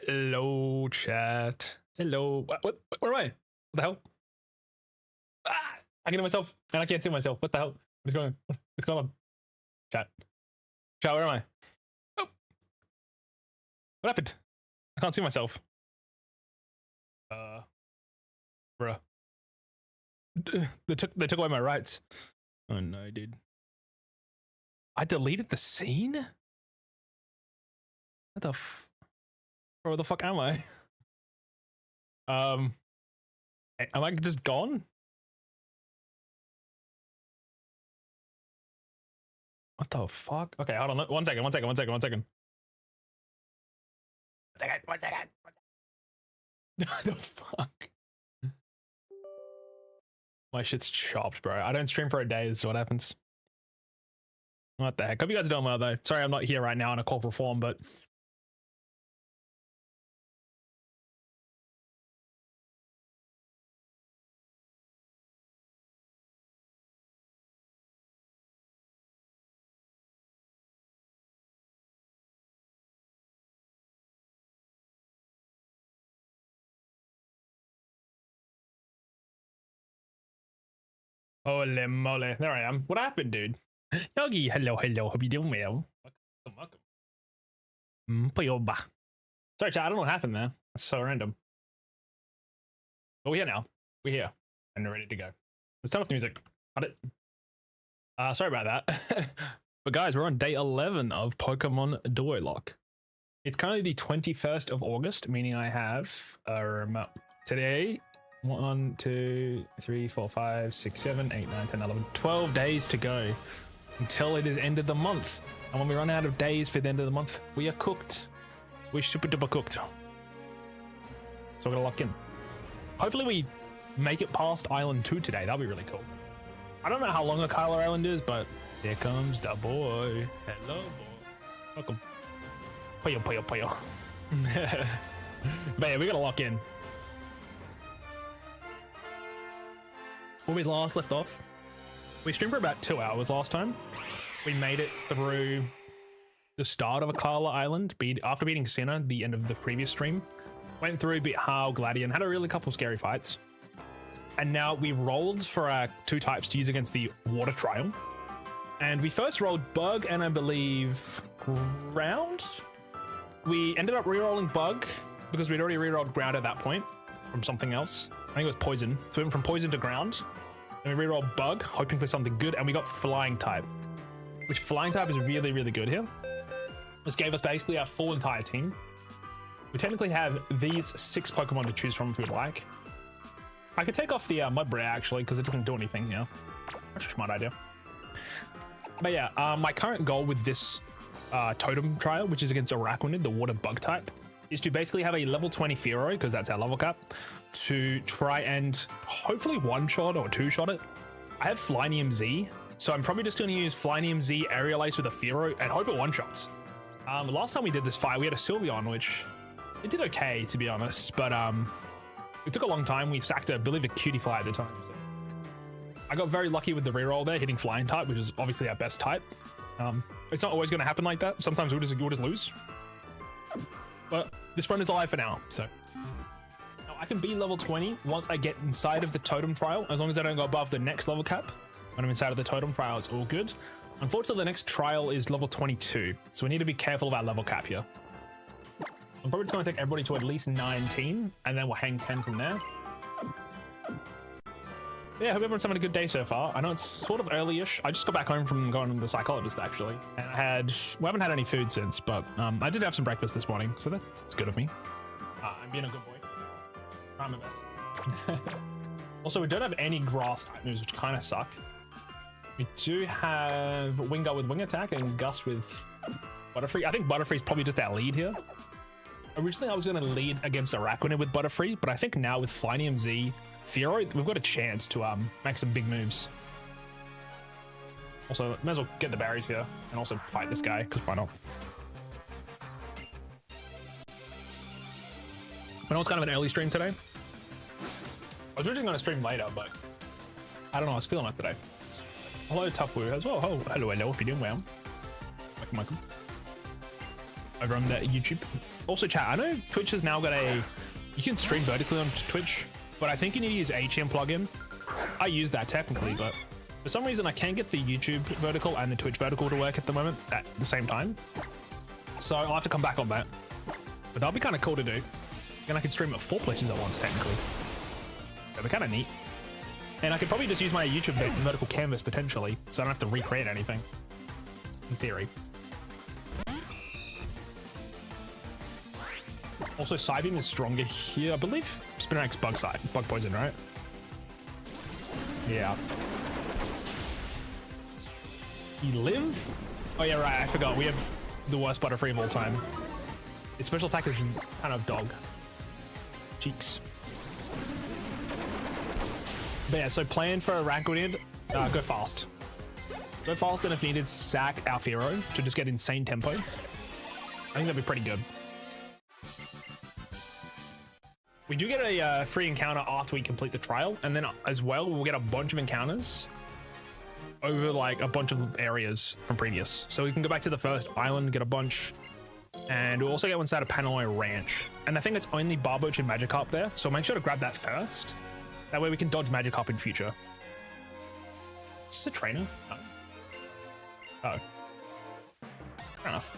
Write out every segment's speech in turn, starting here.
Hello, chat. Hello. What? Where am I? What the hell? Ah! I can hear myself and I can't see myself. What the hell? What's going on? What's going on? Chat. Chat, where am I? Oh. What happened? I can't see myself. Bruh. They took away my rights. Oh no, dude. I deleted the scene? What the where the fuck am I? Am I just gone? What the fuck? Okay, hold on. One second. One second. What the fuck? My shit's chopped, bro. I don't stream for a day. This is what happens. What the heck? Hope you guys are doing well, though. Sorry I'm not here right now in a corporate form, but... Holy moly. There I am. What happened, dude? Yogi, hello. Hope you're doing well. Welcome. Sorry, chat. I don't know what happened there. That's so random. But we're here now. We're here. And we're ready to go. Let's turn off the music. Cut it. Sorry about that. But guys, we're on day 11 of Pokemon DuoLocke. It's currently the 21st of August, meaning I have today 1, 2, 3, 4, 5, 6, 7, 8, 9, 10, 11, 12 days to go until it is end of the month. And when we run out of days for the end of the month, we are cooked. We're super duper cooked. So we're gonna lock in. Hopefully we make it past Island 2 today. That'll be really cool. I don't know how long Akala Island is, but here comes the boy. Hello, boy. Welcome. Poyo. But yeah, we gotta lock in. When we last left off, we streamed for about 2 hours last time. We made it through the start of Akala Island, after beating Sinner, the end of the previous stream. Went through, beat Hal, Gladion, had a really couple scary fights. And now we rolled for our 2 types to use against the water trial. And we first rolled Bug and I believe Ground. We ended up re-rolling Bug because we'd already re-rolled Ground at that point from something else. I think it was Poison. So we went from Poison to Ground. And we re-rolled Bug, hoping for something good, and we got Flying type. Which Flying type is really, really good here. This gave us basically our full entire team. We technically have these 6 Pokemon to choose from if we'd like. I could take off the Mudbray actually, because it doesn't do anything here. That's a smart idea. But yeah, my current goal with this Totem trial, which is against Araquanid, the water bug type, is to basically have a level 20 Fearow, because that's our level cap, to try and hopefully one-shot or two-shot it. I have Flynium Z, so I'm probably just going to use Flynium Z, Aerial Ace with a Fearow, and hope it one-shots. Last time we did this fight, we had a Sylveon, which it did okay, to be honest, but it took a long time. We sacked, I believe, a Cutie-Fly at the time. So I got very lucky with the reroll there, hitting Flying type, which is obviously our best type. It's not always going to happen like that. Sometimes we'll just lose. But this friend is alive for now, so. Now I can be level 20 once I get inside of the Totem trial, as long as I don't go above the next level cap. When I'm inside of the Totem trial, it's all good. Unfortunately, the next trial is level 22, so we need to be careful of our level cap here. I'm probably just going to take everybody to at least 19, and then we'll hang 10 from there. Yeah, I hope everyone's having a good day so far. I know it's sort of early-ish. I just got back home from going to the psychologist, actually. And we haven't had any food since, but I did have some breakfast this morning, so that's good of me. I'm being a good boy. Trying my best. Also, we don't have any grass type moves, which kind of suck. We do have Wingull with Wing Attack and Gust with Butterfree. I think Butterfree's probably just our lead here. Originally, I was going to lead against Araquanid with Butterfree, but I think now with Flynium Z, Fearow, we've got a chance to make some big moves. Also, may as well get the berries here and also fight this guy, because why not? I know it's kind of an early stream today. I was originally going to stream later, but I don't know, I was feeling it today. Hello, Tough Woo as well. Oh, hello, hope you're doing well. Welcome. over on the YouTube. Also, chat, I know Twitch has now got you can stream vertically on Twitch, but I think you need to use HM plugin. I use that technically, but for some reason I can't get the YouTube vertical and the Twitch vertical to work at the moment at the same time. So I'll have to come back on that. But that'll be kind of cool to do. And I can stream at 4 places at once, technically. That'd be kind of neat. And I could probably just use my YouTube vertical canvas potentially, so I don't have to recreate anything. In theory. Also, Psybeam is stronger here. I believe Spinarak's bug poison, right? Yeah. You live? Oh yeah, right. I forgot. We have the worst Butterfree of all time. Its special attack is kind of dog. Cheeks. But yeah, so plan for Araquanid, go fast. Go fast, and if needed, sack Alfiro to just get insane tempo. I think that'd be pretty good. We do get a free encounter after we complete the trial, and then as well, we'll get a bunch of encounters over like a bunch of areas from previous. So we can go back to the first island, get a bunch, and we'll also get one side of Panaloy Ranch. And I think it's only Barboach and Magikarp there, so make sure to grab that first. That way we can dodge Magikarp in future. Is this a trainer? Oh. Oh. Fair enough.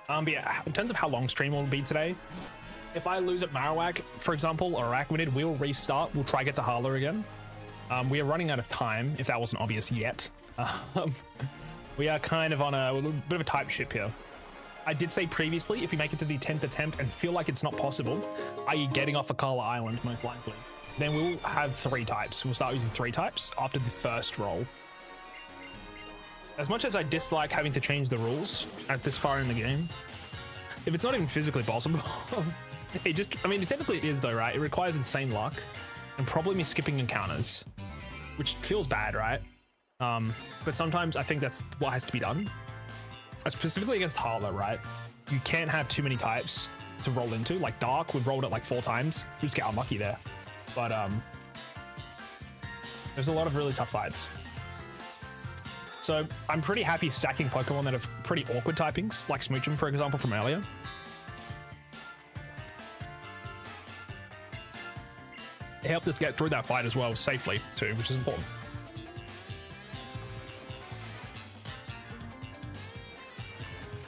But yeah, in terms of how long stream will be today, if I lose at Marowak, for example, or Araquanid, we'll restart. We'll try get to Hala again. We are running out of time, if that wasn't obvious yet. We are kind of on a bit of a tight ship here. I did say previously, if you make it to the 10th attempt and feel like it's not possible, i.e. getting off Akala Island most likely, then we'll have 3 types. We'll start using 3 types after the first roll. As much as I dislike having to change the rules at this far in the game, if it's not even physically possible, it technically it is though, right? It requires insane luck and probably me skipping encounters, which feels bad, right? But sometimes I think that's what has to be done. Specifically against Hala, right? You can't have too many types to roll into. Like Dark, we've rolled it like 4 times. We just get unlucky there. But there's a lot of really tough fights. So I'm pretty happy sacking Pokemon that have pretty awkward typings, like Smoochum, for example, from earlier. It helped us get through that fight as well safely too, which is important.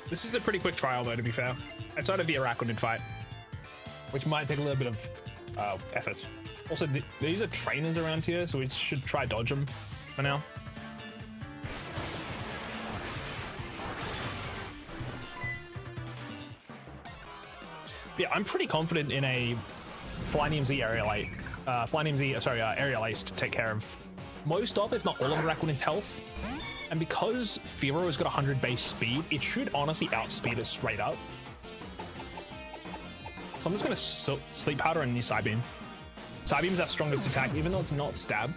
This is a pretty quick trial though, to be fair, outside of the Araquanid fight, which might take a little bit of effort. Also, these are trainers around here, so we should try dodge them for now. Yeah, I'm pretty confident in a Flyneem Z Aerial Ace to take care of most of, if not all of Araquanid's health. And because Fearow has got 100 base speed, it should honestly outspeed it straight up. So I'm just going to Sleep Powder and use Psybeam. Psybeam's our strongest attack, even though it's not Stab.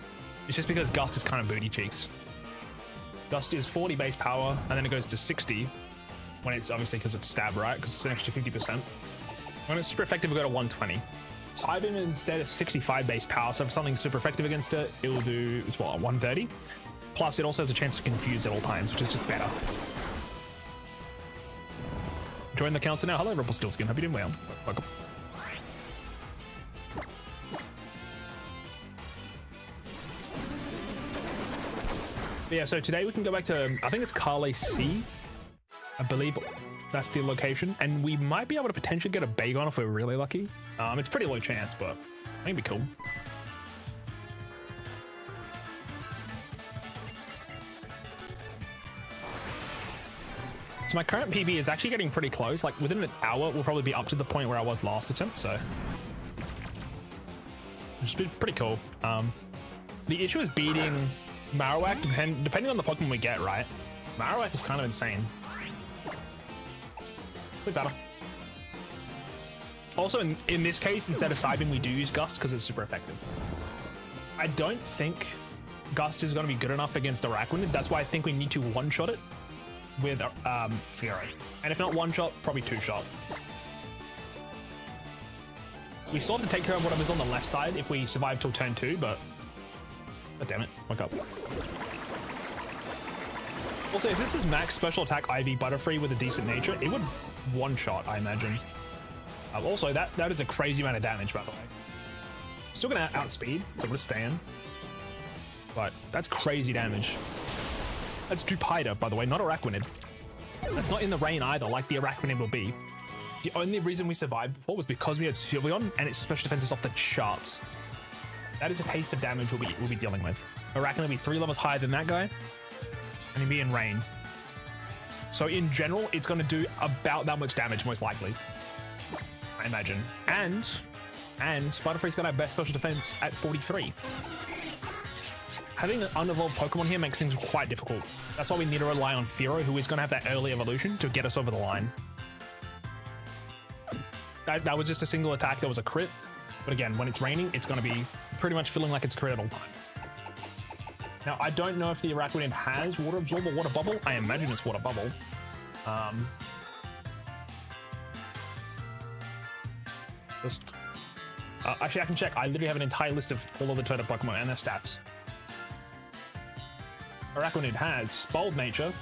It's just because Gust is kind of booty cheeks. Gust is 40 base power, and then it goes to 60 when it's obviously because it's Stab, right? Because it's an extra 50%. When it's super effective, we go to 120. Psybeam instead is 65 base power, so if something's super effective against it, it will do, it's what, 130? Plus, it also has a chance to confuse at all times, which is just better. Join the council now. Hello, Rumpelstiltskin. Hope you're doing well. Welcome. But yeah, so today we can go back to, I think it's Carle C. I believe that's the location. And we might be able to potentially get a Bagon if we're really lucky. It's pretty low chance, but I think it'd be cool. So my current PB is actually getting pretty close. Like within an hour, we'll probably be up to the point where I was last attempt. So which is pretty cool. The issue is beating Marowak, depending on the Pokemon we get, right? Marowak is kind of insane. Sleep Powder. Also, in this case, instead of Psybeam, we do use Gust because it's super effective. I don't think Gust is going to be good enough against Araquanid. That's why I think we need to one-shot it with Fury. And if not one-shot, probably two-shot. We still have to take care of whatever's on the left side if we survive till turn 2, but... God damn it, wake up. Also, if this is max special attack IV Butterfree with a decent nature, it would one-shot, I imagine. Also, that is a crazy amount of damage, by the way. Still gonna outspeed, so we'll stay in. But that's crazy damage. That's Dupida, by the way, not Araquanid. That's not in the rain either, like the Araquanid will be. The only reason we survived before was because we had Sylveon, and its special defense is off the charts. That is a taste of damage we'll be dealing with. Araquanid will be 3 levels higher than that guy, and he'll be in rain. So in general, it's going to do about that much damage, most likely. I imagine. And Butterfree's got our best special defense at 43. Having an unevolved Pokemon here makes things quite difficult. That's why we need to rely on Fearow, who is going to have that early evolution to get us over the line. That was just a single attack that was a crit. But again, when it's raining, it's going to be pretty much feeling like it's a crit at all times. Now, I don't know if the Araquanid has Water Absorb or Water Bubble. I imagine it's Water Bubble. Actually, I can check. I literally have an entire list of all of the Totem Pokemon and their stats. Araquanid has Bold Nature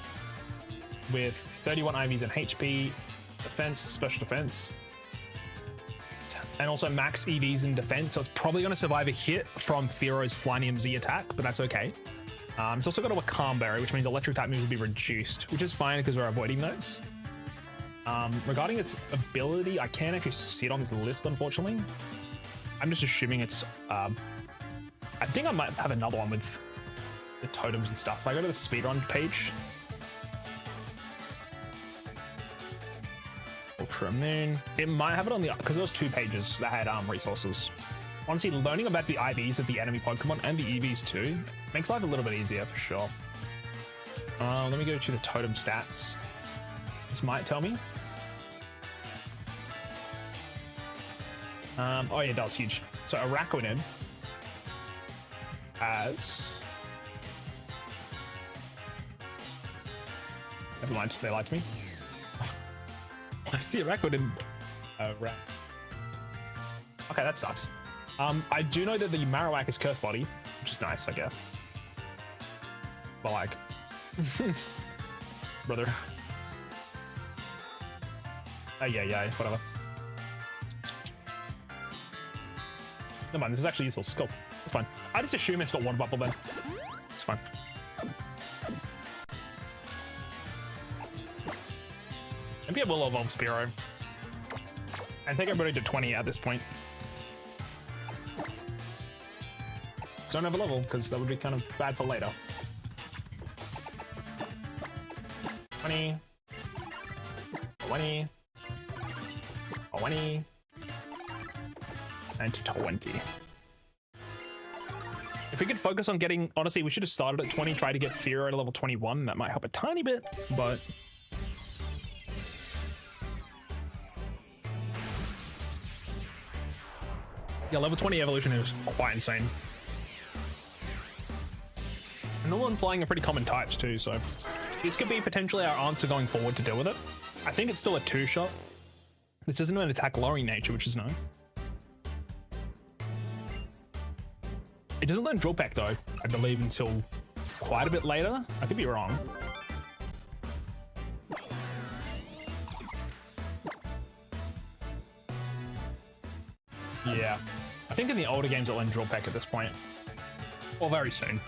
with 31 IVs and HP, Defense, Special Defense, and also max EVs in Defense, so it's probably going to survive a hit from Fearow's Flynium Z attack, but that's okay. It's also got a Calm Berry, which means electric type moves will be reduced, which is fine because we're avoiding those. Regarding its ability, I can't actually see it on this list, unfortunately. I'm just assuming it's... I think I might have another one with the totems and stuff. If I go to the speedrun page... Ultra Moon. It might have it on the... Because there was 2 pages that had resources. Honestly, learning about the IVs of the enemy Pokemon and the EVs too makes life a little bit easier for sure. Let me go to the totem stats. This might tell me. Oh yeah, that was huge. So Araquanid has... Never mind, they lied to me. I see Araquanid. Okay, that sucks. I do know that the Marowak is Curse Body, which is nice, I guess. But like... Brother. Yeah, whatever. Never mind, this is actually useful. Scope. It's fine. I just assume it's got Water Bubble then. It's fine. Maybe I will evolve Spearow. I think I'm ready to 20 at this point. So don't have a level, because that would be kind of bad for later. 20. 20. 20. And 20. If we could focus on getting... Honestly, we should have started at 20, tried to get Fearow at level 21. That might help a tiny bit, but... Yeah, level 20 evolution is quite insane. And all flying are pretty common types too, so this could be potentially our answer going forward to deal with it. I think it's still a 2-shot. This isn't an attack lowering nature, which is nice. It doesn't learn Drill Peck though, I believe, until quite a bit later. I could be wrong. Yeah, I think in the older games it'll learn Drill Peck at this point. Or very soon.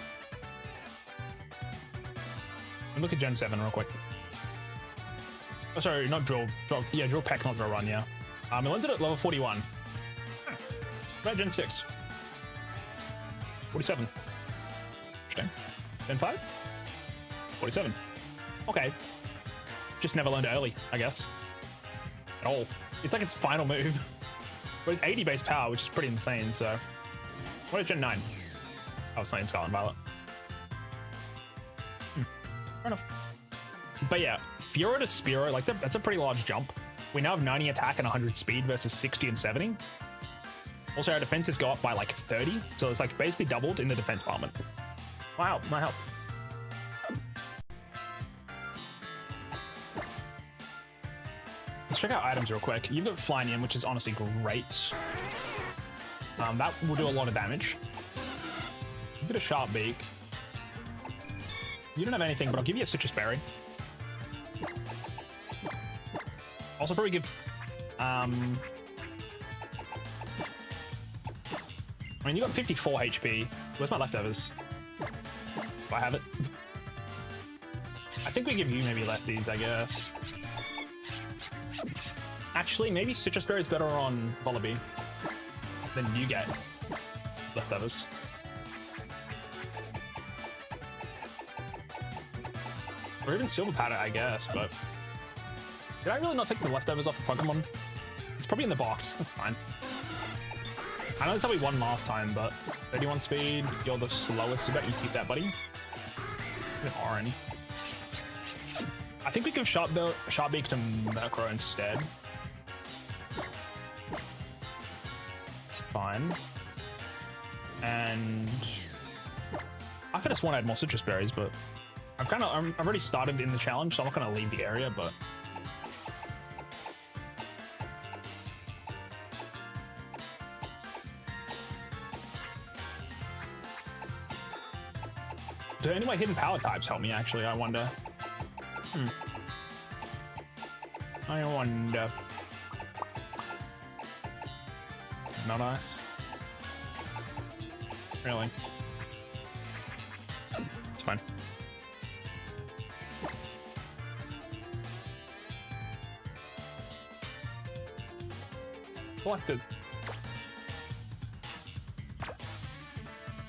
And look at Gen 7 real quick. Oh, sorry, not Drill. Yeah, Drill Peck, not Drill Run, yeah. It learns it at level 41. About Gen 6. 47. Interesting. Gen 5? 47. Okay. Just never learned it early, I guess. At all. It's like its final move. But it's 80 base power, which is pretty insane, so... What is Gen 9? Oh, it's not Scarlet and Violet. Fair enough. But yeah, Fearow to Spearow, like that's a pretty large jump. We now have 90 attack and 100 speed versus 60 and 70. Also, our defenses go up by like 30, so it's like basically doubled in the defense department. Wow, might help. check out items real quick. You've got Flynian, which is honestly great. That will do a lot of damage. A bit of Sharp Beak. You don't have anything, but I'll give you a Citrus Berry. Also probably give... I mean, you got 54 HP. Where's my leftovers? Do I have it? I think we give you maybe lefties, I guess. Actually, maybe Citrus Berry is better on Volibee than you get leftovers. Or even Silver Patter, I guess, but... Did I really not take the leftovers off the Pokemon? It's probably in the box. That's fine. I know that's how we won last time, but 31 speed, you're the slowest, so bet you keep that, buddy. Orange. I think we give Sharp Beak to Murkrow instead. It's fine. And I could have sworn I had more Citrus Berries, but I've already started in the challenge, so I'm not gonna leave the area, but do any of my hidden power types help me, actually? I wonder. I wonder. Not nice. Really? It's fine. I like the... I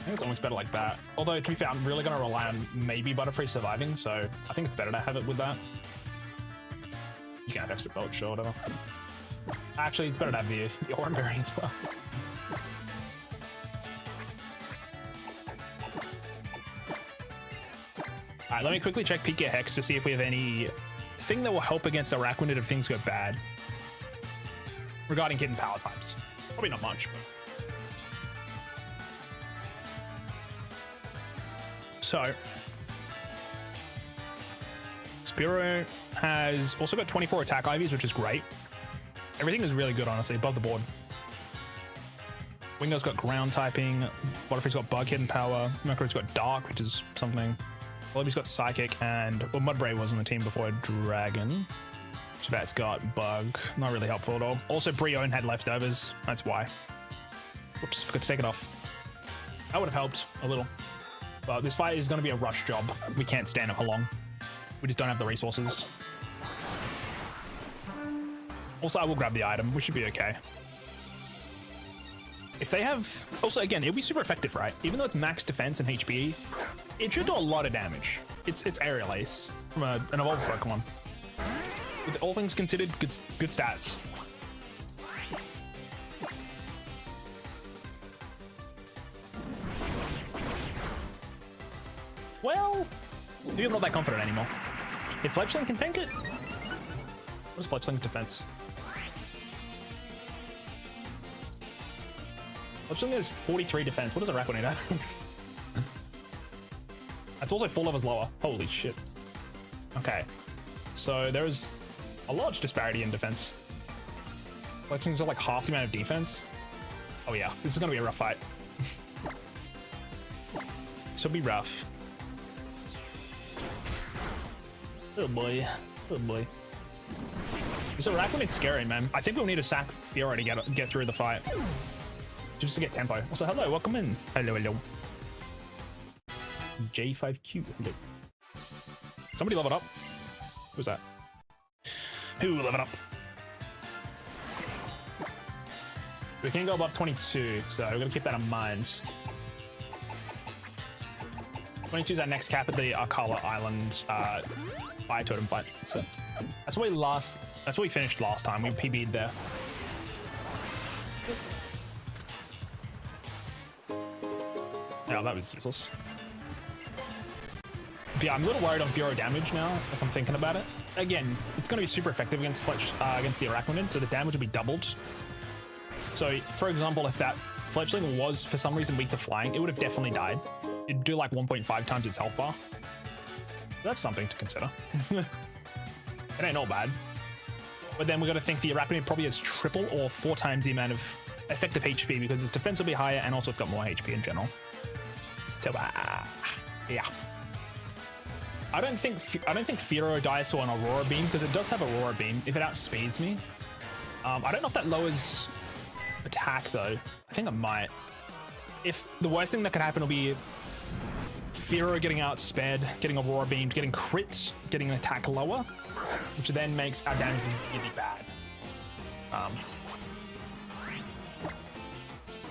think it's almost better like that. Although, to be fair, I'm really going to rely on maybe Butterfree surviving, so I think it's better to have it with that. You can have extra bulk, sure, whatever. Actually, it's better to have the Oranberry as well. Alright, let me quickly check Pika Hex to see if we have any thing that will help against Araquanid if things go bad. Regarding hidden power types. Probably not much, but... So, Spearow has also got 24 attack IVs, which is great. Everything is really good, honestly, above the board. Wingo's got ground typing, Butterfree's got bug hidden power, Murkrow's got dark, which is something. Volibee's got psychic, and well, Mudbray was on the team before dragon. Zubat's got bug, not really helpful at all. Also, Brion had leftovers, that's why. Whoops, forgot to take it off. That would have helped a little. But this fight is going to be a rush job. We can't stand it for long. We just don't have the resources. Also, I will grab the item. We should be okay. If they have... Also, again, it'll be super effective, right? Even though it's max defense and HP, it should do a lot of damage. It's Aerial Ace from an evolved Pokemon. With all things considered, good stats. Well, maybe I'm not that confident anymore. If Fletchling can tank it? What is Fletchling's defense? Fletchling has 43 defense. What does Araquanid have? That's also 4 levels lower. Holy shit. Okay. So there is a large disparity in defense. Fletchling's got like half the amount of defense. Oh yeah, this is gonna be a rough fight. This will be rough. Oh boy. Oh boy. This Araquanid's scary, man. I think we'll need to sack Fiora to get through the fight. Just to get tempo. Also, hello, welcome in. Hello, hello. J5Q. Hello. Somebody leveled up. Who's that? Who leveled up? We can't go above 22, so we're gonna keep that in mind. 22 is our next cap at the Akala Island Fire Totem fight. So that's what we finished last time. We PB'd there. Yeah, that was useless. But yeah, I'm a little worried on Fiora damage now, if I'm thinking about it. Again, it's going to be super effective against against the Araquanid, so the damage will be doubled. So, for example, if that Fletchling was, for some reason, weak to flying, it would have definitely died. It'd do like 1.5 times its health bar. That's something to consider. It ain't all bad. But then we're going to think the Arachnid probably has triple or 4 times the amount of effective HP because its defense will be higher and also it's got more HP in general. So, yeah. I don't think Fearow dies to an Aurora Beam because it does have Aurora Beam if it outspeeds me. I don't know if that lowers attack though. I think it might. If the worst thing that could happen will be Fearow getting outsped, getting Aurora Beamed, getting crits, getting an attack lower, which then makes our damage really bad.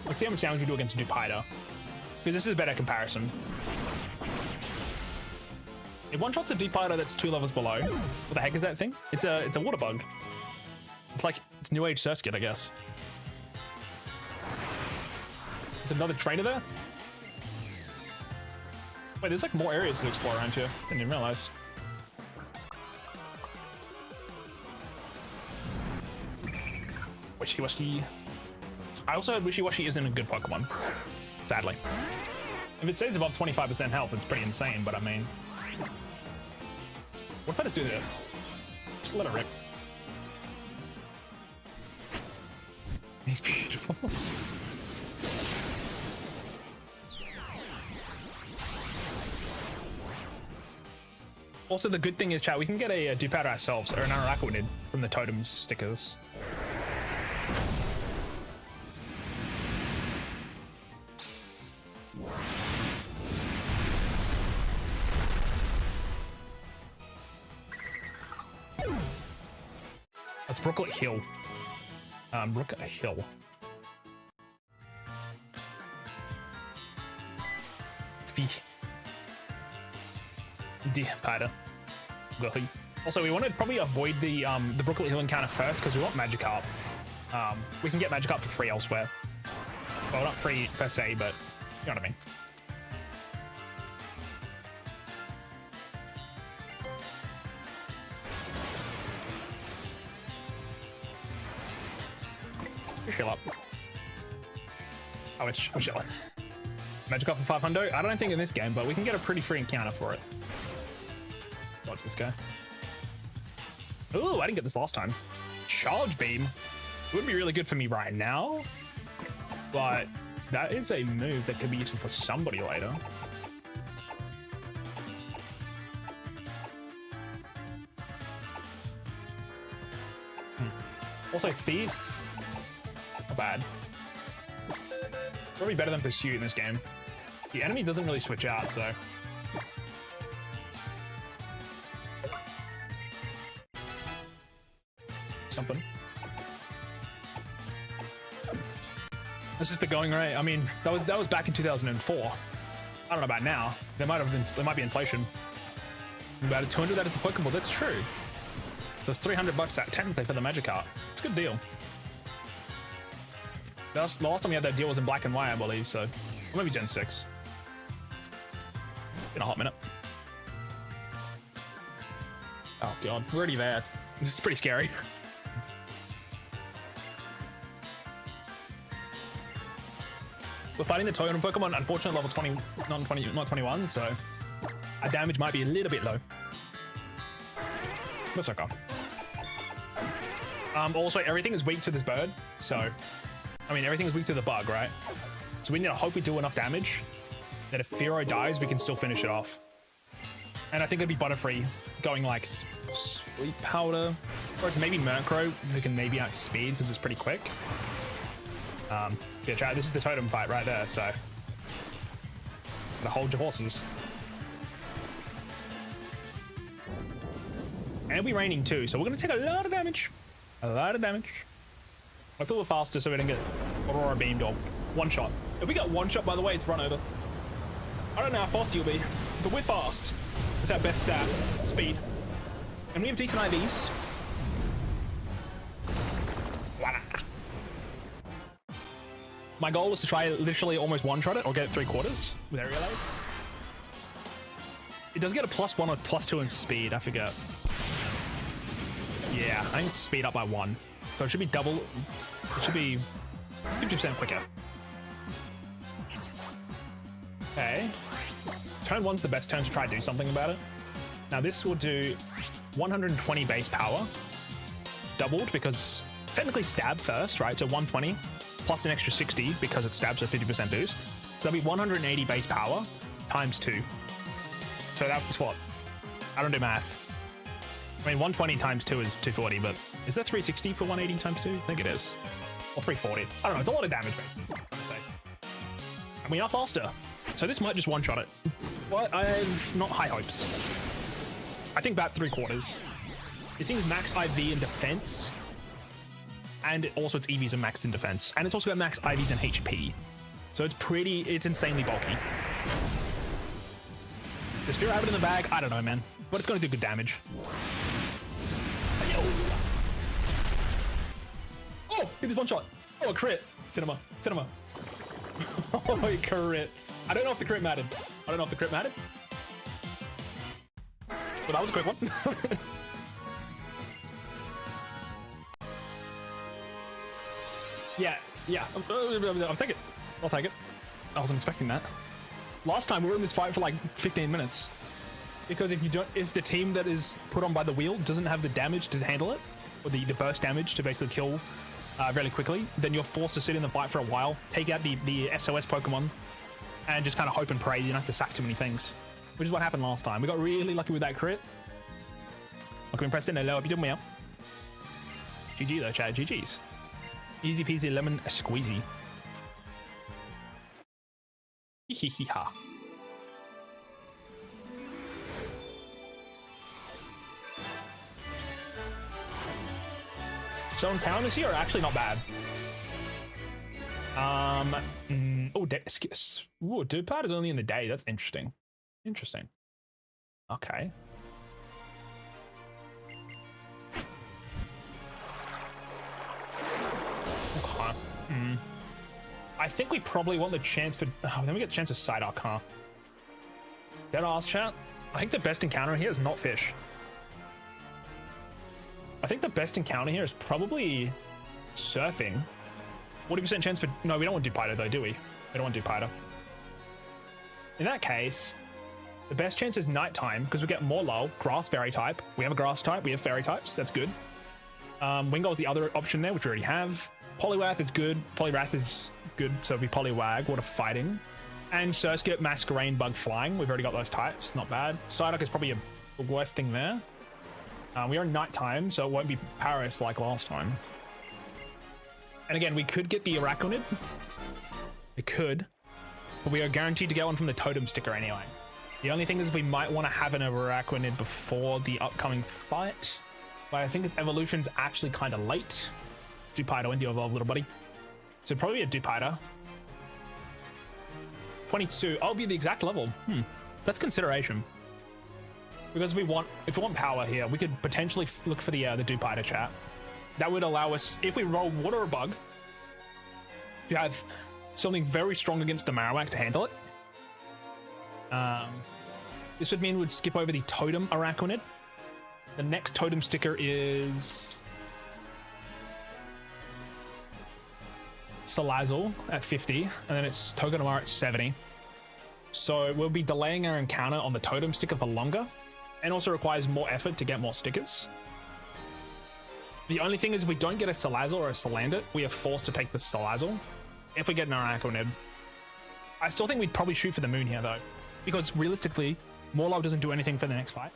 Let's see how much damage we do against Dupida, because this is a better comparison. It one-shots a Dupida that's 2 levels below. What the heck is that thing? It's a water bug. It's New Age Surskit, I guess. It's another trainer there? Wait, there's like more areas to explore around here. Didn't even realize. Wishy-Washy. I also heard Wishy-Washy isn't a good Pokemon. Sadly. If it stays above 25% health, it's pretty insane, but I mean... What if I just do this? Just let it rip. He's beautiful. Also, the good thing is, chat, we can get a Dupida ourselves, or an Arachnid from the Totem stickers. That's Brooklet Hill. Brooklet Hill. Fee. Dupida. Also, we want to probably avoid the Brooklet Hill encounter first because we want Magikarp. We can get Magikarp for free elsewhere. Well, not free per se, but you know what I mean. Heal up. I wish I would. Magikarp for 500? I don't think in this game, but we can get a pretty free encounter for it. Watch this guy. Ooh, I didn't get this last time. Charge Beam. It would be really good for me right now, but that is a move that could be useful for somebody later. Also, Thief. Not bad. Probably better than Pursuit in this game. The enemy doesn't really switch out, so... Something. That's just the going rate. I mean, that was back in 2004. I don't know about now. There might be inflation. About a 200 out of the Pokeball. That's true. So it's $300 that technically for the Magikarp. It's a good deal. The last time we had that deal was in Black and White, I believe. So, or maybe Gen 6. In a hot minute. Oh god, we're already there. This is pretty scary. We're fighting the Totem Pokemon, unfortunately level 20, not 21, so our damage might be a little bit low. That's okay. Also, everything is weak to this bird, so, I mean, everything is weak to the bug, right? So we need to hope we do enough damage that if Fearow dies, we can still finish it off. And I think it'd be Butterfree going like Sweet Powder, or it's maybe Murkrow who can maybe outspeed because it's pretty quick. Yeah, chat, this is the Totem fight right there, so gotta hold your horses. And it'll be raining too, so we're gonna take a lot of damage. A lot of damage. Hopefully we're faster so we don't get Aurora Beamed or one shot. If we get one shot, by the way, it's run over. I don't know how fast you'll be, but we're fast. It's our best stat, speed. And we have decent IVs. My goal was to try literally almost one-shot it or get it 3/4 with Area Life. It does get a +1 or +2 in speed, I forget. Yeah, I think it's speed up by 1. So it should be double, it should be 50% quicker. Okay. Turn 1's the best turn to try to do something about it. Now this will do 120 base power. doubled because technically stab first, right? So 120 plus an extra 60 because it stabs a 50% boost. So that'll be 180 base power times 2. So that was what? I don't do math. I mean, 120 times 2 is 240, but is that 360 for 180 times 2? I think it is. Or 340. I don't know. It's a lot of damage, basically. And we are faster. So this might just one-shot it. But I have not high hopes. I think about 3/4. It seems max IV in defense. And also its EVs are maxed in defense. And it's also got max IVs and HP. So it's insanely bulky. Does Fear have it in the bag? I don't know, man. But it's going to do good damage. Oh, it is one shot. Oh, a crit. Cinema. Oh, a crit. I don't know if the crit mattered. Well, that was a quick one. Yeah. I'll take it. I wasn't expecting that. Last time we were in this fight for like 15 minutes. Because if the team that is put on by the wheel doesn't have the damage to handle it, or the burst damage to basically kill really quickly, then you're forced to sit in the fight for a while, take out the SOS Pokemon, and just kind of hope and pray you don't have to sack too many things. Which is what happened last time. We got really lucky with that crit. Okay, Preston, hello, hope you're doing well. GG though, chat, GG's. Easy peasy lemon squeezy. Hihiha. So encounters here are actually not bad. Dupad is only in the day. That's interesting. Okay. I think we probably want the chance for... Oh, then we get the chance of Psyduck, huh? Dead ass chat. I think the best encounter here is not fish. I think the best encounter here is probably surfing. 40% chance for... No, we don't want Dupiter though, do we? We don't want Dupiter. In that case, the best chance is nighttime because we get more lull. Grass fairy type. We have a grass type. We have fairy types. That's good. Wingull is the other option there, which we already have. Poliwrath is good. Poliwrath is good, so it'll be Poliwag. What a fighting. And Surskit, Masquerain, Bug, Flying. We've already got those types. Not bad. Psyduck is probably the worst thing there. We are in nighttime, so it won't be Paris like last time. And again, we could get the Araquanid. We could. But we are guaranteed to get one from the Totem sticker anyway. The only thing is we might want to have an Araquanid before the upcoming fight. But I think its evolution's actually kind of late. Dupiter, when do you evolve, little buddy? So probably a Dupiter. 22. I'll be the exact level. That's consideration. Because if we want power here, we could potentially look for the Dupiter chat. That would allow us, if we roll water or bug, to have something very strong against the Marowak to handle it. This would mean we'd skip over the Totem Araquanid. The next Totem sticker is Salazzle at 50, and then it's Togedemaru at 70. So we'll be delaying our encounter on the Totem sticker for longer, and also requires more effort to get more stickers. The only thing is if we don't get a Salazzle or a Salandit, we are forced to take the Salazzle. If we get an Araquanid, I still think we'd probably shoot for the moon here though, because realistically, Morlov doesn't do anything for the next fight.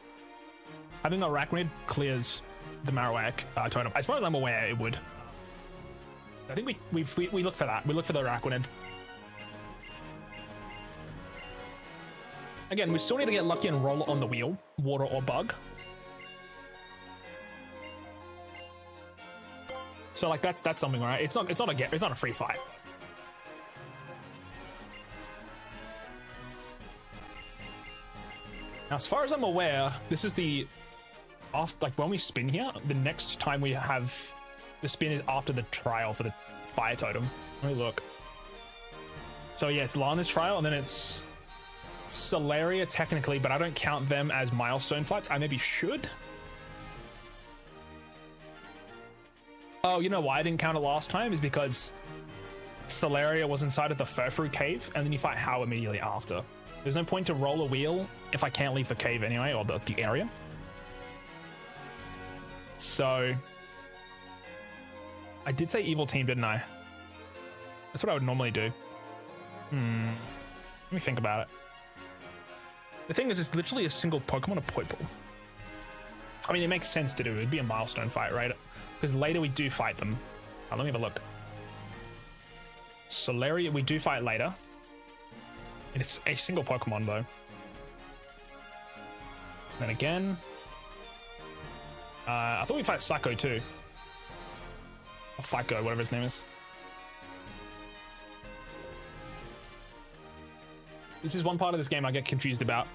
Having an Araquanid clears the Marowak Totem. As far as I'm aware, it would. I think we look for that. We look for the Araquanid. Again, we still need to get lucky and roll it on the wheel, water or bug. So like that's something, right? It's not a free fight. Now, as far as I'm aware, this is like when we spin here, the next time we have the spin is after the trial for the fire totem. Let me look. So yeah, it's Lana's trial, and then it's Solaria technically, but I don't count them as milestone fights. I maybe should. Oh, you know why I didn't count it last time is because Solaria was inside of the Furfru cave, and then you fight How immediately after. There's no point to roll a wheel if I can't leave the cave anyway, or the area. So I did say evil team, didn't I? That's what I would normally do. Let me think about it. The thing is, it's literally a single Pokemon, a Popplio. I mean, it makes sense to do. It'd be a milestone fight, right? Because later we do fight them. Let me have a look. Solaria, we do fight later. And it's a single Pokemon, though. Then again, I thought we'd fight Psycho too. Or Psycho, whatever his name is. This is one part of this game I get confused about.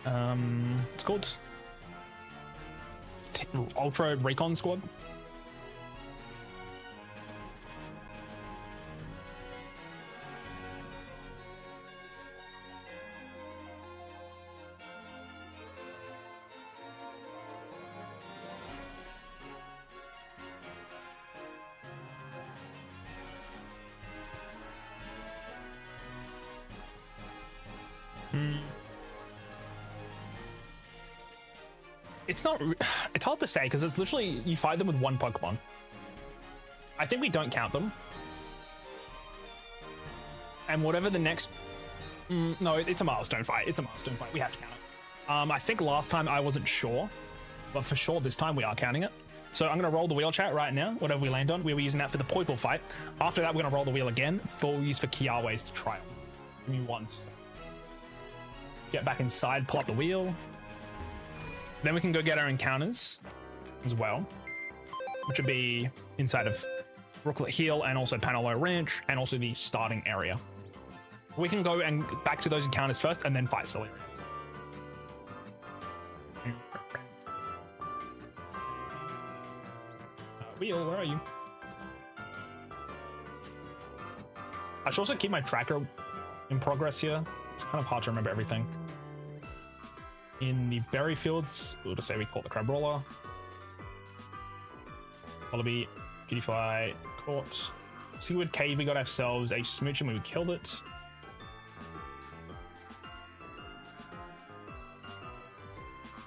It's called Ultra Recon Squad. It's hard to say because it's literally you fight them with one Pokemon. I think we don't count them. And whatever the next no, it's a milestone fight. It's a milestone fight. We have to count it. I think last time I wasn't sure, but for sure this time we are counting it. So I'm gonna roll the wheel chat right now. Whatever we land on, we were using that for the Popplio fight. After that, we're gonna roll the wheel again for use for Kiawe's trial. Give me one. Get back inside, pull up the wheel. Then we can go get our encounters as well, which would be inside of Rooklet Hill and also Panolo Ranch and also the starting area. We can go and back to those encounters first and then fight Solaria. Wheel, where are you? I should also keep my tracker in progress here. It's kind of hard to remember everything. In the berry fields, we'll just say we caught the Crabrawler. Wallaby, Cutify, caught. Seaward Cave, we got ourselves a Smooch and we killed it.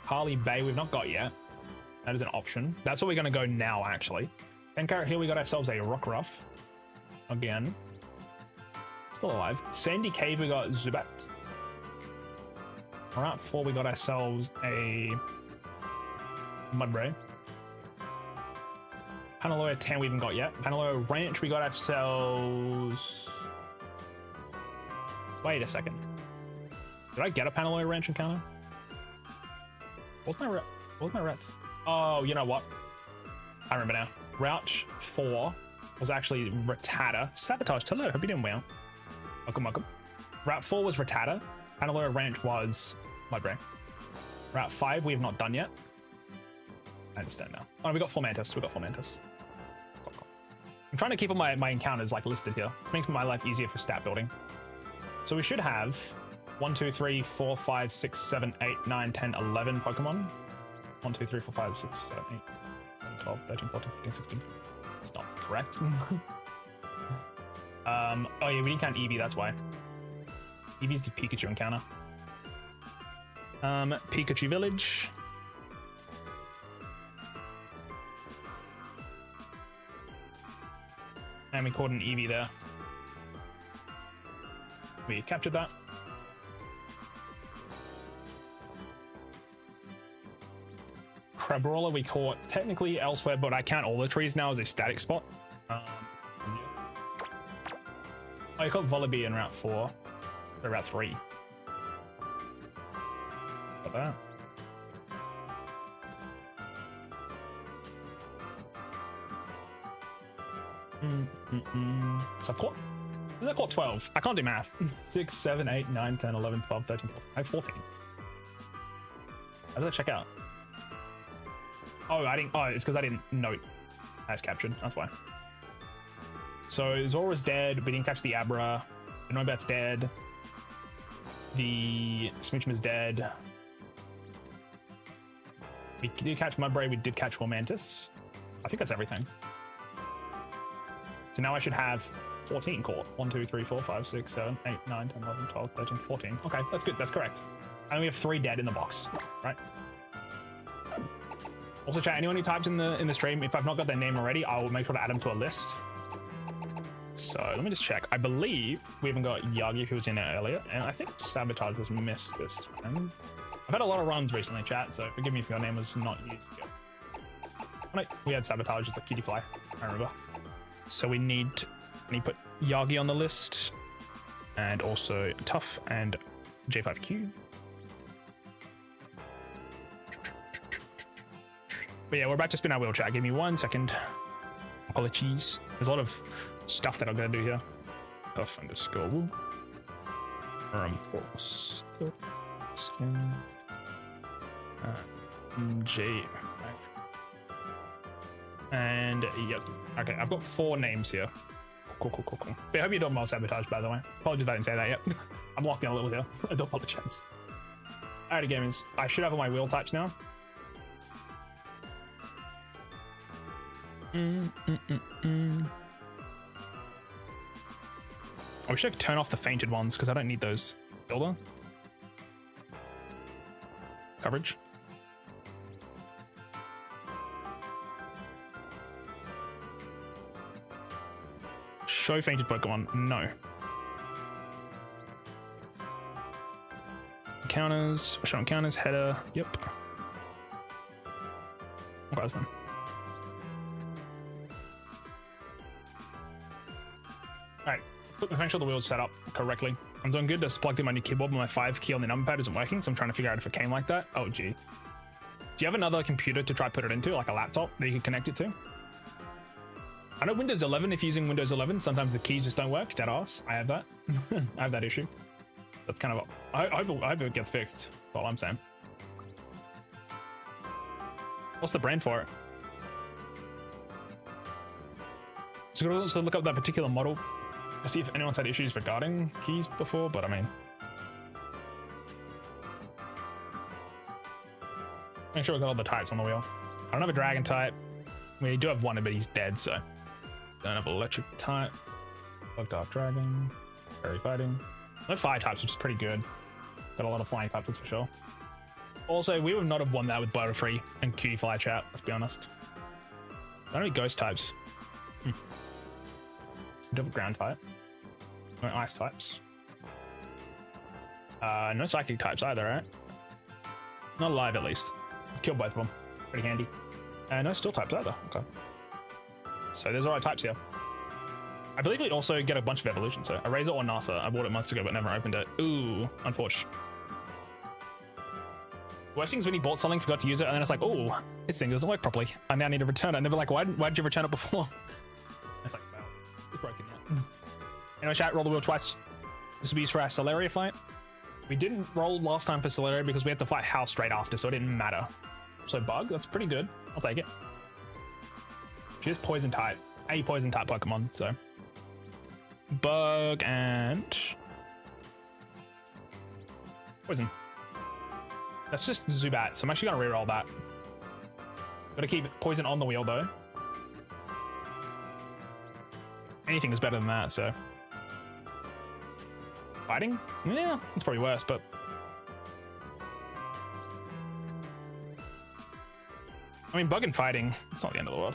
Harley Bay, we've not got yet. That is an option. That's where we're going to go now, actually. Pencarrot Hill, we got ourselves a Rockruff. Again. Still alive. Sandy Cave, we got Zubat. Route 4, we got ourselves a Mudbray. Panaloya 10 we haven't got yet. Panaloya Ranch, we got ourselves... Wait a second. Did I get a Panaloya Ranch encounter? What's my route? Oh, you know what? I remember now. Route 4 was actually Rattata. Sabotage, hello, hope you're doing well. Welcome. Route 4 was Rattata. Panaloya Ranch was Mudbray. Route 5 we have not done yet. I understand now. Oh, we got Formantis. Cool. I'm trying to keep all my encounters like listed here. It makes my life easier for stat building. So we should have 1, 2, 3, 4, 5, 6, 7, 8, 9, 10, 11 Pokemon. 1, 2, 3, 4, 5, 6, 7, 8, 9, 12, 13, 14, 15, 16. It's not correct. Oh yeah, we didn't count Eevee, that's why. Eevee's the Pikachu encounter. Pikachu Village. And we caught an Eevee there. We captured that. Crabrawler we caught technically elsewhere, but I count all the trees now as a static spot. I caught Volibee in Route 4. Or Route 3. Got that. So I've caught... Is that caught 12? I can't do math. 6, 7, 8, 9, 10, 11, 12, 13, 14. I have 14. How did I check out? Oh, it's because I didn't note as captured. That's why. So Zora's dead. We didn't catch the Abra. The Noibat's dead. The Smoochman's dead. We did catch Mudbray. We did catch Formantis. I think that's everything. So now I should have 14 caught. 1, 2, 3, 4, 5, 6, 7, 8, 9, 10, 11, 12, 13, 14. Okay, that's good. That's correct. And we have 3 dead in the box, right? Also, chat, anyone who types in the stream, if I've not got their name already, I will make sure to add them to a list. So let me just check. I believe we even got Yagi, who was in there earlier, and I think Sabotage was missed this time. I've had a lot of runs recently, chat, so forgive me if your name was not used yet. Oh, no, we had Sabotage as the cutie fly, I remember. So we need to put Yagi on the list, and also Tough and J5Q. But yeah, we're about to spin our wheel, chat. Give me 1 second. Apologies. There's a lot of stuff that I'm gonna do here. Tough underscore woo. Boss skin. J. And yeah, okay, I've got 4 names here. Cool. But I hope you're doing well, Sabotage, by the way. Apologies if I didn't say that yet. I'm locking a little here. I do apologize. Alrighty, gamers. I should have all my wheel types now. I wish I could turn off the fainted ones because I don't need those. Builder coverage. Show fainted Pokemon. No. Encounters. Show encounters. Header. Yep. Okay, that's fine. Alright, make sure the wheel's set up correctly. I'm doing good. Just plugged in my new keyboard, but my 5 key on the numpad isn't working, so I'm trying to figure out if it came like that. Oh, gee. Do you have another computer to try put it into, like a laptop that you can connect it to? I know Windows 11, if you're using Windows 11, sometimes the keys just don't work. Dead ass. I have that. I have that issue. That's kind of... I hope it gets fixed. That's all I'm saying. What's the brand for it? So you gotta also look up that particular model. See if anyone's had issues regarding keys before, but I mean, make sure we got all the types on the wheel. I don't have a dragon type. We do have one, but he's dead, so don't have an electric type. Looked off dragon, fairy fighting. No fire types, which is pretty good. Got a lot of flying types, that's for sure. Also, we would not have won that with Butterfree and Cutie Fly, chat. Let's be honest. I don't have any ghost types. We do have a ground type. No ice types. No psychic types either, right? Not alive, at least. Killed both of them. Pretty handy. No steel types either. Okay. So there's alright types here. I believe we also get a bunch of evolutions. So Eraser or Nasa. I bought it months ago, but never opened it. Ooh, unfortunate. Worst thing is when you bought something, forgot to use it, and then it's like, oh, this thing doesn't work properly. I now need to return it. And they're like, why did you return it before? It's like, well, it's broken now. Anyway, chat, roll the wheel twice. This will be used for our Celeria fight. We didn't roll last time for Celeria because we had to fight House straight after, so it didn't matter. So Bug, that's pretty good. I'll take it. She is poison type. A poison type Pokemon, so. Bug and poison. That's just Zubat, so I'm actually gonna reroll that. Gotta keep poison on the wheel though. Anything is better than that, so. Fighting? Yeah, it's probably worse, but. I mean, Bug and fighting, it's not the end of the world.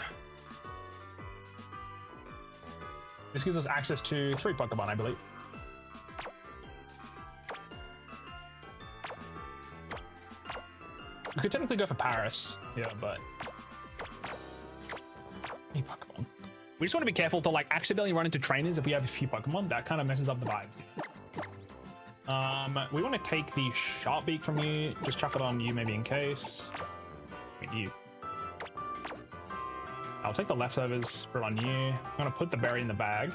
This gives us access to 3 Pokemon, I believe. We could technically go for Paris, yeah, but... Any Pokemon. We just want to be careful to like accidentally run into trainers if we have a few Pokemon. That kind of messes up the vibes. We want to take the Sharp Beak from you. Just chuck it on you, maybe in case. Wait, you. I'll take the leftovers, put it on you. I'm gonna put the berry in the bag.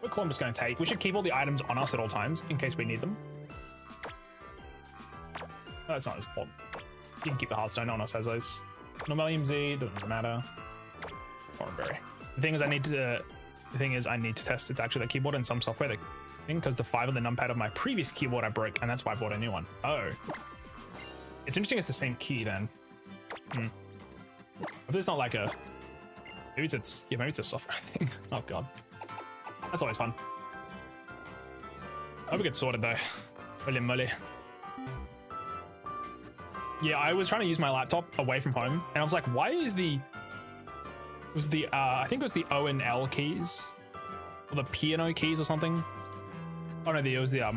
What Columbus gonna take? We should keep all the items on us at all times in case we need them. No, that's not as important. You can keep the Hearthstone, no one else has those. Normalium Z, doesn't matter. Berry. The thing is I need to test it's actually the keyboard and some software that thing, because the 5 on the numpad of my previous keyboard I broke, and that's why I bought a new one. Oh. It's interesting it's the same key then. If it's not like a... Maybe it's a software thing. Oh god. That's always fun. I hope we get sorted though. Holy moly. Yeah, I was trying to use my laptop away from home, and I was like, why is the... It was the, I think it was the O and L keys, or the P and O keys or something. Oh no, it was the, it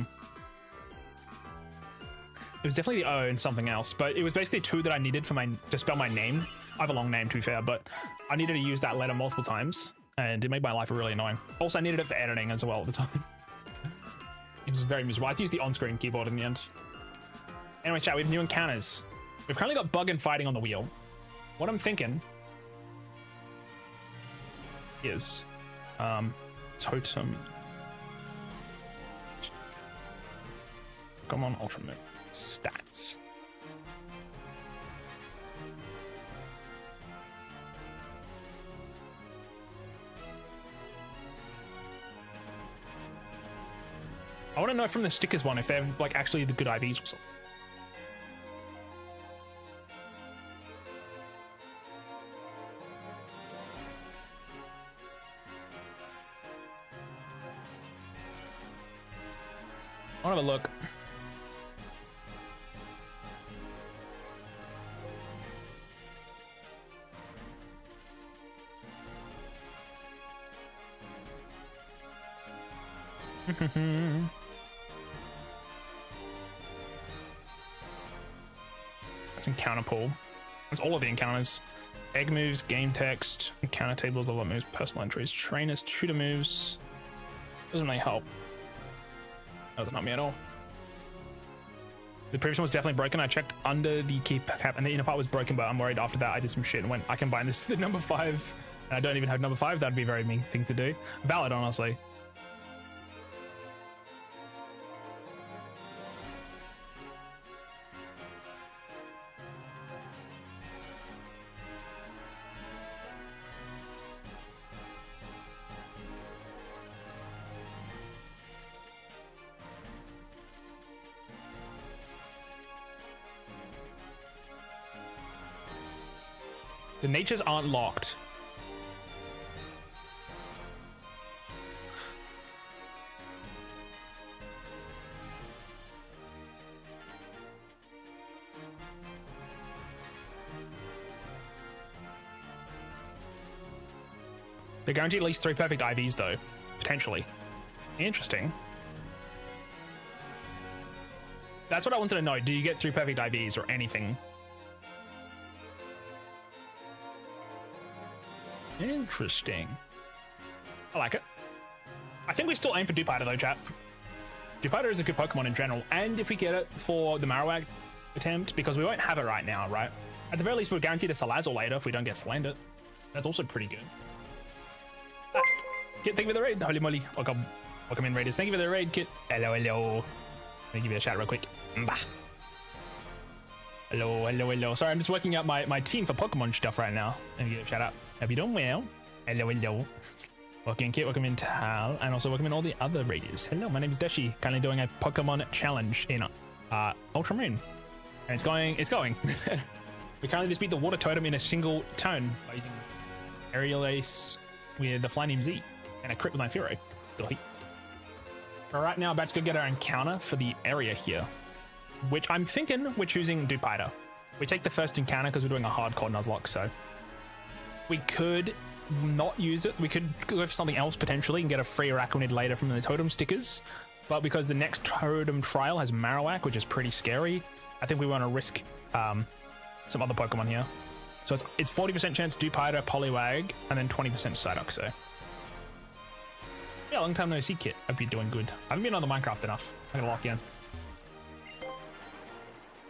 was definitely the O and something else, but it was basically two that I needed for to spell my name. I have a long name, to be fair, but I needed to use that letter multiple times, and it made my life really annoying. Also, I needed it for editing as well at the time. It was very miserable. I had to use the on-screen keyboard in the end. Anyway, chat, we have new encounters. We've currently got Bug and Fighting on the wheel. What I'm thinking is Totem. Come on, Ultra Moon. Stats. I want to know from the stickers one if they're like actually the good IVs or something. I'll have a look. That's encounter pool. That's all of the encounters. Egg moves, game text, encounter tables, all that moves, personal entries, trainers, tutor moves. Doesn't really help. Doesn't help me at all. The previous one was definitely broken. I checked under the keycap and the inner part was broken, but I'm worried after that I did some shit and went, I combine this to the number 5 and I don't even have number 5. That'd be a very mean thing to do. Valid, honestly. The natures aren't locked. They're guaranteed at least 3 perfect IVs though, potentially. Interesting. That's what I wanted to know. Do you get 3 perfect IVs or anything? Interesting. I like it. I think we still aim for Dupiter though, chat. Dupiter is a good Pokemon in general, and if we get it for the Marowak attempt, because we won't have it right now, right? At the very least, we're guaranteed a Salazzle later if we don't get slandered. That's also pretty good. Kit, thank you for the raid. Holy moly. Welcome in, raiders. Thank you for the raid, Kit. Hello, hello. Let me give you a shout real quick. Bah. Hello, hello, hello. Sorry, I'm just working out my team for Pokemon stuff right now. Let me give you a shout out. Have you done well? Hello, hello. Welcome in, Kit. Welcome in, Tal. And also welcome in all the other raiders. Hello, my name is Deschy. Currently doing a Pokemon challenge in Ultra Moon. And it's going. We currently just beat the Water Totem in a single turn by using Aerial Ace with the Flying Z and a crit with my Furo. Right now, about to go get our encounter for the area here, which I'm thinking we're choosing Dupiter. We take the first encounter because we're doing a hardcore Nuzlocke, so we could not use it. We could go for something else potentially and get a free Araquanid later from the Totem stickers. But because the next Totem trial has Marowak, which is pretty scary, I think we want to risk some other Pokemon here. So it's 40% chance Dupiter, Poliwag, and then 20% Psyduck. So yeah, long time no see, Kit. Hope you're doing good. I haven't been on the Minecraft enough. I'm gonna lock you in.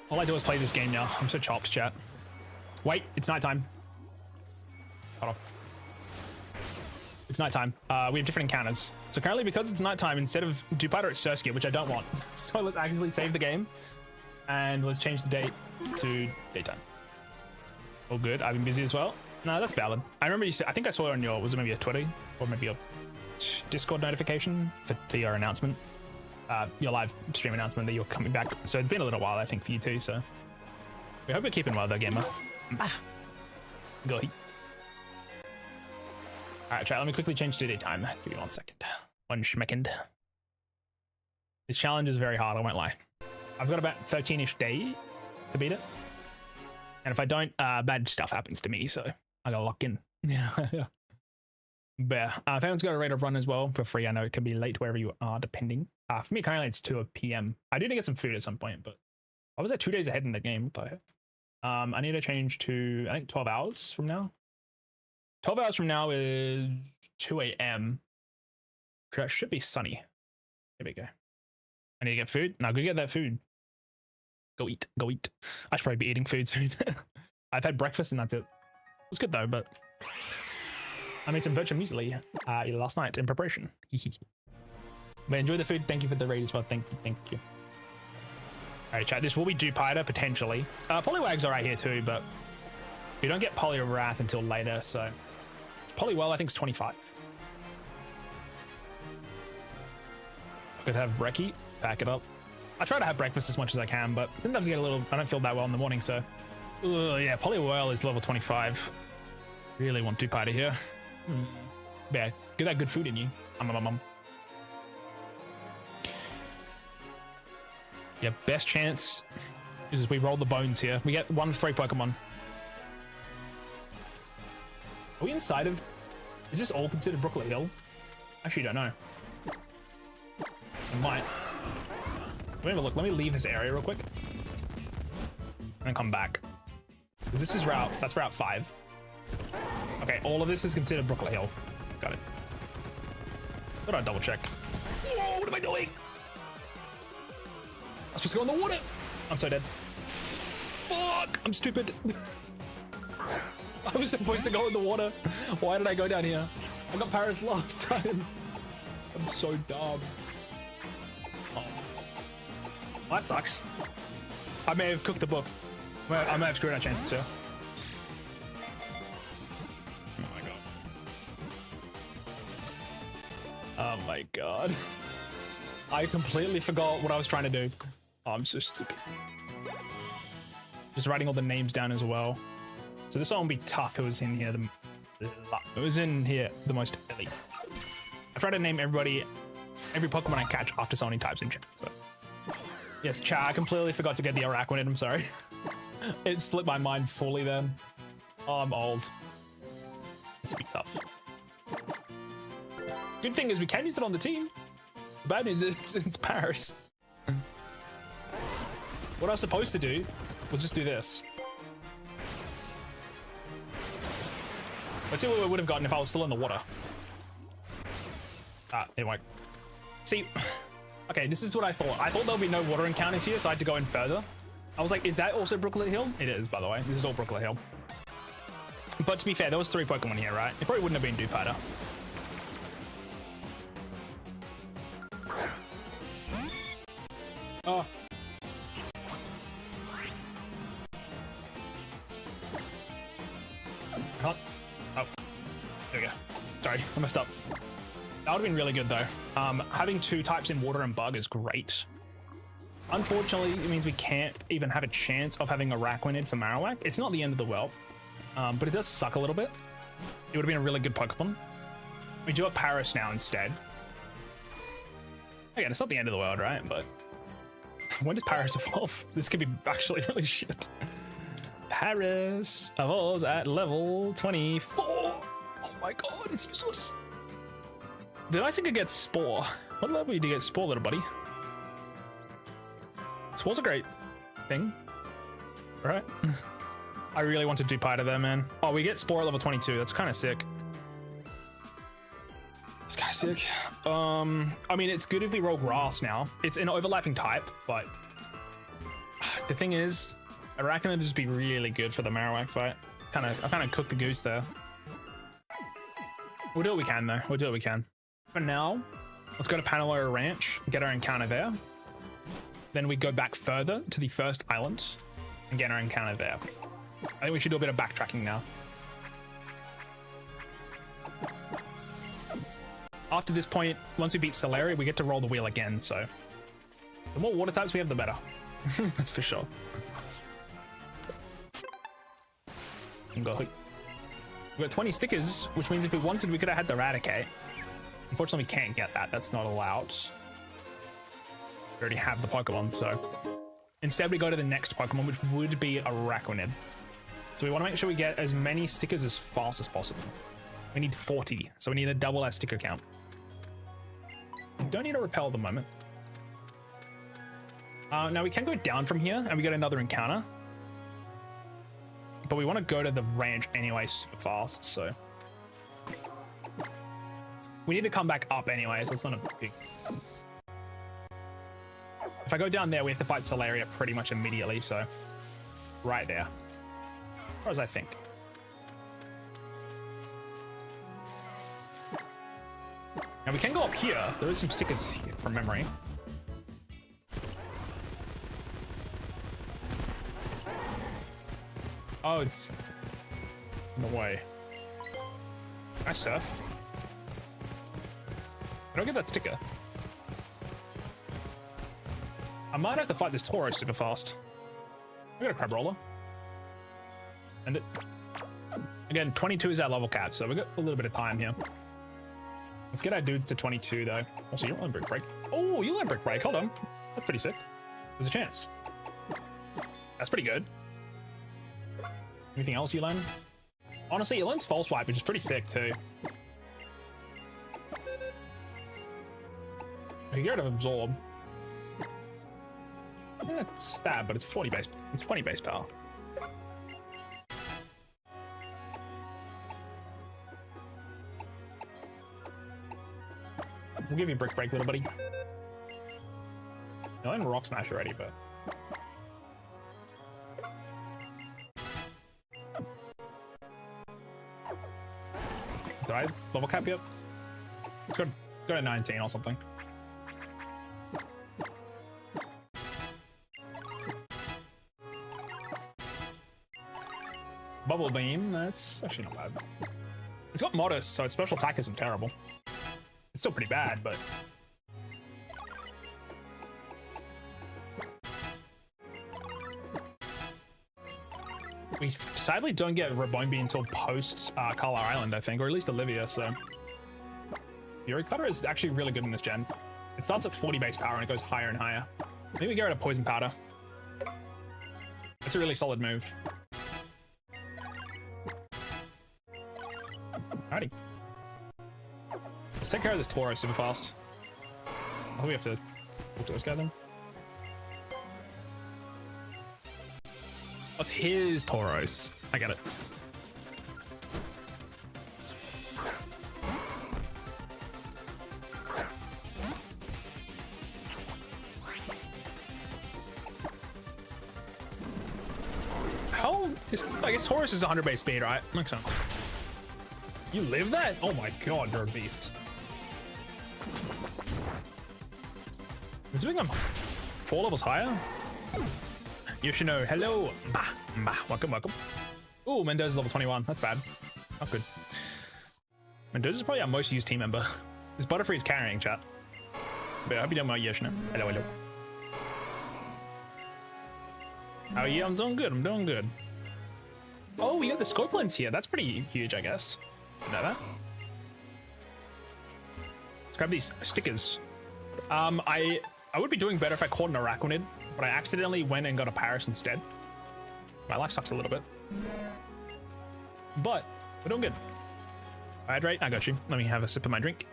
All I do is play this game now. I'm so chops, chat. Wait, it's nighttime. Hold on. It's nighttime. We have different encounters. So currently, because it's nighttime, instead of Dupiter, it's Surskit, which I don't want. So let's actually save the game and let's change the date to daytime. All good. I've been busy as well. No, that's valid. I remember you said, I think I saw it on your, was it maybe a Twitter or maybe a Discord notification for your announcement, your live stream announcement that you're coming back. So it's been a little while, I think, for you too. So we hope you're keeping well, though, gamer. Go ahead. All right, chat. Let me quickly change to daytime. Give me 1 second. 1 schmeckend. This challenge is very hard. I won't lie. I've got about 13-ish days to beat it. And if I don't, bad stuff happens to me, so I gotta lock in. Yeah. But yeah, if anyone's got a rate of run as well, for free. I know it can be late wherever you are, depending. For me, currently it's 2 p.m. I do need to get some food at some point, but I was at 2 days ahead in the game. But I need to change to, I think, 12 hours from now. 12 hours from now is 2 a.m. That should be sunny. Here we go. I need to get food. Now go get that food. Go eat. Go eat. I should probably be eating food soon. I've had breakfast and that's it. It was good though, but I made some bircher muesli last night in preparation. But enjoy the food. Thank you for the raid as well. Thank you. Thank you. Alright, chat. This will be Dupiter potentially. Poliwag's alright here too, but we don't get Poliwrath until later, so Poliwell I think is 25. I could have Brekkie, pack it up. I try to have breakfast as much as I can, but sometimes I get a little, I don't feel that well in the morning, so yeah, Poliwell is level 25. Really want Dupiter here. Yeah, get that good food in you. Yeah, best chance is we roll the bones here. We get 1 of 3 Pokemon. Are we inside of... Is this all considered Brooklet Hill? Actually, don't know. I might. Let me have a look. Let me leave this area real quick. And then come back. Because this is route... That's route 5. Okay, all of this is considered Brooklet Hill. Got it. Thought I'd double check. Whoa, what am I doing? I'm supposed to go in the water. I'm so dead. Fuck, I'm stupid. I was supposed to go in the water. Why did I go down here? I got Paris last time. I'm so dumb. Oh. Well, that sucks. I may have cooked the book. I may have screwed our chances too. Oh my god. I completely forgot what I was trying to do. Oh, I'm so stupid. Just writing all the names down as well. So this one will be tough. It was in here the most early. I try to name every Pokemon I catch after someone types in chat. So. Yes, chat, I completely forgot to get the Araquanid, I'm sorry. It slipped my mind fully then. Oh, I'm old. This will be tough. Good thing is we can use it on the team. The bad news is it's Paris. What I was supposed to do was just do this. Let's see what we would have gotten if I was still in the water. It won't. See, okay, this is what I thought. I thought there'll be no water encounters here, so I had to go in further. I was like, is that also Brooklet Hill? It is, by the way. This is all Brooklet Hill. But to be fair, there was 3 Pokemon here, right? It probably wouldn't have been Dupiter. Oh. Oh. There we go. Sorry, I messed up. That would have been really good though. Having 2 types in water and bug is great. Unfortunately, it means we can't even have a chance of having a Araquanid for Marowak. It's not the end of the world, but it does suck a little bit. It would have been a really good Pokemon. We do have Paris now instead. Again, it's not the end of the world, right? But when does Paris evolve? This could be actually really shit. Paris evolves at level 24. Oh my god, it's useless. Did I think it gets Spore? What level do you get Spore, little buddy? Spore's a great thing, right? I really want to do Dupiter there, man. Oh, we get Spore at level 22. That's kind of sick. It's kind of sick. I mean, it's good if we roll Grass now. It's an overlapping type, but the thing is, Araquanid would just be really good for the Marowak fight. I kind of cooked the goose there. We'll do what we can, though. We'll do what we can. For now, let's go to Panalora Ranch, get our encounter there. Then we go back further to the first island and get our encounter there. I think we should do a bit of backtracking now. After this point, once we beat Celery, we get to roll the wheel again, so the more water types we have, the better. That's for sure. We've got 20 stickers, which means if we wanted, we could have had the Raticate. Unfortunately, we can't get that. That's not allowed. We already have the Pokemon, so instead we go to the next Pokemon, which would be a Araquanid. So we want to make sure we get as many stickers as fast as possible. We need 40, so we need to double our sticker count. We don't need a repel at the moment. Now we can go down from here and we get another encounter. But we want to go to the ranch anyway super fast, so. We need to come back up anyway, so it's not a big... If I go down there, we have to fight Celeria pretty much immediately, so. Right there. Or as I think. Now we can go up here. There is some stickers here from memory. Oh, it's in the way. Can I surf? I don't get that sticker. I might have to fight this Tauros super fast. I got a crab roller. And it. Again, 22 is our level cap, so we got a little bit of time here. Let's get our dudes to 22 though. Also, you don't learn Brick Break. Oh, you learn Brick Break. Hold on. That's pretty sick. There's a chance. That's pretty good. Anything else you learn? Honestly, it learns False Swipe, which is pretty sick too. If you get rid of Absorb. Yeah, it's stab, but it's 40 base. It's 20 base power. We'll give you Brick Break, little buddy. I learned Rock Smash already, but. Did I level cap yet? Go to 19 or something. Bubble Beam, that's actually not bad. It's got Modest, so its special attack isn't terrible. It's still pretty bad, but... We sadly don't get Rabombi until post Akala Island, I think, or at least Olivia, so... Fury Cutter is actually really good in this gen. It starts at 40 base power and it goes higher and higher. Maybe we get rid of Poison Powder. That's a really solid move. Alrighty. Let's take care of this Tauros super fast. I think we have to talk to this guy then. What's his Tauros? I get it. How is, I guess Tauros is 100 base speed, right? Makes sense. You live that? Oh my god, you're a beast. Considering I'm 4 levels higher? Yoshino, hello. Bah, bah, welcome, welcome. Ooh, Mendoza's level 21. That's bad. Not good. Mendoza's probably our most used team member. This Butterfree is carrying, chat. But I hope you don't mind, Yoshino. Hello, hello. Oh yeah, I'm doing good. I'm doing good. Oh, we got the scope lens here. That's pretty huge, I guess. You know that? Let's grab these stickers. I would be doing better if I caught an Araquanid, but I accidentally went and got a Paris instead. My life sucks a little bit. But we're doing good. Hydrate, I got you. Let me have a sip of my drink.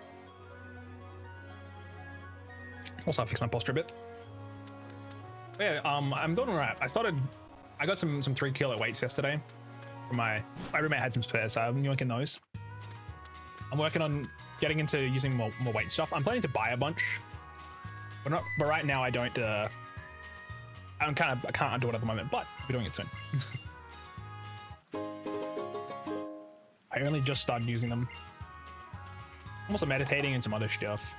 Also, I'll fix my posture a bit. But yeah, I'm doing alright. I got some 3 kilo weights yesterday. From my roommate had some spares, so I'm yoinking those. I'm working on getting into using more weight stuff. I'm planning to buy a bunch, but right now I don't. I can't do it at the moment, but we're doing it soon. I only just started using them. I'm also meditating and some other stuff.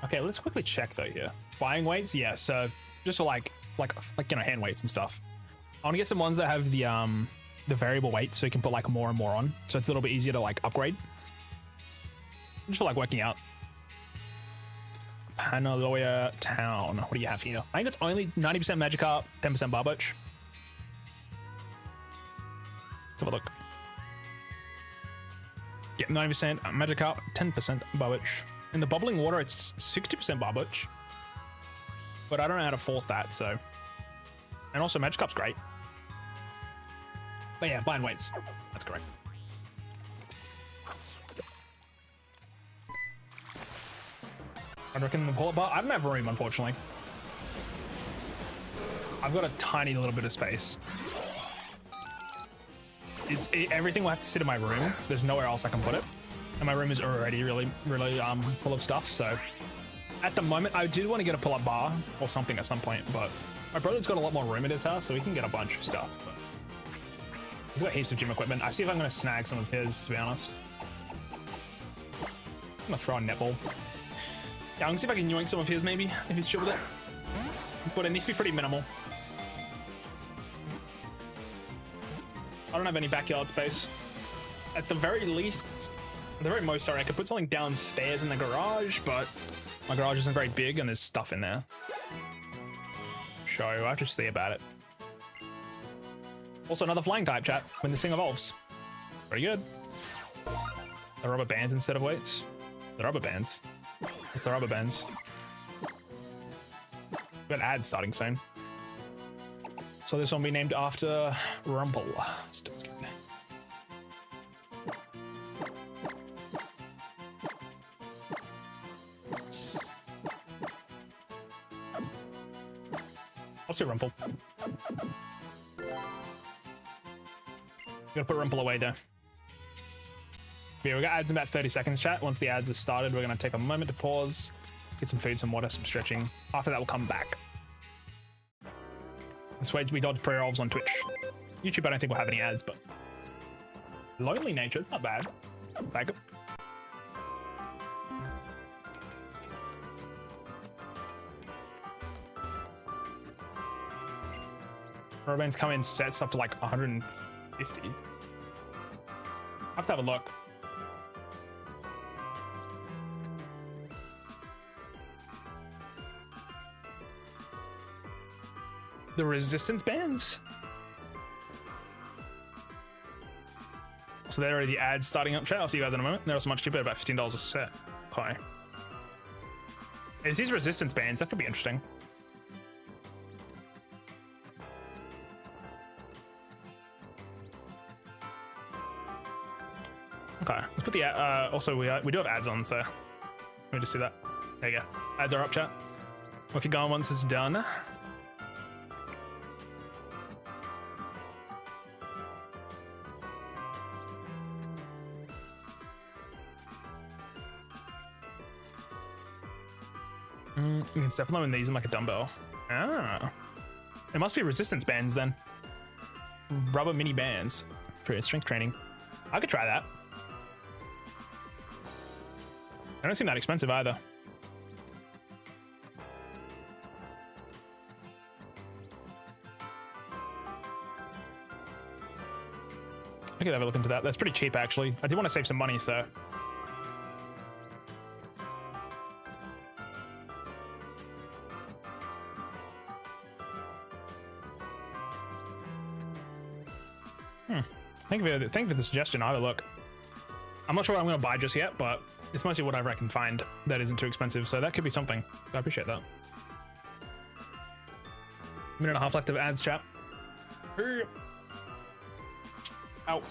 Okay, let's quickly check though here. Buying weights, yeah. So just for like you know, hand weights and stuff. I want to get some ones that have the variable weight, so you can put like more and more on, so it's a little bit easier to like upgrade. Just for like working out. Panaloya Town. What do you have here? I think it's only 90% Magikarp, 10% Barboach. Let's have a look. Yeah, 90% Magikarp, 10% Barboach. In the bubbling water, it's 60% Barboach. But I don't know how to force that, so. And also Magikarp's great. But yeah, fine weights. That's correct. I reckon the pull-up bar. I don't have room, unfortunately. I've got a tiny little bit of space. Everything will have to sit in my room. There's nowhere else I can put it, and my room is already really full of stuff. So at the moment, I do want to get a pull-up bar or something at some point, but my brother's got a lot more room at his house, so we can get a bunch of stuff. But he's got heaps of gym equipment. I see if I'm going to snag some of his, to be honest. I'm gonna throw a netball. Yeah, I'm gonna see if I can yoink some of his, maybe, if he's chill with it. But it needs to be pretty minimal. I don't have any backyard space. At the very least, at the very most, sorry, I could put something downstairs in the garage, but my garage isn't very big and there's stuff in there. So I have to see about it. Also, another flying type, chat, when this thing evolves. Pretty good. The rubber bands instead of weights. The rubber bands. It's the rubber bands. We've got ads starting soon. So this one will be named after Rumble. Still good. I'll say Rumble. Gotta put Rumble away though. Yeah, we got ads in about 30 seconds, chat. Once the ads have started, we're gonna take a moment to pause, get some food, some water, some stretching. After that, we'll come back. This way we dodge pre-rolls on Twitch. YouTube, I don't think we'll have any ads, but Lonely Nature, it's not bad. Back up. Rubber bands come in sets up to like 150. I have to have a look. The resistance bands. So there are the ads starting up, chat. I'll see you guys in a moment. They're also much cheaper, about $15 a set. Okay. It's these resistance bands. That could be interesting. Okay, let's put the also we do have ads on, so let me just see that. There you go. Ads are up, chat. We'll keep going once it's done. You can step on them and use them like a dumbbell. Ah, it must be resistance bands then. Rubber mini bands for your strength training. I could try that. They don't seem that expensive either. I could have a look into that. That's pretty cheap, actually. I do want to save some money, so. Thank you for the suggestion. I'll have a look. I'm not sure what I'm going to buy just yet, but it's mostly whatever I can find that isn't too expensive, so that could be something. I appreciate that. Minute and a half left of ads, chat. Ow.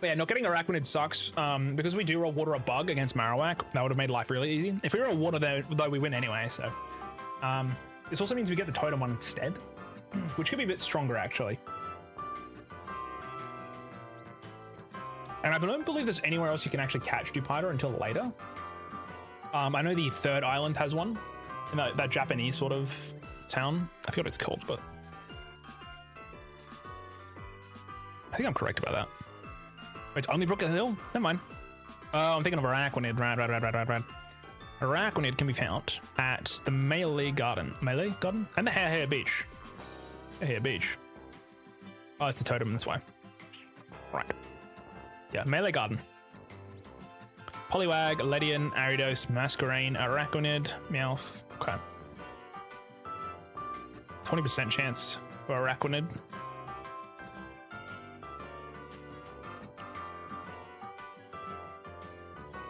But yeah, not getting Arachnid sucks, because we do roll water a bug against Marowak. That would have made life really easy. If we roll water though, we win anyway, so. This also means we get the Totem one instead, which could be a bit stronger, actually. And I don't believe there's anywhere else you can actually catch Dupiter until later. I know the third island has one in that Japanese sort of town. I forget what it's called, but I think I'm correct about that. Wait, it's only Brook Hill? Never mind. Oh, I'm thinking of Arachnid. Right. Arachnid can be found at the Melee Garden. Melee Garden? And the Hair Beach. Hair Beach. Oh, it's the Totem this way. Right. Yeah, Melee Garden. Poliwag, Gladion, Aridos, Masquerain, Arachnid, Meowth. Okay. 20% chance for Arachnid.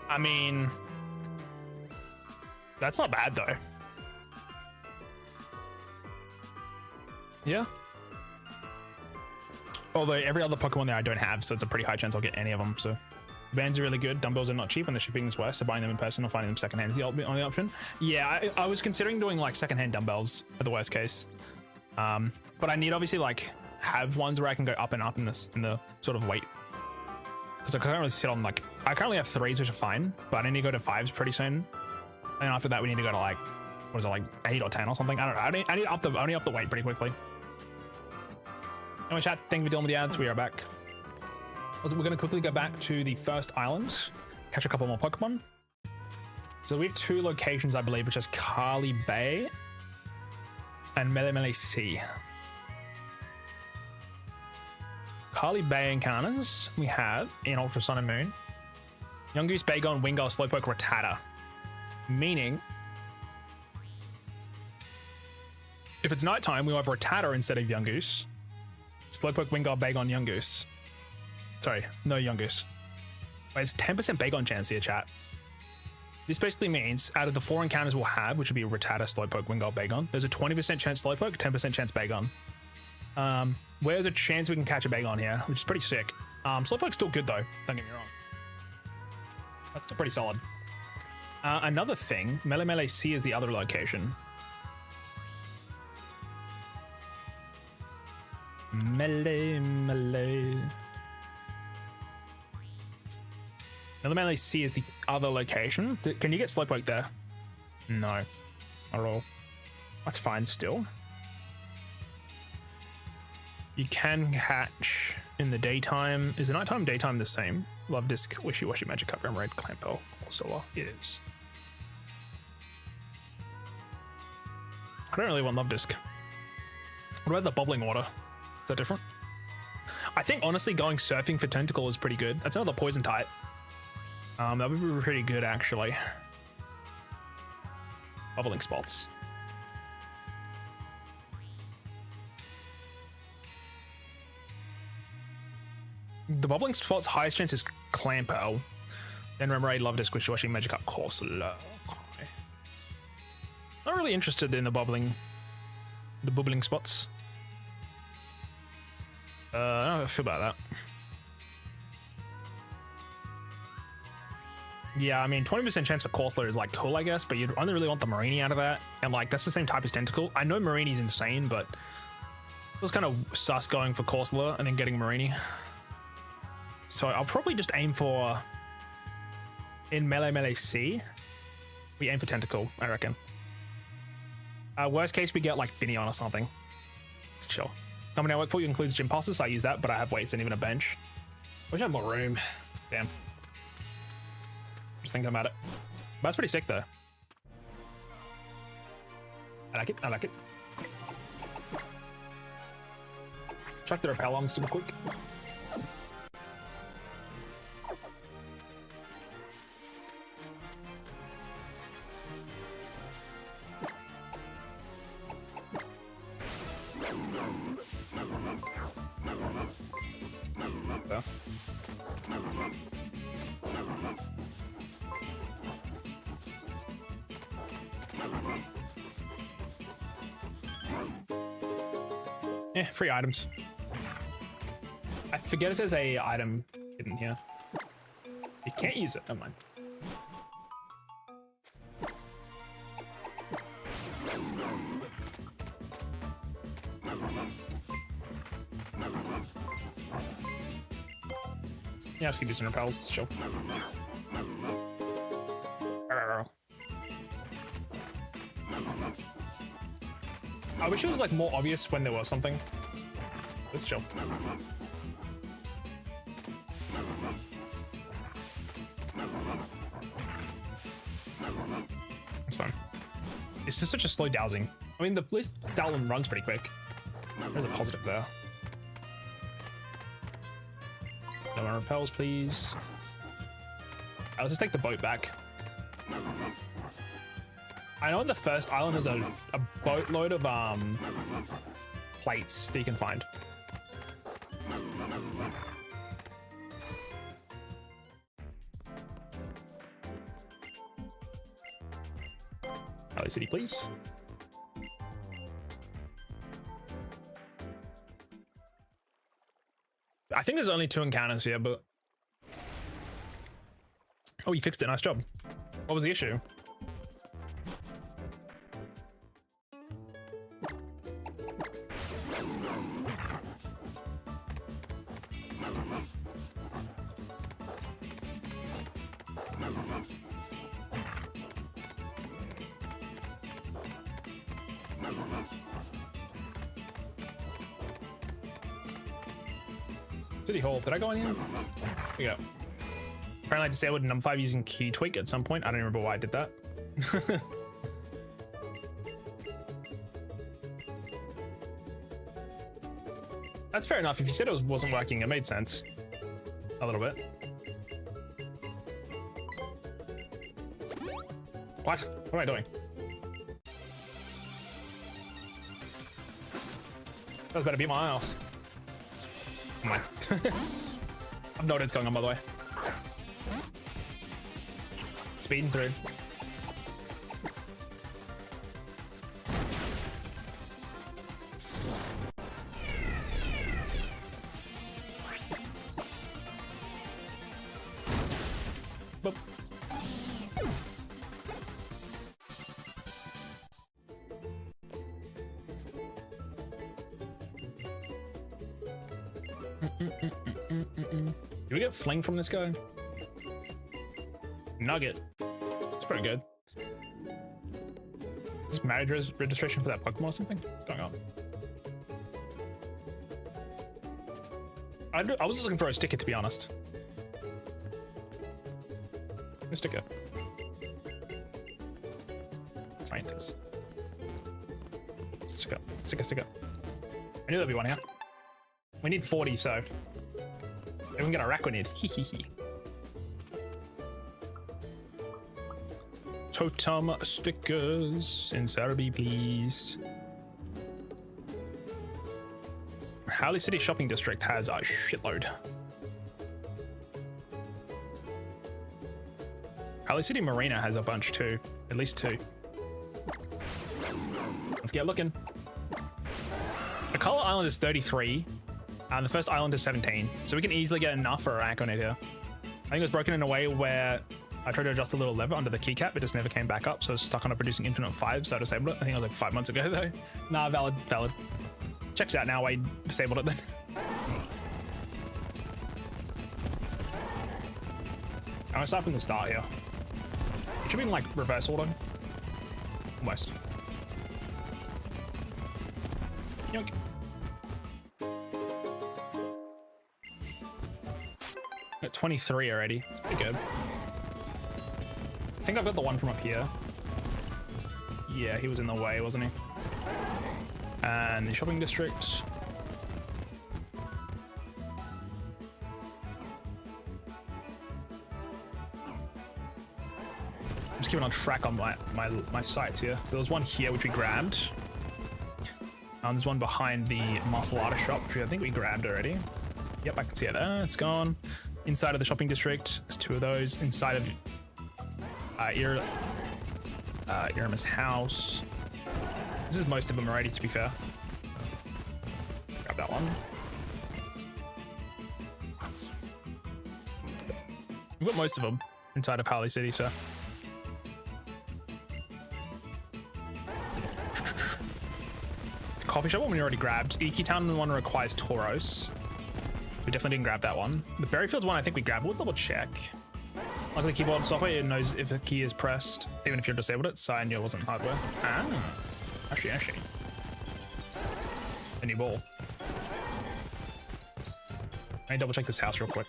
I mean, that's not bad though. Yeah. Although every other Pokemon there I don't have, so it's a pretty high chance I'll get any of them. So bands are really good. Dumbbells are not cheap and the shipping is worse, so buying them in person or finding them secondhand is the only option. Yeah, I was considering doing like secondhand dumbbells at the worst case. But I need obviously like have ones where I can go up and up in the sort of weight. Because I can't really sit on like, I currently have 3s, which are fine, but I need to go to 5s pretty soon. And after that, we need to go to like, what is it, like 8 or 10 or something? I don't know. I need up the weight pretty quickly. Anyway, chat, thank you for dealing with the ads. We are back. We're going to quickly go back to the first island, catch a couple more Pokemon. So we have 2 locations, I believe, which is Kali Bay and Mele Sea. Kali Bay encounters we have in Ultra Sun and Moon. Yungoos, Bagon, Wingull, Slowpoke, Rattata. Meaning, if it's nighttime, we'll have Rattata instead of Yungoos. Slowpoke, Wingull, Bagon, Yungoos. Sorry, no Yungoos. Wait, it's 10% Bagon chance here, chat. This basically means out of the 4 encounters we'll have, which would be Rattata, Slowpoke, Wingull, Bagon, there's a 20% chance Slowpoke, 10% chance Bagon. Where's a chance we can catch a Bagon here, which is pretty sick. Slowpoke's still good though, don't get me wrong. That's still pretty solid. Another thing, Mele Sea is the other location. Mele Sea is the other location. Can you get Slowpoke there? No, not at all. That's fine still. You can catch in the daytime. Is the nighttime daytime the same? Love Disc, Wishy Washy, Magikarp, Red, Clamperl, Corsola. It is. I don't really want Love Disc. What about the bubbling water? Is that different? I think honestly going surfing for Tentacle is pretty good. That's another poison type. That would be pretty good actually. Bubbling spots. The bubbling spot's highest chance is Clamperl. Then Remoraid, Love Disc, Wishy Washy, Magikarp, Corsola. Okay. Not really interested in the bubbling spots. I don't know how I feel about that. Yeah, I mean, 20% chance for Corsola is like cool, I guess, but you'd only really want the Marini out of that. And like, that's the same type as Tentacle. I know Marini's insane, but it was kind of sus going for Corsola and then getting Marini. So I'll probably just aim for, in Mele Sea, we aim for Tentacle, I reckon. Worst case, we get like Finneon or something. It's chill. Company I work for includes gym passes, so I use that, but I have weights and even a bench. Wish I had more room. Damn. Just thinking about it. But that's pretty sick though. I like it, I like it. Chuck the repel on super quick. Yeah, free items. I forget if there's a item hidden here. You can't use it, never mind. Yeah, just keep using repels, it's chill. I wish it was like more obvious when there was something. Let's chill. That's fine. It's just such a slow dowsing. I mean, the list Stoutland runs pretty quick. There's a positive there. No more repels, please. Let's just take the boat back. I know in the first island there's a boatload of plates that you can find. Valley City, please. think there's only 2 encounters here, but... Oh, you fixed it. Nice job. What was the issue? City Hall. Did I go in here? Here we go. Apparently I disabled number 5 using key tweak at some point. I don't remember why I did that. That's fair enough. If you said it wasn't working, it made sense. A little bit. What? What am I doing? That was better be my ass. Come on. I've no idea what's going on, by the way. Speeding through. Boop. Do we get fling from this guy? Nugget. It's pretty good. Is marriage registration for that Pokemon or something? What's going on? I was just looking for a sticker, to be honest. A sticker. Scientist. Sticker. Sticker. I knew there'd be one here. We need 40, so we can get a Araquanid. Hee. Totem stickers in Cerebi, please. Howley City Shopping District has a shitload. Howley City Marina has a bunch too, at least 2. Let's get looking. Akala Island is 33, and the first island is 17, so we can easily get enough for a rank on it here. I think it was broken in a way where I tried to adjust a little lever under the keycap, it just never came back up, so I was stuck on it producing infinite 5s, so I disabled it. I think it was like 5 months ago though. Nah, valid. Checks out now why I disabled it then. I'm gonna start from the start here. It should be in like reverse order. Almost. Yoink. Got 23 already. It's pretty good. I think I've got the one from up here. Yeah, he was in the way, wasn't he? And the shopping district. I'm just keeping on track on my sites here. So there was one here which we grabbed. There's one behind the martial artist shop, which I think we grabbed already. Yep, I can see it there. It's gone. Inside of the shopping district, there's 2 of those. Inside of Irma's house. This is most of them already, to be fair. Grab that one. We've got most of them inside of Howley City, so. Coffee shop one we already grabbed. Iki Town one requires Tauros. We definitely didn't grab that one. The Berryfields one I think we grabbed. We'll double check. Luckily keyboard software, it knows if the key is pressed, even if you're disabled it, so I knew it wasn't hardware. Ah, actually. A new ball. I need to double check this house real quick.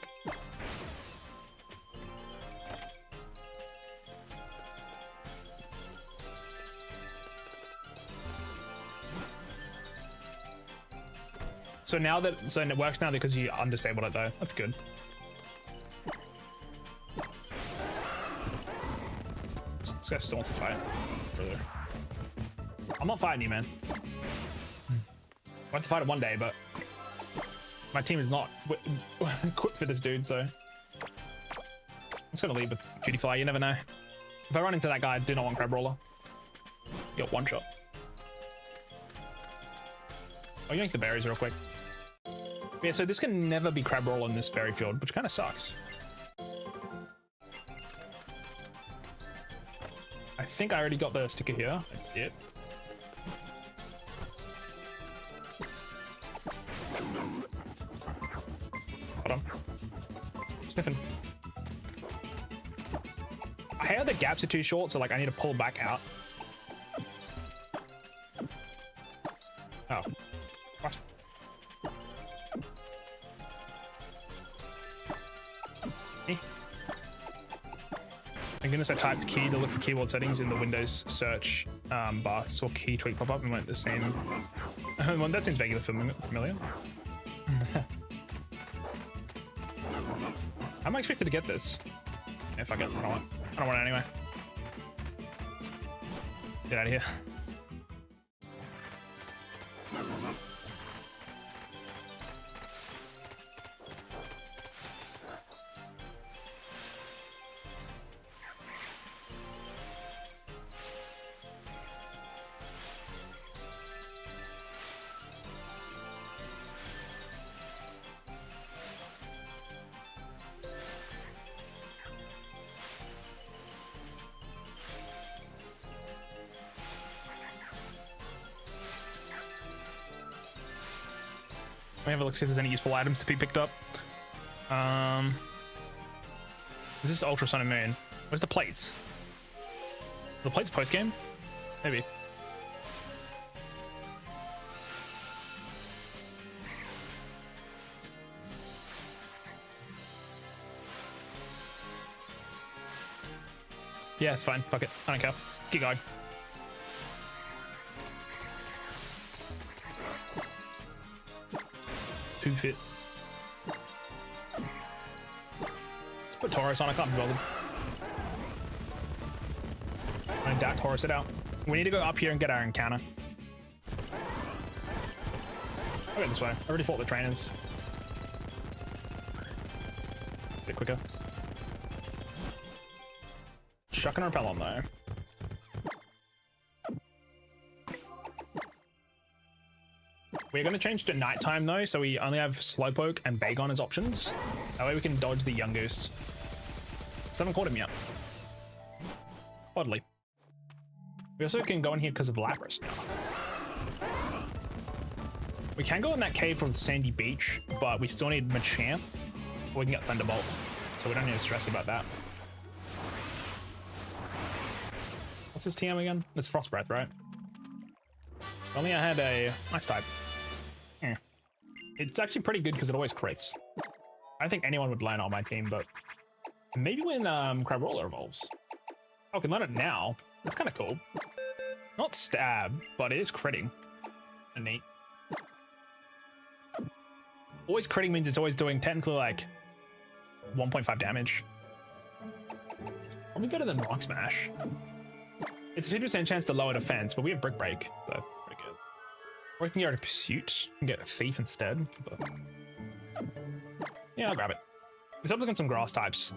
So it works now because you undisabled it though. That's good. This guy still wants to fight. Brother. I'm not fighting you, man. I'll have to fight it one day, but my team is not equipped for this dude, so I'm just gonna leave with Cutie Fly. You never know. If I run into that guy, I do not want Crab Roller. Got one shot. Oh, yank the berries real quick. Yeah, so this can never be crab roll in this berry field, which kind of sucks. I think I already got the sticker here. I did. Hold on. Sniffing. I hate how the gaps are too short, so like I need to pull back out. Oh. What? Eh. Thank goodness I typed key to look for keyboard settings in the Windows search bar. Saw key tweak pop up and went the same. Well, that seems vaguely familiar. How am I expected to get this? If I get, I don't want it anyway. Get out of here. Let me have a look, see if there's any useful items to be picked up. Is this ultrasonic moon? Where's the plates? The plates post game? Maybe. Yeah, it's fine. Fuck it. I don't care. Let's keep going. Poof it. Let's put Taurus on. I can't be bothered. I'm gonna Dark Taurus it out. We need to go up here and get our encounter. I'll go this way. I already fought the trainers. A bit quicker. Chuck and repel on though. We're going to change to nighttime though, so we only have Slowpoke and Bagon as options. That way we can dodge the Yungoos. Still haven't caught him yet. Oddly. We also can go in here because of Lapras now. We can go in that cave from Sandy Beach, but we still need Machamp. Or we can get Thunderbolt, so we don't need to stress about that. What's this TM again? It's Frost Breath, right? If only I had a Ice type. It's actually pretty good because it always crits. I don't think anyone would land on my team, but maybe when Crab Roller evolves. Oh, I can learn it now. That's kind of cool. Not stab, but it is critting. Neat. Always critting means it's always doing technically like 1.5 damage. It's probably better than Rock Smash. It's a 50% chance to lower defense, but we have Brick Break, so pretty good. Or we can get a Pursuit and get a Thief instead, but yeah, I'll grab it. Let's have a look at some grass types.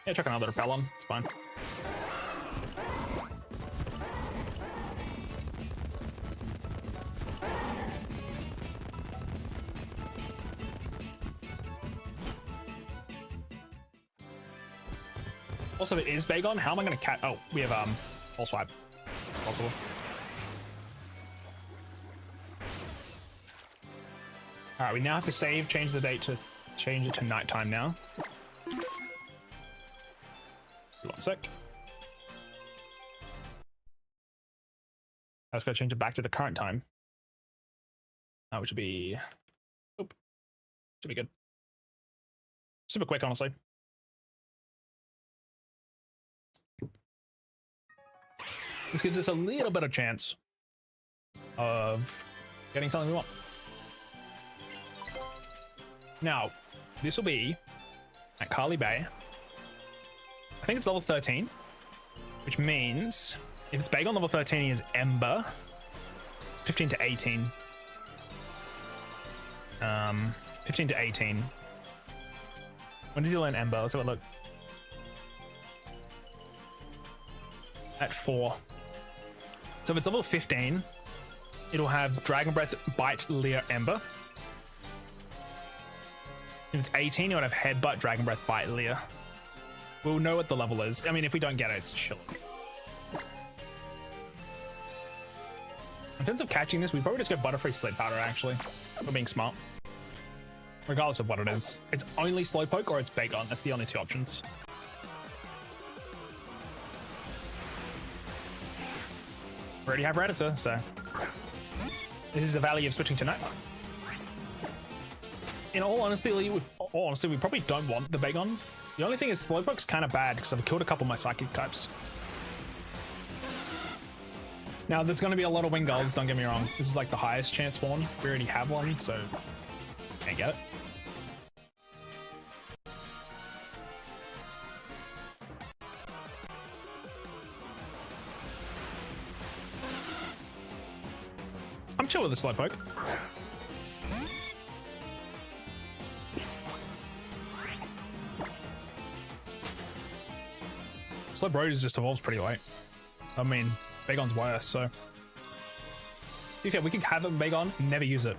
Yeah, chuck another Repel on, it's fine. Also, if it is Bagon, how am I going to oh, we have Pulse Swipe. Possible. Alright, we now have to save, change the date to change it to nighttime now. 1 sec. I was going to change it back to the current time. Which would be... Oop. Should be good. Super quick, honestly. This gives us a little bit of chance of getting something we want. Now, this will be at Carly Bay. I think it's level 13, which means if it's Bagon level 13, he is Ember. 15 to 18. 15 to 18. When did you learn Ember? Let's have a look. at 4. So if it's level 15, it'll have Dragon Breath, Bite, Leer, Ember. If it's 18, it would have Headbutt, Dragon Breath, Bite, Leer. We'll know what the level is. I mean, if we don't get it, it's chill. In terms of catching this, we probably just go Butterfree Sleep Powder, actually. We're being smart. Regardless of what it is. It's only Slowpoke or it's Bagon. That's the only 2 options. We already have Rattata, so... This is the value of switching to Night. In all honesty, we probably don't want the Bagon. The only thing is Slowpoke's kind of bad because I've killed a couple of my Psychic types. Now, there's going to be a lot of Wingulls, don't get me wrong. This is like the highest chance spawn. We already have one, so can't get it. I'm chill with the Slowpoke. Slowbro just evolves pretty late. I mean, Bagon's worse, so. Yeah, we could have a Bagon, never use it.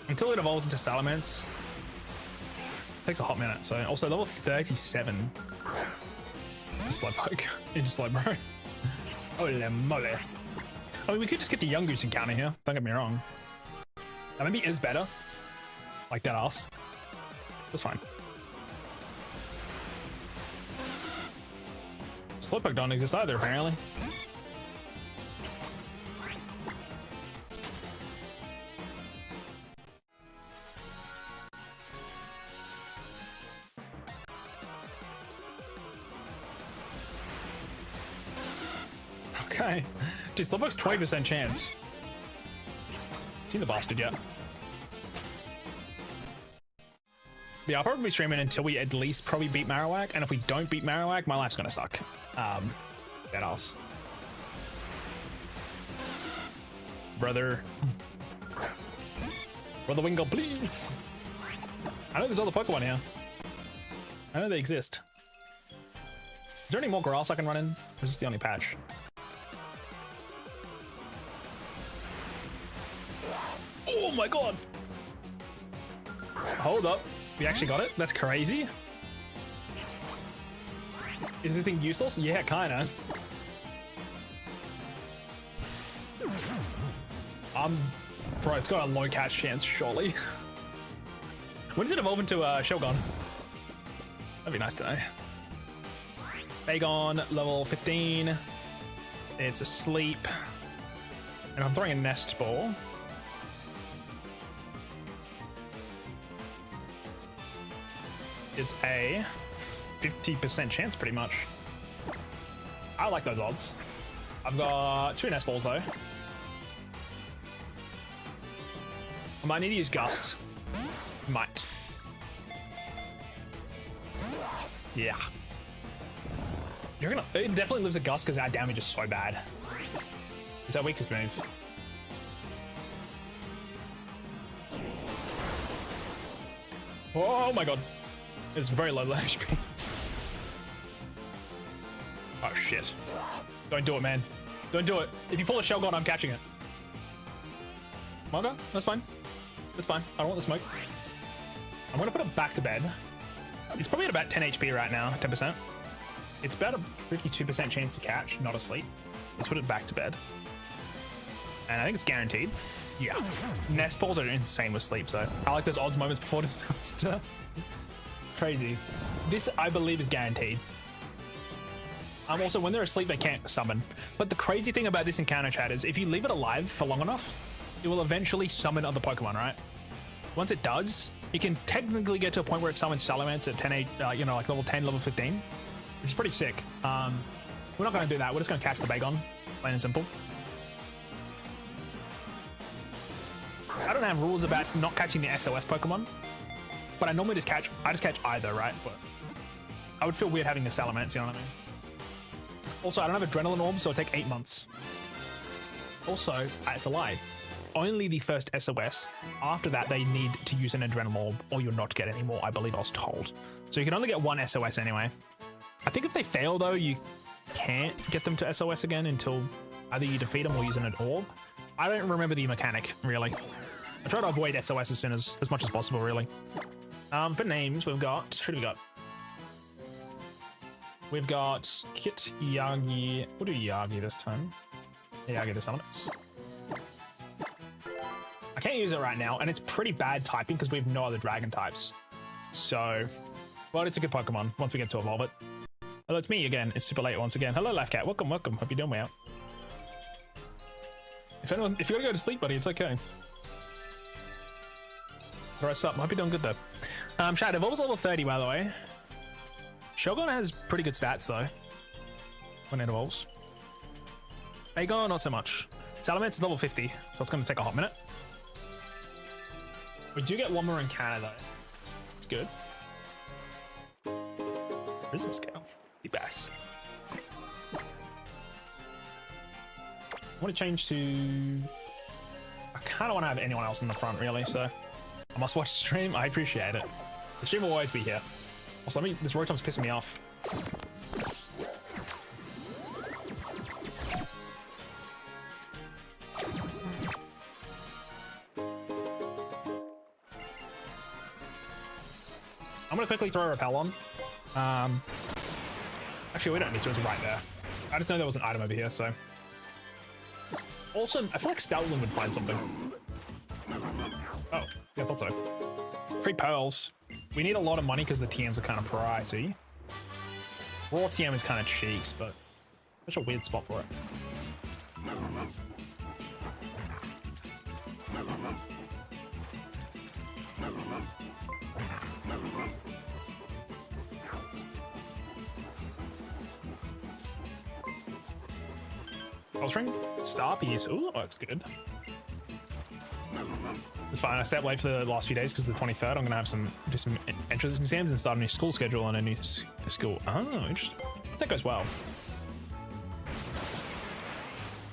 Until it evolves into Salamence. Takes a hot minute, so. Also, level 37. Slowpoke into Slowbro. Holy moly. I mean, we could just get the Yungoos encounter here, don't get me wrong. That maybe is better. Like that ass. That's fine. Slowpoke don't exist either, apparently. Okay. Dude, Slowpoke's 20% chance. Seen the bastard yet? Yeah, I'll probably be streaming until we at least probably beat Marowak, and if we don't beat Marowak, my life's gonna suck. That else. Brother. Brother Wingull, please! I know there's other Pokemon here. I know they exist. Is there any more grass I can run in? Or is this the only patch? Oh my god! Hold up. We actually got it? That's crazy. Is this thing useless? Yeah, kinda. Bro, it's got a low catch chance, surely. When does it evolve into Shelgon? That'd be nice to know. Bagon, level 15. It's asleep. And I'm throwing a Nest Ball. It's a 50% chance, pretty much. I like those odds. I've got 2 Nest Balls, though. I might need to use Gust. Might. Yeah. You're gonna. It definitely lives a Gust because our damage is so bad. It's our weakest move. Oh my god. It's very low HP. Oh shit. Don't do it, man. Don't do it. If you pull a Shelgon, I'm catching it. Okay, that's fine. That's fine. I don't want the smoke. I'm gonna put it back to bed. It's probably at about 10 HP right now, 10%. It's about a 52% chance to catch, not asleep. Let's put it back to bed. And I think it's guaranteed. Yeah. Nest balls are insane with sleep, so I like those odds moments before disaster. Crazy. This, I believe, is guaranteed. Also, when they're asleep, they can't summon. But the crazy thing about this encounter, chat, is if you leave it alive for long enough, it will eventually summon other Pokemon, right? Once it does, you can technically get to a point where it summons Salamence at 10, you know, like level 10, level 15, which is pretty sick. We're not going to do that. We're just going to catch the Bagon, plain and simple. I don't have rules about not catching the SOS Pokemon, but I normally just catch either, right? But I would feel weird having the Salamence, you know what I mean? Also, I don't have Adrenaline Orb, so it'll take 8 months. Also, it's a lie. Only the first SOS. After that, they need to use an Adrenaline Orb, or you'll not get any more, I believe I was told. So you can only get 1 SOS anyway. I think if they fail, though, you can't get them to SOS again until either you defeat them or using an orb. I don't remember the mechanic, really. I try to avoid SOS as much as possible, really. For names, we've got... Who do we got? We've got Kit, Yagi... We'll do Yagi this time. Yagi the summons. I can't use it right now, and it's pretty bad typing because we have no other dragon types. So... But it's a good Pokemon once we get to evolve it. Hello, it's me again. It's super late once again. Hello, Life Cat. Welcome, welcome. Hope you're doing well. If you gotta go to sleep, buddy, it's okay. Rest up. Hope you're doing good though. Chat, Evolve's level 30, by the way. Shogun has pretty good stats though when it evolves. Aegon, not so much. Salamence is level 50, so it's gonna take a hot minute. We do get one more in Canada. It's good. Prison scale. Bass. I want to change to... I kind of want to have anyone else in the front, really, so... I must watch stream. I appreciate it. The stream will always be here. Also, this Rotom's pissing me off. I'm gonna quickly throw a repel on. Actually, we don't need to, it's right there. I just know there was an item over here, so. Also, I feel like Stoutland would find something. Oh, yeah, I thought so. Free pearls. We need a lot of money because the TMs are kind of pricey. Raw TM is kind of cheeks, but such a weird spot for it. String? Star piece. Ooh, that's good. It's fine. I stayed up late for the last few days because the 23rd I'm gonna have do some entrance exams and start a new school schedule on a new school. Oh, interesting. That goes well.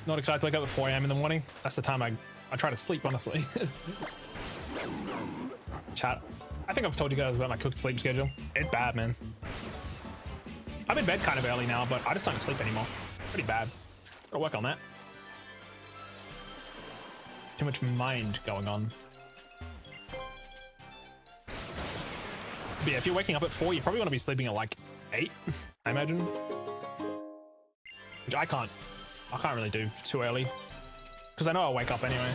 Not excited to wake up at 4 AM in the morning. That's the time I try to sleep, honestly. Chat. I think I've told you guys about my cooked sleep schedule. It's bad, man. I'm in bed kind of early now, but I just don't sleep anymore. Pretty bad. Gotta work on that. Too much mind going on. But yeah, if you're waking up at 4, you probably want to be sleeping at like 8, I imagine. Which I can't really do too early. Because I know I'll wake up anyway.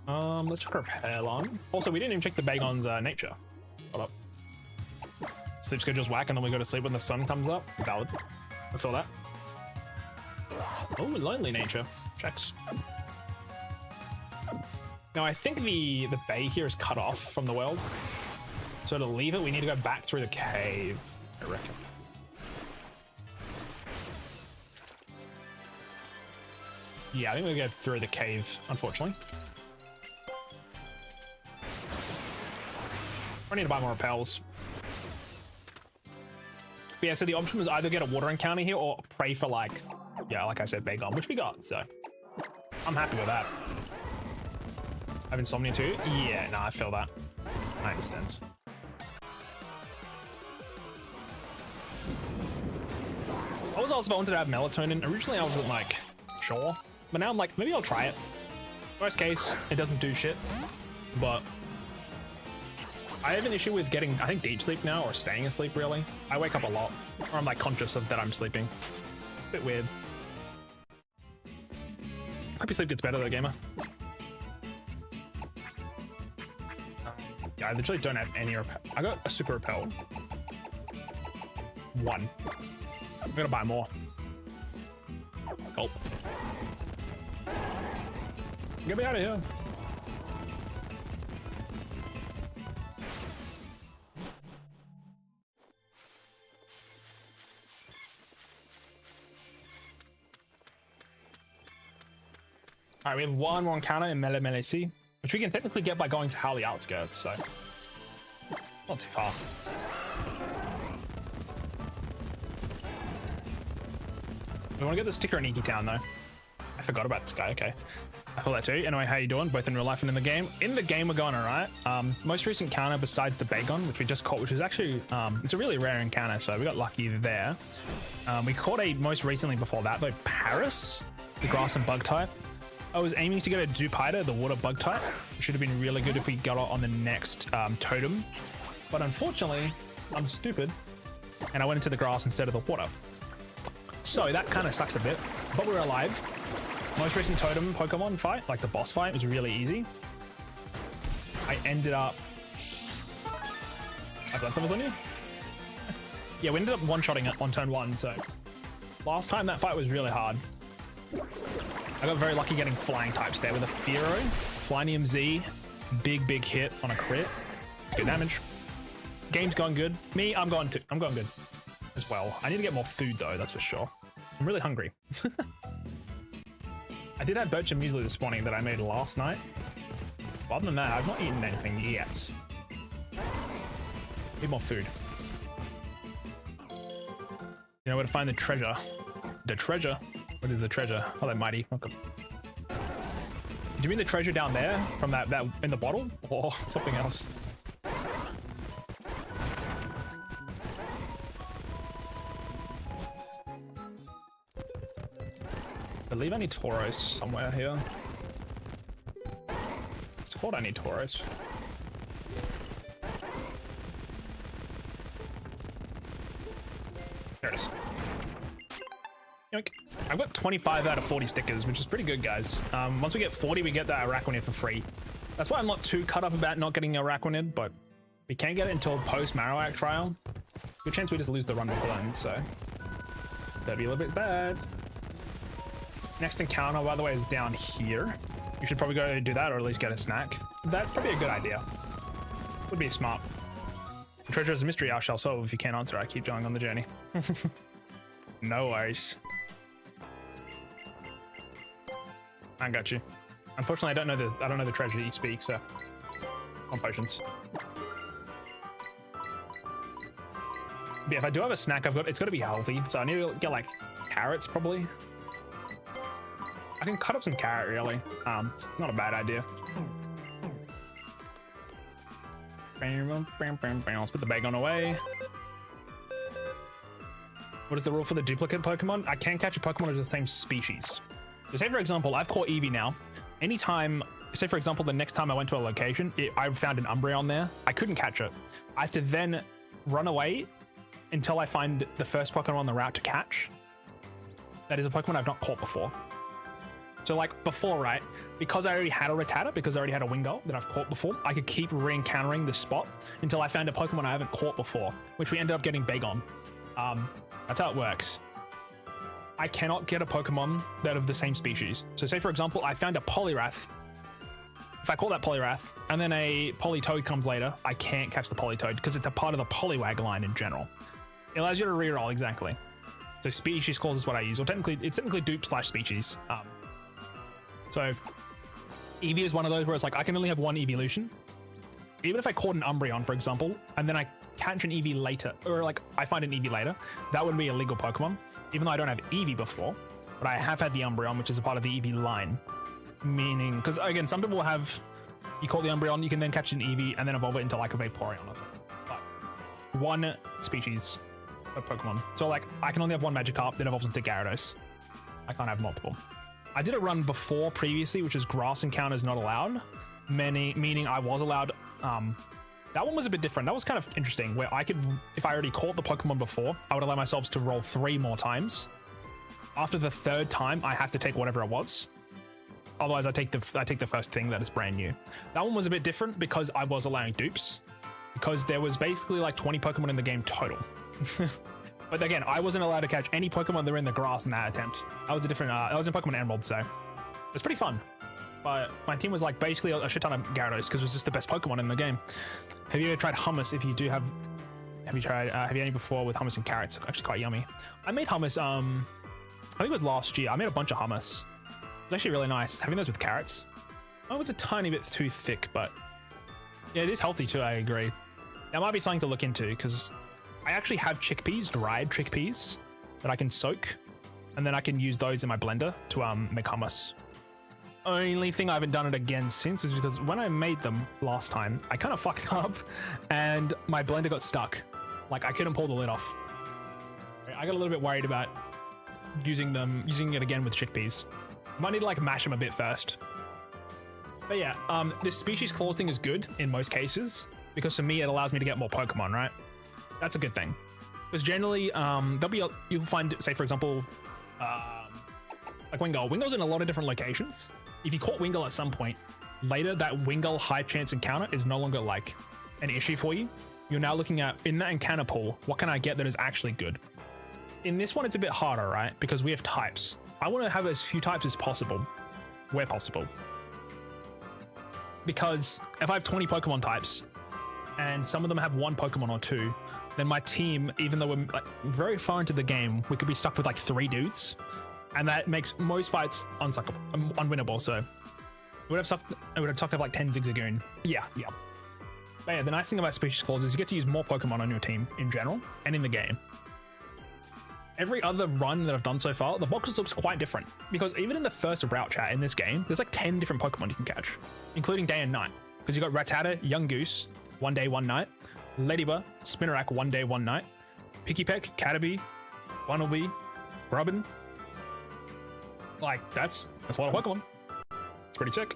Let's check our repel on. Also, we didn't even check the Bagon's nature. Hold up. Sleep schedule's whack and then we go to sleep when the sun comes up. Valid. I feel that. Oh, lonely nature. Checks. Now, I think the bay here is cut off from the world. So to leave it, we need to go back through the cave, I reckon. Yeah, I think we'll go through the cave, unfortunately. I need to buy more repels. But yeah, so the option was either get a water encounter here or pray for like I said, Bagon, which we got, so I'm happy with that. I have insomnia too? Yeah, no, I feel that. I understand. I was also wanted to have melatonin. Originally I wasn't like, sure. But now I'm like, maybe I'll try it. Worst case, it doesn't do shit. But I have an issue with getting, I think, deep sleep now, or staying asleep, really. I wake up a lot, or I'm like conscious of that I'm sleeping. Bit weird. Hope your sleep gets better though, gamer. Yeah, I literally don't have any repel. I got a super repel. 1. I'm gonna buy more. Gulp. Get me out of here. All right, we have one more encounter in Mele Mele Sea, which we can technically get by going to Howley Outskirts, so not too far. We want to get the sticker in Inky Town, though. I forgot about this guy, okay. I feel that too. Anyway, how you doing? Both in real life and in the game. In the game, we're going all right. Most recent encounter besides the Bagon, which we just caught, which is actually, it's a really rare encounter, so we got lucky there. We caught a, most recently before that, though, Paris, the grass and bug type. I was aiming to get a Dupiter, the water bug type. It should have been really good if we got it on the next Totem. But unfortunately, I'm stupid, and I went into the grass instead of the water. So that kind of sucks a bit, but we're alive. Most recent Totem Pokemon fight, like the boss fight, was really easy. I ended up... I've left those on you? Yeah, we ended up one-shotting it on turn 1, so... Last time that fight was really hard. I got very lucky getting flying types there with a Fearow, Flynium Z, big hit on a crit. Good damage. Game's going good. Me, I'm going good as well. I need to get more food though, that's for sure. I'm really hungry. I did have birch and muesli this morning that I made last night. But other than that, I've not eaten anything yet. Need more food. You know where to find the treasure. The treasure? What is the treasure? Oh, that mighty. Okay. Do you mean the treasure down there from that in the bottle, or something else? I believe I need Tauros somewhere here. It's called I need Tauros. There it is. Yoink. I've got 25 out of 40 stickers, which is pretty good, guys. Once we get 40, we get that Araquanid for free. That's why I'm not too cut up about not getting Araquanid, but we can't get it until post-Marowak trial. Good chance we just lose the run before then, so that'd be a little bit bad. Next encounter, by the way, is down here. You should probably go do that, or at least get a snack. That's probably a good idea. Would be smart. The treasure is a mystery I shall solve. If you can't answer, I keep going on the journey. No worries. I got you. Unfortunately, I don't know the treasure that you speak, so on potions. But yeah, if I do have a snack, it's got to be healthy, so I need to get like carrots probably. I can cut up some carrot really. It's not a bad idea. Let's put the Bagon away. What is the rule for the duplicate Pokemon? I can't catch a Pokemon of the same species. So say for example, I've caught Eevee now. Anytime, say for example, the next time I went to a location, I found an Umbreon there. I couldn't catch it. I have to then run away until I find the first Pokemon on the route to catch. That is a Pokemon I've not caught before. So like before, right, because I already had a Rattata, because I already had a Wingull that I've caught before, I could keep re-encountering the spot until I found a Pokemon I haven't caught before, which we ended up getting Bagon. That's how it works. I cannot get a Pokemon that of the same species. So say for example, I found a Poliwrath. If I call that Poliwrath and then a Politoed comes later, I can't catch the Politoed because it's a part of the Poliwag line in general. It allows you to reroll, exactly. So species calls is what I use, or it's technically dupe / species. So Eevee is one of those where it's like I can only have one evolution. Even if I caught an Umbreon, for example, and then I catch an Eevee later, or like I find an Eevee later, that would be a legal Pokemon. Even though I don't have Eevee before, but I have had the Umbreon, which is a part of the Eevee line. Meaning, because again, some people have, you caught the Umbreon, you can then catch an Eevee and then evolve it into like a Vaporeon or something. But one species of Pokemon. So like, I can only have one Magikarp, then evolves into Gyarados. I can't have multiple. I did a run before previously, which is grass encounters not allowed. Meaning I was allowed, that one was a bit different. That was kind of interesting, where I could, if I already caught the Pokemon before, I would allow myself to roll 3 more times. After the 3rd time, I have to take whatever it was. Otherwise, I take the first thing that is brand new. That one was a bit different because I was allowing dupes, because there was basically like 20 Pokemon in the game total. But again, I wasn't allowed to catch any Pokemon that were in the grass in that attempt. I was a different, I was in Pokemon Emerald, so it was pretty fun. But my team was like basically a shit ton of Gyarados because it was just the best Pokemon in the game. Have you ever tried hummus? If you do have you tried, have you had any before with hummus and carrots? It's actually quite yummy. I made hummus, I think it was last year. I made a bunch of hummus. It's actually really nice. Having those with carrots. Oh, it's a tiny bit too thick, but yeah, it is healthy too, I agree. That might be something to look into because I actually have chickpeas, dried chickpeas that I can soak, and then I can use those in my blender to make hummus. only thing I haven't done it again since is because when I made them last time, I kind of fucked up and my blender got stuck. Like I couldn't pull the lid off. I got a little bit worried about using it again with chickpeas. Might need to like mash them a bit first. But yeah, this species clause thing is good in most cases because for me it allows me to get more Pokemon, right? That's a good thing. Because generally, you'll find, say for example, like Wingull. Wingull's in a lot of different locations. If you caught Wingull at some point, later that Wingull high chance encounter is no longer like an issue for you. You're now looking at, in that encounter pool, what can I get that is actually good? In this one, it's a bit harder, right? Because we have types. I want to have as few types as possible, where possible. Because if I have 20 Pokemon types, and some of them have one Pokemon or two, then my team, even though we're like very far into the game, we could be stuck with like 3 dudes. And that makes most fights unwinnable, so... It would have sucked with like 10 Zigzagoon. Yeah. But yeah, the nice thing about species clause is you get to use more Pokemon on your team in general and in the game. Every other run that I've done so far, the boxes looks quite different because even in the first route chat in this game, there's like 10 different Pokemon you can catch, including day and night. Because you got Rattata, Young Goose, 1 day, 1 night, Ladybug, Spinarak, 1 day, 1 night, Pikipek, Caterpie, Bunnelby, Grubbin. Like that's a lot of Pokemon. It's pretty sick.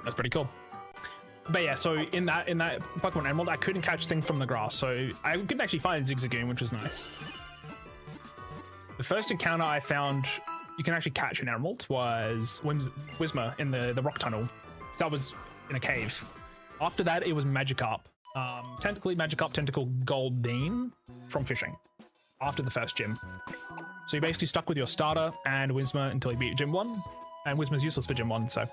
That's pretty cool. But yeah, so in that Pokemon Emerald, I couldn't catch things from the grass, so I couldn't actually find Zigzagoon, which was nice. The first encounter I found you can actually catch an Emerald was Guzma in the rock tunnel. So that was in a cave. After that, it was Magikarp. Technically Magikarp Tentacle Goldeen from fishing after the first gym. So you're basically stuck with your starter and Guzma until you beat Gym 1, and Guzma's useless for Gym 1, so...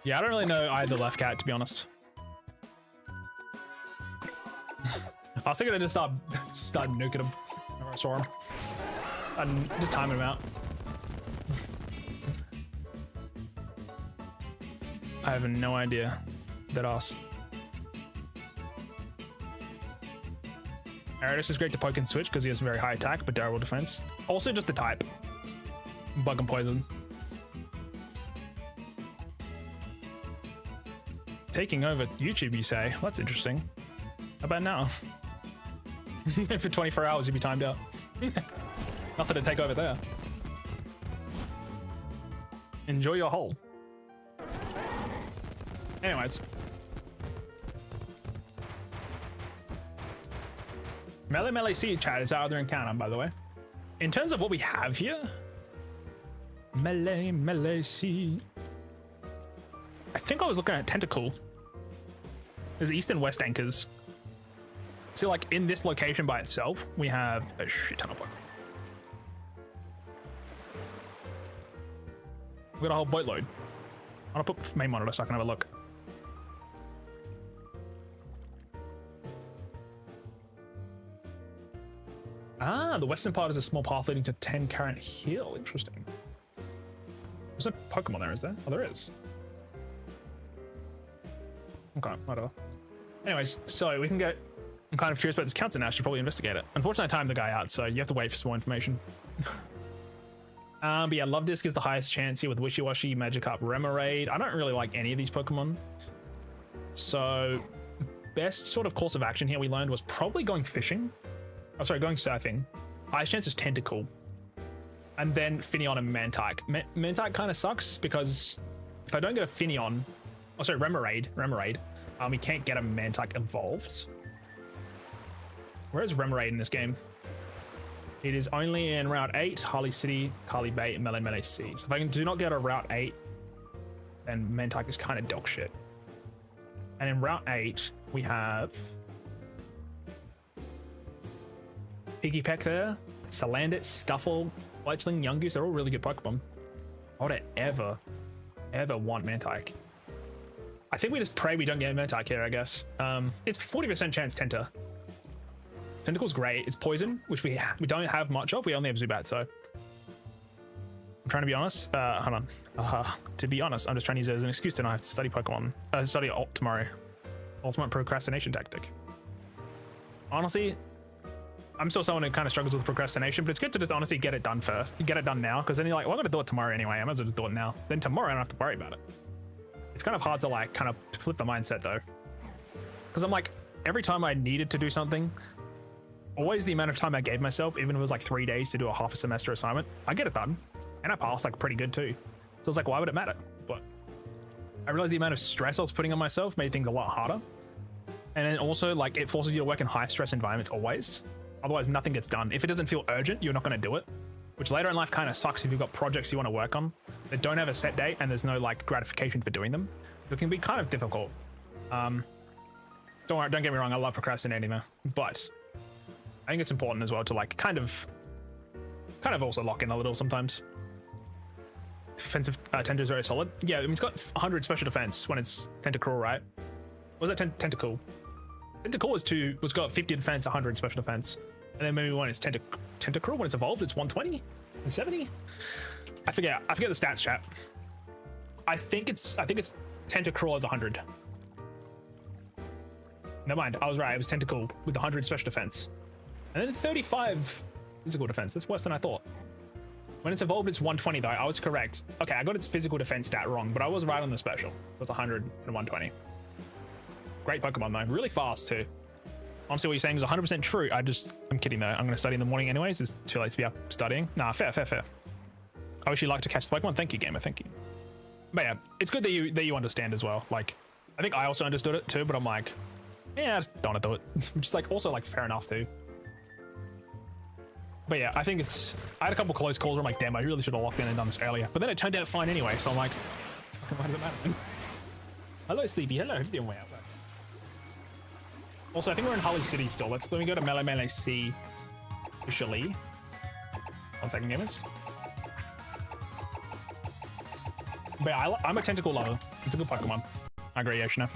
Yeah, I don't really know either left cat, to be honest. I was thinking to just start nuking him whenever I saw him. And just timing him out. I have no idea. Dead ass. Aerodus is great to poke and switch because he has very high attack but durable defense. Also just the type. Bug and poison. Taking over YouTube, you say? Well, that's interesting. How about now? For 24 hours, you'd be timed out. Nothing to take over there. Enjoy your hole. Anyways. Melee C chat is our other encounter, by the way. In terms of what we have here, Melee C. I think I was looking at Tentacle. There's east and west anchors. So like in this location by itself, we have a shit ton of Pokemon. We got a whole boatload. I'll put main monitor so I can have a look. Ah, the western part is a small path leading to 10 current hill. Interesting. There's no Pokemon there, is there? Oh, there is. Okay, whatever. Anyways, so we can get... I'm kind of curious about this counter now. I should probably investigate it. Unfortunately, I timed the guy out, so you have to wait for some more information. But yeah, Love Disc is the highest chance here with Wishy-Washy, Magikarp, Remoraid. I don't really like any of these Pokemon. So, best sort of course of action here we learned was probably going fishing. Oh, sorry, going surfing. Highest chance is Tentacle. And then Finneon and Mantike. Mantike kind of sucks because if I don't get a Finneon... Oh, sorry, Remoraid. We can't get a Mantike evolved. Where is Remoraid in this game? It is only in Route 8, Harley City, Carly Bay, and Melee C. So if I do not get a Route 8, then Mantike is kind of dog shit. And in Route 8, we have... Pikipek there, Salandit, Stuffle, Fletchling, Yungoos. They're all really good Pokemon. I would ever want Mantike. I think we just pray we don't get Mantike here, I guess. It's 40% chance Tenta. Tentacle's great. It's poison, which we don't have much of. We only have Zubat, so... I'm trying to be honest. Hold on. To be honest, I'm just trying to use it as an excuse to not have to study Pokemon. Study Alt tomorrow. Ultimate procrastination tactic. Honestly, I'm still someone who kind of struggles with procrastination, but it's good to just honestly get it done first. You get it done now, because then you're like, well, I'm going to do it tomorrow anyway. I might as well just do it now. Then tomorrow I don't have to worry about it. It's kind of hard to like kind of flip the mindset though. Because I'm like, every time I needed to do something, always the amount of time I gave myself, even if it was like 3 days to do a half a semester assignment, I get it done. And I passed like pretty good too. So I was like, why would it matter? But I realized the amount of stress I was putting on myself made things a lot harder. And then also like it forces you to work in high stress environments always. Otherwise nothing gets done. If it doesn't feel urgent, you're not going to do it, which later in life kind of sucks if you've got projects you want to work on that don't have a set date and there's no like gratification for doing them. It can be kind of difficult. Don't worry, don't get me wrong, I love procrastinating though, but I think it's important as well to like kind of also lock in a little sometimes. Defensive tender is very solid. Yeah, I mean it's got 100 special defense when it's Tentacruel, right? Was that Tentacle? Tentacle was got 50 defense, 100 special defense, and then maybe when it's Tentacruel, when it's evolved, it's 120 and 70. I forget the stats, chat. I think it's Tentacruel is 100. Never mind, I was right. It was Tentacle with 100 special defense, and then 35 physical defense. That's worse than I thought. When it's evolved, it's 120 though. I was correct. Okay, I got its physical defense stat wrong, but I was right on the special. So it's 100 and 120. Great Pokemon though, really fast too. Honestly, what you're saying is 100% true. I'm kidding though. I'm going to study in the morning anyways. It's too late to be up studying. Nah, fair. I wish you like to catch the Pokemon. Thank you, gamer. Thank you. But yeah, it's good that you understand as well. Like, I think I also understood it too, but I'm like, yeah, I just don't want to do it. Which is like also like fair enough too. But yeah, I think I had a couple close calls where I'm like, damn, I really should have locked in and done this earlier. But then it turned out fine anyway, so I'm like, why does it matter? Hello, Sleepy. Hello. How you doing? Also, I think we're in Holly City still. Let me go to Melee C officially. 1 second, gamers. But yeah, I'm a Tentacle lover. It's a good Pokemon. I agree, Yoshino.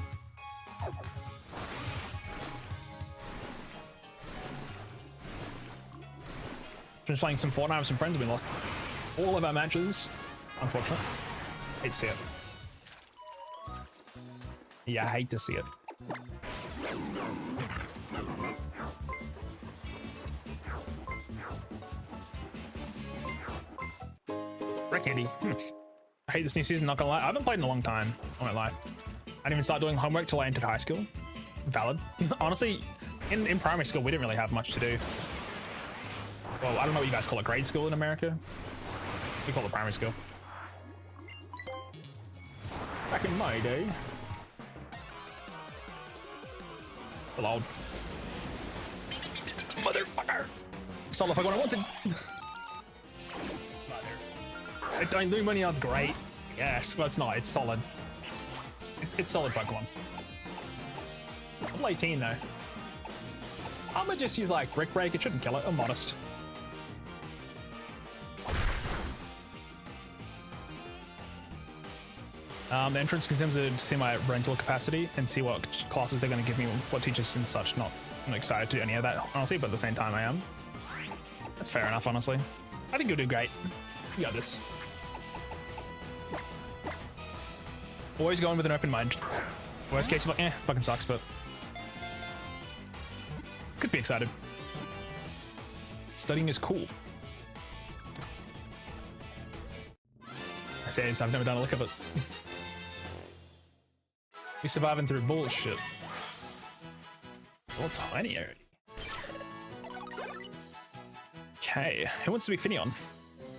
Just playing some Fortnite with some friends. We lost all of our matches. Unfortunate. Hate to see it. Yeah, I hate to see it. Wreck Andy. I hate this new season, not gonna lie. I haven't played in a long time, I won't lie. I didn't even start doing homework till I entered high school. Valid. Honestly, in primary school, we didn't really have much to do. Well, I don't know what you guys call it, grade school in America. We call it primary school. Back in my day. Hello. Motherfucker. Saw the Pokemon I wanted. I mean, Lumineon's great. Yes, but it's not. It's solid. It's solid Pokemon. Level 18 though. I'm gonna just use like Brick Break. It shouldn't kill it. I'm modest. The entrance consumes to see my rental capacity and see what classes they're going to give me, what teachers and such. I'm excited to do any of that, honestly, but at the same time I am. That's fair enough, honestly. I think you'll do great. You got this. Always going with an open mind. Worst case, you're like, fucking sucks, but could be excited. Studying is cool. I say this, I've never done a lick of it. We surviving through bullshit. Oh, tiny already. Okay, who wants to be Finneon?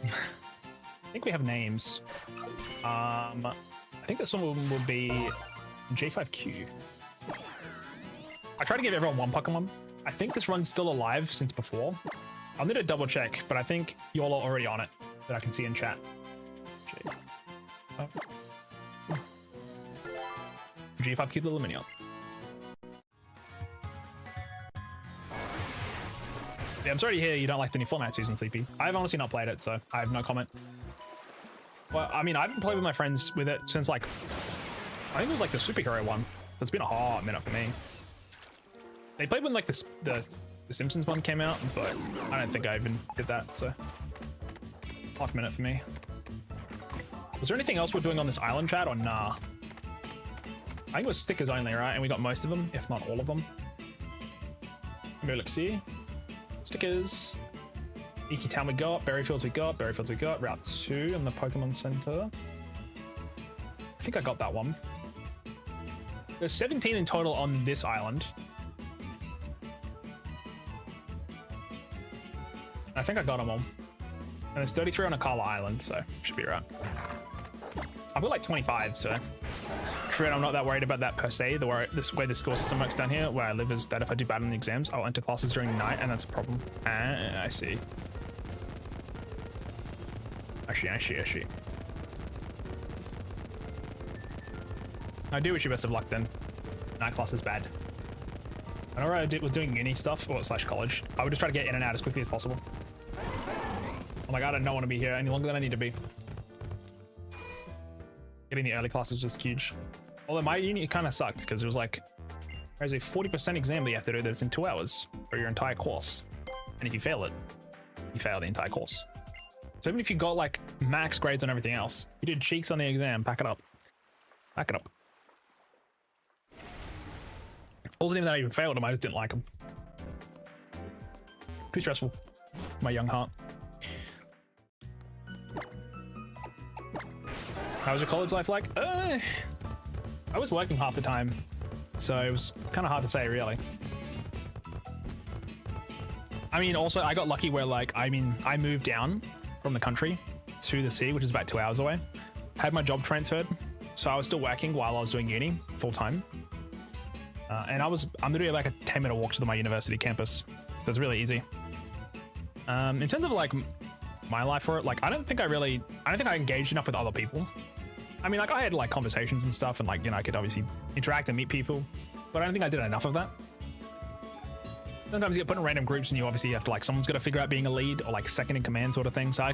I think we have names. I think this one will be J5Q. I tried to give everyone one Pokemon. I think this run's still alive since before. I'll need to double check, but I think you're all already on it that I can see in chat. G5Q the Lumineon. Yeah, I'm sorry to hear you don't like the new format, Susan Sleepy. I've honestly not played it, so I have no comment. Well, I mean, I haven't played with my friends with it since like, I think it was like the superhero one. So it's been a hot minute for me. They played when like the Simpsons one came out, but I don't think I even did that, so hot minute for me. Was there anything else we're doing on this island, chat, or nah? I think it was stickers only, right? And we got most of them, if not all of them. Maybe look, see. Stickers. Iki Town we got, Berryfields we got, Route 2 in the Pokemon Center. I think I got that one. There's 17 in total on this island. I think I got them all. And there's 33 on Akala Island, so should be right. I've got like 25, so true, I'm not that worried about that per se. The way the score system works down here, where I live, is that if I do bad in the exams, I'll enter classes during the night, and that's a problem. I see. I see. I do wish you best of luck then. Night class is bad. Whenever I was doing uni stuff, or slash college, I would just try to get in and out as quickly as possible. I'm like, I don't want to be here any longer than I need to be. Getting the early classes was just huge. Although my uni kind of sucked because it was like, there's a 40% exam that you have to do that's in 2 hours for your entire course. And if you fail it, you fail the entire course. So even if you got like max grades on everything else, you did cheeks on the exam, pack it up. Pack it up. It wasn't even that I even failed them, I just didn't like them. Too stressful. My young heart. How was your college life like? I was working half the time, so it was kind of hard to say, really. I mean, also, I got lucky where, like, I moved down from the country to the city, which is about 2 hours away. Had my job transferred, so I was still working while I was doing uni full time. And I'm literally like a 10-minute walk to my university campus, so it's really easy. In terms of like my life for it, like I don't think I engaged enough with other people. I mean, like I had like conversations and stuff, and like, you know, I could obviously interact and meet people, but I don't think I did enough of that. Sometimes you get put in random groups and you obviously have to, like, someone's got to figure out being a lead or like second in command sort of thing. So I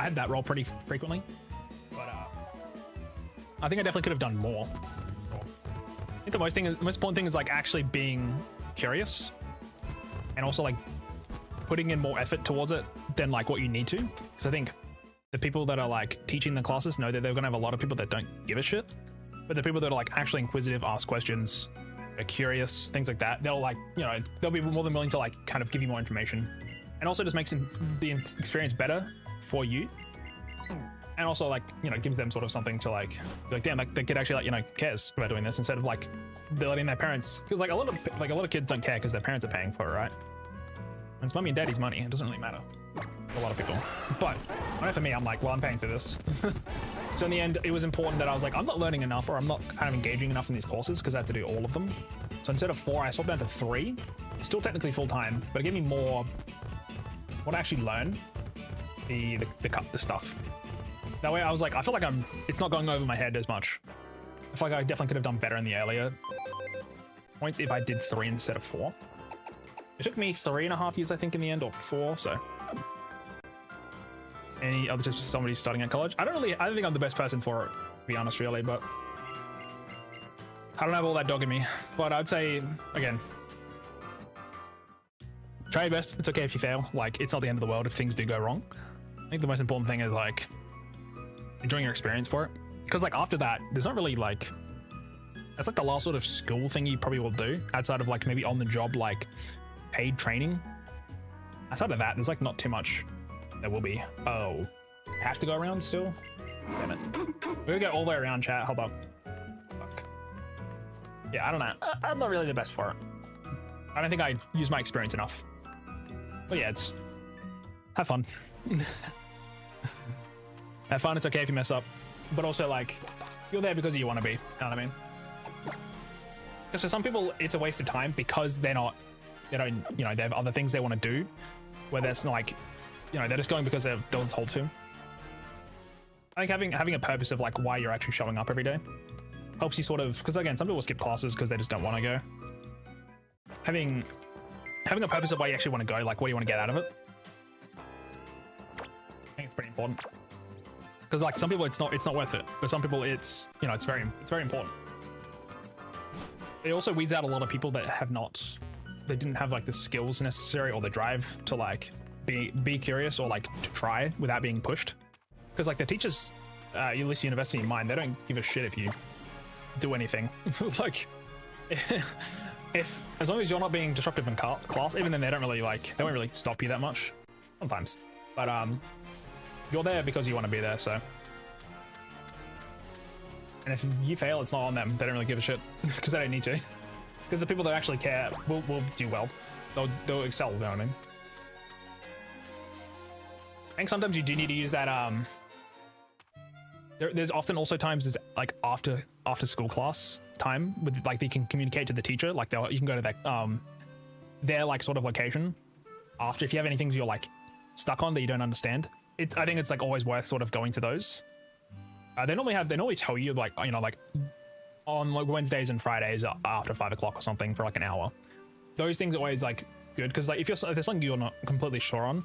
had that role pretty frequently, but I think I definitely could have done more. I think the most important thing is like actually being curious and also like putting in more effort towards it than like what you need to. Because I think the people that are like teaching the classes know that they're going to have a lot of people that don't give a shit. But the people that are like actually inquisitive, ask questions, are curious, things like that, they'll like, you know, they'll be more than willing to like kind of give you more information. And also just makes the experience better for you. And also like, you know, gives them sort of something to like, be like, damn, like they could actually like, you know, cares about doing this instead of like they're letting their parents, because like a lot of kids don't care because their parents are paying for it, right? And it's mommy and daddy's money. It doesn't really matter for a lot of people. But I know for me, I'm like, well, I'm paying for this. So in the end, it was important that I was like, I'm not learning enough, or I'm not kind of engaging enough in these courses because I have to do all of them. So instead of 4, I swapped down to 3. It's still technically full time, but it gave me more what I actually learn, the stuff. That way I was like, I feel like it's not going over my head as much. I feel like I definitely could have done better in the earlier points if I did 3 instead of 4. It took me 3.5 years, I think, in the end, or 4, so. Any other tips for somebody starting at college? I don't think I'm the best person for it, to be honest, really, but I don't have all that dog in me. But I'd say, again, try your best. It's okay if you fail. Like, it's not the end of the world if things do go wrong. I think the most important thing is like enjoying your experience for it, because like after that there's not really like, that's like the last sort of school thing you probably will do outside of like maybe on the job like paid training. Outside of that there's like not too much there will be. Oh, I have to go around still, damn it. We're gonna go all the way around, chat. Hold up. Fuck. Yeah, I don't know, I'm not really the best for it. I don't think I use my experience enough, but yeah, it's have fun. Have fun, it's okay if you mess up, but also like you're there because you want to be, you know what I mean? Because for some people it's a waste of time because they don't, you know, they have other things they want to do, where that's like, you know, they're just going because they're told to. I think having a purpose of like why you're actually showing up every day helps you sort of, because again, some people skip classes because they just don't want to go. Having a purpose of why you actually want to go, like what you want to get out of it, I think it's pretty important. Because like some people it's not worth it, but some people it's, you know, it's very important. It also weeds out a lot of people that they didn't have like the skills necessary or the drive to like be curious or like to try without being pushed. Because like the teachers, at least university in mind, they don't give a shit if you do anything. Like, if as long as you're not being disruptive in class, even then they don't really like, they won't really stop you that much sometimes. But you're there because you want to be there, so. And if you fail, it's not on them. They don't really give a shit because they don't need to. Because the people that actually care will do well. They'll excel, you know what I mean? I think sometimes you do need to use that. There's often also times there's like after school class time with like they can communicate to the teacher. Like you can go to their like sort of location after if you have any things you're like stuck on that you don't understand. I think it's like always worth sort of going to those. They normally tell you like, you know, like on like Wednesdays and Fridays after 5 o'clock or something for like an hour. Those things are always like good because like if there's something you're not completely sure on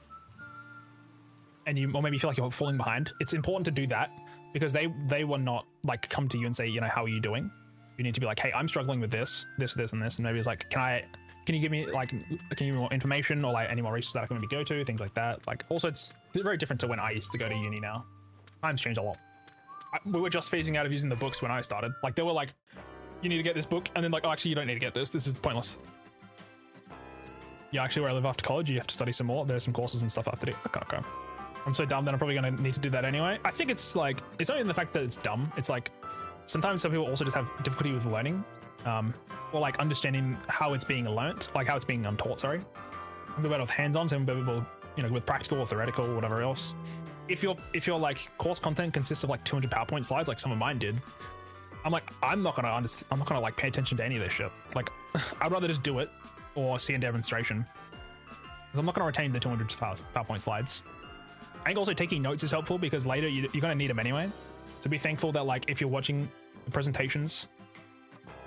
and or maybe you feel like you're falling behind, it's important to do that because they will not like come to you and say, you know, how are you doing? You need to be like, hey, I'm struggling with this and this, and maybe it's like, can you give me like, can you give me more information or like any more resources that I can maybe go to, things like that. Like also it's very different to when I used to go to uni now. Times changed a lot. We were just phasing out of using the books when I started. Like they were like, you need to get this book, and then like, oh, actually you don't need to get this. This is pointless. Yeah, actually where I live after college, you have to study some more. There's some courses and stuff I have to do. Okay. I'm so dumb that I'm probably gonna need to do that anyway. I think it's like, it's not even the fact that it's dumb. It's like, sometimes some people also just have difficulty with learning, or like understanding how it's being learnt, like how it's being taught, sorry. I'm better with hands-on, some people, you know, with practical or theoretical or whatever else. If your like course content consists of like 200 PowerPoint slides, like some of mine did, I'm like, I'm not gonna like pay attention to any of this shit. Like, I'd rather just do it or see a demonstration. Because I'm not gonna retain the 200 PowerPoint slides. I think also taking notes is helpful because later you're gonna need them anyway. So be thankful that like if you're watching the presentations,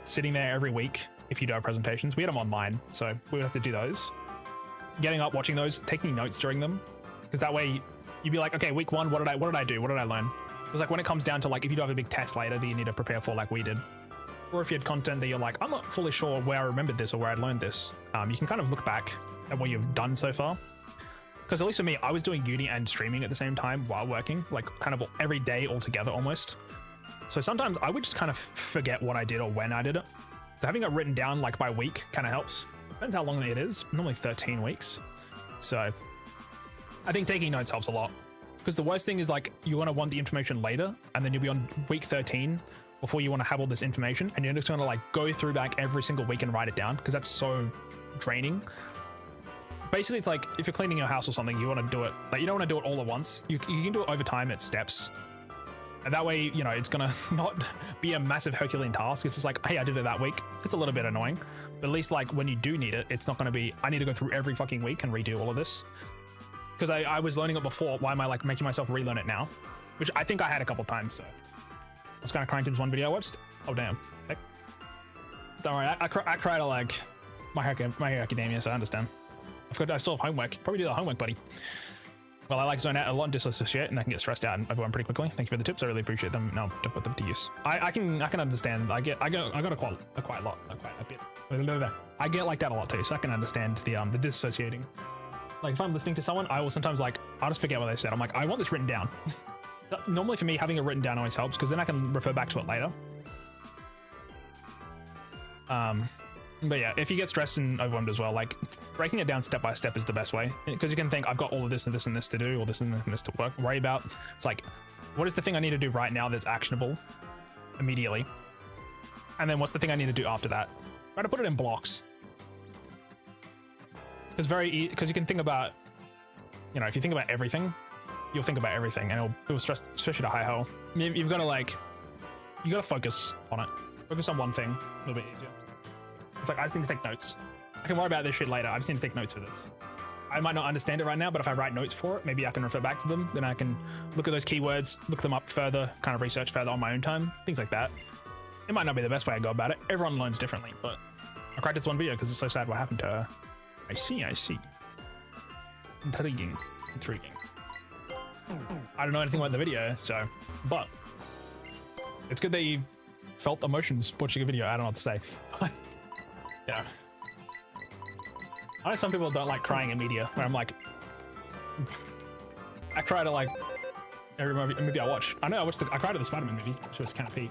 sitting there every week, if you do our presentations, we had them online, so we would have to do those. Getting up, watching those, taking notes during them, because that way you'd be like, okay, week one, what did I do? What did I learn? Because like when it comes down to like, if you do have a big test later that you need to prepare for like we did, or if you had content that you're like, I'm not fully sure where I remembered this or where I learned this, you can kind of look back at what you've done so far. Because at least for me, I was doing uni and streaming at the same time while working, like kind of every day all together almost. So sometimes I would just kind of forget what I did or when I did it. So having it written down like by week kind of helps. Depends how long it is, normally 13 weeks. So I think taking notes helps a lot. Because the worst thing is like, you want to want the information later, and then you'll be on week 13 before you want to have all this information, and you're just going to like go through back every single week and write it down, because that's so draining. Basically, it's like if you're cleaning your house or something, you want to do it, like you don't want to do it all at once. You can do it over time at steps. And that way, you know, it's going to not be a massive Herculean task. It's just like, hey, I did it that week. It's a little bit annoying, but at least like when you do need it, it's not going to be, I need to go through every fucking week and redo all of this. Because I was learning it before, why am I like making myself relearn it now? Which I think I had a couple times, so. I was kind of crying to this one video I watched. Oh, damn. Heck. Don't worry, I cry to like My Hero Academia, so I understand. I still have homework. Probably do the homework, buddy. Well, I like zone out a lot and disassociate, and I can get stressed out and overwhelmed pretty quickly. Thank you for the tips. I really appreciate them. No, don't put them to use. I can understand. I got quite a bit. I get like that a lot too, so I can understand the disassociating. Like if I'm listening to someone, I will sometimes like, I'll just forget what they said. I'm like, I want this written down. Normally for me, having it written down always helps because then I can refer back to it later. But yeah, if you get stressed and overwhelmed as well, like breaking it down step by step is the best way, because you can think, I've got all of this and this and this to do, or this and this to worry about. It's like, what is the thing I need to do right now that's actionable immediately? And then what's the thing I need to do after that? Try to put it in blocks. Because you can think about, you know, if you think about everything, you'll think about everything, and it will stress you to high hell. You've got to like, you got to focus on it. Focus on one thing a little bit easier. It's like, I just need to take notes. I can worry about this shit later. I just need to take notes for this. I might not understand it right now, but if I write notes for it, maybe I can refer back to them. Then I can look at those keywords, look them up further, kind of research further on my own time, things like that. It might not be the best way I go about it. Everyone learns differently, but I cried this one video because it's so sad what happened to her. I see. Intriguing. I don't know anything about the video, so, but it's good that you felt emotions watching a video. I don't know what to say. Yeah. I know some people don't like crying in media, where I'm like, I cry to like every movie I watch. I know I cried to the Spider-Man movie, which was kind of peak.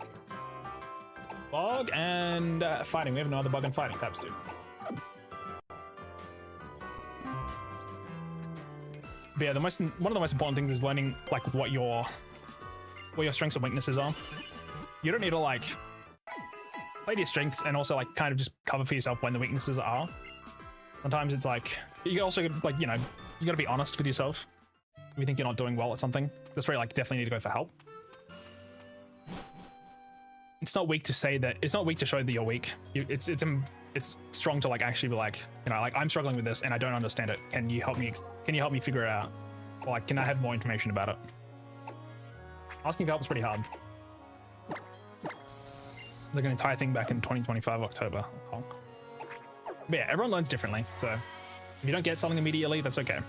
Bug and fighting. We have no other bug and fighting tabs, dude. But yeah, one of the most important things is learning like what your strengths and weaknesses are. You don't need to like play to your strengths and also like kind of just cover for yourself when the weaknesses are. Sometimes it's like you also like, you know, you got to be honest with yourself. If you think you're not doing well at something, that's where like definitely need to go for help. It's not weak to say that. It's not weak to show that you're weak. It's strong to like actually be like, you know, like I'm struggling with this and I don't understand it. Can you help me? Can you help me figure it out? Or like, can I have more information about it? Asking for help is pretty hard. Like an entire thing back in 2025 October. But yeah, everyone learns differently. So if you don't get something immediately, that's okay.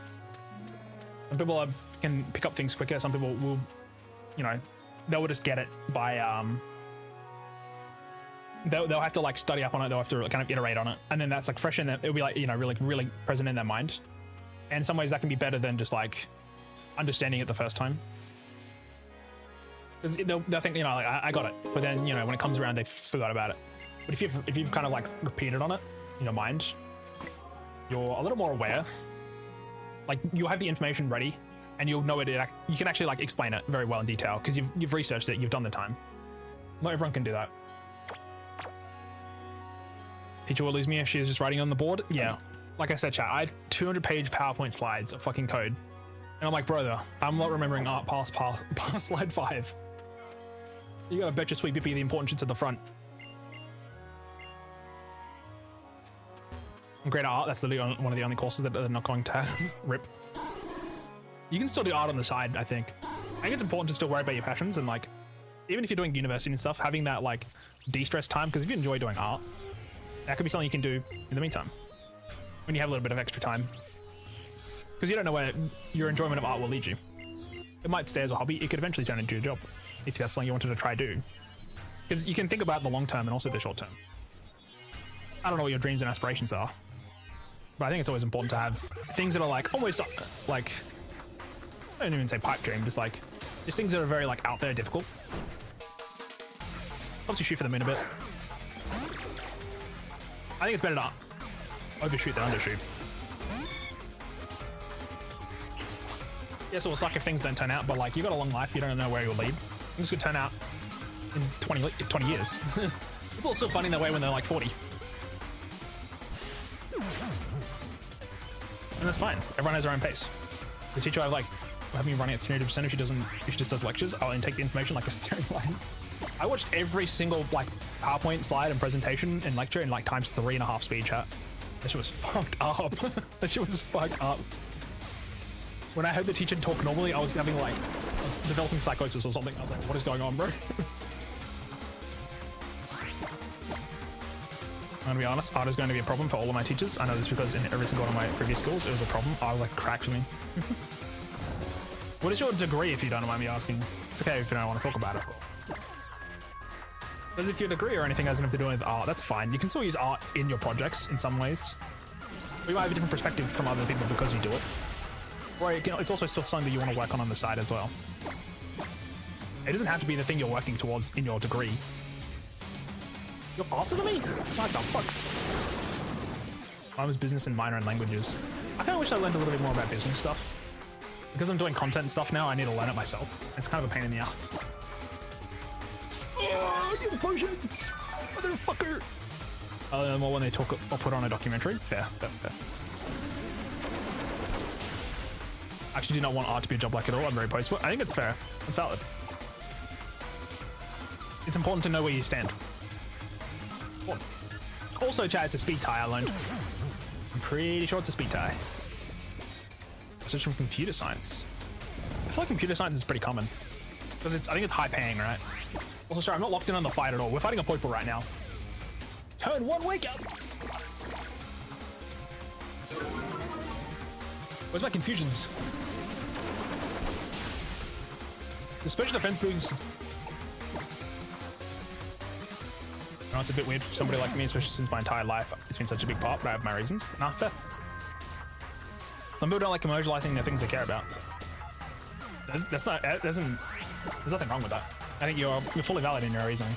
Some people can pick up things quicker. Some people will, you know, they'll just get it by they'll have to like study up on it. They'll have to kind of iterate on it, and then that's like fresh in there. It'll be like, you know, really present in their mind. And in some ways, that can be better than just like understanding it the first time. Because they'll think, you know, like I got it, but then, you know, when it comes around, they forgot about it. But if you've kind of like repeated on it in your mind, you're a little more aware. Like you'll have the information ready, and you'll know it. You can actually like explain it very well in detail because you've researched it. You've done the time. Not everyone can do that. Teacher will lose me if she's just writing on the board. Yeah, like I said, chat, I had 200-page PowerPoint slides of fucking code, and I'm like, brother, I'm not remembering art past slide 5. You gotta bet your sweet bippy the important shit's at the front. Great art, that's literally one of the only courses that they're not going to have. Rip. You can still do art on the side, I think. I think it's important to still worry about your passions, and like, even if you're doing university and stuff, having that like de-stress time, because if you enjoy doing art, that could be something you can do in the meantime when you have a little bit of extra time, because you don't know where your enjoyment of art will lead you. It might stay as a hobby. It could eventually turn into a job if that's something you wanted to try do, because you can think about the long term and also the short term. I don't know what your dreams and aspirations are, but I think it's always important to have things that are like almost like, I don't even say pipe dream, just things that are very like out there, difficult. Obviously shoot for the moon a bit. I think it's better to overshoot than undershoot. Yes, it will suck if things don't turn out, but like, you've got a long life, you don't know where you'll lead. Things could turn out in 20 years. People are still finding their way when they're like 40. And that's fine. Everyone has their own pace. The teacher I like have me running at 300% if she just does lectures. I'll intake the information like a straight line. I watched every single like PowerPoint slide and presentation and lecture in like times 3.5 speed, chat. That shit was fucked up. That shit was fucked up. When I heard the teacher talk normally, I was developing psychosis or something. I was like, what is going on, bro? I'm gonna be honest, art is going to be a problem for all of my teachers. I know this because in every single one of my previous schools, it was a problem. I was like, crack for me. What is your degree, if you don't mind me asking? It's okay if you don't want to talk about it. Because if your degree or anything has nothing to do with art, that's fine. You can still use art in your projects in some ways. You might have a different perspective from other people because you do it. Or it's also still something that you want to work on the side as well. It doesn't have to be the thing you're working towards in your degree. You're faster than me? What the fuck? Mine was business and minor in languages. I kind of wish I learned a little bit more about business stuff. Because I'm doing content and stuff now, I need to learn it myself. It's kind of a pain in the ass. Oh, you potion! Motherfucker! Well, when they talk or put on a documentary. Fair. I actually do not want art to be a job like it all. I'm very opposed to it. I think it's fair. It's valid. It's important to know where you stand. Also, chat, it's a speed tie I learned. I'm pretty sure it's a speed tie. Research from computer science. I feel like computer science is pretty common. Because I think it's high paying, right? Also, sorry, I'm not locked in on the fight at all. We're fighting a Popplio right now. Turn 1, wake up! Where's my confusions? The special defense boost. I know it's a bit weird for somebody like me, especially since my entire life it's been such a big part, but I have my reasons. Nah, fair. Some people don't like commercializing the things they care about. So. There's nothing wrong with that. I think you're fully valid in your reasoning.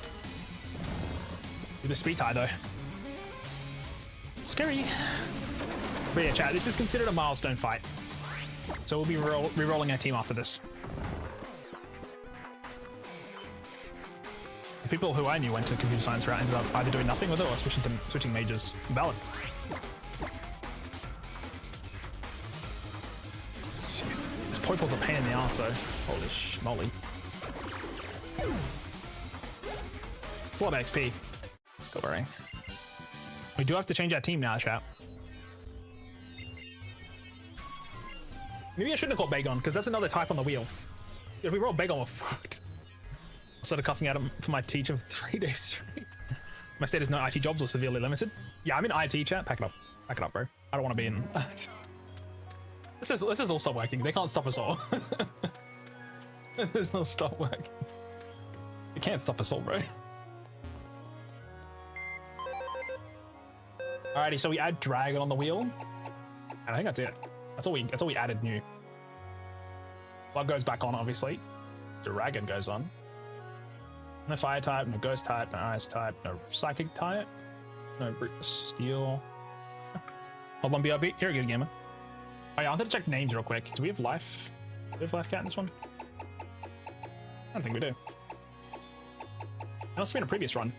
With the speed tie though. Scary. But yeah, chat, this is considered a milestone fight. So we'll be re-rolling our team after this. The people who I knew went to computer science route ended up either doing nothing with it or switching majors. Valid. This Popplio's a pain in the ass though. Holy schmoly. It's a lot of XP. Let's go worrying. We do have to change our team now, chat. Maybe I shouldn't have called Bagon, because that's another type on the wheel. If we roll Bagon, we're fucked. I started cussing out for my teacher 3 days straight. My status no IT jobs or severely limited. Yeah, I'm in IT, chat. Pack it up. Pack it up, bro. I don't want to be in... This is all stop working. They can't stop us all. This will stop working. They can't stop us all, bro. Alrighty, so we add Dragon on the wheel. And I think that's it. That's all we added new. Blood goes back on, obviously. Dragon goes on. No fire type, no ghost type, no ice type, no psychic type, no steel. Hold on, BRB. Here, good gamer. Oh yeah, I wanted to check names real quick. Do we have life? Do we have life cat in this one? I don't think we do. That must have been a previous run.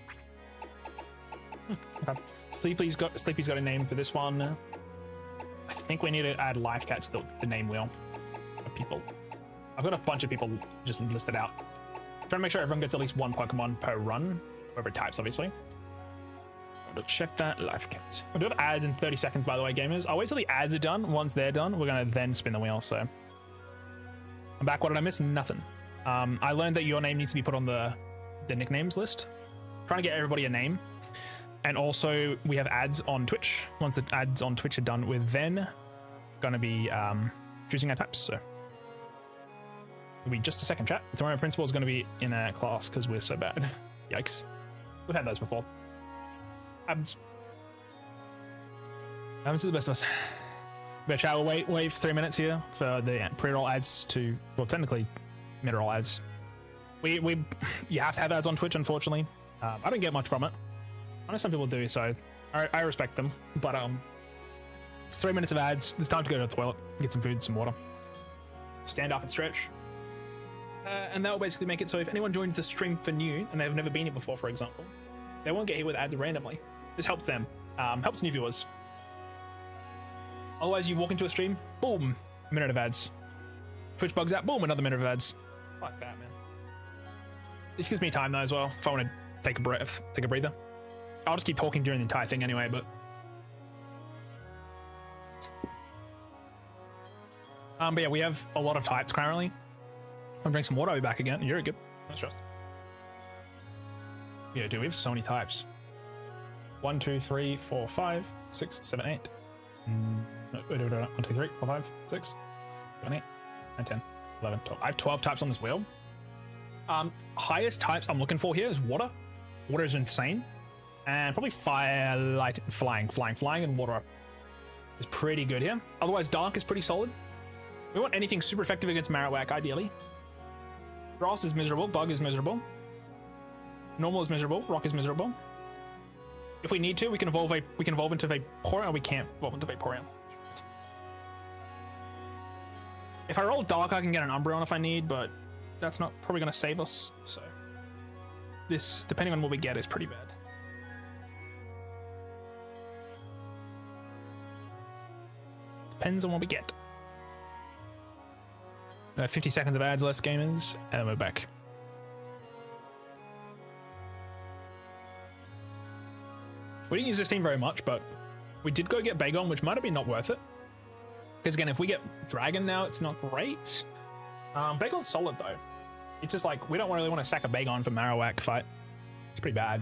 Okay. Sleepy's got a name for this one. I think we need to add life cat to the name wheel of people. I've got a bunch of people just listed out. Trying to make sure everyone gets at least one Pokemon per run, whoever types, obviously. I'll check that life cat. We do have ads in 30 seconds, by the way, gamers. I'll wait till the ads are done. Once they're done, we're gonna then spin the wheel. So I'm back. What did I miss? Nothing. I learned that your name needs to be put on the nicknames list. Trying to get everybody a name. And also, we have ads on Twitch. Once the ads on Twitch are done, we're then gonna be choosing our types. So it'll be just a second, chat. Tomorrow Principal is gonna be in a class because we're so bad. Yikes. We've had those before. Happens to the best of us. But chat, we'll wait 3 minutes here for the pre-roll ads to, well, technically mid-roll ads. You have to have ads on Twitch, unfortunately. I don't get much from it. I know some people do, so I respect them. But it's 3 minutes of ads. It's time to go to the toilet, get some food, some water, stand up and stretch. And that will basically make it so if anyone joins the stream for new and they've never been here before, for example, they won't get hit with ads randomly. This helps them, helps new viewers. Otherwise, you walk into a stream, boom, a minute of ads. Twitch bugs out, boom, another minute of ads. Fuck that, man. This gives me time though as well, if I want to take a breath, take a breather. I'll just keep talking during the entire thing anyway, but... yeah, we have a lot of types currently. I'm drinking some water, I'll be back again. You're good. No stress. Yeah, dude, we have so many types. 1, 2, 3, 4, 5, 6, 7, 8. No, 1, 2, 3, 4, 5, 6, 7, 8, 9, 10, 11, 12. I have 12 types on this wheel. Highest types I'm looking for here is water. Water is insane. And probably fire, light, flying, and water is pretty good here. Otherwise, dark is pretty solid. We want anything super effective against Marowak, ideally. Grass is miserable, bug is miserable. Normal is miserable, rock is miserable. If we need to, we can evolve into Vaporeon, or we can't evolve into Vaporeon. If I roll dark, I can get an Umbreon if I need, but that's not probably gonna save us, so. This, depending on what we get, is pretty bad. Depends on what we get. 50 seconds of ads less, gamers, and then we're back. We didn't use this team very much, but we did go get Bagon, which might have been not worth it. Because again, if we get Dragon now, it's not great. Bagon's solid though. It's just like, we don't really want to sack a Bagon for Marowak fight. It's pretty bad.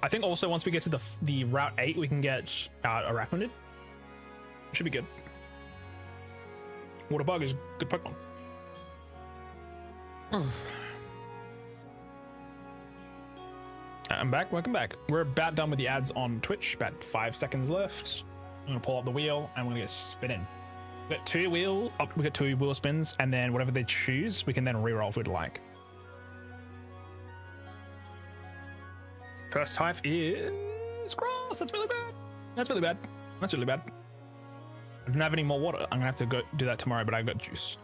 I think also once we get to the Route 8, we can get Arachnid. Should be good. Water Bug is a good Pokemon. I'm back, welcome back. We're about done with the ads on Twitch, about 5 seconds left. I'm gonna pull up the wheel and we're gonna get spinning. We got two wheel spins, and then whatever they choose, we can then reroll if we'd like. First type is grass. That's really bad. That's really bad. That's really bad. I don't have any more water. I'm gonna have to go do that tomorrow, but I got juice.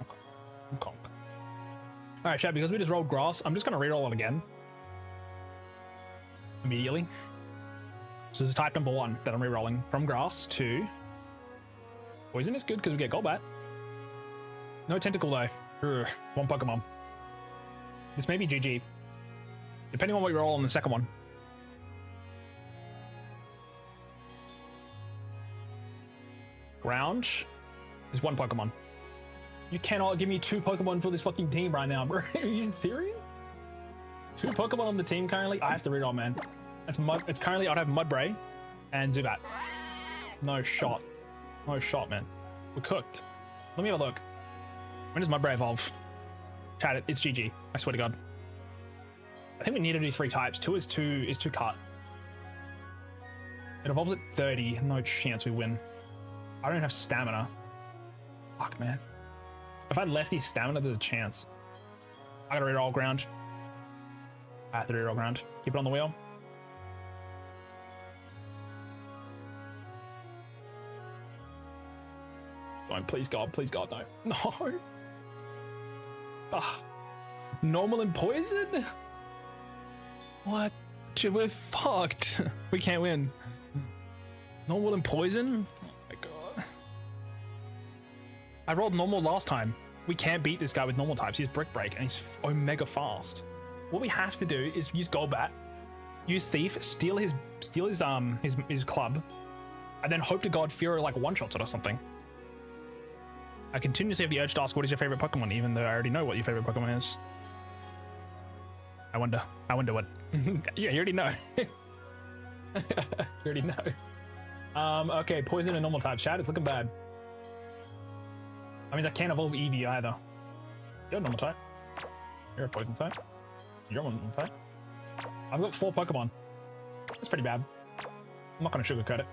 Okay. All right, chat, because we just rolled grass, I'm just gonna reroll it again. Immediately. So this is type number 1 that I'm rerolling from grass to poison is good because we get Golbat. No tentacle though. Ugh, 1 Pokemon. This may be GG. Depending on what we roll on the second one. Ground is 1 Pokemon. You cannot give me 2 Pokemon for this fucking team right now, bro. Are you serious? 2 Pokemon on the team currently? I have to reroll, man. It's currently, I'd have Mudbray and Zubat. No shot. No shot, man. We're cooked. Let me have a look. When does Mudbray evolve? Chat, it's GG. I swear to God. I think we need to do 3 types. 2 is too cut. It evolves at 30. No chance we win. I don't have stamina. Fuck, man. If I had lefty stamina, there's a chance. I gotta reroll ground. I have to reroll ground. Keep it on the wheel. Don't, please God, no. No. Ugh. Normal and poison? What? Dude, we're fucked. We can't win. Normal and poison? Oh my God. I rolled normal last time. We can't beat this guy with normal types. He's Brick Break and he's omega fast. What we have to do is use Golbat, use Thief, steal his club, and then hope to God Fury like one-shots it or something. I continuously have the urge to ask what is your favorite Pokemon, even though I already know what your favorite Pokemon is. I wonder what. Yeah, you already know. You already know. Okay, poison and normal type. Chat, it's looking bad. That means I can't evolve Eevee either. You're a normal type. You're a poison type. You're a normal type. I've got 4 Pokemon. That's pretty bad. I'm not gonna sugarcoat it.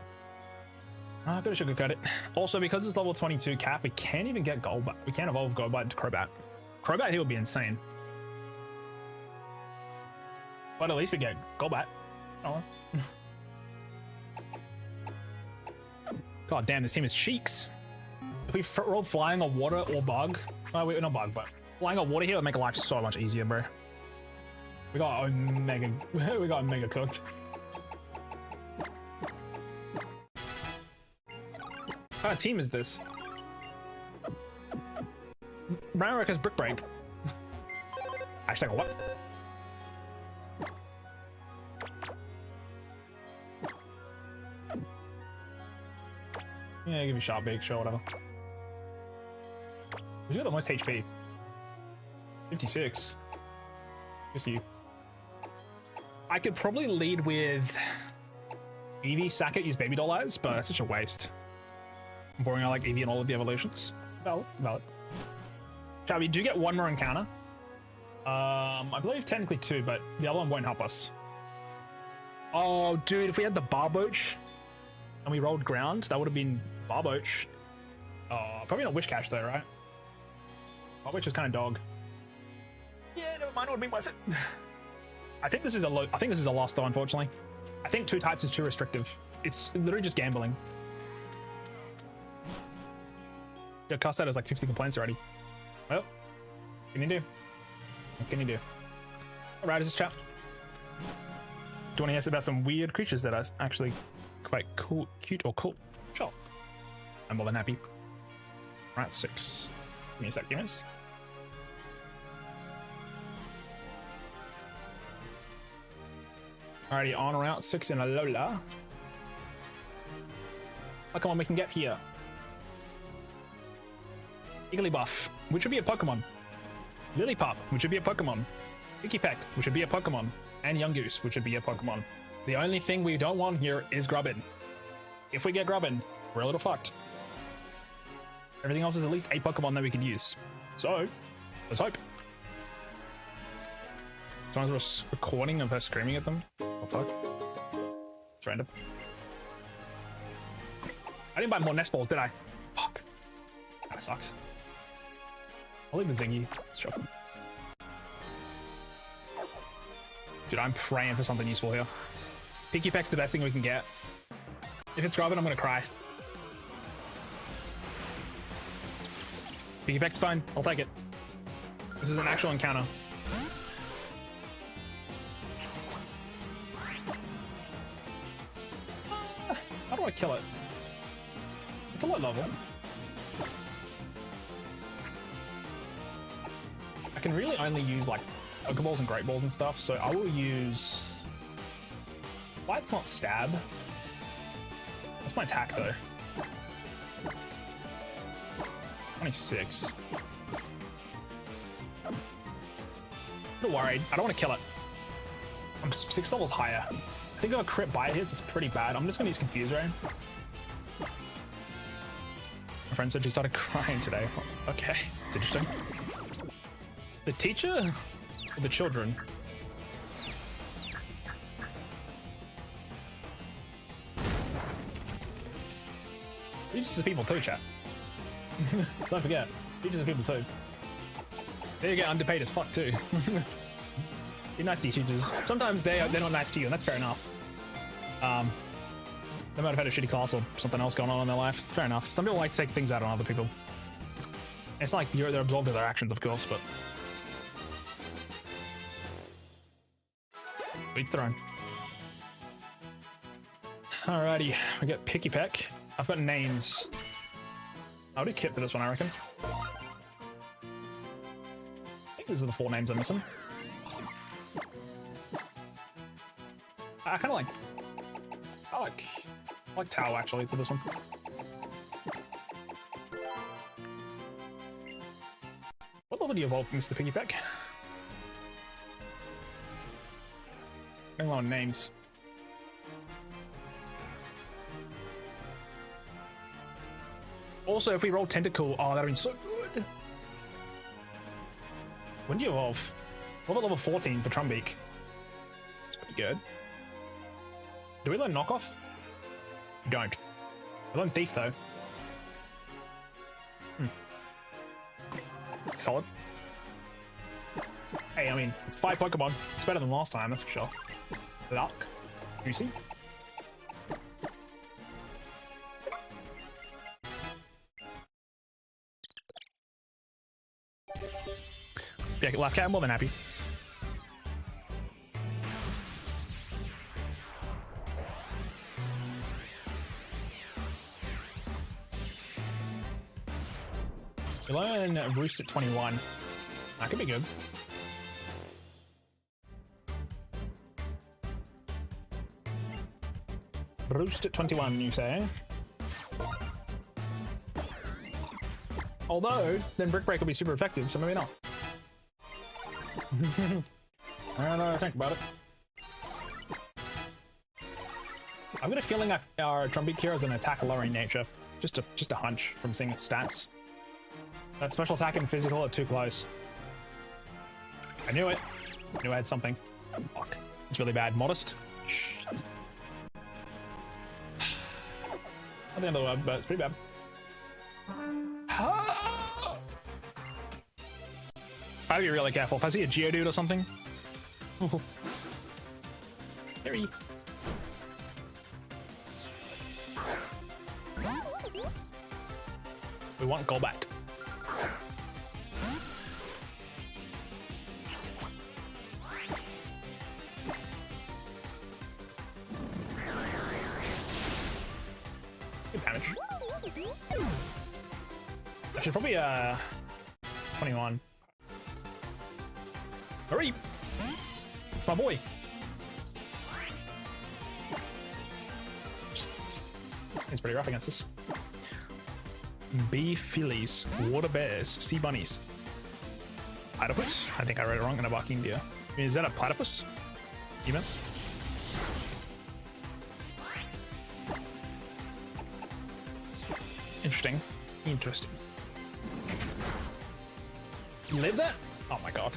I'm not gonna sugarcoat it. Also, because it's level 22 cap, we can't even get Golbat. We can't evolve Golbat into Crobat. Crobat here would be insane. But at least we get Golbat. Oh. God damn, this team is cheeks. If we roll flying or water or bug, wait, not bug, but flying or water here would make life so much easier, bro. We got mega cooked. What kind of team is this? Ranrock has Brick Break. Hashtag what? Yeah, give me Sharp Beak, sure, whatever. Who's got the most HP? 56. Just you. I could probably lead with Eevee, Sackett, use Baby Doll Eyes, but that's such a waste. I'm boring, I like Eevee and all of the evolutions. Valid, valid. Chat, we do get 1 more encounter. I believe technically 2, but the other one won't help us. Oh, dude, if we had the Barboach and we rolled ground, that would have been Barboach. Probably not Wishcash though, right? Barboach is kind of dog. Yeah, never mind, it would be worth it. I think this is a loss though, unfortunately. I think 2 types is too restrictive. It's literally just gambling. Yo, Cuss has like 50 complaints already. Well, what can you do? What can you do? Alright, is this chat? Do you want to hear about some weird creatures that are actually quite cool, cute or cool? Sure. I'm more than happy. Right, 6. Give me a sec, gamers. Alrighty, on Route 6 in Alola. Pokemon we can get here. Igglybuff, which would be a Pokemon. Lillipup, which would be a Pokemon. Icky-Peck, which would be a Pokemon. And Yungoos, which would be a Pokemon. The only thing we don't want here is Grubbin. If we get Grubbin, we're a little fucked. Everything else is at least a Pokemon that we can use. So, let's hope. Someone's a recording of her screaming at them. Oh fuck. It's random. I didn't buy more nest balls, did I? Fuck. That sucks. I'll leave the Zingy. Let's chop him. Dude, I'm praying for something useful here. Picky Peck's the best thing we can get. If it's Robin, I'm gonna cry. Picky Peck's fine. I'll take it. This is an actual encounter. How do I kill it? It's a low level. I can really only use like Pokeballs and Great Balls and stuff, so I will use... Why it's not stab? That's my attack though. 26. I'm a little worried. I don't want to kill it. I'm 6 levels higher. I think if a crit bite hits, it's pretty bad. I'm just gonna use Confuse Ray. My friend said she started crying today. Okay, it's interesting. The teacher or the children? Teachers are people too, chat. Don't forget, teachers are people too. They get underpaid as fuck too. Be nice to your teachers. Sometimes they're not nice to you, and that's fair enough. They might have had a shitty class or something else going on in their life. It's fair enough. Some people like to take things out on other people. It's not like they're absorbed in their actions, of course, but... Each their own. Alrighty, we got Picky Peck. I've got names. I'll do Kit for this one, I reckon. I think these are the 4 names I'm missing. I kind of like... I like Tao, actually, for this one. What level do you evolve, Mr. Piggy Peck? Getting a lot of names. Also, if we roll Tentacle, oh, that'd be so good. When do you evolve? What about level 14 for Trumbeak? That's pretty good. Do we learn Knockoff? We don't. I learn Thief, though. Solid. Hey, I mean, it's 5 Pokemon. It's better than last time, that's for sure. Luck. Juicy. Yeah, Life Cat, I'm more than happy. We learn Roost at 21. That could be good. Roost at 21, you say? Although, then Brick Break will be super effective, so maybe not. I don't know, think about it. I've got a feeling that our Trumbeak here is an attack lowering nature. Just a hunch from seeing its stats. That special attack and physical are too close. I knew it. I knew I had something. Fuck. It's really bad. Modest? Shit. Not the end of the world, but it's pretty bad. I gotta be really careful. If I see a Geodude or something. Harry. We want Golbat. Good damage. I should probably 21. Hurry! It's my boy. He's pretty rough against us. Bee fillies, water bears, sea bunnies. Platypus? I think I read it wrong in a barking deer. I mean, is that a platypus? Even? Interesting. Interesting. You live there? Oh my god.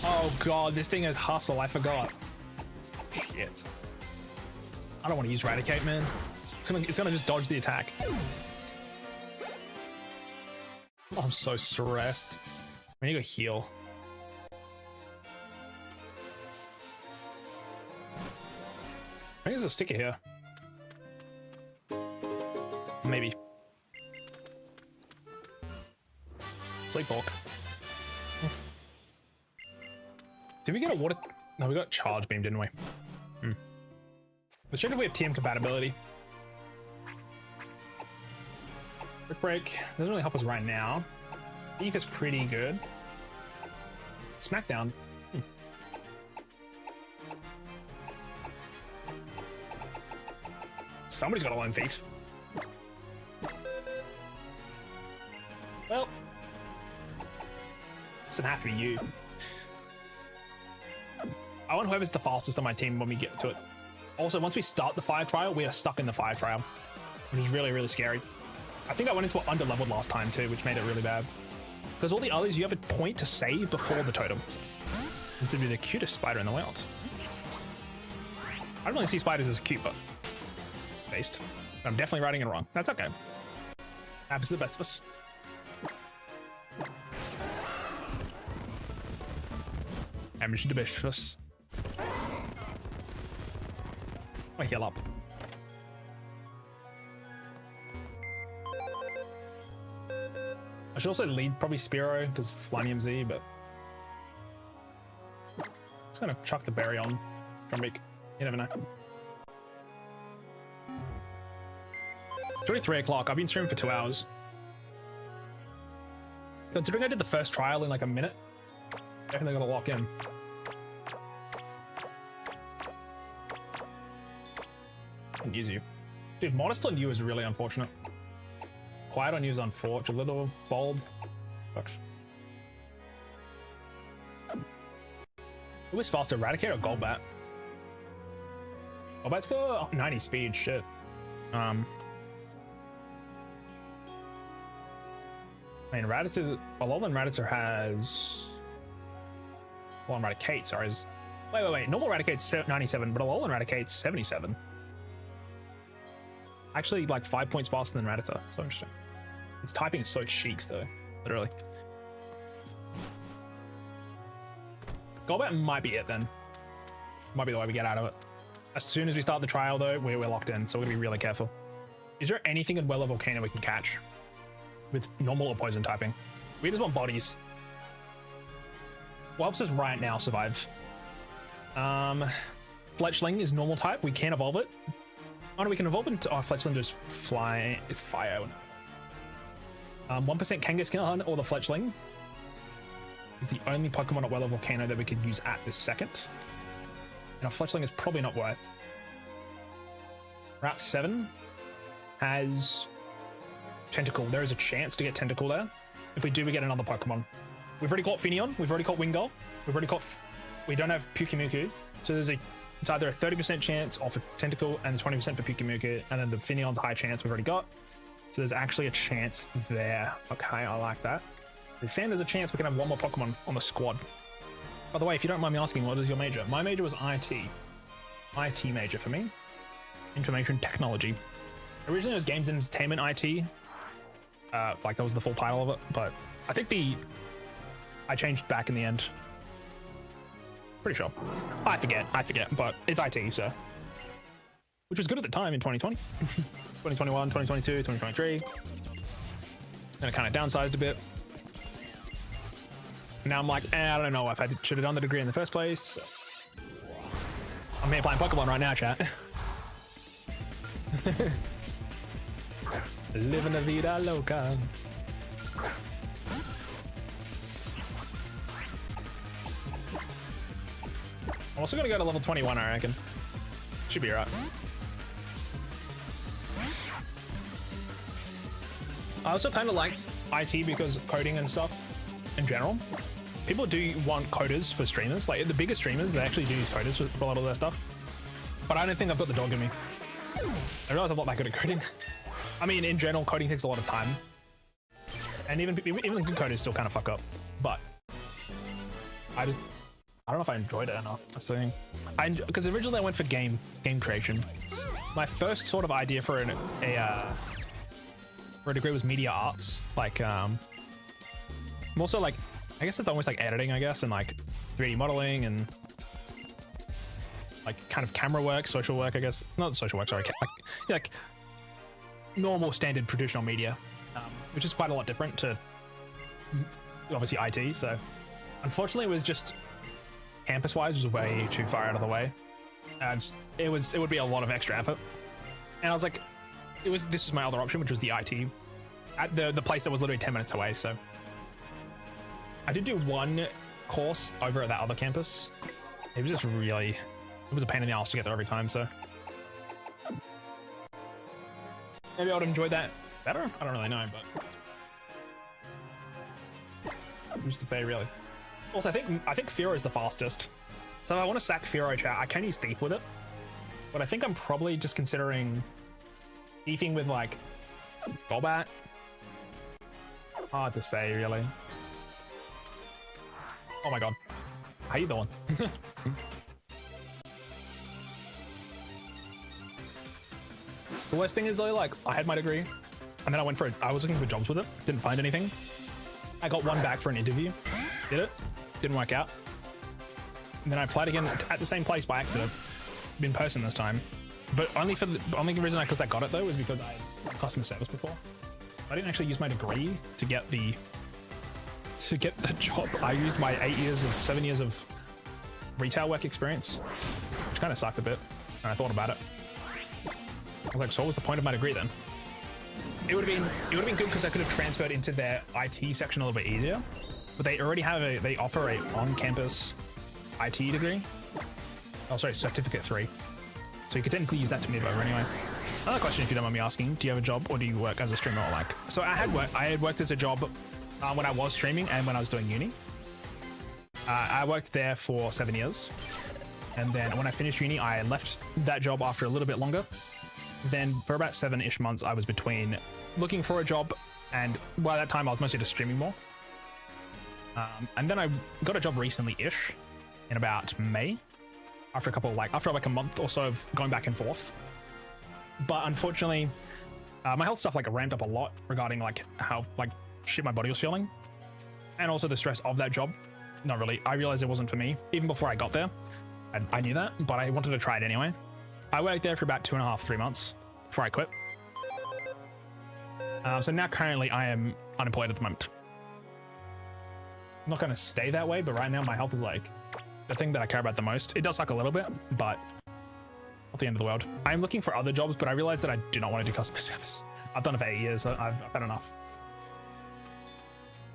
Oh god, this thing is hustle, I forgot. Shit. I don't want to use Raticate, man. It's gonna just dodge the attack. Oh, I'm so stressed. I need to go heal. think there's a sticker here. Maybe. Sleepwalk. Did we get a water? No, we got charge beam, didn't we? Let's check if we have TM compatibility. Brick break doesn't really help us right now. Beef is pretty good. Smackdown. Somebody's got to learn thief. Well, doesn't have to be you. I want whoever's the fastest on my team when we get to it. Also, once we start the fire trial, we are stuck in the fire trial, which is really, really scary. I think I went into it under-leveled last time too, which made it really bad. Because all the others, you have a point to save before the totems. And to be the cutest spider in the world. I don't really see spiders as cute, but based. I'm definitely writing it wrong. That's okay. Happens to the best of us. Happens to the best of us. I heal up. I should also lead probably Spearow because Flamium Z, but just gonna chuck the berry on Drumbeak. You never know. It's already 3 o'clock. I've been streaming for 2 hours. Considering I did the first trial in like a minute, definitely gotta lock in. I can use you. Dude, Modest on you is really unfortunate. Quiet on you is unfortunate. A little bold. Gosh. Who is faster, Eradicate or Golbat? Golbat's got 90 speed, shit. I mean, Rattata, Alolan Rattata has... Alolan Raticate, sorry. Wait. Normal Raticate's 97, but Alolan Raticate's 77. Actually, like 5 points faster than Rattata. So interesting. Its typing is so cheeks, though. Literally. Golbat might be it, then. Might be the way we get out of it. As soon as we start the trial, though, we're locked in, so we're gonna be really careful. Is there anything in Weller Volcano we can catch? With normal or poison typing? We just want bodies. What helps us right now survive? Fletchling is normal type. We can evolve it. Oh no, we can evolve into... Oh, Fletchling just fly... It's fire. 1% Kangaskhan or the Fletchling is the only Pokemon at Weller Volcano that we could use at this second. And a Fletchling is probably not worth. Route 7 has Tentacle. There is a chance to get Tentacle there. If we do, we get another Pokemon. We've already caught Finneon. We've already caught Wingull. We've already caught... We don't have Pyukumuku. So there's a... It's either a 30% chance off a Tentacle and 20% for Pyukumuku, and then the Finneon's a high chance we've already got. So there's actually a chance there. Okay, I like that. They're saying there's a chance we can have one more Pokemon on the squad. By the way, if you don't mind me asking, what is your major? My major was IT. IT major for me. Information Technology. Originally it was Games and Entertainment IT. Like that was the full title of it, but I think I changed back in the end. Pretty sure. I forget, but it's IT, so. Which was good at the time in 2020. 2021, 2022, 2023. Then it kind of downsized a bit. Now I'm like, I don't know if I should have done the degree in the first place. I'm here playing Pokemon right now, chat. Living la vida loca. I'm also gonna go to level 21, I reckon. Should be right. I also kind of liked IT because coding and stuff in general. People do want coders for streamers. Like the bigger streamers, they actually do use coders for a lot of their stuff. But I don't think I've got the dog in me. I realize I'm not that good at coding. I mean, in general, coding takes a lot of time. And even good coders still kind of fuck up. But I don't know if I enjoyed it enough. That's the thing. Because originally I went for game creation. My first sort of idea for a degree was media arts. Like, more so like, I guess it's almost like editing, I guess, and like 3D modeling and like kind of camera work, social work, I guess. Not social work, sorry. Like normal, standard, traditional media, which is quite a lot different to obviously IT. So unfortunately, it was just campus-wise was way too far out of the way. It would be a lot of extra effort, and I was like, this was my other option, which was the IT at the place that was literally 10 minutes away. So I did do one course over at that other campus. It was just really, it was a pain in the ass to get there every time. So maybe I would have enjoyed that better. I don't really know, but who's to say, really? Also, I think Firo is the fastest. So if I want to sack Firo chat, I can use Thief with it. But I think I'm probably just considering thiefing with like Golbat. Hard to say, really. Oh my god. How you doing? The worst thing is though, like, I had my degree and then I was looking for jobs with it, didn't find anything. I got one back for an interview, did it, didn't work out. And then I applied again at the same place by accident, in person this time. But only reason because I got it though was because I had customer service before. I didn't actually use my degree to get the job. I used my 7 years of retail work experience, which kind of sucked a bit. And I thought about it. I was like, so what was the point of my degree then? It would have been good because I could have transferred into their IT section a little bit easier. But they already have they offer a on-campus IT degree. Oh, sorry, certificate 3. So you could technically use that to move over anyway. Another question, if you don't mind me asking, do you have a job or do you work as a streamer or like? So I had worked as a job when I was streaming and when I was doing uni. I worked there for 7 years. And then when I finished uni, I left that job after a little bit longer. Then for about 7-ish months, I was between looking for a job, and by that time I was mostly just streaming more. And then I got a job recently-ish in about May, after like a month or so of going back and forth. But unfortunately, my health stuff like ramped up a lot regarding like how like shit my body was feeling, and also the stress of that job. Not really. I realized it wasn't for me even before I got there. I knew that, but I wanted to try it anyway. I worked there for about 2.5 to 3 months before I quit. So now currently I am unemployed at the moment. I'm not going to stay that way, but right now my health is like the thing that I care about the most. It does suck a little bit, but not the end of the world. I'm looking for other jobs, but I realized that I do not want to do customer service. I've done it for 8 years, so I've had enough.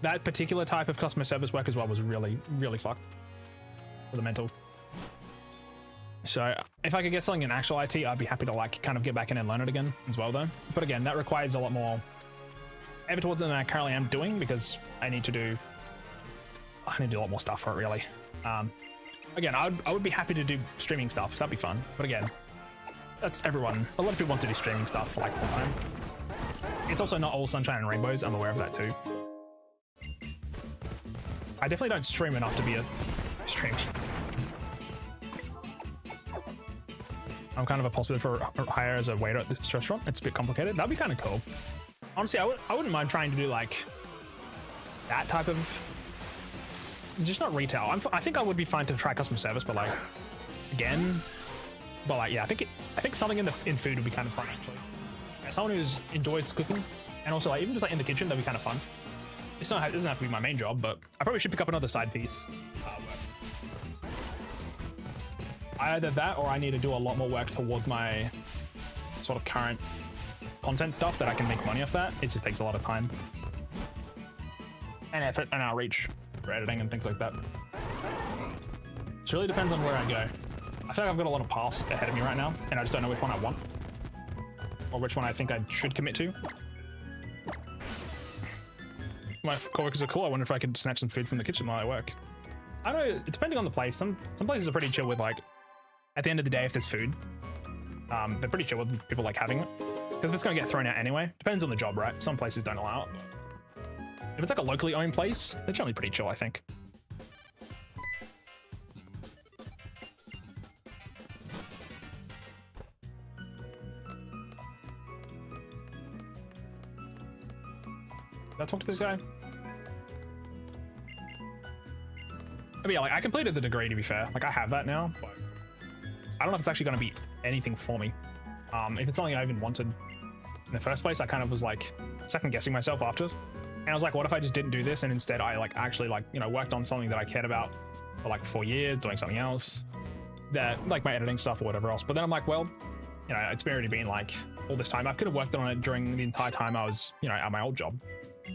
That particular type of customer service work as well was really, really fucked for the mental. So if I could get something in actual IT, I'd be happy to like kind of get back in and learn it again as well though. But again, that requires a lot more effort towards it than I currently am doing, because I need to do a lot more stuff for it really. Again, I would be happy to do streaming stuff. That'd be fun. But again, that's everyone. A lot of people want to do streaming stuff for like full time. It's also not all sunshine and rainbows. I'm aware of that too. I definitely don't stream enough to be a streamer. I'm kind of a possibility for hire as a waiter at this restaurant. It's a bit complicated. That'd be kind of cool. Honestly, I wouldn't mind trying to do like that type of, just not retail. I think I would be fine to try customer service, but like again, but like yeah, I think something in food would be kind of fun actually. As someone who enjoys cooking and also like even just like in the kitchen, that'd be kind of fun. It doesn't have to be my main job, but I probably should pick up another side piece. Either that or I need to do a lot more work towards my sort of current content stuff that I can make money off that. It just takes a lot of time and effort and outreach for editing and things like that. It really depends on where I go. I feel like I've got a lot of paths ahead of me right now and I just don't know which one I want or which one I think I should commit to. My coworkers are cool. I wonder if I could snatch some food from the kitchen while I work. I don't know, depending on the place. Some places are pretty chill with like, at the end of the day, if there's food, they're pretty chill with people like having it. Because it's going to get thrown out anyway. Depends on the job, right? Some places don't allow it. But if it's like a locally owned place, they're generally pretty chill, I think. Did I talk to this guy? But yeah, like I completed the degree to be fair. Like I have that now, but I don't know if it's actually going to be anything for me. If it's something I even wanted in the first place, I kind of was like second guessing myself after. And I was like, what if I just didn't do this and instead I like actually like, you know, worked on something that I cared about for like 4 years, doing something else, that like my editing stuff or whatever else. But then I'm like, well, you know, it's already been like all this time. I could have worked on it during the entire time I was, you know, at my old job.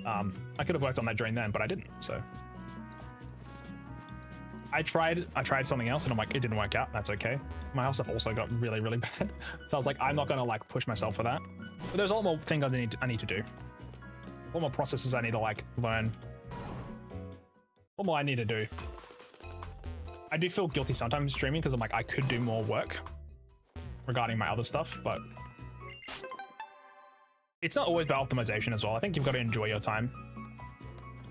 I could have worked on that during then, but I didn't. So I tried something else and I'm like, it didn't work out. That's okay. My house stuff also got really, really bad. So I was like, I'm not going to like push myself for that. But there's a lot more things I need to do. A lot more processes I need to like learn. What more I need to do. I do feel guilty sometimes streaming because I'm like, I could do more work regarding my other stuff, but it's not always about optimization as well. I think you've got to enjoy your time.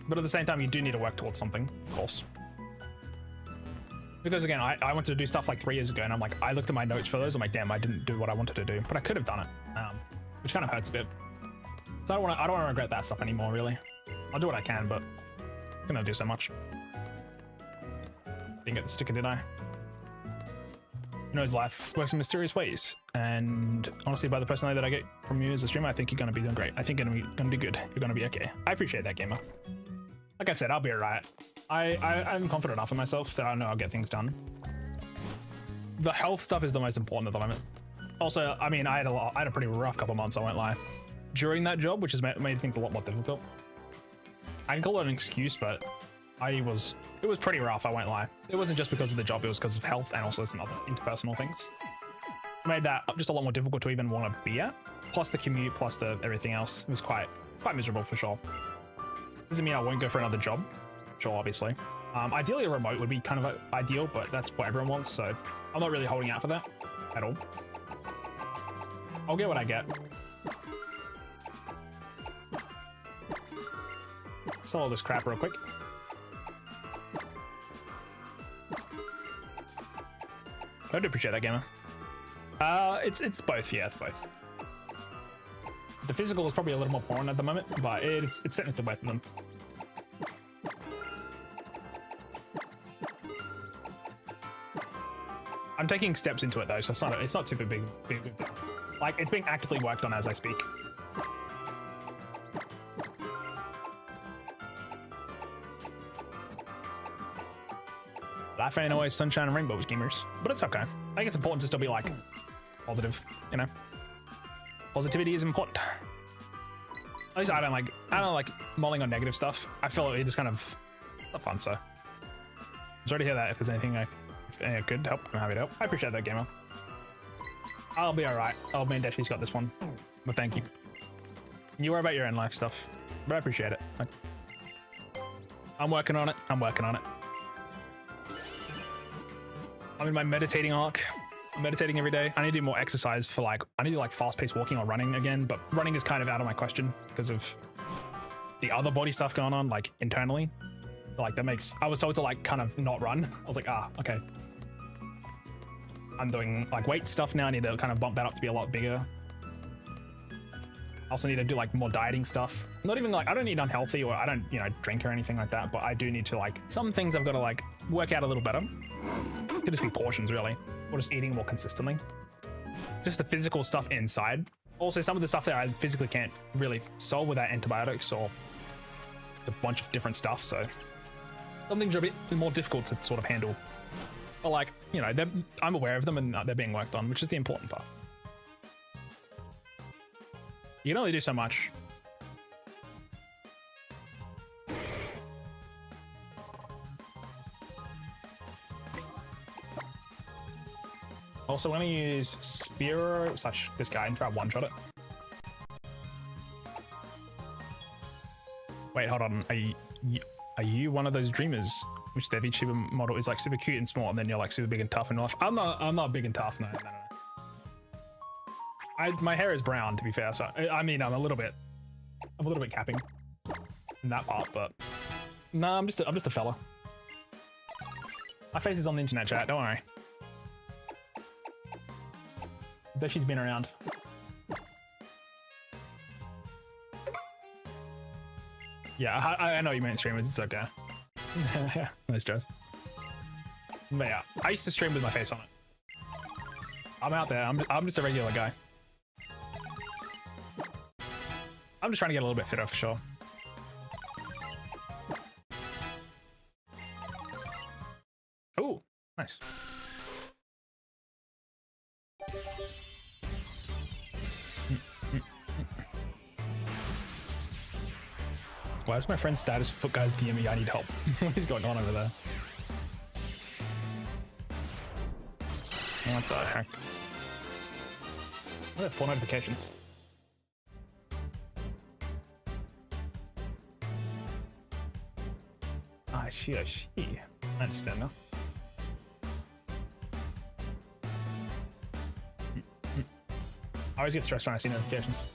But at the same time, you do need to work towards something, of course. Because again, I wanted to do stuff like 3 years ago and I'm like, I looked at my notes for those. I'm like, damn, I didn't do what I wanted to do, but I could have done it, which kind of hurts a bit. So I don't want to regret that stuff anymore, really. I'll do what I can, but I'm gonna do so much. Didn't get the sticker, did I? Who knows, life works in mysterious ways. And honestly, by the personality that I get from you as a streamer, I think you're gonna be doing great. I think you're gonna do good. You're gonna be okay. I appreciate that, gamer. Like I said, I'll be alright. I'm confident enough in myself that I know I'll get things done. The health stuff is the most important at the moment. Also, I mean, I had a pretty rough couple months, I won't lie. During that job, which has made things a lot more difficult. I can call it an excuse, but it was pretty rough, I won't lie. It wasn't just because of the job, it was because of health and also some other interpersonal things. It made that just a lot more difficult to even want to be at. Plus the commute, plus the everything else. It was quite miserable for sure. Doesn't mean I won't go for another job. Sure, obviously. Ideally a remote would be kind of ideal, but that's what everyone wants, so I'm not really holding out for that at all. I'll get what I get. Sell all this crap real quick. I do appreciate that, gamer. It's both, yeah, it's both. The physical is probably a little more important at the moment, but it's technically both of them. I'm taking steps into it though, so it's not super big. Like, it's being actively worked on as I speak. Life ain't always sunshine and rainbows, gamers, but it's okay. I think it's important to still be like positive, you know. Positivity is important. At least I don't like mulling on negative stuff. I feel it is kind of not fun, so I'm sorry to hear that. If there's anything I could help, I'm happy to help. I appreciate that, gamer. I'll be alright. Oh man, Deschy's got this one. But thank you. You worry about your own life stuff, but I appreciate it. I'm working on it. I'm working on it. I'm in my meditating arc. I'm meditating every day. I need to do more exercise for I need to do like fast-paced walking or running again, but running is kind of out of my question because of the other body stuff going on, like internally. Like I was told to like kind of not run. I was like, okay. I'm doing like weight stuff now. I need to kind of bump that up to be a lot bigger. I also need to do like more dieting stuff. Not even like, I don't eat unhealthy or I don't, you know, drink or anything like that, but I do need to like, some things I've got to like work out a little better. It could just be portions really, or just eating more consistently. Just the physical stuff inside. Also some of the stuff that I physically can't really solve without antibiotics or a bunch of different stuff, so some things are a bit more difficult to sort of handle. But like, you know, I'm aware of them and they're being worked on, which is the important part. You can only do so much. Also, when I use Spear / this guy and try one-shot it. Wait, hold on. Are you one of those dreamers which their VTuber model is like super cute and small and then you're like super big and tough in life? I'm not big and tough, no. My hair is brown, to be fair, so I mean I'm a little bit capping in that part, but no, I'm just a fella. My face is on the internet, chat, don't worry. I bet she's been around. Yeah, I know you meant streamers, it's okay. Nice, Joe. But yeah, I used to stream with my face on it. I'm out there. I'm just a regular guy. I'm just trying to get a little bit fitter for sure. Oh, nice. Why does my friend's status foot guys DM me? I need help. What is going on over there? What the heck? I have 4 notifications. I see. I understand now. I always get stressed when I see notifications.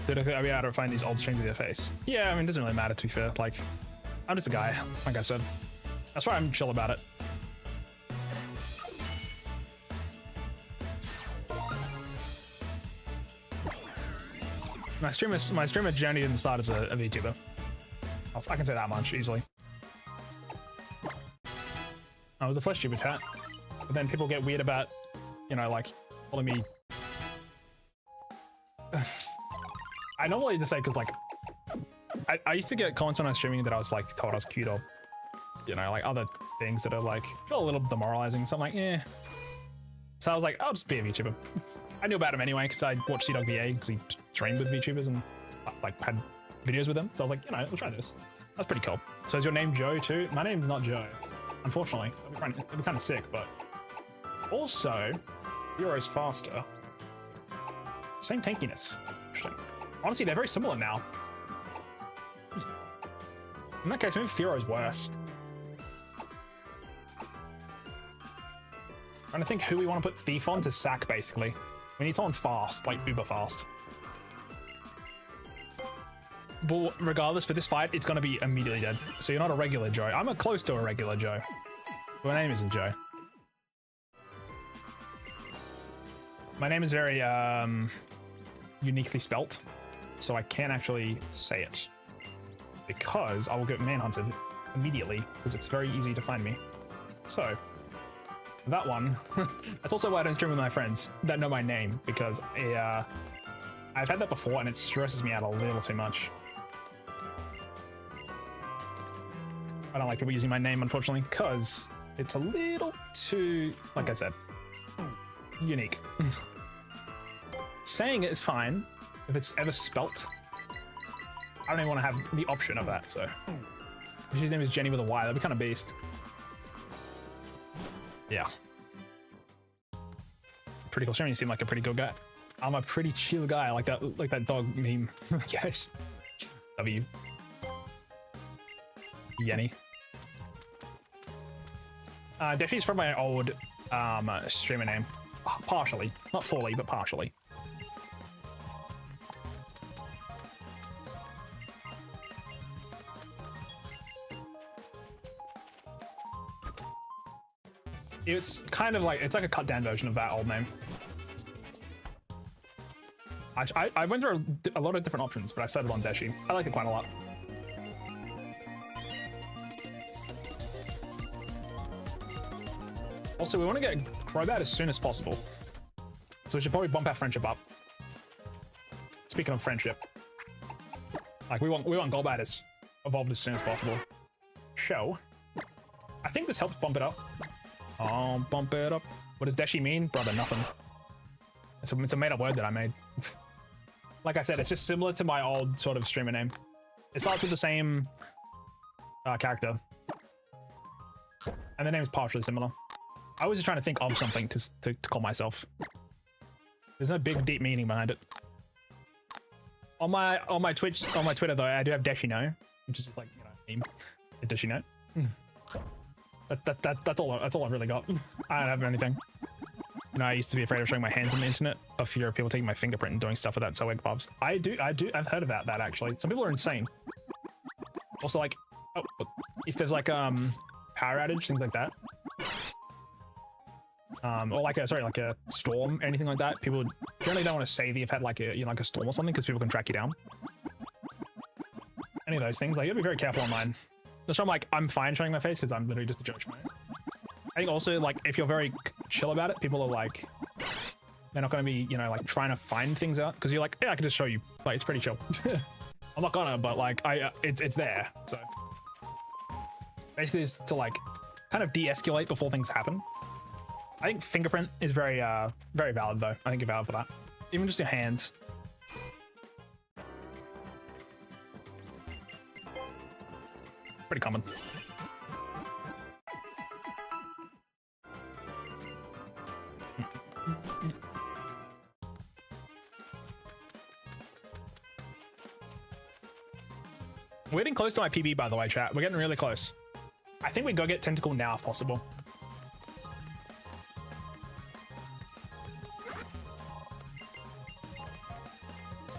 Dude, I'll be able to find these old streams with your face. Yeah, I mean, it doesn't really matter, to be fair. Like, I'm just a guy, like I said. That's why I'm chill about it. My streamer journey didn't start as a VTuber. I can say that much easily. I was a flesh tuber chat, but then people get weird about, you know, like calling me. I normally just say because like I used to get comments when I was streaming that I was like told I was cute or, you know, like other things that are like feel a little demoralizing. So I'm like, yeah. So I was like, I'll just be a VTuber. I knew about him anyway because I watched CWA because he trained with VTubers and like had videos with them. So I was like, you know, we'll try this. That's pretty cool. So is your name Joe too? My name's not Joe, unfortunately. It'd be kind of sick, but also, Hero's faster. Same tankiness. Interesting. Honestly, they're very similar now. In that case, maybe Fearo's worse. Trying to think who we want to put Thief on to sack, basically. We need someone fast, like uber fast. But regardless, for this fight, it's going to be immediately dead. So you're not a regular Joe. I'm close to a regular Joe. My name isn't Joe. My name is very uniquely spelt, so I can't actually say it because I will get manhunted immediately because it's very easy to find me. So that one, that's also why I don't stream with my friends that know my name because I've had that before and it stresses me out a little too much. I don't like people using my name, unfortunately, because it's a little too, like I said, unique. Saying it is fine if it's ever spelt. I don't even want to have the option of that, so. If his name is Jenny with a Y, that'd be kind of beast. Yeah. Pretty cool. Sharon, you seem like a pretty good guy. I'm a pretty chill guy, like that dog meme. Yes. W. Yenny. Deschy's from my old streamer name. Partially. Not fully, but partially. It's kind of like, it's like a cut down version of that old name. I went through a lot of different options, but I settled on Deschy. I like it quite a lot. Also, we want to get Crobat as soon as possible. So we should probably bump our friendship up. Speaking of friendship. Like, we want Golbat as evolved as soon as possible. So, I think this helps bump it up. Oh, bump it up. What does Deschy mean? Brother, nothing. It's a made-up word that I made. Like I said, it's just similar to my old sort of streamer name. It starts with the same character. And the name is partially similar. I was just trying to think of something to call myself. There's no big, deep meaning behind it. On my Twitter though, I do have Deschy No, which is just like, you know, meme. Deschy No. That's all I've really got. I don't have anything. You know, I used to be afraid of showing my hands on the internet, of fear of people taking my fingerprint and doing stuff with that, so egg pubs. I've heard about that actually. Some people are insane. Also, like, oh, if there's like power outage, things like that. Or like a storm, anything like that. People generally don't want to say that you've had like a, you know, like a storm or something because people can track you down. Any of those things, like, you gotta be very careful online. That's why I'm like, I'm fine showing my face because I'm literally just a judge. I think also, like, if you're very chill about it. People are like, they're not going to be, you know, like trying to find things out because you're like, yeah, I can just show you. Like, it's pretty chill. I'm not gonna, but like, it's there. So basically, it's to like kind of de-escalate before things happen. I think fingerprint is very valid though. I think you're valid for that. Even just your hands. Pretty common. We're getting close to my PB, by the way, chat. We're getting really close. I think we go get Tentacle now if possible.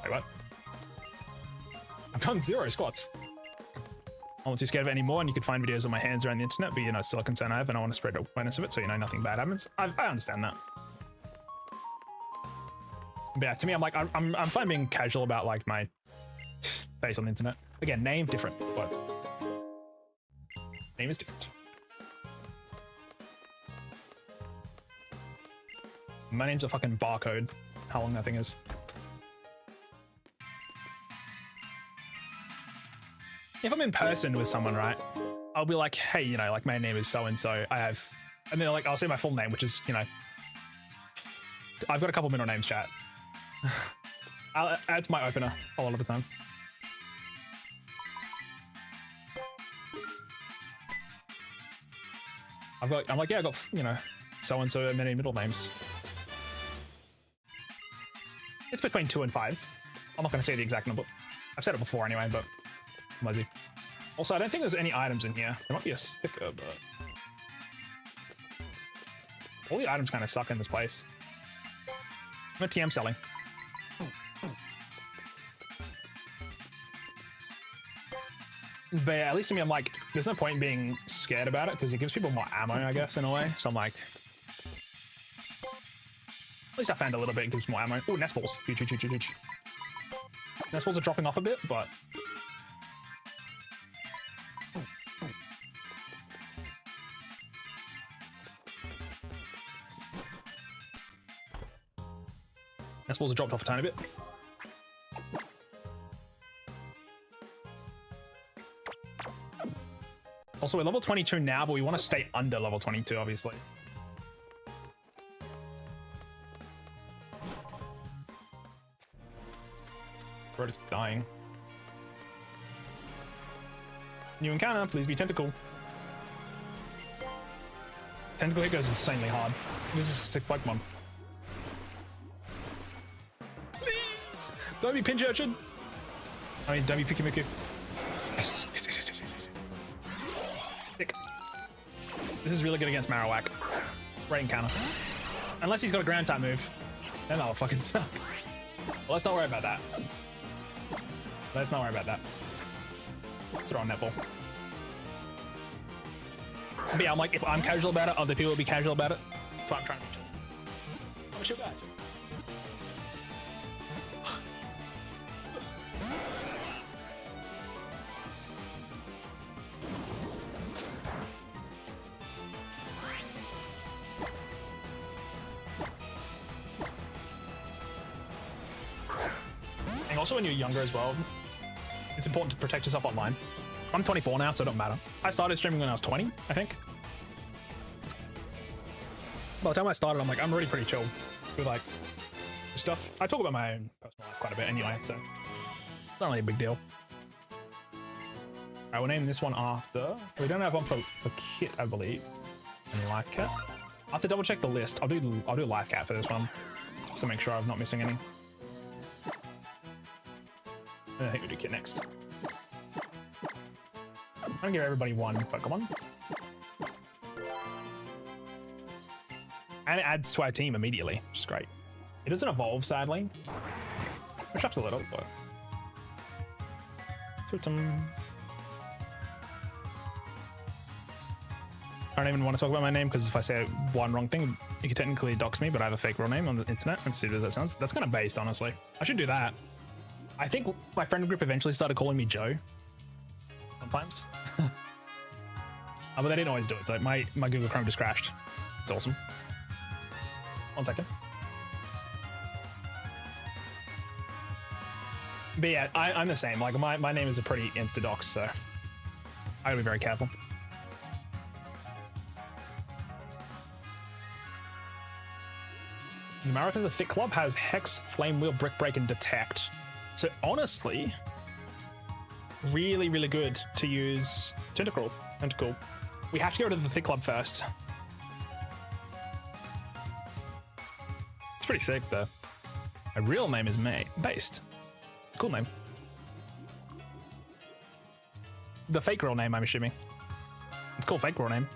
Wait, what? I've done 0 squats. I'm not too scared of it anymore, and you can find videos of my hands around the internet, but you know, it's still a concern I have, and I want to spread awareness of it so you know nothing bad happens. I understand that. But yeah, to me, I'm like, I'm fine being casual about like my face on the internet. Again, name different, but name is different. My name's a fucking barcode. How long that thing is. If I'm in person with someone, right, I'll be like, hey, you know, like my name is so-and-so. I have, and then like, I'll say my full name, which is, you know, I've got a couple middle names, chat. That's my opener a lot of the time. I'm like, yeah, I got, you know, so-and-so and many middle names. It's between 2 and 5. I'm not going to say the exact number. I've said it before anyway, but I'm lazy. Also, I don't think there's any items in here. There might be a sticker, but all the items kind of suck in this place. I'm a TM selling. But yeah, at least to me, I'm like, there's no point in being scared about it because it gives people more ammo, I guess, in a way. So I'm like, at least I found a little bit, it gives more ammo. Oh, nest balls. Huge, huge, huge, huge. Nest balls are dropping off a bit, but nest balls are dropped off a tiny bit. Also, we're level 22 now, but we want to stay under level 22, obviously. Bro, it's dying. New encounter, please be Tentacle. Tentacle hit goes insanely hard. This is a sick Pokemon. Please! Don't be Pinch Urchin! I mean, don't be Pikimiku. Yes, yes, yes, yes, yes, yes. Sick. This is really good against Marowak. Great encounter. Unless he's got a ground type move. Then that'll fucking suck. Well, let's not worry about that. Let's not worry about that. Let's throw a netball. But yeah, I'm like, if I'm casual about it, other people will be casual about it. So I'm trying to be chill. I'm a chill guy. And also when you're younger as well, it's important to protect yourself online. I'm 24 now, so it don't matter. I started streaming when I was 20, I think. By the time I started, I'm like, I'm already pretty chill with like stuff. I talk about my own personal life quite a bit anyway, so it's not really a big deal. Alright, we'll name this one after. We don't have one for Kit, I believe. And Life Cat. I have to double check the list. I'll do Life Cat for this one, just to make sure I'm not missing any. And I think we do Kit next. I'm gonna give everybody one Pokemon. And it adds to our team immediately, which is great. It doesn't evolve, sadly. Which helps a little, but... Totem. I don't even want to talk about my name, because if I say one wrong thing, you can technically dox me, but I have a fake real name on the internet, and stupid as that sounds. That's kind of based, honestly. I should do that. I think my friend group eventually started calling me Joe. Sometimes. But they didn't always do it, so my Google Chrome just crashed. It's awesome. 1 second. But yeah, I'm the same. Like my name is a pretty insta-dox, so I gotta be very careful. In America, the Thick Club has Hex, Flame Wheel, Brick Break, and Detect. So honestly, really, really good to use Tentacle. We have to go to the Thick Club first. It's pretty sick though. My real name is Based. Cool name. The fake real name, I'm assuming. It's called fake real name.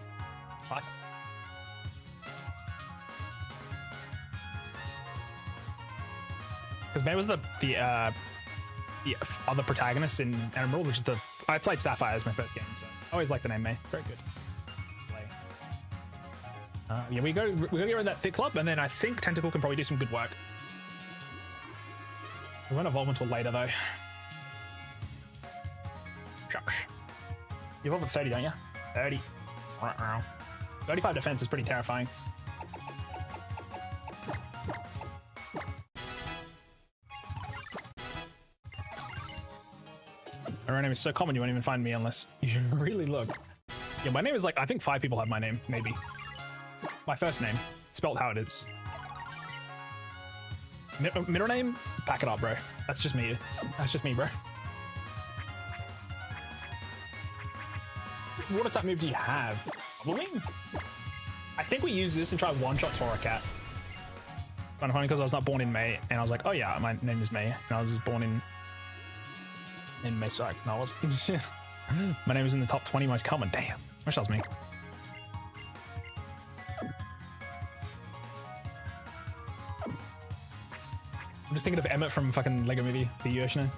I like it. Because May was the other protagonist in Emerald, which is I played Sapphire as my first game, so I always like the name May. Very good. Yeah, we gotta get rid of that Thick Club, and then I think Tentacle can probably do some good work. We won't evolve until later though. Shucks. You evolve at 30, don't you? 30. 35 defense is pretty terrifying. My name is so common you won't even find me unless you really look. Yeah, my name is like, I think 5 people have my name, maybe. My first name, spelled how it is. Middle name? Pack it up, bro. That's just me. That's just me, bro. What type move do you have? Bubbling? I think we use this and try one-shot Toracat. Kind of funny because I was not born in May, and I was like, oh yeah, my name is May, and I was born in May. Sorry, no, I wasn't. My name is in the top 20 most common. Damn, wish that was me. I'm just thinking of Emmett from fucking Lego Movie, the Yoshino.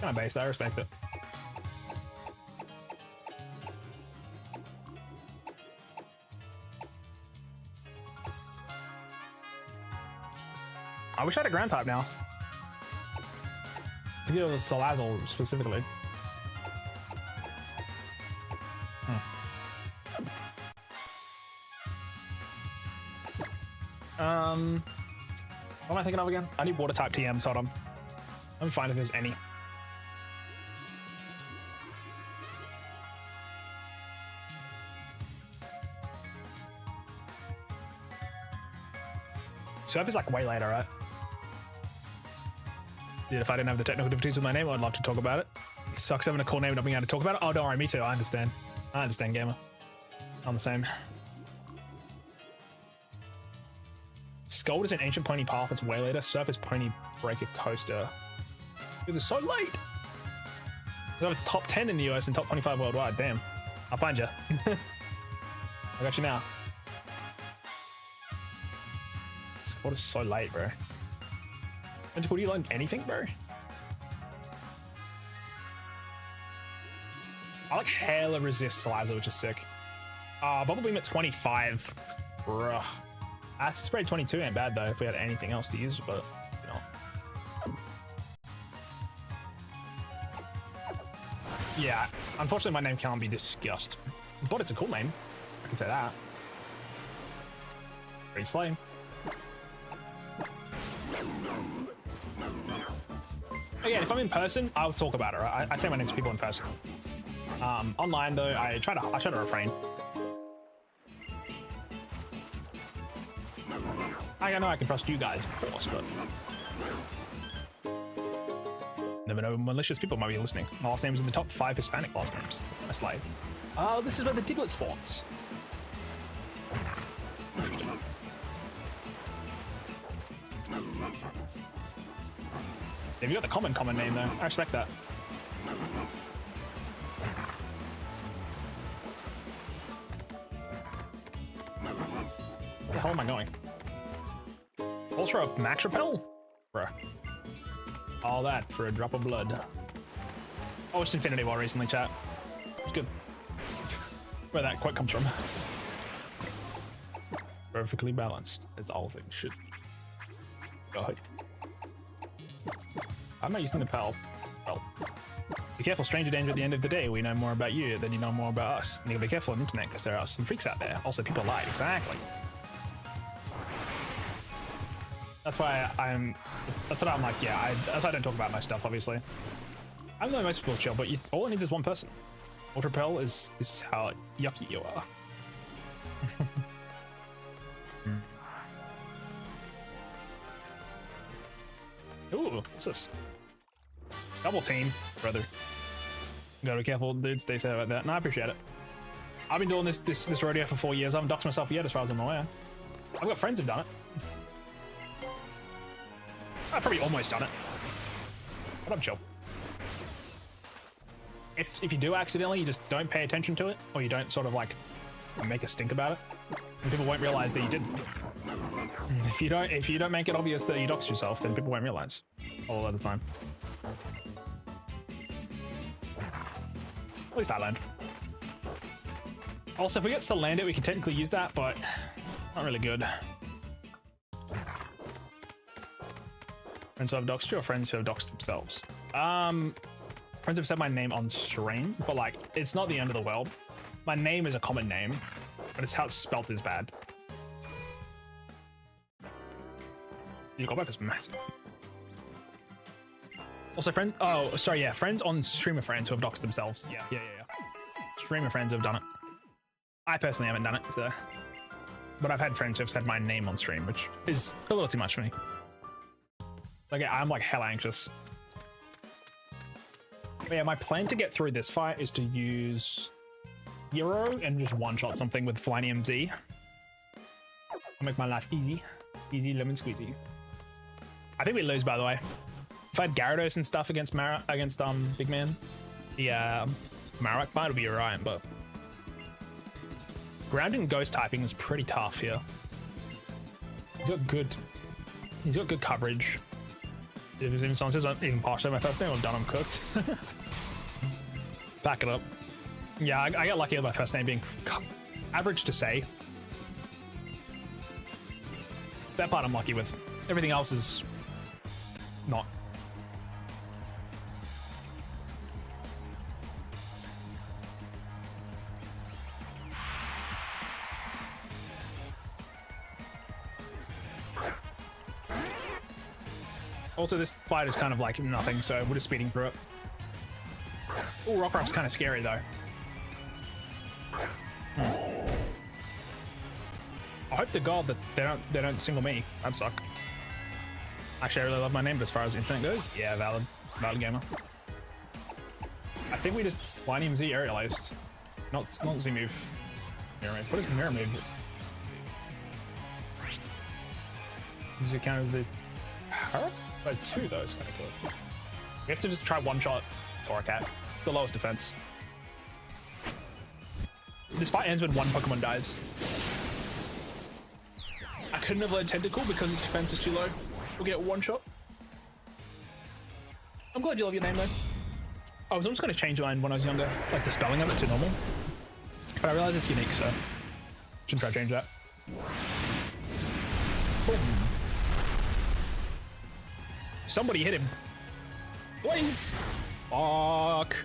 Kind of based, I respect it. I wish I had a ground type now. To deal with Salazzle specifically. What am I thinking of again? I need water type TM, so hold on. Let me find if there's any. Surf is like way later, right? Dude, if I didn't have the technical difficulties with my name, I'd love to talk about it. It sucks having a cool name and not being able to talk about it. Oh, don't worry, me too. I understand. I understand, gamer. I'm the same. Scold is an ancient pony path. It's way later. Surf is pony breaker coaster. Dude, it's so late. It's top 10 in the US and top 25 worldwide. Damn. I'll find you. I got you now. Scold is so late, bro. Tentacle, do you learn anything, bro? I like hella resist Salazzle, which is sick. Bubble Beam at 25. Bruh. Acid Spray 22 ain't bad though if we had anything else to use, but you know. Yeah, unfortunately my name can't be discussed. But it's a cool name. I can say that. Pretty slay. Again, if I'm in person, I'll talk about it, right? I say my name to people in person. Online though, I try to refrain. I know I can trust you guys, of course, but never know, malicious people might be listening. My last name is in the top 5 Hispanic last names. That's kind of slay. Oh, this is where the Diglett spawns. Interesting. Have you got the common name though? I respect that. Where the hell am I going? Ultra Max Repel? Bruh. All that for a drop of blood. Oh, it's Infinity War recently, chat. It's good. Where that quote comes from. Perfectly balanced, as all things should be. Go ahead. I'm not using the Pel. Well, be careful, stranger danger at the end of the day. We know more about you than you know more about us. And you gotta be careful on the internet because there are some freaks out there. Also, people lie. Exactly. That's why that's what I'm like, yeah, that's why I don't talk about my stuff, obviously. I know most people chill, but all it needs is one person. Ultra Repel is how yucky you are. Ooh, what's this? Double team, brother. Gotta be careful, dude. Stay safe about that. No, I appreciate it. I've been doing this rodeo for 4 years. I haven't doxed myself yet, as far as I'm aware. I've got friends who've done it. I've probably almost done it. But I'm chill. If you do accidentally, you just don't pay attention to it, or you don't sort of like make a stink about it, and people won't realize that you did. If you don't make it obvious that you doxed yourself, then people won't realize all of the time. At least I learned. Also, if we get to land it, we can technically use that, but not really good. Friends who have doxed you or friends who have doxed themselves? Friends have said my name on stream, but like, it's not the end of the world. My name is a common name, but it's how it's spelt is bad. Your callback is massive. Also, friends on streamer friends who have doxed themselves. Yeah. Streamer friends who have done it. I personally haven't done it, so. But I've had friends who have said my name on stream, which is a little too much for me. Like, I'm like hella anxious. But yeah, my plan to get through this fight is to use Hero and just one-shot something with Flinium Z. I'll make my life easy. Easy lemon squeezy. I think we lose, by the way. If I had Gyarados and stuff against Big Man, the Marowak fight would be alright, but ground and ghost typing is pretty tough here. He's got good coverage. If there's even someone says I'm even partially my first name, I'm done, I'm cooked. Back it up. Yeah, I get lucky with my first name being average to say. That part I'm lucky with. Everything else is not. Also, this fight is kind of like nothing, so we're just speeding through it. Oh, Rockruff's kind of scary though. I hope to God that they don't single me. That'd suck. Actually, I really love my name as far as the internet goes. Yeah, valid gamer. I think we just Flinium Z aerial ice, not Z move. Mirror move. What is mirror move? Does it count as the power? But 2 though is kind of good. We have to just try one-shot Torracat. It's the lowest defense. This fight ends when one Pokemon dies. I couldn't have led Tentacle because its defense is too low. We'll get one shot. I'm glad you love your name though. I was almost going to change mine when I was younger. It's like the spelling of it to normal. But I realized it's unique, so shouldn't try to change that. Boom. Somebody hit him. Please. Fuck.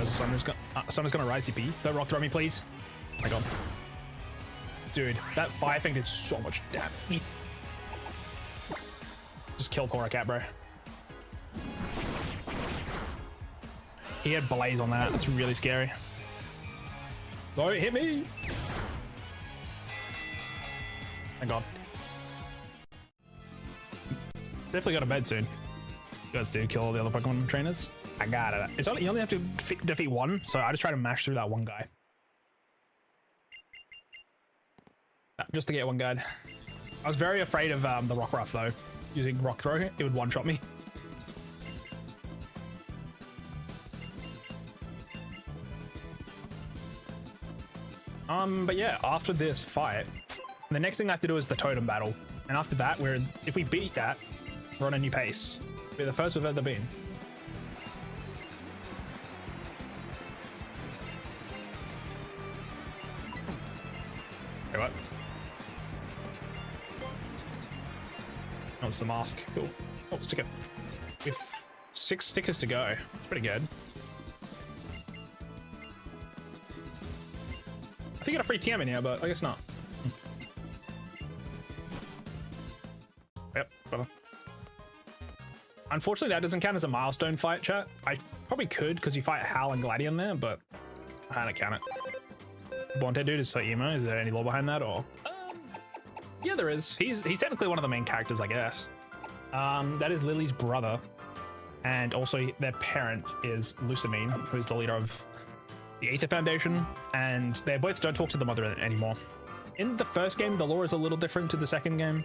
Someone's gonna rise CP. Don't rock throw me, please. Oh my god. Dude, that fire thing did so much damage. Just kill Torracat, bro. He had Blaze on that. That's really scary. Don't hit me. Thank god. Definitely got a bed soon. You guys do kill all the other Pokemon trainers. I got it. It's only, you only have to defeat one, so I just try to mash through that one guy. Just to get one guy. I was very afraid of the Rockruff though. Using Rock Throw, it would one-shot me. But yeah, after this fight, the next thing I have to do is the Totem battle. And after that, if we beat that, we're on a new pace. We're the first we've ever been. Wait, what? Oh, it's the mask. Cool. Oh, sticker. We have 6 stickers to go. It's pretty good. I think I got a free TM in here, but I guess not. Unfortunately, that doesn't count as a milestone fight, chat. I probably could because you fight Hal and Gladion there, but I don't count it. Bonte dude is so emo. Is there any lore behind that, or? Yeah, there is. He's technically one of the main characters, I guess. That is Lily's brother, and also their parent is Lusamine, who is the leader of the Aether Foundation, and they both don't talk to the mother anymore. In the first game, the lore is a little different to the second game,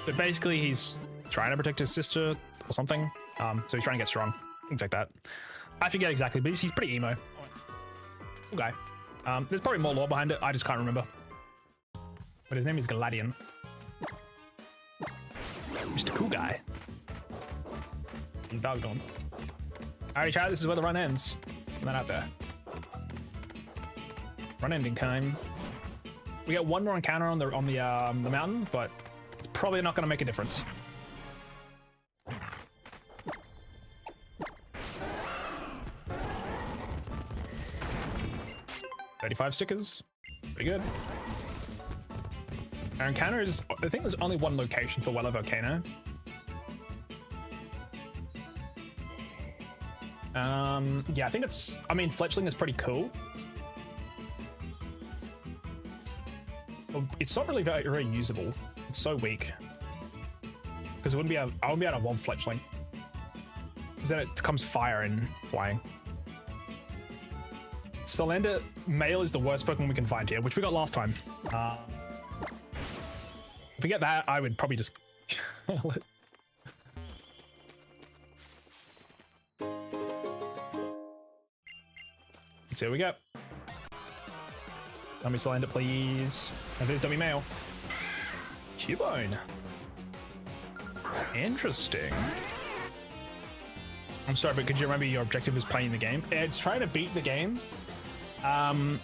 but basically he's trying to protect his sister or something. So he's trying to get strong, things like that. I forget exactly, but he's pretty emo. Okay. There's probably more lore behind it. I just can't remember. But his name is Gladion. Mr. Cool Guy. Doggone. Alrighty, chat. This is where the run ends. Put that out there. Run ending time. We get one more encounter on the mountain, but it's probably not going to make a difference. 35 stickers. Pretty good. Our encounter is, I think there's only one location for Weller Volcano. Yeah, I think it's, I mean, Fletchling is pretty cool. But it's not really very usable. It's so weak. Because I wouldn't be able to evolve Fletchling. Because then it becomes fire and flying. Solander male is the worst Pokemon we can find here, which we got last time. If we get that, I would probably just kill it. Let's see what we got. Dummy Solander, please. And there's dummy male. Cubone. Interesting. I'm sorry, but could you remember your objective is playing the game? It's trying to beat the game in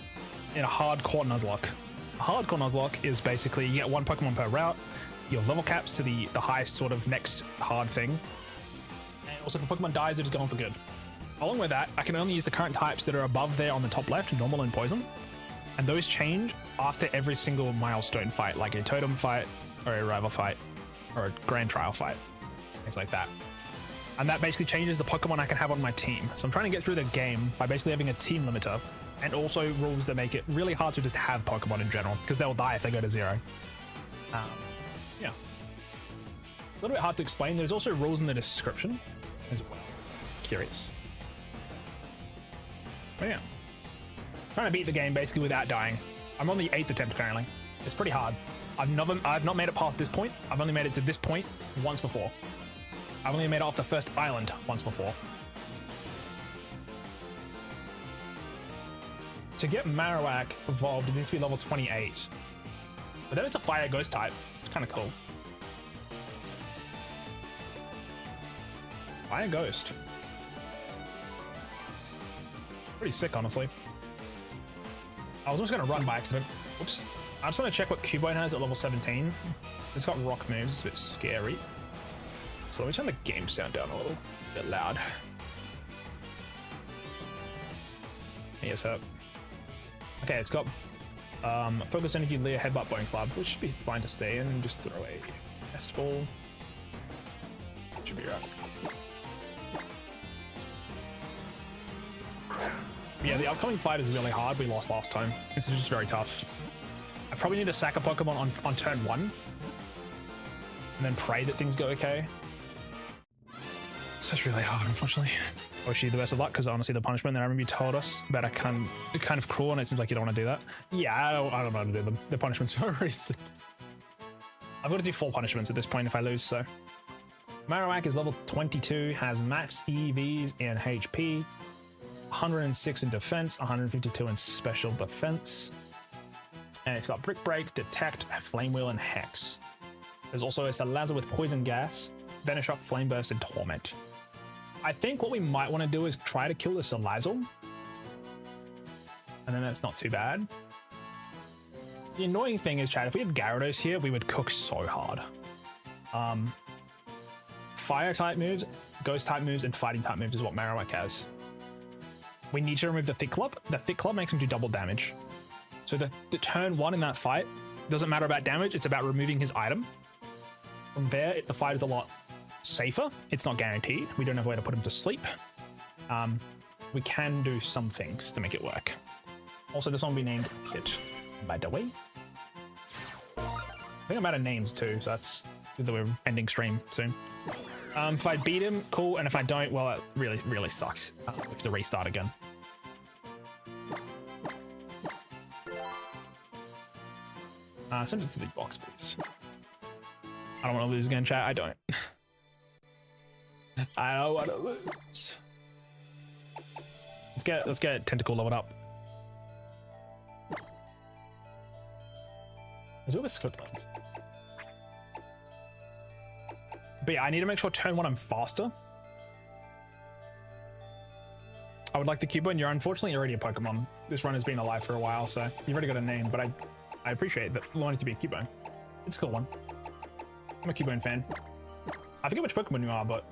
a hardcore Nuzlocke. A hardcore Nuzlocke is basically you get one Pokemon per route, your level caps to the highest sort of next hard thing, and also if a Pokemon dies, it is gone for good. Along with that, I can only use the current types that are above there on the top left, normal and poison, and those change after every single milestone fight, like a Totem fight, or a rival fight, or a Grand Trial fight, things like that. And that basically changes the Pokemon I can have on my team. So I'm trying to get through the game by basically having a team limiter, and also rules that make it really hard to just have Pokemon in general, because they'll die if they go to 0. Yeah. A little bit hard to explain. There's also rules in the description as well. Curious. But yeah. Trying to beat the game basically without dying. I'm on the 8th attempt currently. It's pretty hard. I've not made it past this point. I've only made it to this point once before. I've only made it off the first island once before. To get Marowak evolved, it needs to be level 28. But then it's a fire ghost type. It's kind of cool. Fire ghost. Pretty sick, honestly. I was almost going to run by accident. Whoops. I just want to check what Cubone has at level 17. It's got rock moves. It's a bit scary. So let me turn the game sound down a little bit loud. He is hurt. Okay, it's got Focus Energy, Leer, Headbutt, Bone Club, which should be fine to stay in and just throw a Nest Ball. Should be right. Yeah, the upcoming fight is really hard. We lost last time. This is just very tough. I probably need to sack a Pokemon on turn 1 and then pray that things go okay. So it's really hard, unfortunately. I wish you the best of luck, because honestly, the punishment that I remember you told us about are kind of cruel, and it seems like you don't want to do that. Yeah, I don't know how to do them. The punishments are very sick. I've got to do 4 punishments at this point if I lose, so. Marowak is level 22, has max EVs and HP, 106 in defense, 152 in special defense. And it's got Brick Break, Detect, Flame Wheel, and Hex. There's also a Salazzle with Poison Gas, Venoshock, Flame Burst, and Torment. I think what we might want to do is try to kill the Salazzle. And then that's not too bad. The annoying thing is, Chad, if we had Gyarados here, we would cook so hard. Fire type moves, Ghost type moves, and Fighting type moves is what Marowak has. We need to remove the Thick Club. The Thick Club makes him do double damage. So the turn 1 in that fight doesn't matter about damage, it's about removing his item. From there, the fight is a lot safer. It's not guaranteed. We don't have a way to put him to sleep. We can do some things to make it work. Also, this one will be named Kit, by the way. I think I'm out of names too, so that's good that we're ending stream soon. If I beat him, cool, and if I don't, well, that really, really sucks. I have to restart again. Send it to the box, please. I don't want to lose again, chat. I don't. I don't want to lose. Let's get Tentacle leveled up. I do have a scope lens. But yeah, I need to make sure turn 1 I'm faster. I would like the Cubone. You're unfortunately already a Pokemon. This run has been alive for a while, so you've already got a name, but I appreciate that learning to be a Cubone. It's a cool one. I'm a Cubone fan. I forget which Pokemon you are, but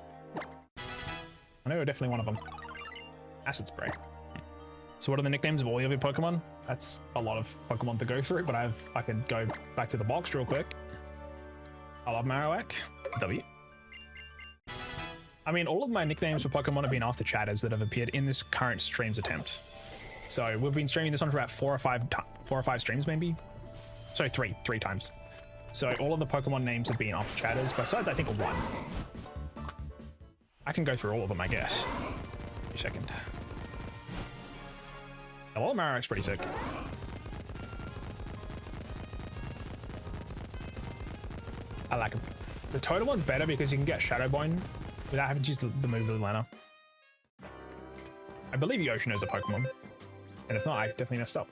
I know you're definitely one of them. Acid Spray. So what are the nicknames of all of your Pokemon? That's a lot of Pokemon to go through, but I could go back to the box real quick. I love Marowak. W. I mean, all of my nicknames for Pokemon have been after chatters that have appeared in this current streams attempt. So we've been streaming this one for about 4 or 5 streams, maybe. So three times. So all of the Pokemon names have been after chatters, besides I think 1. I can go through all of them, I guess. Wait a second. Hello, Marowak's pretty sick. I like him. The Totem one's better because you can get Shadow Bone without having to use the move of the Lana. I believe Yoshino is a Pokemon. And if not, I definitely messed up.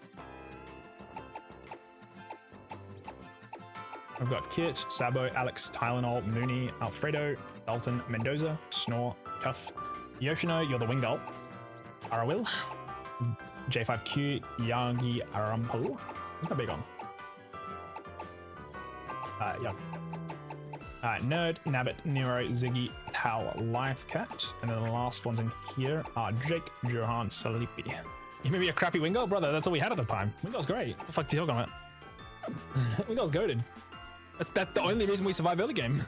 I've got Kit, Sabo, Alex, Tylenol, Mooney, Alfredo, Dalton, Mendoza, Snore, Tuff, Yoshino, you're the Wingull, Arawil, J5Q, Yagi, Arampal. What's that big on? Yeah. Nerd, Nabbit, Nero, Ziggy, Tal, Life Cat, and then the last ones in here are Jake, Johan, Salipi. You may be a crappy Wingull, brother. That's all we had at the time. Wingull's great. What the fuck do you talk about? Wingull's goated. That's the only reason we survive early game.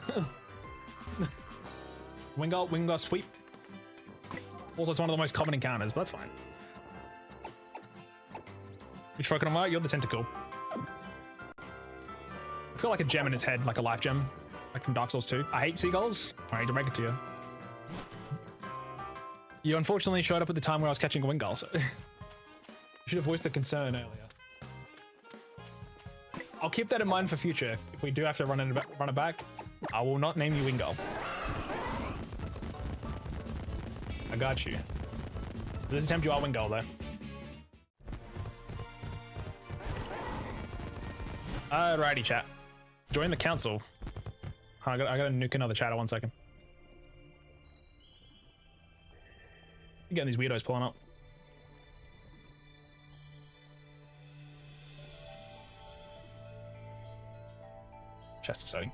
Wingull sweep. Also, it's one of the most common encounters, but that's fine. Which Pokemon are you? You're the Tentacle. It's got like a gem in its head, like a life gem. Like from Dark Souls 2. I hate seagulls. I hate to break it to you. You unfortunately showed up at the time where I was catching a Wingull, so... You should have voiced the concern earlier. I'll keep that in mind for future. If we do have to run it back, I will not name you Wingull. I got you. This attempt you are Wingull though. Alrighty, chat. Join the council. I gotta nuke another chatter 1 second. You're getting these weirdos pulling up. Chest exciting.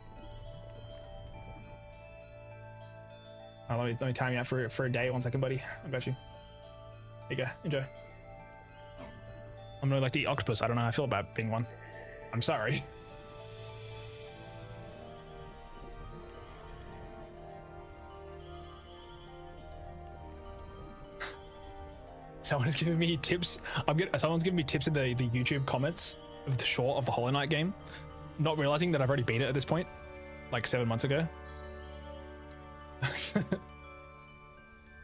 Let me time you out for a day. 1 second, buddy. I got you. Here you go. Enjoy. I'm really like to eat octopus. I don't know how I feel about being one. I'm sorry. Someone is giving me tips. Someone's giving me tips in the YouTube comments of the short of the Hollow Knight game, not realizing that I've already beat it at this point, like 7 months ago.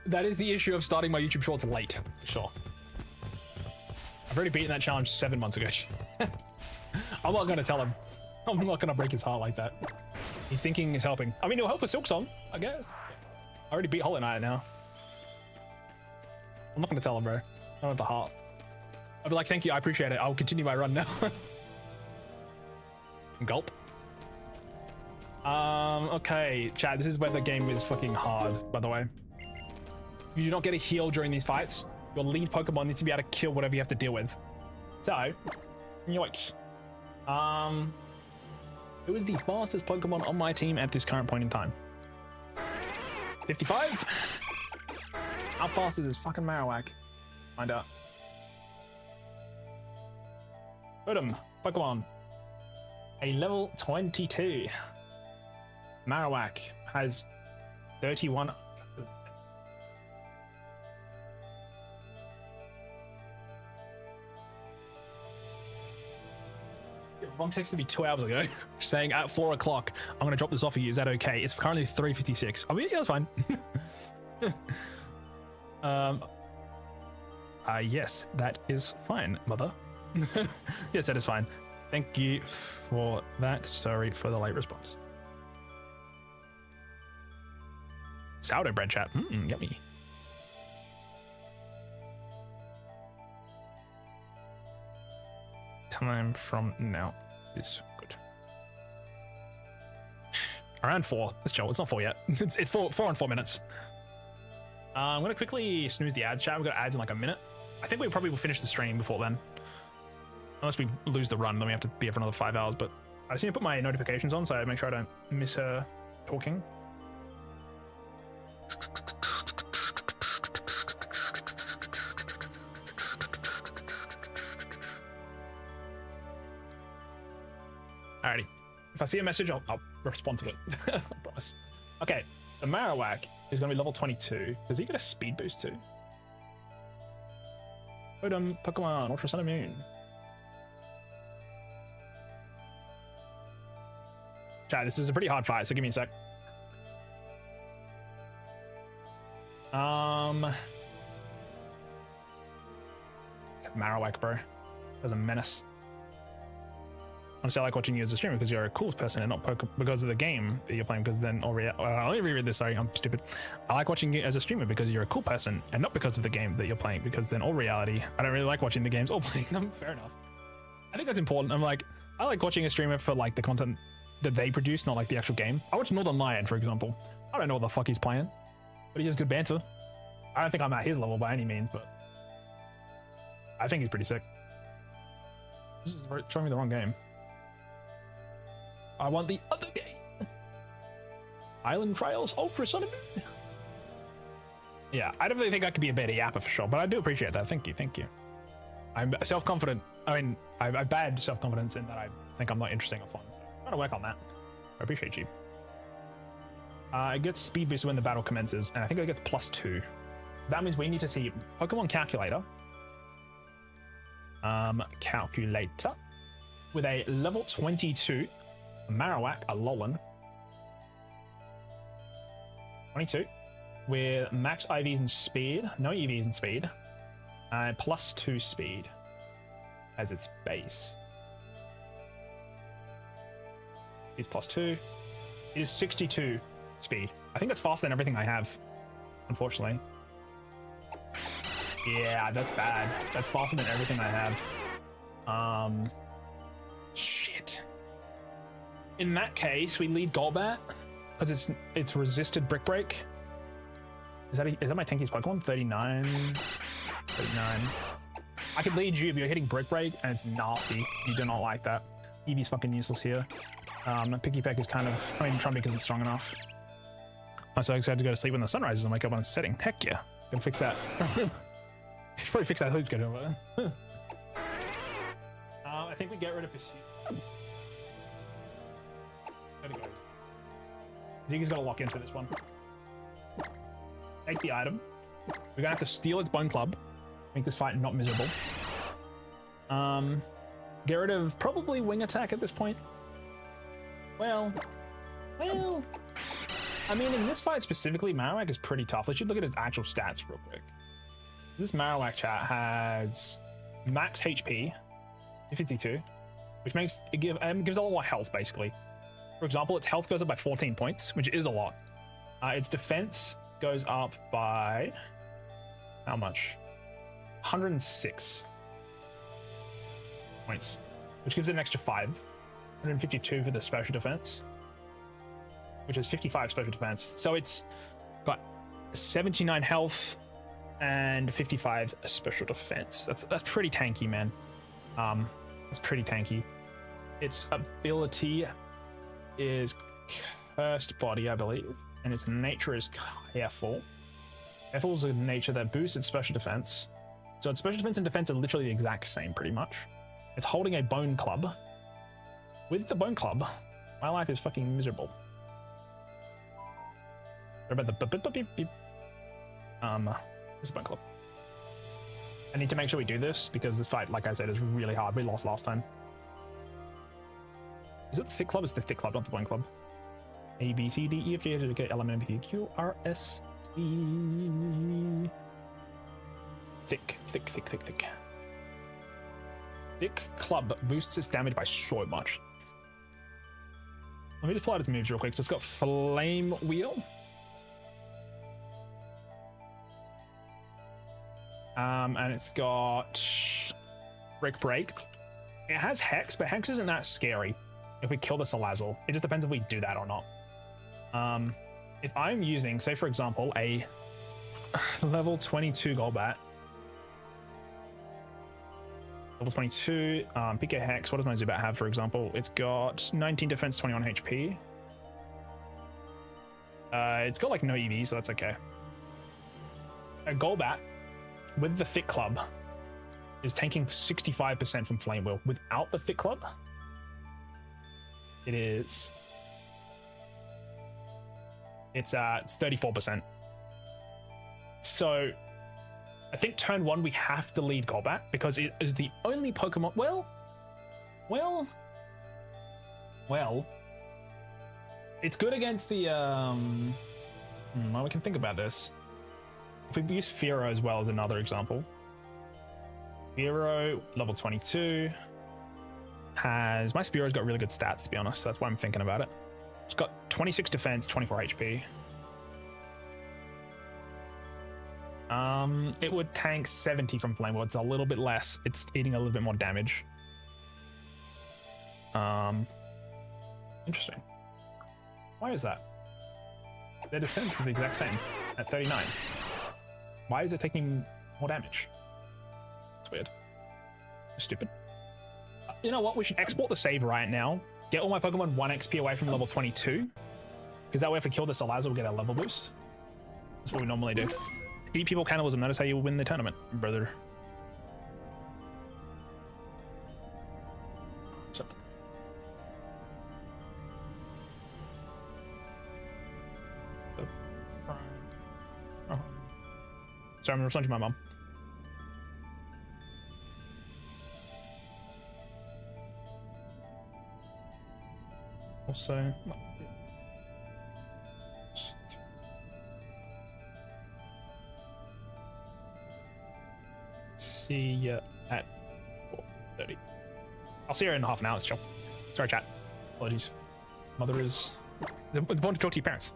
That is the issue of starting my YouTube shorts late, for sure. I've already beaten that challenge 7 months ago. I'm not gonna tell him. I'm not gonna break his heart like that. He's thinking he's helping. I mean, he'll help with Silk Song, I guess. I already beat Hollow Knight now. I'm not gonna tell him, bro. I don't have the heart. I'll be like, thank you, I appreciate it. I'll continue my run now. Gulp. Okay, chat, this is where the game is fucking hard, by the way. You do not get a heal during these fights. Your lead Pokemon needs to be able to kill whatever you have to deal with. So, yoinks. Who is the fastest Pokemon on my team at this current point in time? 55? How fast is this fucking Marowak? Find out. Totem, Pokemon. A level 22. Marowak has 31. Ron texted me 2 hours ago saying at 4 o'clock, I'm going to drop this off for you. Is that okay? It's currently 3:56. I mean, yeah, that's fine. Yes, that is fine, mother. Yes, that is fine. Thank you for that. Sorry for the late response. Sourdough bread chat. Yummy. Time from now is good. Around 4. Let's chill. It's not 4 yet. It's 4 and 4 minutes. I'm gonna quickly snooze the ads chat. We've got ads in like a minute. I think we probably will finish the stream before then. Unless we lose the run, then we have to be here for another 5 hours. But I just need to put my notifications on so I make sure I don't miss her talking. Alrighty. If I see a message, I'll respond to it. I promise. Okay. The Marowak is going to be level 22. Does he get a speed boost too? Totem, Pokemon, Ultra Sun and Moon. Chat, this is a pretty hard fight, so give me a sec. Marowak, bro. That was a menace. Honestly, I like watching you as a streamer because you're a cool person and not because of the game that you're playing. Because then, let me reread this. Sorry, I'm stupid. I like watching you as a streamer because you're a cool person and not because of the game that you're playing. Because then, all reality, I don't really like watching the games or playing them. Fair enough. I think that's important. I like watching a streamer for like the content that they produce, not like the actual game. I watch Northern Lion, for example. I don't know what the fuck he's playing, but he has good banter. I don't think I'm at his level by any means, but I think he's pretty sick. This is showing me the wrong game. I want the other game. Island Trials Ultra Sun and Moon. Yeah, I don't really think I could be a better yapper for sure, but I do appreciate that. Thank you, thank you. I'm self-confident. I mean, I have bad self-confidence in that I think I'm not interesting or fun. So I'm trying to work on that. I appreciate you. It gets speed boost when the battle commences, and I think it gets +2. That means we need to see Pokemon Calculator. Calculator with a level 22. Marowak, a Alolan. 22 with max IVs and speed, no EVs and speed, and +2 speed as its base. It's +2. It is 62 speed. I think that's faster than everything I have, unfortunately. Yeah, that's bad. That's faster than everything I have. Shit. In that case, we lead Golbat because it's resisted Brick Break. Is that my Tenki's Pokemon? 39. 39. I could lead you, but you're hitting Brick Break and it's nasty. You do not like that. Eevee's fucking useless here. Picky Peck is kind of, I mean, Trumbeak isn't strong enough. I'm so excited to go to sleep when the sun rises and wake up when it's setting. Heck yeah. Gonna fix that. Should probably fix that sleep schedule. I think we get rid of Pursuit. There we go. Ziggy's got to lock in for this one. Take the item. We're gonna have to steal its Bone Club. Make this fight not miserable. Get rid of probably Wing Attack at this point. Well, I mean, in this fight specifically, Marowak is pretty tough. Let's just look at his actual stats real quick. This Marowak chat has max HP, 52, which makes it gives a lot more health basically. For example, its health goes up by 14 points, which is a lot. Its defense goes up by how much? 106 points, which gives it an extra 5. 152 for the special defense, which is 55 special defense. So it's got 79 health and 55 special defense. That's pretty tanky, man. That's pretty tanky. Its ability is Cursed Body, I believe, and its nature is Careful. Careful is a nature that boosts its special defense. So its special defense and defense are literally the exact same, pretty much. It's holding a Bone Club. With the Bone Club, my life is fucking miserable. Sorry about the beep. This is Bone Club. I need to make sure we do this because this fight, like I said, is really hard. We lost last time. Is it the Thick Club? It's the Thick Club, not the Bone Club. A, B, C, D, E, F, G, H, I, K, L, M, N, P, Q, R, S, T. Thick. Thick Club boosts its damage by so much. Let me just pull out its moves real quick. So it's got Flame Wheel. And it's got Break. It has Hex, but Hex isn't that scary if we kill the Salazzle. It just depends if we do that or not. If I'm using, say for example, a level 22 Golbat, level 22, PK Hex, what does my Zubat have, for example? It's got 19 defense, 21 HP. It's got like no EV, so that's okay. A Golbat with the Thick Club is taking 65% from Flame Wheel. Without the Thick Club, it's 34%. So I think turn 1 we have to lead Golbat because it is the only Pokemon. Well, it's good against the well, we can think about this. If we use Fearow as well as another example. Fearow, level 22, has... My Spearow's got really good stats, to be honest. So that's why I'm thinking about it. It's got 26 defense, 24 HP. It would tank 70 from Flame Wheel. It's a little bit less. It's eating a little bit more damage. Interesting. Why is that? Their defense is the exact same at 39. Why is it taking more damage? It's weird. Stupid. You know what? We should export the save right now. Get all my Pokemon 1 XP away from level 22. Because that way if we kill the Salazzle, we'll get a level boost. That's what we normally do. Eat people cannibalism. That is how you win the tournament, brother. So. Sorry, I'm responding to my mom. Also, see you at 4:30. I'll see her in half an hour. It's chill. Sorry, chat. Apologies. Mother is important to talk to your parents.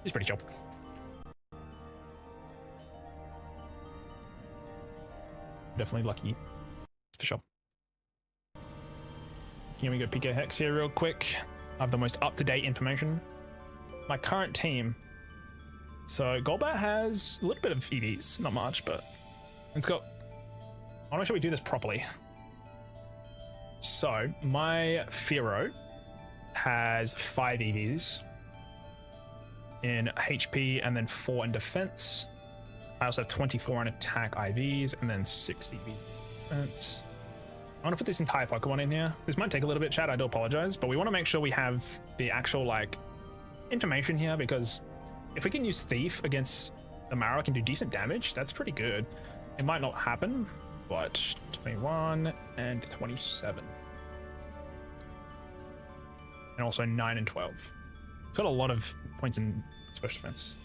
He's pretty chill. Definitely lucky. For sure. Here we go, PK Hex here real quick. I have the most up-to-date information. My current team. So Golbat has a little bit of EVs, not much, but it's got... I want to make sure we do this properly. So my Fearow has 5 EVs in HP and then 4 in defense. I also have 24 in attack IVs and then 6 EVs in defense. I want to put this entire Pokemon in here. This might take a little bit, chat. I do apologize, but we want to make sure we have the actual like information here because if we can use Thief against the Marowak and do decent damage, that's pretty good. It might not happen, but 21 and 27. And also 9 and 12. It's got a lot of points in special defense.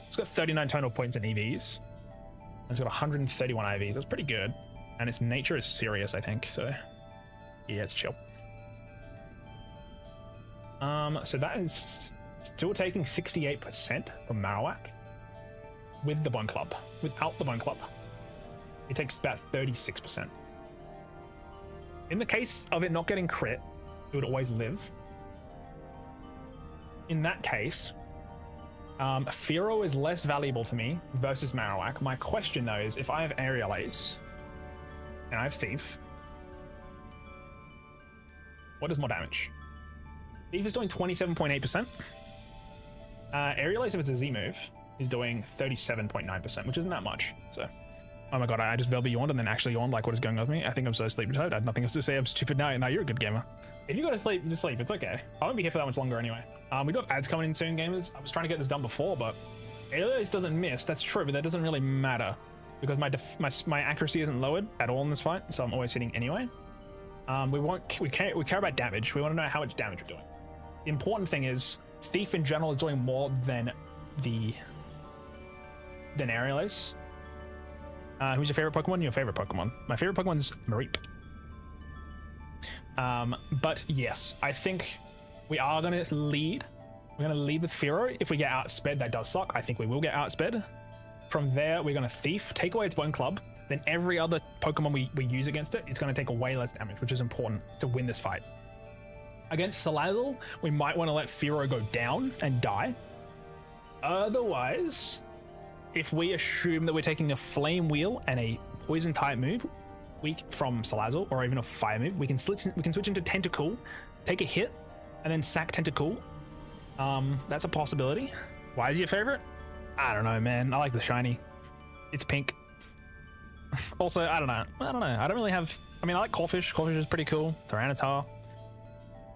It's got 39 total points in EVs. And it's got 131 IVs. That's pretty good. And its nature is serious, I think. So yeah, it's chill. So that is still taking 68% from Marowak with the Bone Club. Without the Bone Club, it takes about 36%. In the case of it not getting crit, it would always live. In that case, Fearow is less valuable to me versus Marowak. My question though is if I have Aerial Ace and I have Thief, what does more damage? Thief is doing 27.8%. Aerial Ace, if it's a Z move, is doing 37.9%, which isn't that much. So Oh my god, I just verbally yawned and then actually yawned. Like, what is going on with me? I think I'm so sleepy tired. I had nothing else to say. I'm stupid now. No, you're a good gamer. If you gotta sleep, just sleep. It's okay. I won't be here for that much longer anyway. We do have ads coming in soon, gamers. I was trying to get this done before, but it always doesn't miss. That's true, but that doesn't really matter because my accuracy isn't lowered at all in this fight, so I'm always hitting anyway. We care about damage. We want to know how much damage we're doing. The important thing is Thief in general is doing more than Aerial Ace. Who's your favorite Pokemon? Your favorite Pokemon. My favorite Pokemon's Mareep. But yes, I think we are going to lead. We're going to lead with Fearow. If we get outsped, that does suck. I think we will get outsped. From there, we're going to Thief, take away its Bone Club. Then every other Pokemon we use against it, it's going to take way less damage, which is important to win this fight. Against Salazzle, we might want to let Fearow go down and die. Otherwise, if we assume that we're taking a Flame Wheel and a Poison type move from Salazzle, or even a Fire move, we can switch into Tentacool, take a hit, and then sack Tentacool. That's a possibility. Why is he your favorite? I don't know, man. I like the shiny. It's pink. Also, I don't know. I don't really have... I mean, I like Corphish. Corphish is pretty cool. Tyranitar.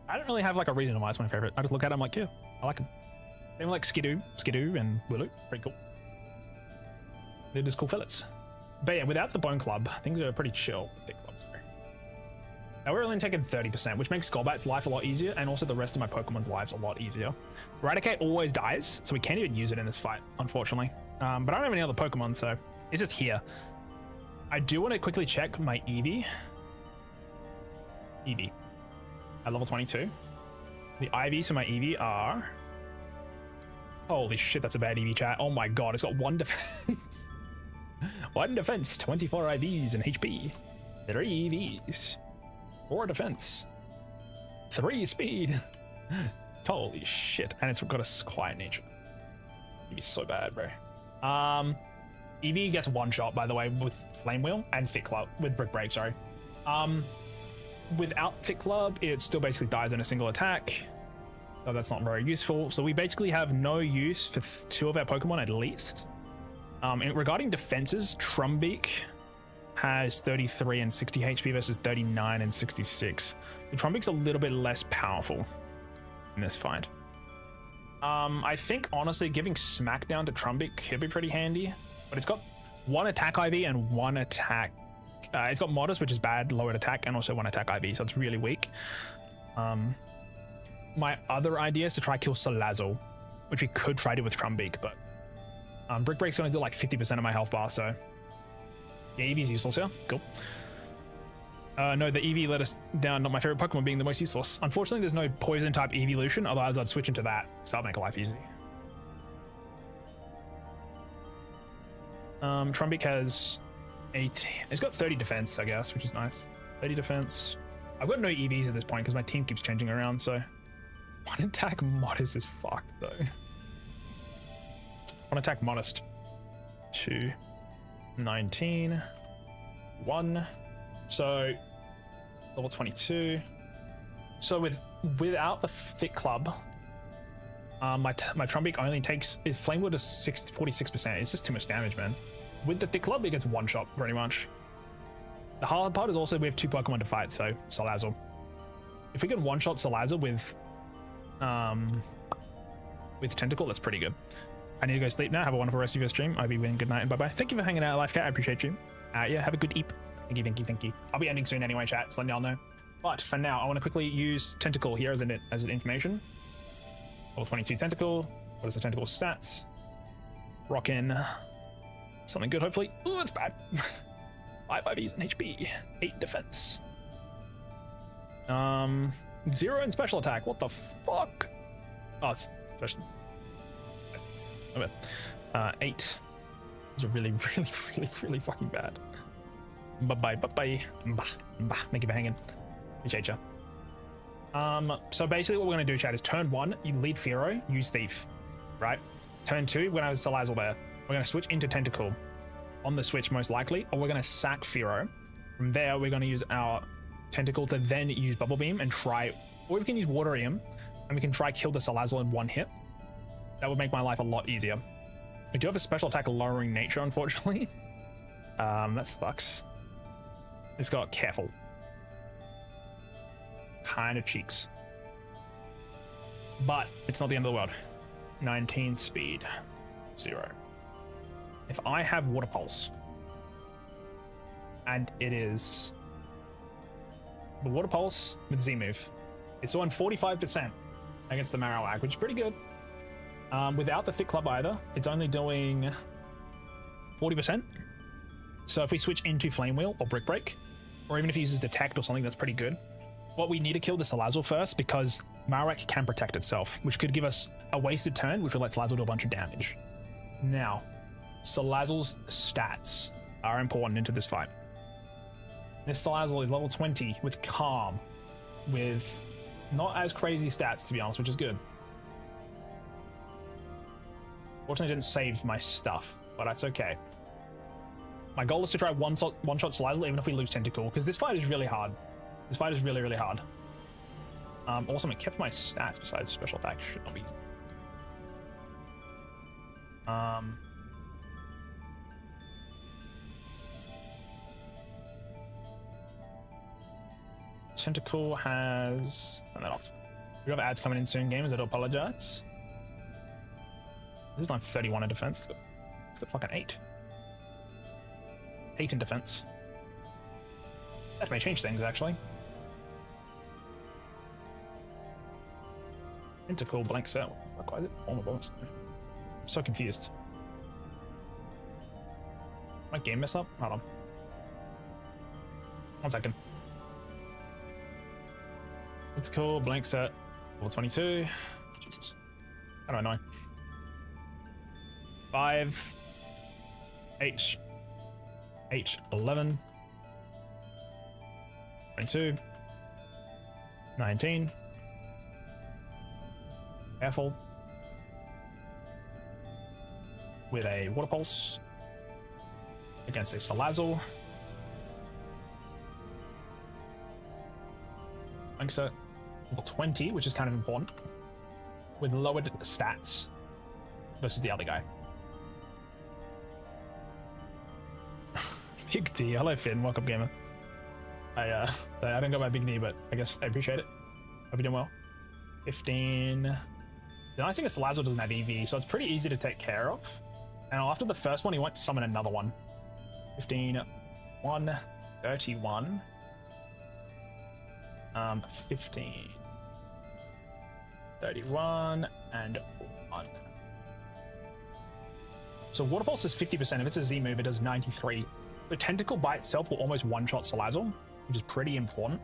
I don't really have like a reason why it's my favorite. I just look at him like, yeah, I like him. Same like Skidoo and Wooloo. Pretty cool. They're just cool fellas. But yeah, without the Bone Club, things are pretty chill. Thick Club, sorry. Now we're only taking 30%, which makes Golbat's life a lot easier, and also the rest of my Pokemon's lives a lot easier. Raticate always dies, so we can't even use it in this fight, unfortunately. But I don't have any other Pokemon, so it's just here. I do want to quickly check my Eevee. Eevee. At level 22. The IVs for my Eevee are... Holy shit, that's a bad Eevee, chat. Oh my god, it's got 1 defense. 1 defense, 24 IVs and HP. 3 EVs. 4 defense. 3 speed. Holy shit. And it's got a quiet nature. Eevee's so bad, bro. Eevee gets 1 shot, by the way, with Flame Wheel and Thick Club, with Brick Break, sorry. Without Thick Club, it still basically dies in a single attack. So that's not very useful. So we basically have no use for 2 of our Pokemon at least. Regarding defenses, Trumbeak has 33 and 60 HP versus 39 and 66. The Trumbeak's a little bit less powerful in this fight. I think honestly giving Smackdown to Trumbeak could be pretty handy, but it's got 1 attack IV and 1 attack. It's got Modest, which is bad, lowered attack, and also 1 attack IV, so it's really weak. My other idea is to try kill Salazzle, which we could try to with Trumbeak, but Brick Break's gonna do like 50% of my health bar, so yeah, Eevee's useless here. Cool. No, the Eevee let us down, not my favorite Pokemon being the most useless. Unfortunately, there's no poison type evolution, otherwise I'd switch into that, because that'll make life easy. Trumbeak has 8. It's got 30 defense, I guess, which is nice. 30 defense. I've got no EVs at this point because my team keeps changing around, so 1 attack Modest is fucked though. 1 attack Modest. 2. 19. 1. So level 22. So without the Thick Club, my Trumbeak only takes Flame Wheel to 46%. It's just too much damage, man. With the Thick Club, it gets 1 shot pretty much. The hard part is also we have 2 Pokemon to fight, so Salazzle. If we can 1-shot Salazzle with Tentacle, that's pretty good. I need to go sleep now. Have a wonderful rest of your stream. I'll be winning. Good night and bye-bye. Thank you for hanging out, Life Cat. I appreciate you. Yeah, have a good eep. Thank you. I'll be ending soon anyway, chat, so letting y'all know. But for now, I want to quickly use Tentacle here as an information. Level 22 Tentacle. What is the Tentacle stats? Rock in something good, hopefully. Oh, it's bad. 5 IVs and HP. 8 defense. 0 in special attack. What the fuck? Oh, it's special. Okay. 8. These are really fucking bad. Bye. Thank you for hanging. Appreciate ya. So basically what we're going to do, chat, is turn 1, you lead Fearow, use Thief, right? Turn 2, we're going to have Salazzle there. We're going to switch into Tentacle on the switch most likely, or we're going to sack Fearow. From there, we're going to use our Tentacle to then use Bubble Beam and try, or we can use Waterium, and we can try kill the Salazzle in 1 hit. That would make my life a lot easier. We do have a special attack lowering nature, unfortunately. That sucks. It's got careful. Kind of cheeks. But it's not the end of the world. 19 speed. 0. If I have Water Pulse, and it is the Water Pulse with Z move, it's on 45% against the Marowak, which is pretty good. Without the Thick Club either, it's only doing 40%. So if we switch into Flame Wheel or Brick Break, or even if he uses Detect or something, that's pretty good. What we need to kill the Salazzle first, because Marowak can protect itself, which could give us a wasted turn, which will let Salazzle do a bunch of damage. Now, Salazzle's stats are important into this fight. This Salazzle is level 20 with Calm, with not as crazy stats, to be honest, which is good. Fortunately, I didn't save my stuff, but that's okay. My goal is to try one-shot Salazzle, even if we lose Tentacool, because this fight is really hard. This fight is really, really hard. Also, I kept my stats besides special attack. Should not be. Tentacool has... Turn that off. We have ads coming in soon, gamers. I do apologize. This is like 31 in defense. It's got fucking 8. 8 in defense. That may change things, actually. Tentacool blank set. Why is it on the bonus? I'm so confused. My game mess up? Hold on. 1 second. Tentacool blank set. Level 22. Jesus. How do I know? 5. H. 11. 22. 19. Careful. With a Water Pulse against a Salazzle. Set level 20, which is kind of important, with lowered stats versus the other guy. Big D, hello Finn, welcome gamer. I didn't go by Big D, but I guess I appreciate it. Hope you're doing well. 15. The nice thing is Salazzle doesn't have EV, so it's pretty easy to take care of. And after the first one, he won't summon another one. 15, 1, 31. 15, 31, and 1. So Water Pulse is 50%. If it's a Z move, it does 93. The Tentacool by itself will almost one-shot Salazzle, which is pretty important.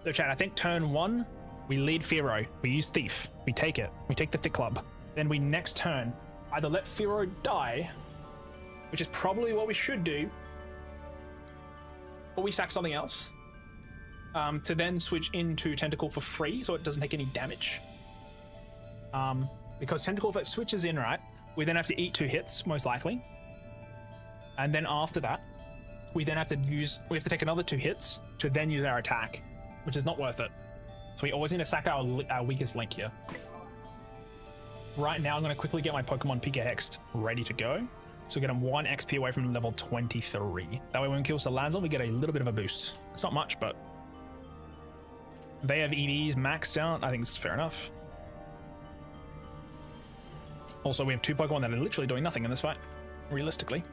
So chat, I think turn 1, we lead Fearow. We use Thief. We take it. We take the Thick Club. Then we next turn either let Fearow die, which is probably what we should do, or we sack something else. To then switch into Tentacool for free, so it doesn't take any damage. Because Tentacool, if it switches in, right, we then have to eat 2 hits, most likely. And then after that, we then have to take another 2 hits to then use our attack, which is not worth it. So we always need to sack our weakest link here. Right now, I'm going to quickly get my Pokemon Pika Hexed ready to go. So get him 1 XP away from level 23. That way when we kill Salazzle, we get a little bit of a boost. It's not much, but they have EVs maxed out. I think it's fair enough. Also, we have 2 Pokemon that are literally doing nothing in this fight, realistically.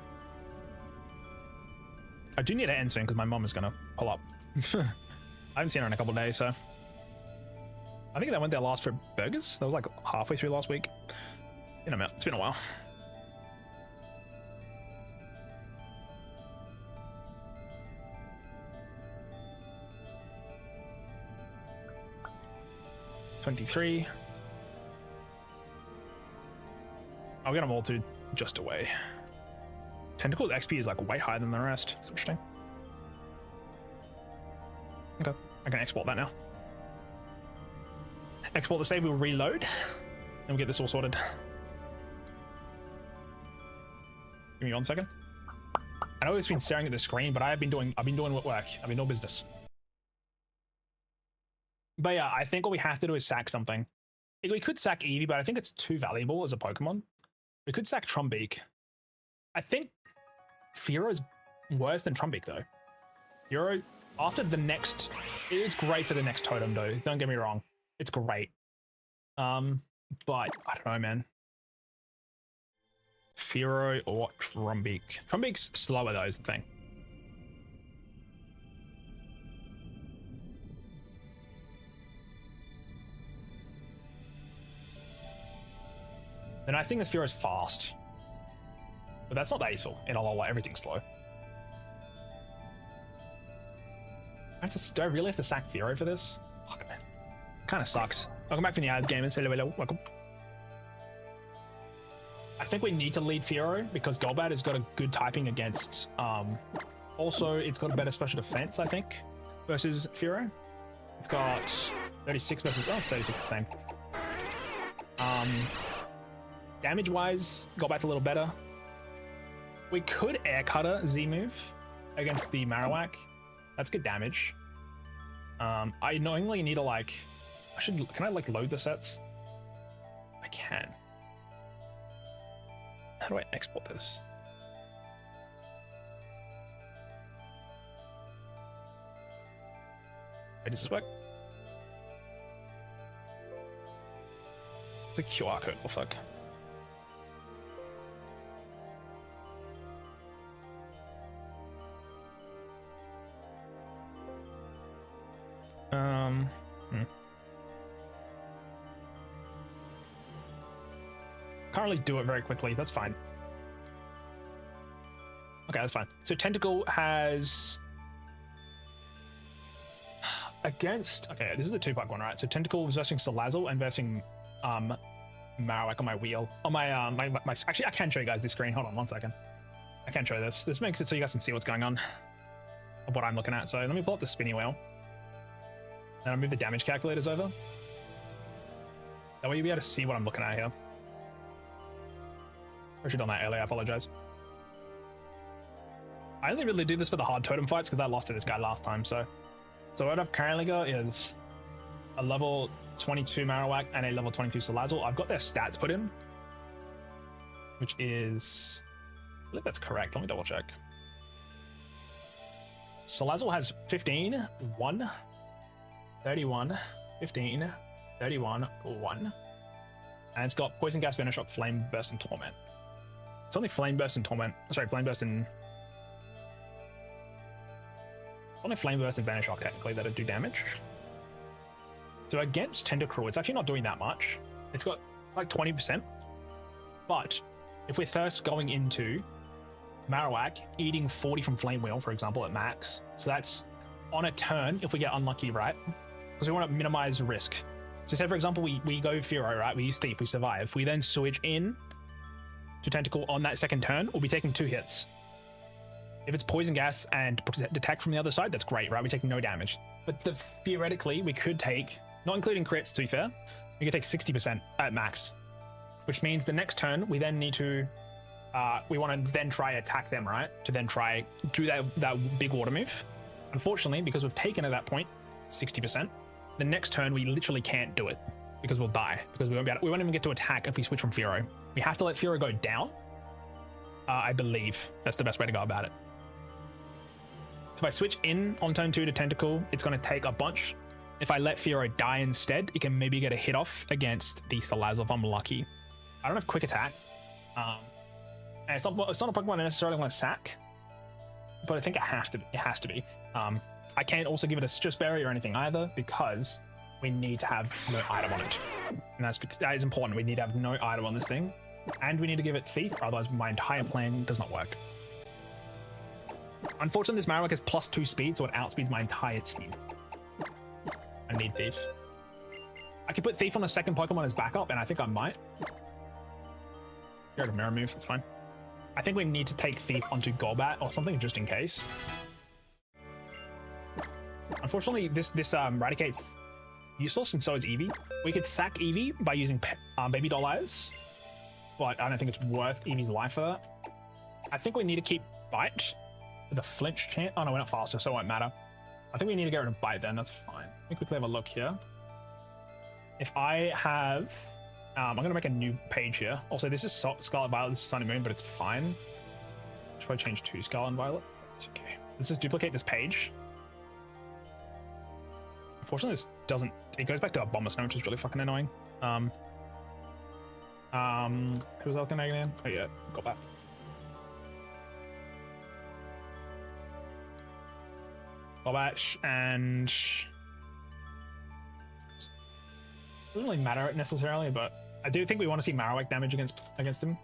I do need to end soon because my mom is going to pull up. I haven't seen her in a couple of days, so. I think they went there last for burgers. That was like halfway through last week. It's been a while. $23. I'll get them all to just away. Tentacool's XP is like way higher than the rest. It's interesting. Okay, I can export that now. Export the save, we'll reload, and we'll get this all sorted. Give me 1 second. I know it's been staring at the screen, but I've been doing work. I've been doing business. But yeah, I think what we have to do is sack something. We could sack Eevee, but I think it's too valuable as a Pokemon. We could sack Trumbeak. I think Fearo's worse than Trumbeak though. Fearo, after the next, it's great for the next totem though. Don't get me wrong, it's great. But I don't know, man. Fearo or Trumbeak. Trumbeak's slower though, is the thing. The nice thing is Fearo's fast. But that's not that useful. In Alola, everything's slow. Do I really have to sack Fearo for this? Fuck, man. Kind of sucks. Welcome back from the ads, gamers. Hello, hello. Welcome. I think we need to lead Fearo because Golbat has got a good typing against... also, it's got a better special defense, I think, versus Fearo. It's got 36 versus... Oh, it's 36 the same. Damage-wise, Golbat's a little better. We could Air Cutter Z-move against the Marowak. That's good damage. I knowingly need to like... Can I like load the sets? I can. How do I export this? Wait, does this work? It's a QR code, for fuck. Can't really do it very quickly. That's fine. Okay, that's fine. So Tentacle has against. Okay, this is the 2-pack one, right? So Tentacle was versing Salazzle and versing Marowak on my wheel. On my actually, I can show you guys this screen. Hold on 1 second. I can show this. This makes it so you guys can see what's going on of what I'm looking at. So let me pull up the spinny wheel. And I'll move the damage calculators over. That way you'll be able to see what I'm looking at here. I should have done that earlier, I apologize. I only really do this for the hard totem fights because I lost to this guy last time, so what I've currently got is a level 22 Marowak and a level 22 Salazzle. I've got their stats put in, which is... I believe that's correct. Let me double check. Salazzle has 15, 1, 31, 15, 31, 1. And it's got Poison Gas, Venoshock, Flame Burst, and Torment. It's only Flame Burst and Torment. Sorry, Flame Burst and... Only Flame Burst and Venoshock, technically, that do damage. So against Tentacruel, it's actually not doing that much. It's got like 20%. But if we're first going into Marowak, eating 40 from Flame Wheel, for example, at max. So that's on a turn if we get unlucky, right? Because we want to minimize risk. So say, for example, we go Fearo, right? We use Thief, we survive. We then switch in to Tentacle on that second turn, we'll be taking 2 hits. If it's Poison Gas and Detect from the other side, that's great, right? We take no damage. But theoretically, we could take, not including crits, to be fair, we could take 60% at max. Which means the next turn, we then need to, we want to then try attack them, right? To then try do that big water move. Unfortunately, because we've taken at that point 60%, the next turn we literally can't do it because we'll die, because we won't even get to attack if we switch from Fearo. We have to let Fearo go down. I believe that's the best way to go about it. So if I switch in on turn 2 to Tentacle, it's going to take a bunch. If I let Fearo die instead, it can maybe get a hit off against the Salazzle if I'm lucky. I don't have Quick Attack. And it's not a Pokemon I necessarily want to sack, but I think it has to be. I can't also give it a Stress Berry or anything either, because we need to have no item on it. And that is important. We need to have no item on this thing. And we need to give it Thief, otherwise my entire plan does not work. Unfortunately, this Marowak has +2 speed, so it outspeeds my entire team. I need Thief. I could put Thief on the second Pokemon as backup, and I think I might. Get rid of Mirror Move, that's fine. I think we need to take Thief onto Golbat or something, just in case. Unfortunately, this Raticate's useless, and so is Eevee. We could sack Eevee by using Baby Doll Eyes, but I don't think it's worth Eevee's life for that. I think we need to keep Bite with a flinch chance. Oh no, we're not faster, so it won't matter. I think we need to get rid of Bite then, that's fine. Let me quickly have a look here. If I have... I'm going to make a new page here. Also, this is Scarlet Violet, this is Sun and Moon, but it's fine. if I change to Scarlet and Violet? It's okay. Let's just duplicate this page. Unfortunately, this doesn't. It goes back to a Bomber Snow, which is really fucking annoying. Who was I looking at again? Oh yeah, got that. Bobatch and doesn't really matter necessarily, but I do think we want to see Marowak damage against him.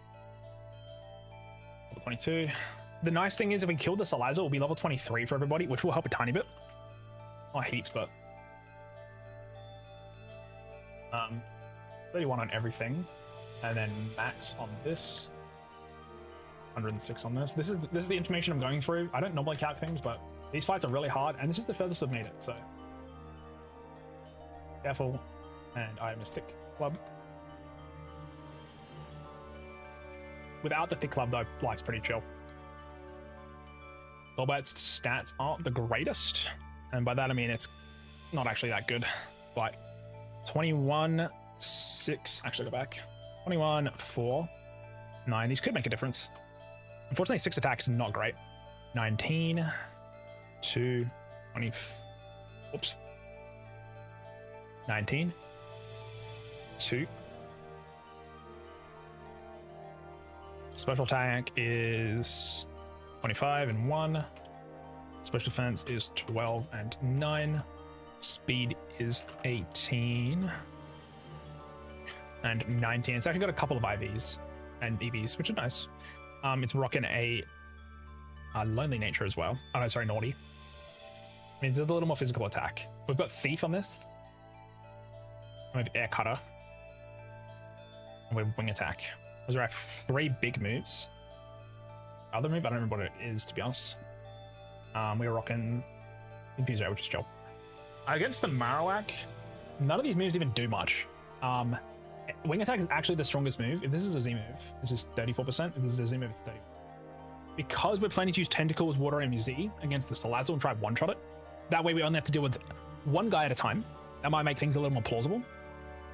Level 22. The nice thing is if we kill the Salazzle, we'll be level 23 for everybody, which will help a tiny bit. Not heaps, but 31 on everything, and then max on this. 106 on this. This is the information I'm going through. I don't normally calc things, but these fights are really hard, and this is the furthest I've made it, so careful. And I am a Thick Club. Without the Thick Club, though, life's pretty chill. Golbat's stats aren't the greatest, and by that I mean it's not actually that good. Like 21, 6. Actually, go back. 21, 4, 9. These could make a difference. Unfortunately, 6 attacks is not great. 19, 2, 20. Whoops. 19, 2. Special attack is 25 and 1. Special defense is 12 and 9. Speed is 18 and 19. It's actually got a couple of IVs and EVs, which are nice. It's rocking a lonely nature as well. Oh no, sorry, naughty. I mean, there's a little more physical attack. We've got Thief on this. We have Air Cutter. And we have Wing Attack. Those are our 3 big moves. Other move, I don't remember what it is, to be honest. We were rocking Confuser, which is chill. Against the Marowak, none of these moves even do much. Wing Attack is actually the strongest move. If this is a Z move, this is 34%. If this is a Z move, it's 30. Because we're planning to use Tentacles, Water Energy against the Salazzle and try one-shot it, that way we only have to deal with one guy at a time. That might make things a little more plausible.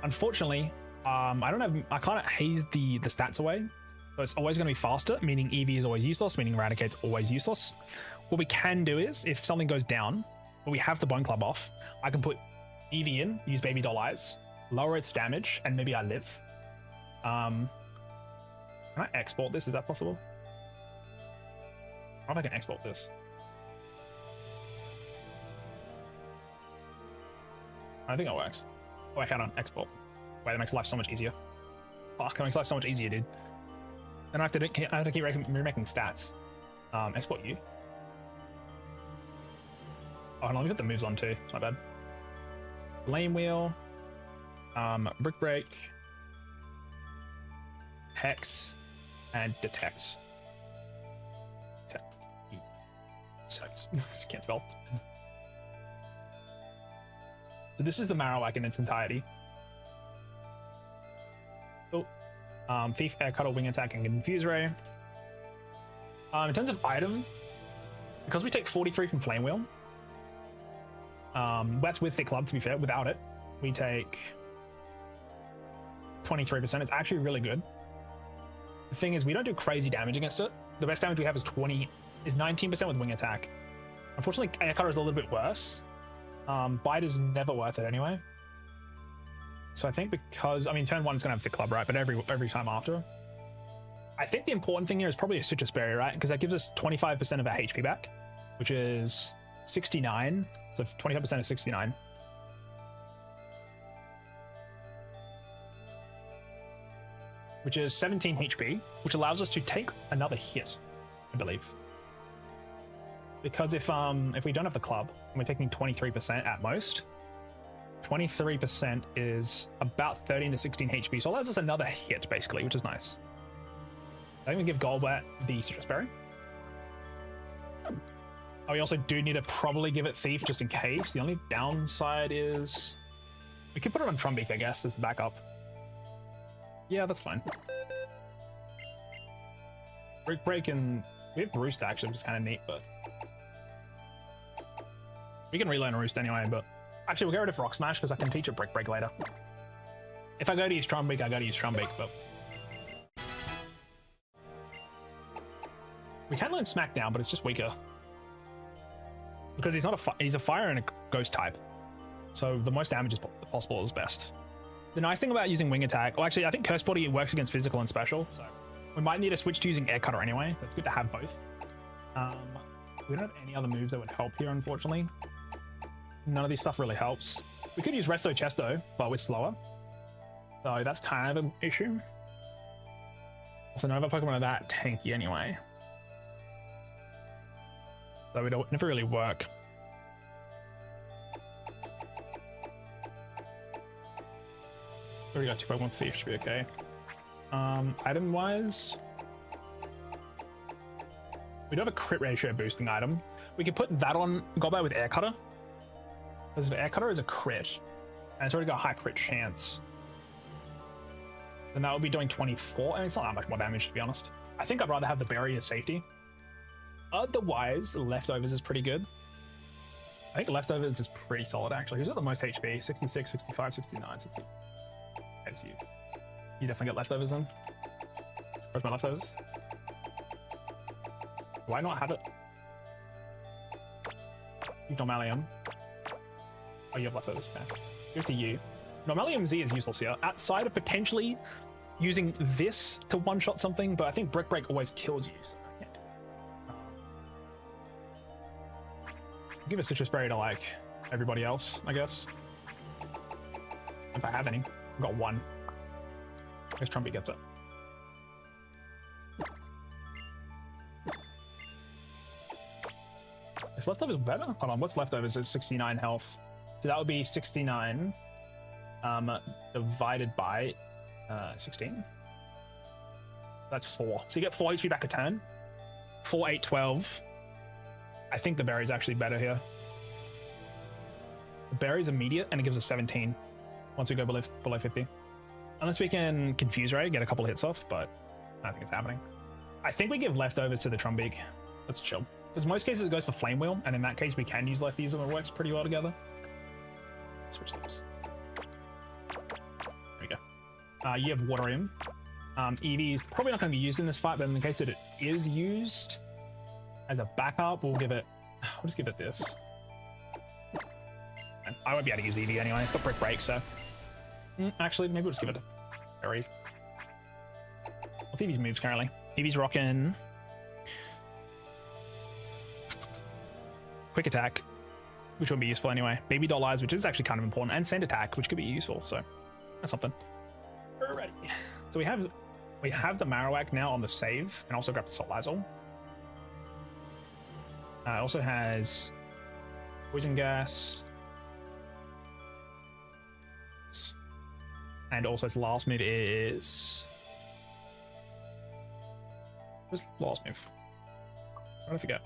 Unfortunately, I can't haze the stats away. So it's always going to be faster, meaning EV is always useless, meaning Eradicate's always useless. What we can do is, if something goes down, but we have the Bone Club off, I can put EV in, use Baby Doll Eyes, lower its damage, and maybe I live. Can I export this? Is that possible? I don't know if I can export this. I think it works. Oh, wait, hold on. Export. Wait, that makes life so much easier. Fuck, that makes life so much easier, dude. Then I have to keep remaking stats. Export you. Oh, hold on, we got the moves on too. It's not bad. Flame Wheel. Brick Break. Hex. And Detect. Can't spell. So this is the Marowak in its entirety. Oh. Thief, Air Cuddle, Wing Attack, and Confuse Ray. In terms of item, because we take 43 from Flame Wheel, that's with Thick Club, to be fair. Without it, we take 23%. It's actually really good. The thing is, we don't do crazy damage against it. The best damage we have is 19% with Wing Attack. Unfortunately, Air Cutter is a little bit worse. Bite is never worth it anyway. So I think because, I mean, turn 1 is going to have Thick Club, right? But every time after. I think the important thing here is probably a Citrus Berry, right? Because that gives us 25% of our HP back, which is 69. So 25% is 69. Which is 17 HP, which allows us to take another hit, I believe. Because if we don't have the club, and we're taking 23% at most, 23% is about 13 to 16 HP, so it allows us another hit, basically, which is nice. I think we give Golbat the Citrus Berry. Oh, we also do need to probably give it Thief, just in case. The only downside is... we could put it on Trumbeak, I guess, as the backup. Yeah, that's fine. Brick Break and... we have Roost, actually, which is kind of neat, but... we can relearn Roost anyway, but... actually, we'll get rid of Rock Smash, because I can teach it Brick Break later. If I go to use Trumbeak, I go to use Trumbeak, but... We can learn Smackdown, but it's just weaker. Because he's not he's a fire and a ghost type. So the most damage is possible is best. The nice thing about using Wing Attack, well actually I think Curse Body works against physical and special, so we might need to switch to using Air Cutter anyway, so it's good to have both. We don't have any other moves that would help here, unfortunately. None of this stuff really helps. We could use Resto Chesto, but we're slower. So that's kind of an issue. Also, none of our Pokemon are that tanky anyway. So we don't never really work. Already got 2 Pokemon Thief, should be okay. Item wise, we do have a crit ratio boosting item. We can put that on Golbat with Air Cutter. Because Air Cutter is a crit, and it's already got a high crit chance. Then that would be doing 24, and it's not that much more damage to be honest. I think I'd rather have the Berry as safety. Otherwise, Leftovers is pretty good. I think Leftovers is pretty solid actually. Who's got the most HP? 66, 65, 69, 60. That's you. You definitely get Leftovers then. Where's my Leftovers? Do I not have it? You've Normalium. Oh, you have Leftovers. Okay. Give it to you. Normalium Z is useless here. Outside of potentially using this to one-shot something, but I think Brick Break always kills you. So I can't do it. Give a Citrus Berry to like everybody else, I guess. If I have any. I've got one. I guess Trumpy gets it. Is Leftovers better? Hold on, what's Leftovers? It's 69 health. So that would be 69 divided by 16. That's 4. So you get 4 HP back a turn. 4, 8, 12. I think the berry's actually better here. The berry's immediate and it gives us 17 once we go below 50. Unless we can Confuse Ray, get a couple hits off, but I don't think it's happening. I think we give Leftovers to the Trumbeak. Let's chill. Because most cases it goes for Flame Wheel, and in that case we can use lefties and it works pretty well together. Switch those. There we go. You have Water In. Eevee is probably not going to be used in this fight, but in the case that it is used as a backup, we'll just give it this. And I won't be able to use Eevee anyway. It's got Brick Break, so actually maybe we'll just give it a Berry. What's Eevee's moves currently? Eevee's rocking Quick Attack, which would be useful anyway. Baby Doll Eyes, which is actually kind of important, and Sand Attack, which could be useful. So that's something. Alrighty. So we have the Marowak now on the save, and also grab the Salazzle. It also has Poison Gas, and also its last move is. What's the last move? I don't forget.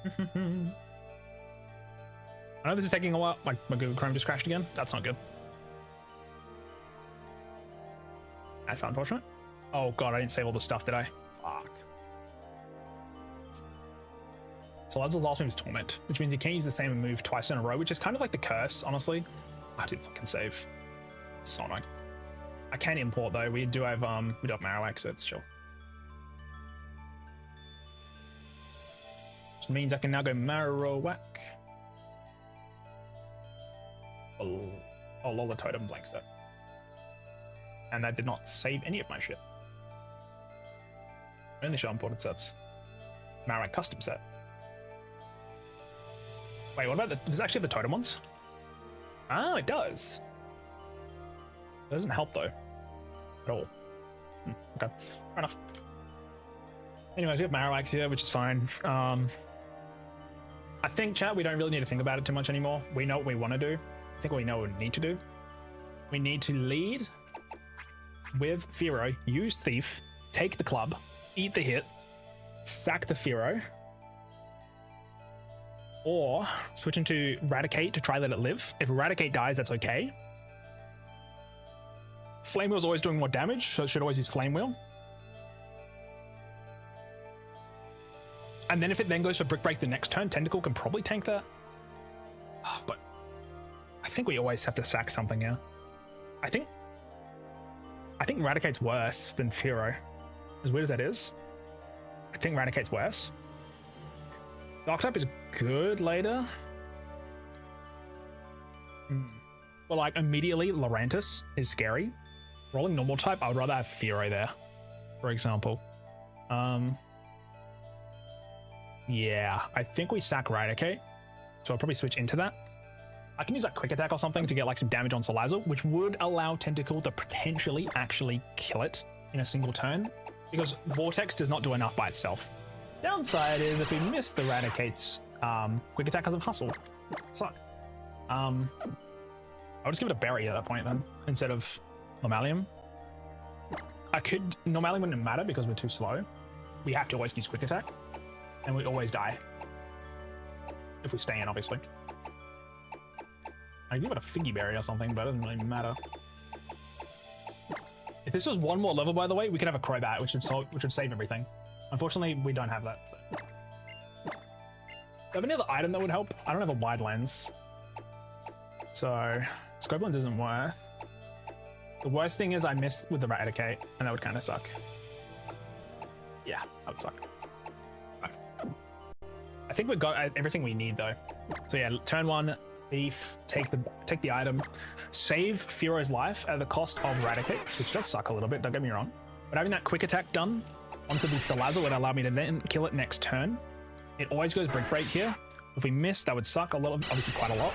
I know this is taking a while. My Google Chrome just crashed again. That's not good. That's unfortunate. Oh god, I didn't save all the stuff, did I? Fuck. So Lazzle's last move is Torment, which means you can't use the same move twice in a row, which is kind of like the curse, honestly. I didn't fucking save. It's so annoying. I can import though. We do have Marowak, so it's chill. Which means I can now go Marowak. Oh, lol, the Totem blank set. And that did not save any of my shit. Only show imported sets. Marowak custom set. Wait, what about does it actually have the Totem ones? Ah, it does. It doesn't help though. At all. Okay, fair enough. Anyways, we have Marowaks here, which is fine. I think, chat, we don't really need to think about it too much anymore. We know what we want to do. I think we know what we need to do. We need to lead with Fearow, use Thief, take the club, eat the hit, sack the Fearow, or switch into Raticate to try let it live. If Raticate dies, that's okay. Flame Wheel's always doing more damage, so it should always use Flame Wheel. And then if it then goes for Brick Break the next turn, Tentacle can probably tank that. But I think we always have to sack something here. I think Raticate's worse than Furo. As weird as that is, I think Raticate's worse. Dark type is good later. Well, like immediately, Lurantis is scary. Rolling normal type, I would rather have Furo there, for example. Yeah, I think we sack Raticate, so I'll probably switch into that. I can use like quick attack or something to get like some damage on Salazzle, which would allow Tentacle to potentially actually kill it in a single turn, because Vortex does not do enough by itself. Downside is if we miss the Raticate's quick attack because of Hustle. So, I'll just give it a Berry at that point then, instead of Normalium. Normalium wouldn't matter because we're too slow. We have to always use quick attack, and we always die. If we stay in, obviously. I give it a Figgy Berry or something, but it doesn't really matter. If this was one more level, by the way, we could have a Crobat, which would save everything. Unfortunately, we don't have that. Do you have any other item that would help? I don't have a wide lens. So, Scope Lens isn't worth. The worst thing is I missed with the Raticate, and that would kind of suck. Yeah, that would suck. I think we've got everything we need, though. So yeah, turn 1, Thief, take the item, save Furo's life at the cost of Raticates, which does suck a little bit, don't get me wrong. But having that quick attack done onto the Salazzle would allow me to then kill it next turn. It always goes Brick Break here. If we miss, that would suck a little, obviously quite a lot.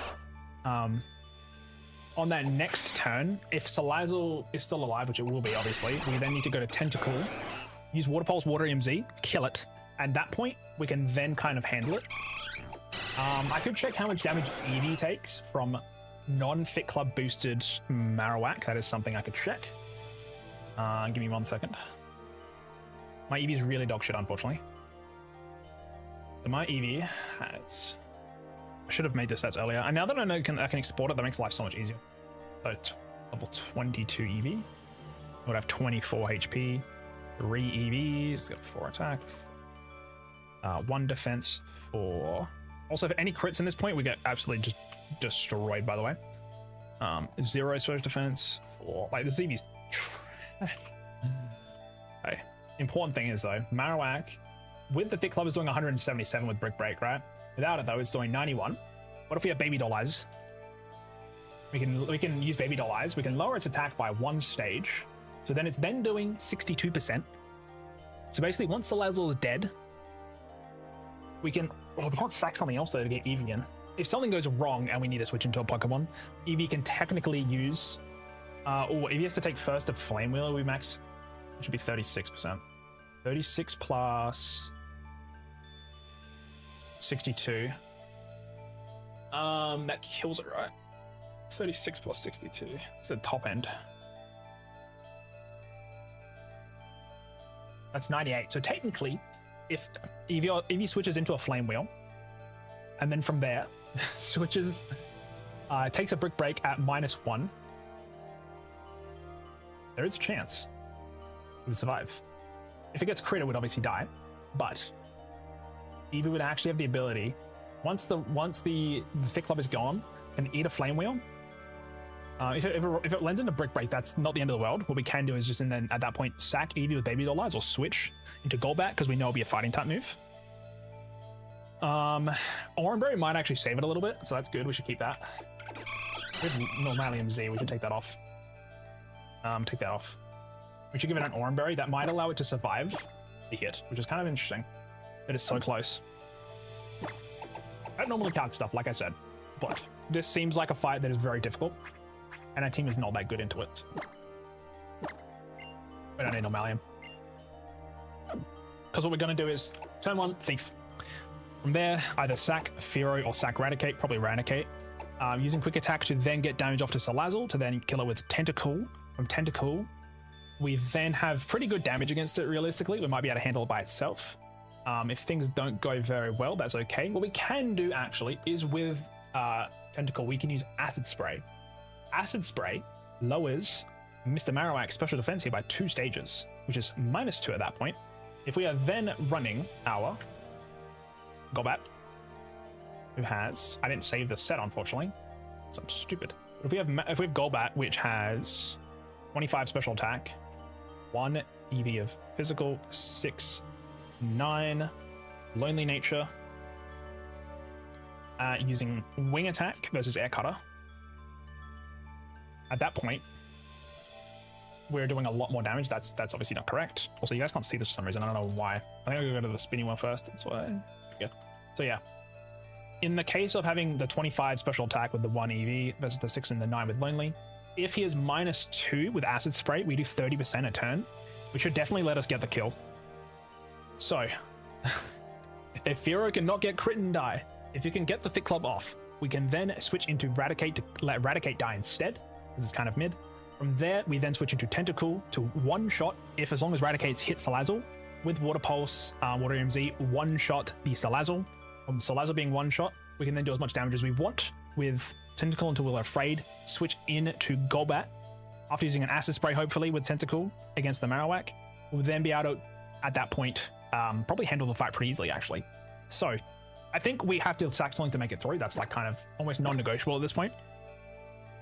On that next turn, if Salazzle is still alive, which it will be, obviously, we then need to go to Tentacle, use Water Pulse, Water EMZ, kill it. At that point, we can then kind of handle it. I could check how much damage Eevee takes from non-Fit Club boosted Marowak. That is something I could check. Give me 1 second. My Eevee is really dog shit, unfortunately. So my Eevee has... I should have made the stats earlier. And now that I know I can export it, that makes life so much easier. So level 22 Eevee. I would have 24 HP, 3 EVs, it's got 4 attack, 1 defense, 4. Also, for any crits in this point, we get absolutely just destroyed, by the way. 0 special defense, 4. Like, this Eevee's... Okay. Important thing is, though, Marowak, with the Thick Club, is doing 177 with Brick Break, right? Without it, though, it's doing 91. What if we have Baby Doll Eyes? We can use Baby Doll Eyes. We can lower its attack by 1 stage. So then it's then doing 62%. So basically, once Salazzle is dead, we can... Oh, we can't sack something else, though, to get Eevee in. If something goes wrong and we need to switch into a Pokemon, Eevee can technically use... Eevee has to take first a Flame Wheel, we max... It should be 36%. 36 plus... 62. That kills it, right? 36 plus 62. It's the top end. That's 98. So technically, if Eevee switches into a Flame Wheel, and then from there switches, takes a Brick Break at -1, there is a chance it would survive. If it gets crit, it would obviously die, but Eevee would actually have the ability, once the Thick Club is gone, and eat a Flame Wheel. If it lands into Brick Break, that's not the end of the world. What we can do is just at that point sack Eevee with Baby Doll Eyes or switch into Golbat, because we know it'll be a fighting type move. Oranberry might actually save it a little bit, so that's good. We should keep that. With Normalium Z, we should take that off. Take that off. We should give it an Oranberry. That might allow it to survive the hit, which is kind of interesting. It is so close. I don't normally calc stuff, like I said, but this seems like a fight that is very difficult, and our team is not that good into it. We don't need Normalium. Because what we're going to do is turn 1, Thief. From there, either sack Furo or sack Raticate, probably Raticate. Using Quick Attack to then get damage off to Salazzle, to then kill it with Tentacle. From Tentacle, we then have pretty good damage against it, realistically. We might be able to handle it by itself. If things don't go very well, that's okay. What we can do, actually, is with Tentacle, we can use Acid Spray. Acid Spray lowers Mr. Marowak's special defense here by 2 stages, which is -2 at that point. If we are then running our Golbat, who has... I didn't save the set, unfortunately. I'm stupid. If we have Golbat, which has 25 special attack, 1 EV of physical, 6, 9, lonely nature, using wing attack versus air cutter. At that point, we're doing a lot more damage. That's obviously not correct. Also, you guys can't see this for some reason. I don't know why. I think I'll go to the spinny one first. That's why. Yeah. So yeah, in the case of having the 25 special attack with the 1 EV versus the 6 and the 9 with lonely, if he is -2 with acid spray, we do 30% a turn, which should definitely let us get the kill. So if Firo cannot get crit and die, if you can get the Thick Club off, we can then switch into Raticate to let Raticate die instead. This is kind of mid. From there, we then switch into Tentacool to one-shot, if as long as Raticates hit Salazzle. With Water Pulse, Water MZ, one-shot the Salazzle. From Salazzle being one-shot, we can then do as much damage as we want with Tentacool until we're afraid. Switch in to Golbat. After using an Acid Spray, hopefully, with Tentacool against the Marowak, we'll then be able to, at that point, probably handle the fight pretty easily, actually. So, I think we have to sack something to make it through. That's like kind of almost non-negotiable at this point.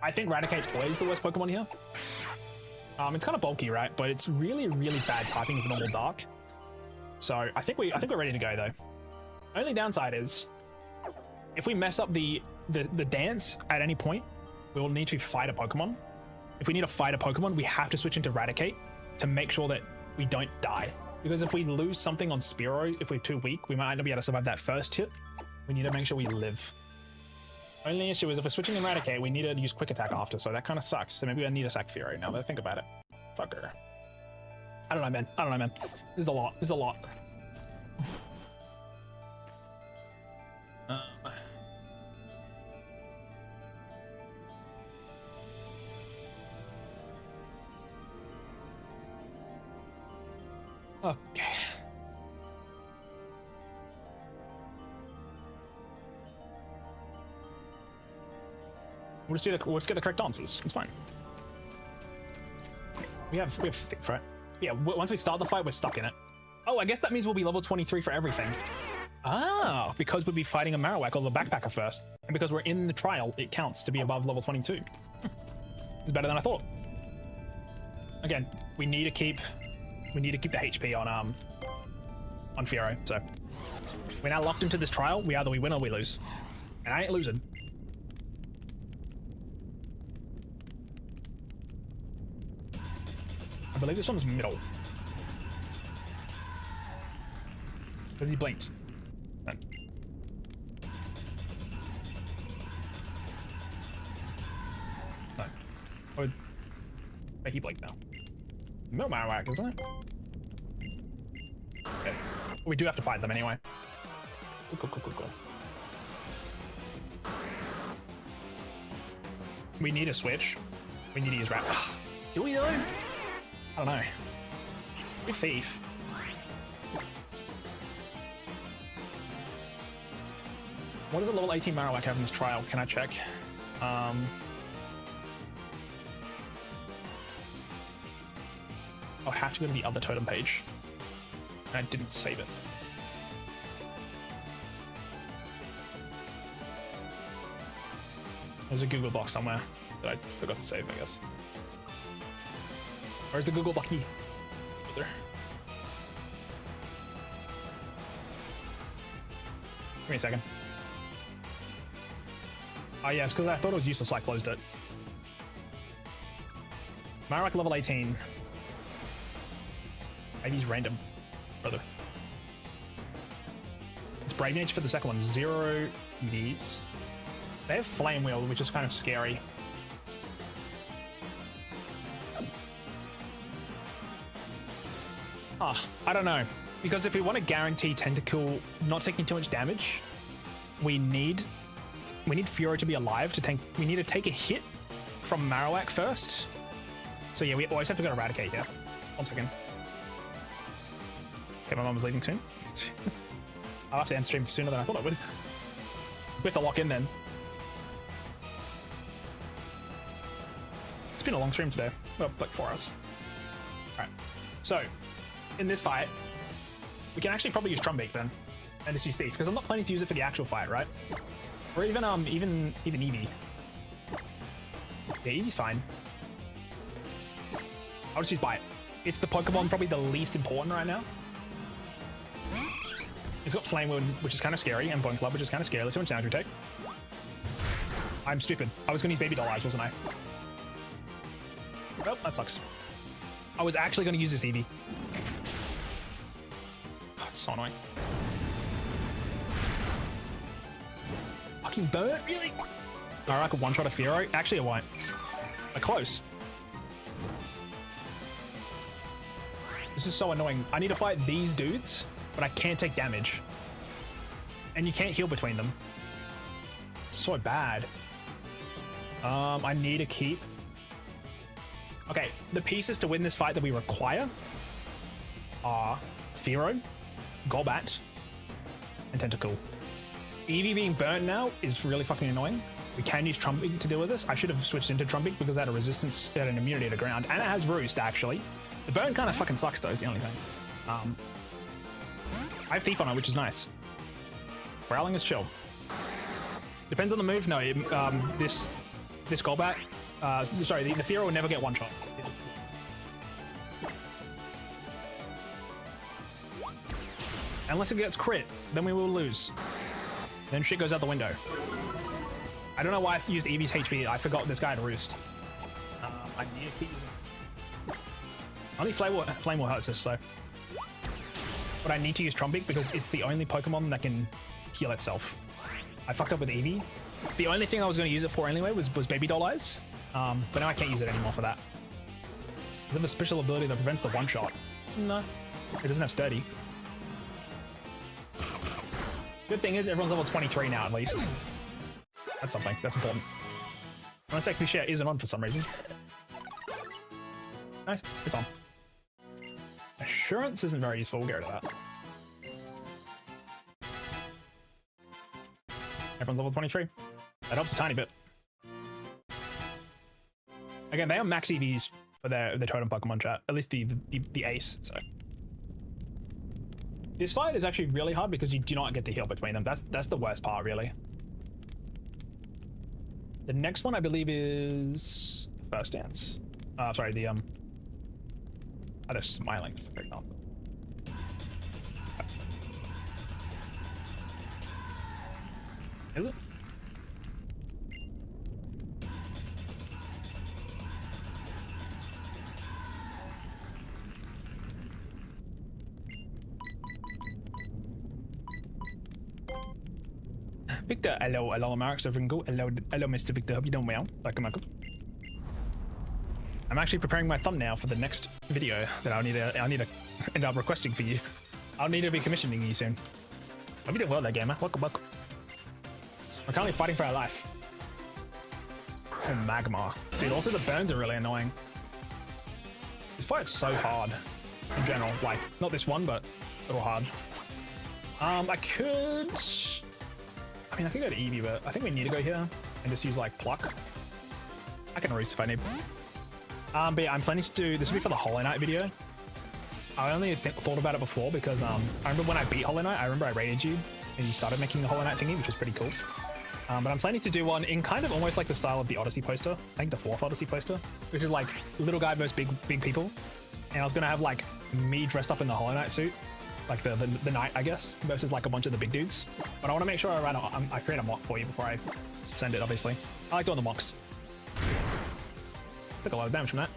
I think Raticate's always the worst Pokemon here. It's kind of bulky, right? But it's really, really bad typing with normal Dark. So I think we're ready to go though. Only downside is if we mess up the dance at any point, we will need to fight a Pokemon. If we need to fight a Pokemon, we have to switch into Raticate to make sure that we don't die. Because if we lose something on Spearow, if we're too weak, we might not be able to survive that first hit. We need to make sure we live. Only issue is if we're switching in Raticate, we need to use Quick Attack after, so that kind of sucks. So maybe I need a sack Firo now that I think about it. Fucker. I don't know, man. This is a lot. Okay. We'll just get the correct answers. It's fine. We have faith, right? Yeah. Once we start the fight, we're stuck in it. Oh, I guess that means we'll be level 23 for everything. Ah, because we'll be fighting a Marowak or the Backpacker first, and because we're in the trial, it counts to be above level 22. It's better than I thought. Again, we need to keep the HP on Firo. So we're now locked into this trial. We either we win or we lose, and I ain't losing. I believe this one's middle. Because he blinked. No. No. Oh, he blinked now. Middle Marowak, isn't it? Okay. We do have to fight them anyway. Cool. We need a switch. We need to use Rat. Do we though? I don't know. We're Thief. What does a level 18 Marowak have in this trial? Can I check? I have to go to the other totem page. And I didn't save it. There's a Google Doc somewhere that I forgot to save, I guess. Where's the Google Doc? There. Give me a second. Oh yes, because I thought it was useless, so I closed it. Marowak level 18. Maybe he's random, brother. It's Brave Nature for the second one. 0 EVs. They have Flame Wheel, which is kind of scary. I don't know. Because if we want to guarantee Tentacool not taking too much damage, we need Furo to be alive to tank. We need to take a hit from Marowak first. So yeah, we always have to go to Eradicate here. 1 second. Okay, my mum was leaving soon. I'll have to end stream sooner than I thought I would. We have to lock in then. It's been a long stream today. Well, like 4 hours. Alright. So, in this fight, we can actually probably use Trumbeak then. And just use Thief, because I'm not planning to use it for the actual fight, right? Or even Eevee. Yeah, Eevee's fine. I'll just use Bite. It's the Pokemon probably the least important right now. It's got Flame Wound, which is kind of scary, and Bone Club, which is kind of scary. Let's see how much damage we take. I'm stupid. I was going to use Baby Doll Eyes, wasn't I? Well, that sucks. I was actually going to use this Eevee. Oh, it's so annoying. Fucking burn? Really? Alright, I could one-shot a Fearow. Actually, it won't. But close. This is so annoying. I need to fight these dudes, but I can't take damage. And you can't heal between them. It's so bad. I need to keep... Okay, the pieces to win this fight that we require are Fearow, Golbat, and Tentacool. Eevee being burnt now is really fucking annoying. We can use Trumpig to deal with this. I should have switched into Trumpig because it had a resistance, it had an immunity to ground, and it has Roost, actually. The burn kind of fucking sucks, though, is the only thing. I have Thief on it, which is nice. Growling is chill. Depends on the move. No, this Golbat, sorry, the Fearow will never get one shot. Unless it gets crit, then we will lose. Then shit goes out the window. I don't know why I used Eevee's HP. I forgot this guy had Roost. I need to keep using... Only Flame War hurts us, so... But I need to use Trumpig because it's the only Pokemon that can heal itself. I fucked up with Eevee. The only thing I was going to use it for anyway was Baby Doll Eyes. But now I can't use it anymore for that. Does it have a special ability that prevents the one-shot? No. It doesn't have Sturdy. Good thing is everyone's level 23 now, at least. That's something. That's important. Unless XP share isn't on for some reason. Nice. It's on. Assurance isn't very useful. We'll get rid of that. Everyone's level 23. That helps a tiny bit. Again, they are max EVs for their Totem Pokemon chat. At least the ace, so. This fight is actually really hard because you do not get to heal between them. That's the worst part, really. The next one, I believe, is First Dance. Sorry, the oh, they're smiling. Just the example. Is it? Victor, hello, Mark, so Ringo, hello, Mr. Victor, hope you're doing well. Welcome. I'm actually preparing my thumbnail for the next video that I'll need to end up requesting for you. I'll need to be commissioning you soon. Hope you're doing well there, gamer. Welcome. We're currently fighting for our life. Oh, Magmar. Dude, also the burns are really annoying. This fight's so hard in general. Like, not this one, but a little hard. I could... I mean, I could go to Eevee, but I think we need to go here and just use, like, Pluck. I can Roost if I need. But yeah, I'm planning to do... This will be for the Hollow Knight video. I only thought about it before because I remember when I beat Hollow Knight, I remember I raided you and you started making the Hollow Knight thingy, which was pretty cool. But I'm planning to do one in kind of almost like the style of the Odyssey poster. I think the 4th Odyssey poster, which is like little guy versus big people. And I was going to have like me dressed up in the Hollow Knight suit. Like the knight, I guess, versus like a bunch of the big dudes. But I want to make sure I create a mock for you before I send it, obviously. I like doing the mocks. Took a lot of damage from that.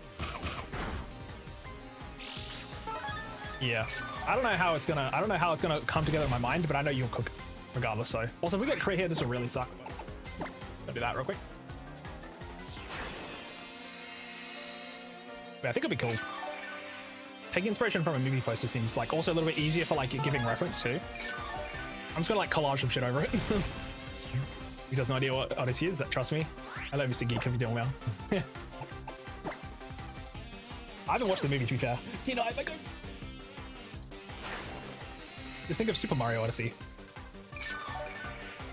Yeah. I don't know how it's gonna come together in my mind, but I know you'll cook regardless, so. Also, if we get crit here, this will really suck. I'll do that real quick. But I think it'll be cool. Taking inspiration from a movie poster seems like also a little bit easier for like giving reference to. I'm just gonna like collage some shit over it. He has no idea what Odyssey is, trust me. Hello, Mr. Geek, hope you're doing well. I haven't watched the movie, to be fair. You know, I go. Just think of Super Mario Odyssey.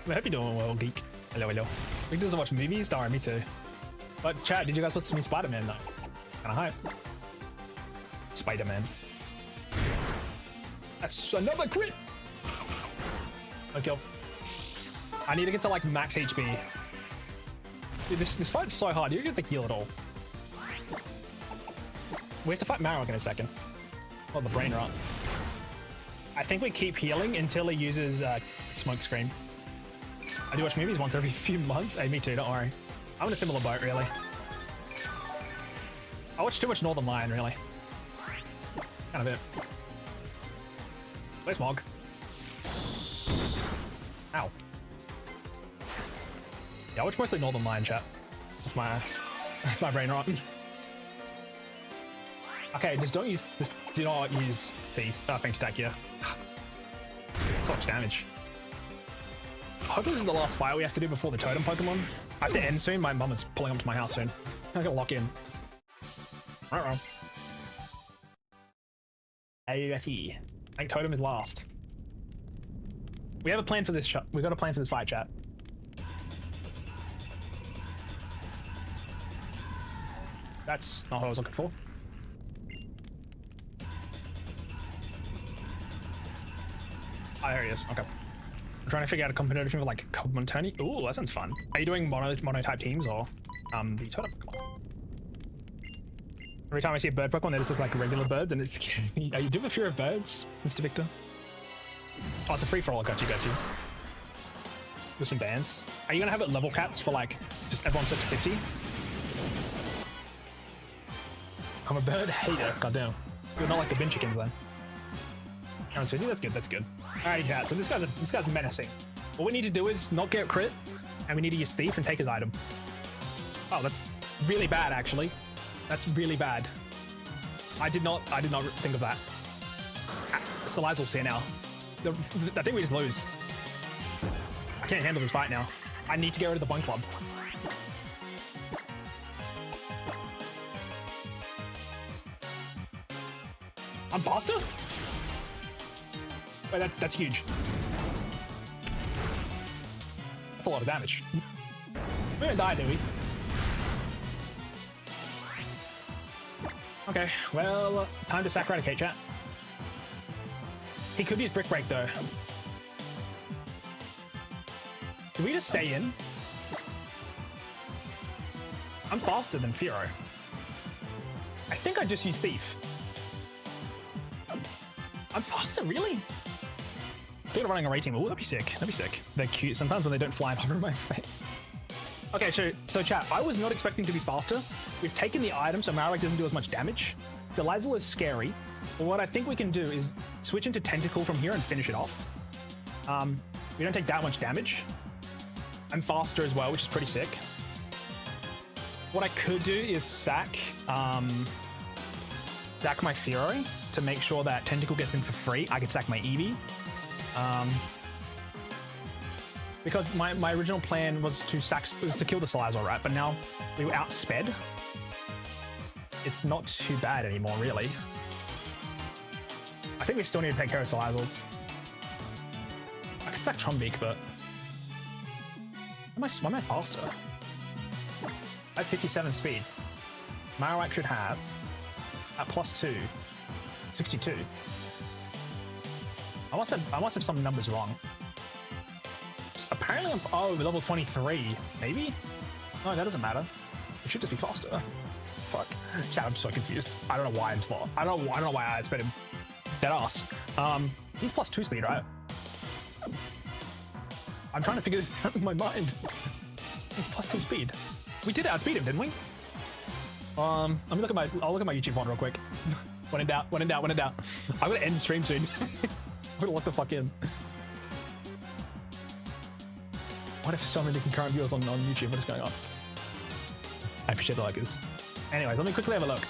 I hope you're doing well, Geek. Hello. Geek doesn't watch movies? Darn, me too. But chat, did you guys watch some Spider-Man though? Kinda hype. Spider-Man. That's another crit! No kill. I need to get to like max HP. Dude, this fight's so hard. You don't get to heal at all. We have to fight Marowak in a second. Oh, the brain rot. I think we keep healing until he uses Smoke Screen. I do watch movies once every few months. Hey, me too, don't worry. I'm in a similar boat, really. I watch too much Northern Lion, really. Kind of it. Where's Mog? Ow. Yeah, I watch mostly Northern Lion, chat. That's my brain rot. Okay, just do not use Thief. Thanks, Dakia. So much damage. Hopefully this is the last fight we have to do before the Totem Pokemon. I have to end soon. My mum is pulling up to my house soon. I'm gonna lock in. I think Totem is last. We have a plan for this shot. We got a plan for this fight, chat. That's not what I was looking for. Oh, there he is. Okay. I'm trying to figure out a combination for like Cobbleton. Ooh, that sounds fun. Are you doing mono type teams or the Totem Pokemon? Every time I see a bird Pokemon, they just look like regular birds, and it's scary. Are you do have a fear of birds, Mr. Victor? Oh, it's a free for all. Got you. With some bands. Are you gonna have it level capped for like just everyone set to 50? I'm a bird hater. Goddamn. You're not like the bin chickens then. That's good. That's good. Alright, yeah. So this guy's menacing. What we need to do is not get crit, and we need to use Thief and take his item. Oh, that's really bad, actually. That's really bad. I did not think of that. Salazzle's here now. I think we just lose. I can't handle this fight now. I need to get rid of the Bone Club. I'm faster? Wait, that's huge. That's a lot of damage. We don't die, do we? Okay, well, time to sack Eradicate, chat. He could use Brick Break, though. Do we just stay in? I'm faster than Firo. I think I just use Thief. I'm faster, really? I think I'm running a rating. Oh, that'd be sick. That'd be sick. They're cute sometimes when they don't fly and hover in my face. Okay, so chat, I was not expecting to be faster. We've taken the item, so Marowak doesn't do as much damage. Salazzle is scary, but what I think we can do is switch into Tentacle from here and finish it off. We don't take that much damage. I'm faster as well, which is pretty sick. What I could do is sack my Fearow to make sure that Tentacle gets in for free. I could sack my Eevee. Because my original plan was to kill the Salazzle, right? But now we were outsped. It's not too bad anymore, really. I think we still need to take care of Salazzle. I could sack Trumbeak, but why am I faster? I have 57 speed. Marowak should have at +2, 62. I must have some numbers wrong. Apparently I'm level 23, maybe? No, that doesn't matter. It should just be faster. Fuck. Chat, I'm so confused. I don't know why I'm slow. I don't know why I outsped him. Dead ass. He's +2 speed, right? I'm trying to figure this out in my mind. He's +2 speed. We did outspeed him, didn't we? Let me look at I'll look at my YouTube font real quick. When in doubt. I'm gonna end stream soon. I'm gonna lock the fuck in. What if so many concurrent viewers on YouTube? What is going on? I appreciate the likers. Anyways, let me quickly have a look.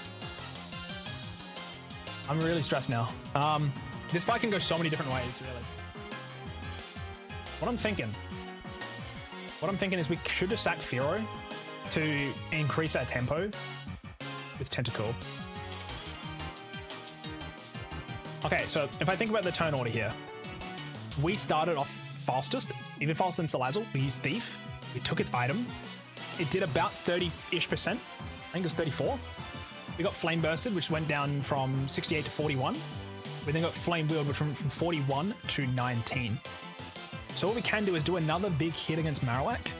I'm really stressed now. This fight can go so many different ways, really. What I'm thinking is we should just sack Fearow to increase our tempo with Tentacle. Okay, so if I think about the turn order here, we started off fastest, even faster than Salazzle. We used Thief. We took its item. It did about 30-ish%. I think it was 34. We got Flame Bursted, which went down from 68 to 41. We then got Flame Wheeled, which went from 41 to 19. So what we can do is do another big hit against Marowak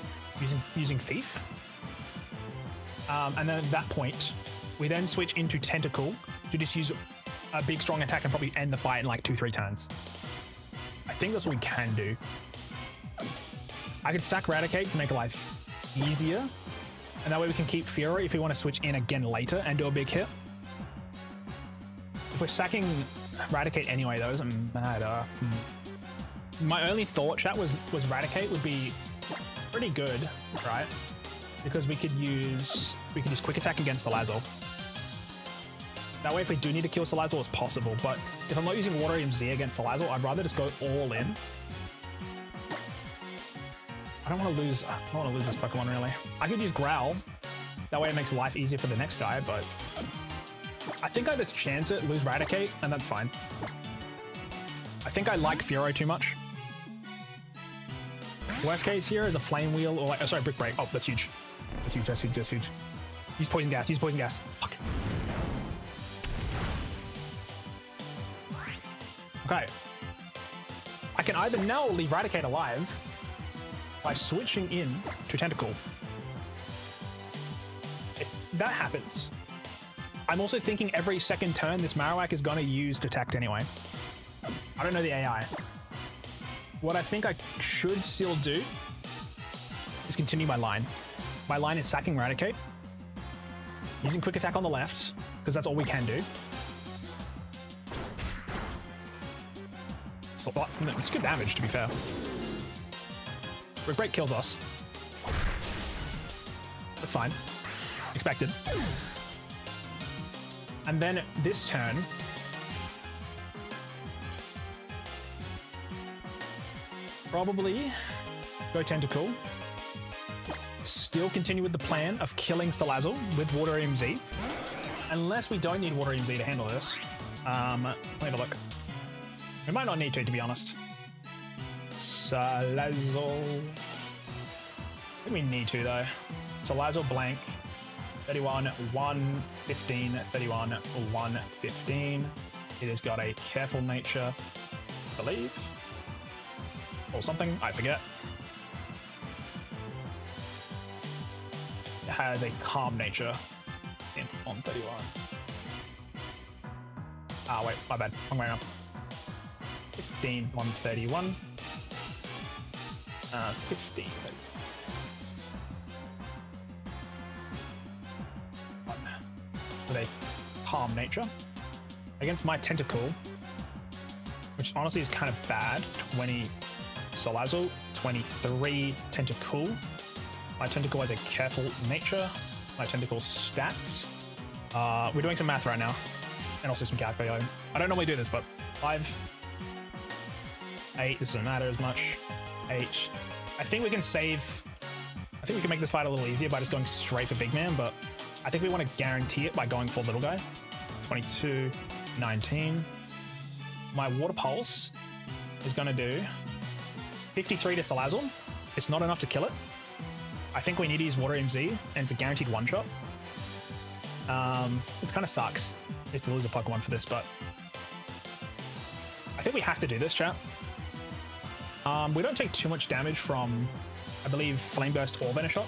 using Thief. And then at that point, we then switch into Tentacle to just use a big strong attack and probably end the fight in like 2-3 turns. I think that's what we can do. I could sack Raticate to make life easier, and that way we can keep Fury if we want to switch in again later and do a big hit. If we're sacking Raticate anyway, though, doesn't matter. My only thought, chat, was Raticate would be pretty good, right? Because we could use Quick Attack against Salazzle. That way, if we do need to kill Salazzle, it's possible. But if I'm not using Water EMZ against Salazzle, I'd rather just go all in. I don't want to lose this Pokemon, really. I could use Growl. That way it makes life easier for the next guy, but I think I just chance it, lose Raticate, and that's fine. I think I like Furo too much. Worst case here is a Flame Wheel, or like, oh, sorry, Brick Break. Oh, that's huge. That's huge, that's huge, that's huge. Use Poison Gas, use Poison Gas. Fuck. Okay. I can either now leave Raticate alive by switching in to Tentacle. If that happens, I'm also thinking every second turn this Marowak is going to use Detect anyway. I don't know the AI. What I think I should still do is continue my line. My line is sacking Raticate, using Quick Attack on the left, because that's all we can do. It's good damage, to be fair. Brick Break kills us. That's fine. Expected. And then this turn, probably go Tentacle. Still continue with the plan of killing Salazzle with Water EMZ. Unless we don't need Water EMZ to handle this. Let me have a look. We might not need to be honest. Salazzle. I think we need to, though. Salazzle blank. 31, 115, 31, 115. It has got a Careful Nature, I believe. Or something, I forget. It has a Calm Nature on 31. Ah, wait, my bad. Wrong way around. 15, 131. 15. With a Calm Nature. Against my Tentacle, which honestly is kind of bad. 20 Salazzle, 23 Tentacle. My Tentacle has a Careful Nature. My Tentacle stats. We're doing some math right now. And also some calculating. I don't normally do this, but 5, 8, this doesn't matter as much. 8. I think we can save. I think we can make this fight a little easier by just going straight for Big Man, but I think we want to guarantee it by going for Little Guy. 22, 19. My Water Pulse is going to do 53 to Salazzle. It's not enough to kill it. I think we need to use Water EMZ, and it's a guaranteed one-shot. This kind of sucks if to lose a Pokemon for this, but I think we have to do this, chat. We don't take too much damage from, I believe, Flame Burst or Venoshock.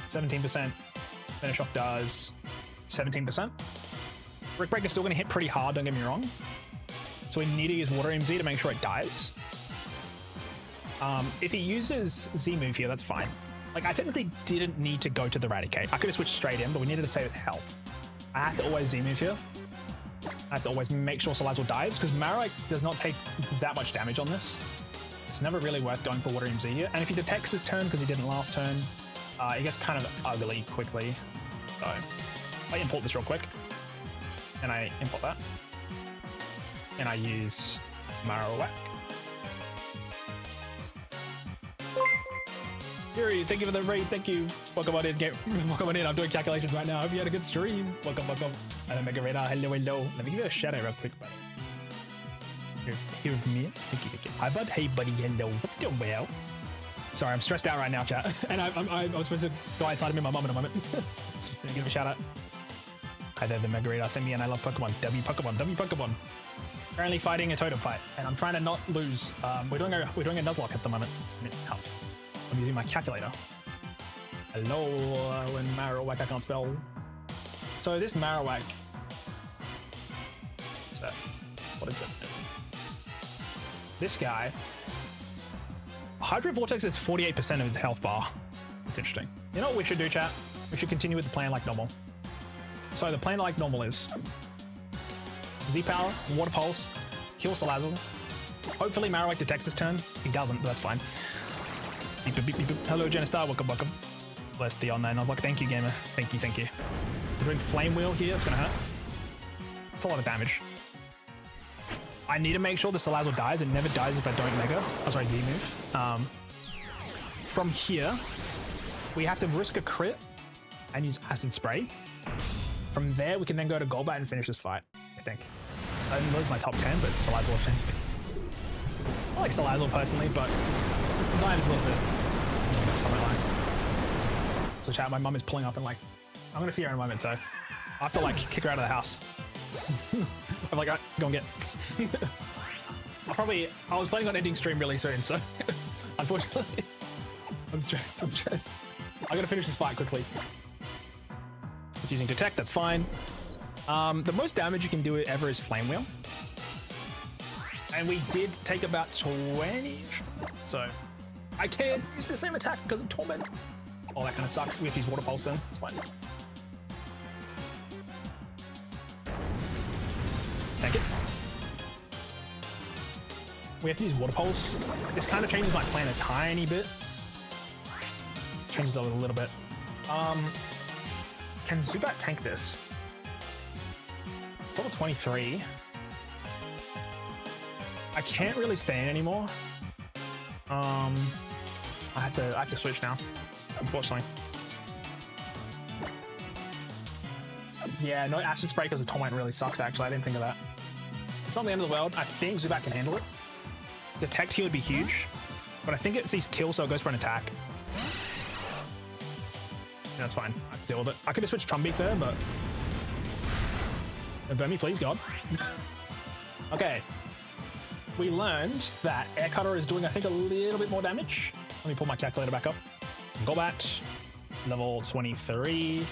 17%. Venoshock does 17%. Brick Break is still going to hit pretty hard, don't get me wrong. So we need to use Water EMZ to make sure it dies. If he uses Z-Move here, that's fine. Like, I technically didn't need to go to the Raticate. I could have switched straight in, but we needed to save his health. I have to always Z-Move here. I have to always make sure Salazzle dies, because Marowak does not take that much damage on this. It's never really worth going for Water EMZ here. And if he detects this turn, because he didn't last turn, it gets kind of ugly quickly. So, I import this real quick. And I import that. And I use Marowak. Yuri, thank you for the raid. Thank you. Welcome on in. Welcome on in. I'm doing calculations right now. Hope you had a good stream. Welcome, welcome. And Mega Radar. Hello, hello. Let me give you a shout out real quick, buddy. Here with me. Thank you. Hi, bud. Hey, buddy. Hello. Hope you're doing well. Sorry, I'm stressed out right now, chat. And I was supposed to go outside and meet my mom in a moment. Let me give a shout out. Hi there, the Mega Radar. Send me and I love Pokemon. W Pokemon. Currently fighting a Totem fight, and I'm trying to not lose. We're doing a Nuzlocke at the moment, and it's tough. I'm using my calculator. Hello, and Marowak, I can't spell. So this Marowak, what's that? What is it? This guy, Hydro Vortex is 48% of his health bar. It's interesting. You know what we should do, chat? We should continue with the plan like normal. So the plan like normal is Z-Power, Water Pulse, kill Salazzle. Hopefully Marowak detects this turn. He doesn't, but that's fine. Beep, beep, beep, beep, beep. Hello, Genistar, welcome, welcome. Bless the on there, and I was like, thank you, gamer. Thank you, thank you. We're doing Flame Wheel here, it's gonna hurt. It's a lot of damage. I need to make sure the Salazzle dies. It never dies if I don't Mega. Oh, sorry, Z-move. From here, we have to risk a crit and use Acid Spray. From there, we can then go to Golbat and finish this fight, I think. I didn't lose my top 10, but Salazzle offends me. I like Salazzle personally, but this design is a little bit something like. So chat, my mum is pulling up and like, I'm gonna see her in a moment, so I have to like kick her out of the house. I'm like, all right, go and get. I was planning on ending stream really soon, so unfortunately, I'm stressed. I gotta finish this fight quickly. It's using Detect, that's fine. The most damage you can do ever is Flame Wheel. And we did take about 20, so I can't use the same attack because of Torment. Oh, that kind of sucks. We have to use Water Pulse then, it's fine. Thank it. We have to use Water Pulse. This kind of changes my plan a tiny bit. Changes it a little bit. Can Zubat tank this? It's level 23. I can't really stand anymore. I have to switch now, unfortunately. Yeah, no Acid Spray because the Torment really sucks, actually. I didn't think of that. It's not the end of the world. I think Zubat can handle it. Detect here would be huge, but I think it sees kill, so it goes for an attack. Yeah, that's fine. I have to deal with it. I could have switched Trumbeak there, but... Burn me, please, God. Okay. We learned that Air Cutter is doing, I think, a little bit more damage. Let me pull my calculator back up. Golbat, level 23.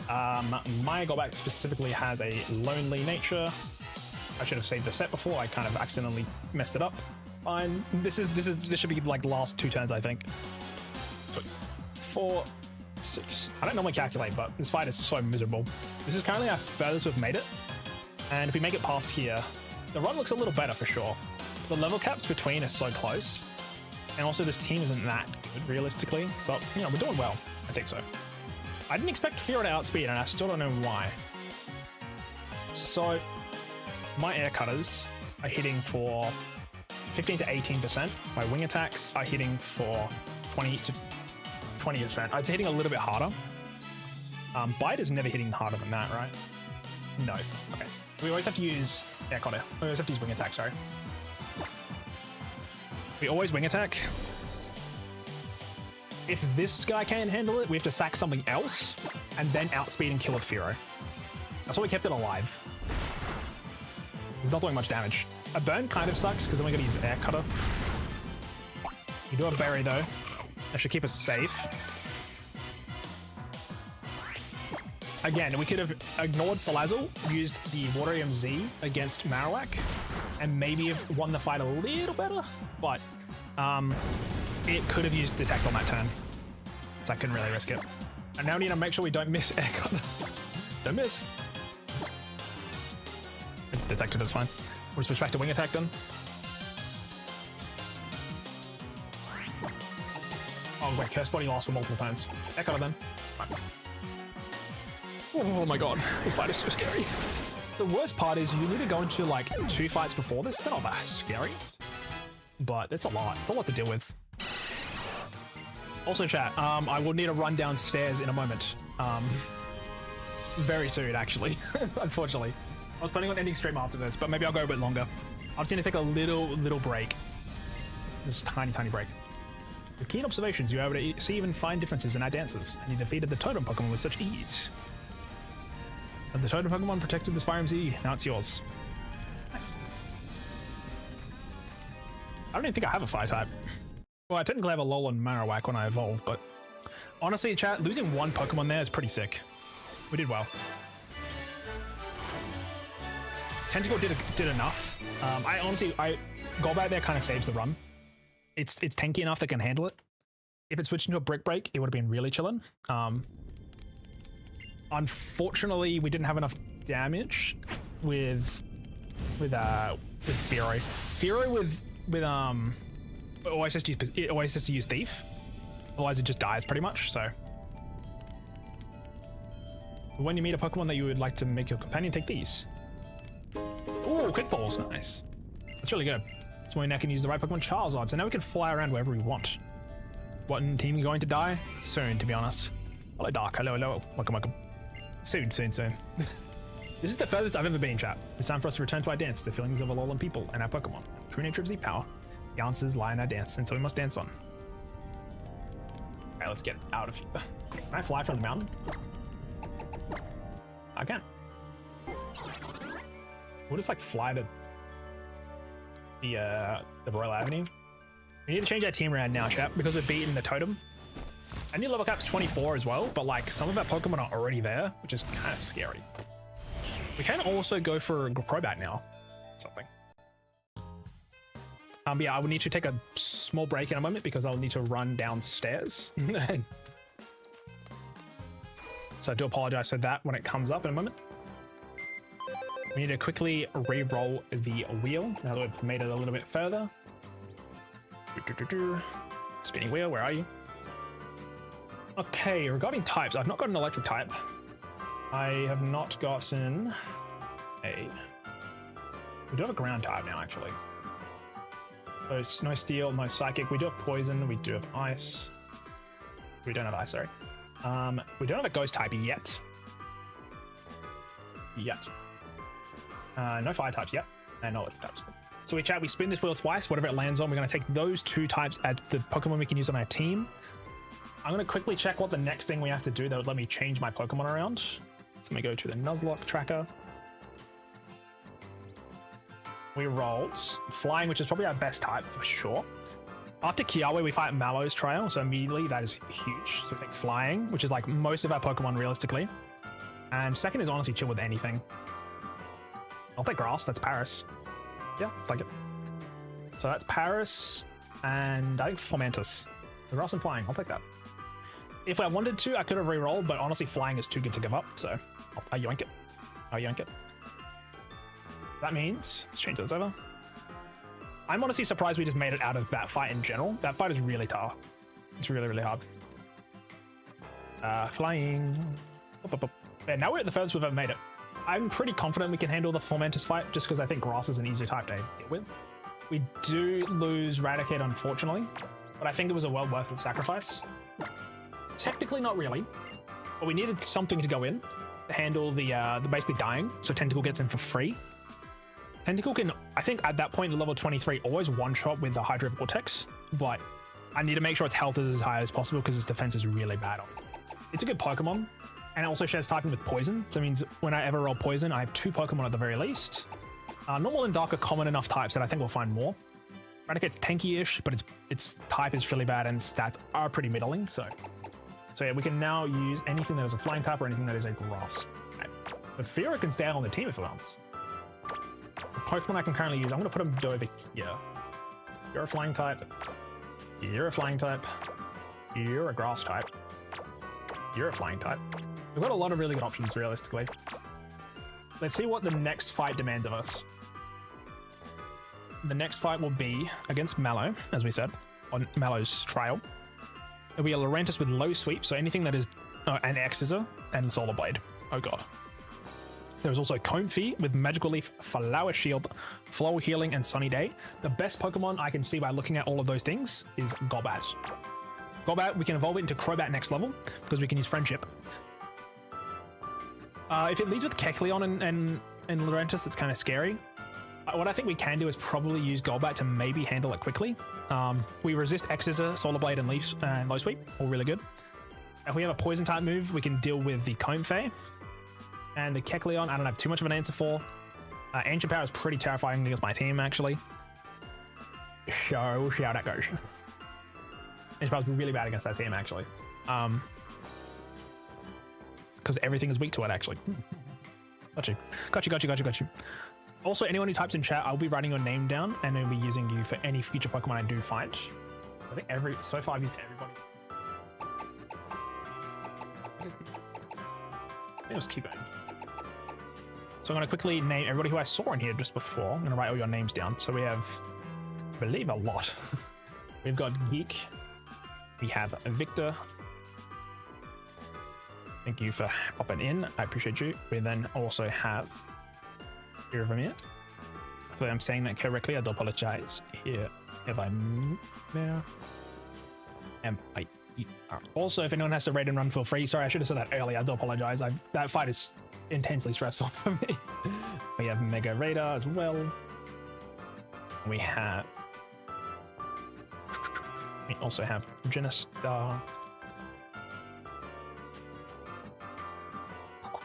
My Golbat specifically has a lonely nature. I should have saved the set before. I kind of accidentally messed it up. Fine. This should be like the last 2 turns, I think. 4, 6. I don't normally calculate, but this fight is so miserable. This is currently our furthest we've made it. And if we make it past here, the run looks a little better for sure. The level caps between are so close. And also this team isn't that good, realistically. But, you know, we're doing well. I think so. I didn't expect Fearow to outspeed, and I still don't know why. So, my Air Cutters are hitting for 15 to 18%. My wing attacks are hitting for 20 to 20%. It's hitting a little bit harder. Bite is never hitting harder than that, right? No, it's not. Okay. We always have to use Air Cutter. We always have to use wing attack, sorry. We always wing attack. If this guy can't handle it, we have to sack something else and then outspeed and kill a Fearow. That's why we kept it alive. It's not doing much damage. A burn kind of sucks because then we gotta use Air Cutter. We do have Berry though. That should keep us safe. Again, we could have ignored Salazzle, used the Water EMZ against Marowak, and maybe have won the fight a little better, but it could have used Detect on that turn, so I couldn't really risk it. And now we need to make sure we don't miss Air Cutter. Don't miss. Detected, that's fine. We'll switch back to Wing Attack then. Oh wait, Curse Body lost for multiple turns. Air Cutter then. Right. Oh my god, this fight is so scary. The worst part is you need to go into like 2 fights before this. They're not that scary, but it's a lot. It's a lot to deal with. Also chat, I will need to run downstairs in a moment. Very soon actually, unfortunately. I was planning on ending stream after this, but maybe I'll go a bit longer. I'm just gonna take a little break. Just tiny break. With keen observations, you were able to see even fine differences in our dances, and you defeated the Totem Pokemon with such ease. And the Totem Pokemon protected this Fire MZ, now it's yours. Nice. I don't even think I have a Fire type. Well, I technically have a Lol and Marowak when I evolve, but Honestly, chat, losing one Pokemon there is pretty sick. We did well. Tentacle did enough. Golbat there kind of saves the run. It's tanky enough that can handle it. If it switched into a Brick Break, it would have been really chilling. Unfortunately, we didn't have enough damage with Fearow. Fearow with always has to use Thief. Otherwise, it just dies pretty much. So, when you meet a Pokemon that you would like to make your companion, take these. Ooh, Quick Ball's nice. That's really good. So we now can use the right Pokemon Charizard. So now we can fly around wherever we want. What team going to die? Soon, to be honest. Hello, Dark. Hello, hello. Welcome. Soon. This is the furthest I've ever been, chat. It's time for us to return to our dance, the feelings of Alolan people and our Pokemon. True nature of Z power. The answers lie in our dance, and so we must dance on. Okay, let's get out of here. Can I fly from the mountain? I can. We'll just like fly to the Royal Avenue. We need to change our team around now, chat, because we've beaten the Totem. I need level cap's 24 as well, but like some of our Pokemon are already there, which is kind of scary. We can also go for a Crobat now. Something. Yeah, I will need to take a small break in a moment because I'll need to run downstairs. So I do apologize for that when it comes up in a moment. We need to quickly re-roll the wheel now that we've made it a little bit further. Spinning wheel, where are you? Okay, regarding types, I've not got an electric type. I have not gotten a... We do have a ground type now, actually. So no steel, no psychic. We do have poison, we do have ice. We don't have ice, sorry. We don't have a ghost type yet. No fire types yet, and no electric types. So we spin this wheel twice, whatever it lands on, we're going to take those two types as the Pokemon we can use on our team. I'm going to quickly check what the next thing we have to do that would let me change my Pokemon around. So let me go to the Nuzlocke tracker. We rolled Flying, which is probably our best type for sure. After Kiawe, we fight Mallow's Trail, so immediately that is huge. So we take Flying, which is like most of our Pokemon realistically. And second is honestly chill with anything. I'll take Grass, that's Paris. Yeah, like it. So that's Paris, and I think Fomantis. The Grass and Flying, I'll take that. If I wanted to, I could have re-rolled, but honestly Flying is too good to give up, so I'll yoink it. That means, let's change this over. I'm honestly surprised we just made it out of that fight in general. That fight is really tough. It's really, really hard. Flying. Yeah, now we're at the furthest we've ever made it. I'm pretty confident we can handle the Fomantis fight just because I think Grass is an easier type to deal with. We do lose Raticate, unfortunately, but I think it was a well worth the sacrifice. Technically not really, but we needed something to go in to handle the basically dying, so Tentacle gets in for free. Tentacle can, I think at that point, level 23, always one-shot with the Hydro Vortex, but I need to make sure its health is as high as possible because its defense is really bad on it. It's a good Pokemon, and it also shares typing with Poison, so it means when I ever roll Poison, I have 2 Pokemon at the very least. Normal and Dark are common enough types that I think we'll find more. Raticate's tanky-ish, but its type is really bad and stats are pretty middling, so yeah, we can now use anything that is a Flying type or anything that is a Grass. Okay. But Fearow can stay on the team if it wants. The Pokemon I can currently use, I'm going to put them over here. You're a Flying type. You're a Flying type. You're a Grass type. You're a Flying type. We've got a lot of really good options, realistically. Let's see what the next fight demands of us. The next fight will be against Mallow, as we said, on Mallow's Trail. It'll be a Lurantis with low sweep, so anything that is an X-Scissor and Solar Blade. Oh god. There's also Comfey with Magical Leaf, Flower Shield, Flow Healing, and Sunny Day. The best Pokemon I can see by looking at all of those things is Golbat. Golbat, we can evolve it into Crobat next level because we can use Friendship. If it leads with Kecleon and Lurantis, it's kind of scary. What I think we can do is probably use Golbat to maybe handle it quickly. We resist X-Scissor, Solar Blade, and Leaf and Low Sweep, all really good. If we have a Poison type move, we can deal with the Comfey. And the Kecleon, I don't have too much of an answer for. Ancient Power is pretty terrifying against my team, actually. So, see how that goes. Ancient Power is really bad against that team, actually. because everything is weak to it, actually. Got you. Got you, got you, got you, got you. Also, anyone who types in chat, I'll be writing your name down and I'll be using you for any future Pokemon I do find. I think so far I've used everybody. Let's keep going. So I'm going to quickly name everybody who I saw in here just before. I'm going to write all your names down. So we have, I believe, a lot. We've got Geek. We have Victor. Thank you for popping in. I appreciate you. We then also have Iravamir. Hopefully I'm saying that correctly. I do apologize. Here, have I there? Also, if anyone has to raid and run, feel free. Sorry, I should have said that earlier. I do apologize. That fight is intensely stressful for me. We have Mega Radar as well. We also have Genistar.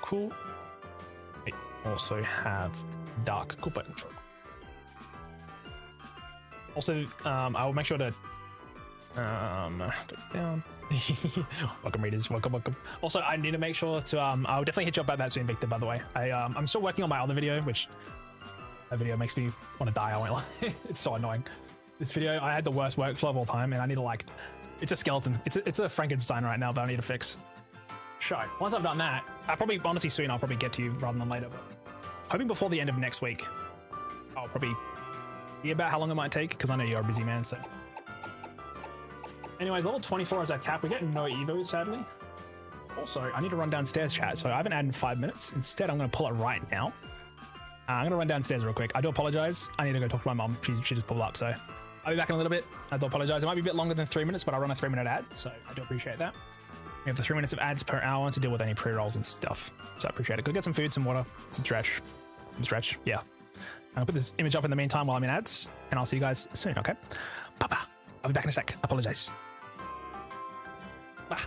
Cool. We also have Dark Koopa. Also, I will make sure to go down. Welcome, readers. Welcome, welcome. Also, I need to make sure to I'll definitely hit you up about that soon, Victor. By the way, I'm still working on my other video, which that video makes me want to die. I won't lie. It's so annoying. This video, I had the worst workflow of all time, and I need to it's a skeleton. It's a Frankenstein right now that I need to fix. Sure. Once I've done that, honestly soon I'll probably get to you rather than later. But hoping before the end of next week, I'll probably see about how long it might take, because I know you're a busy man. So, anyways, level 24 is our cap. We're getting no Evo, sadly. Also, I need to run downstairs, chat. So I haven't added 5 minutes. Instead, I'm going to pull it right now. I'm going to run downstairs real quick. I do apologize. I need to go talk to my mom. She just pulled up, so I'll be back in a little bit. I do apologize. It might be a bit longer than 3 minutes, but I'll run a 3-minute ad, so I do appreciate that. We have the 3 minutes of ads per hour to deal with any pre-rolls and stuff, so I appreciate it. Go get some food, some water, some stretch. Yeah. I'll put this image up in the meantime while I'm in ads, and I'll see you guys soon, okay? Papa, I'll be back in a sec. I apologize. Bye.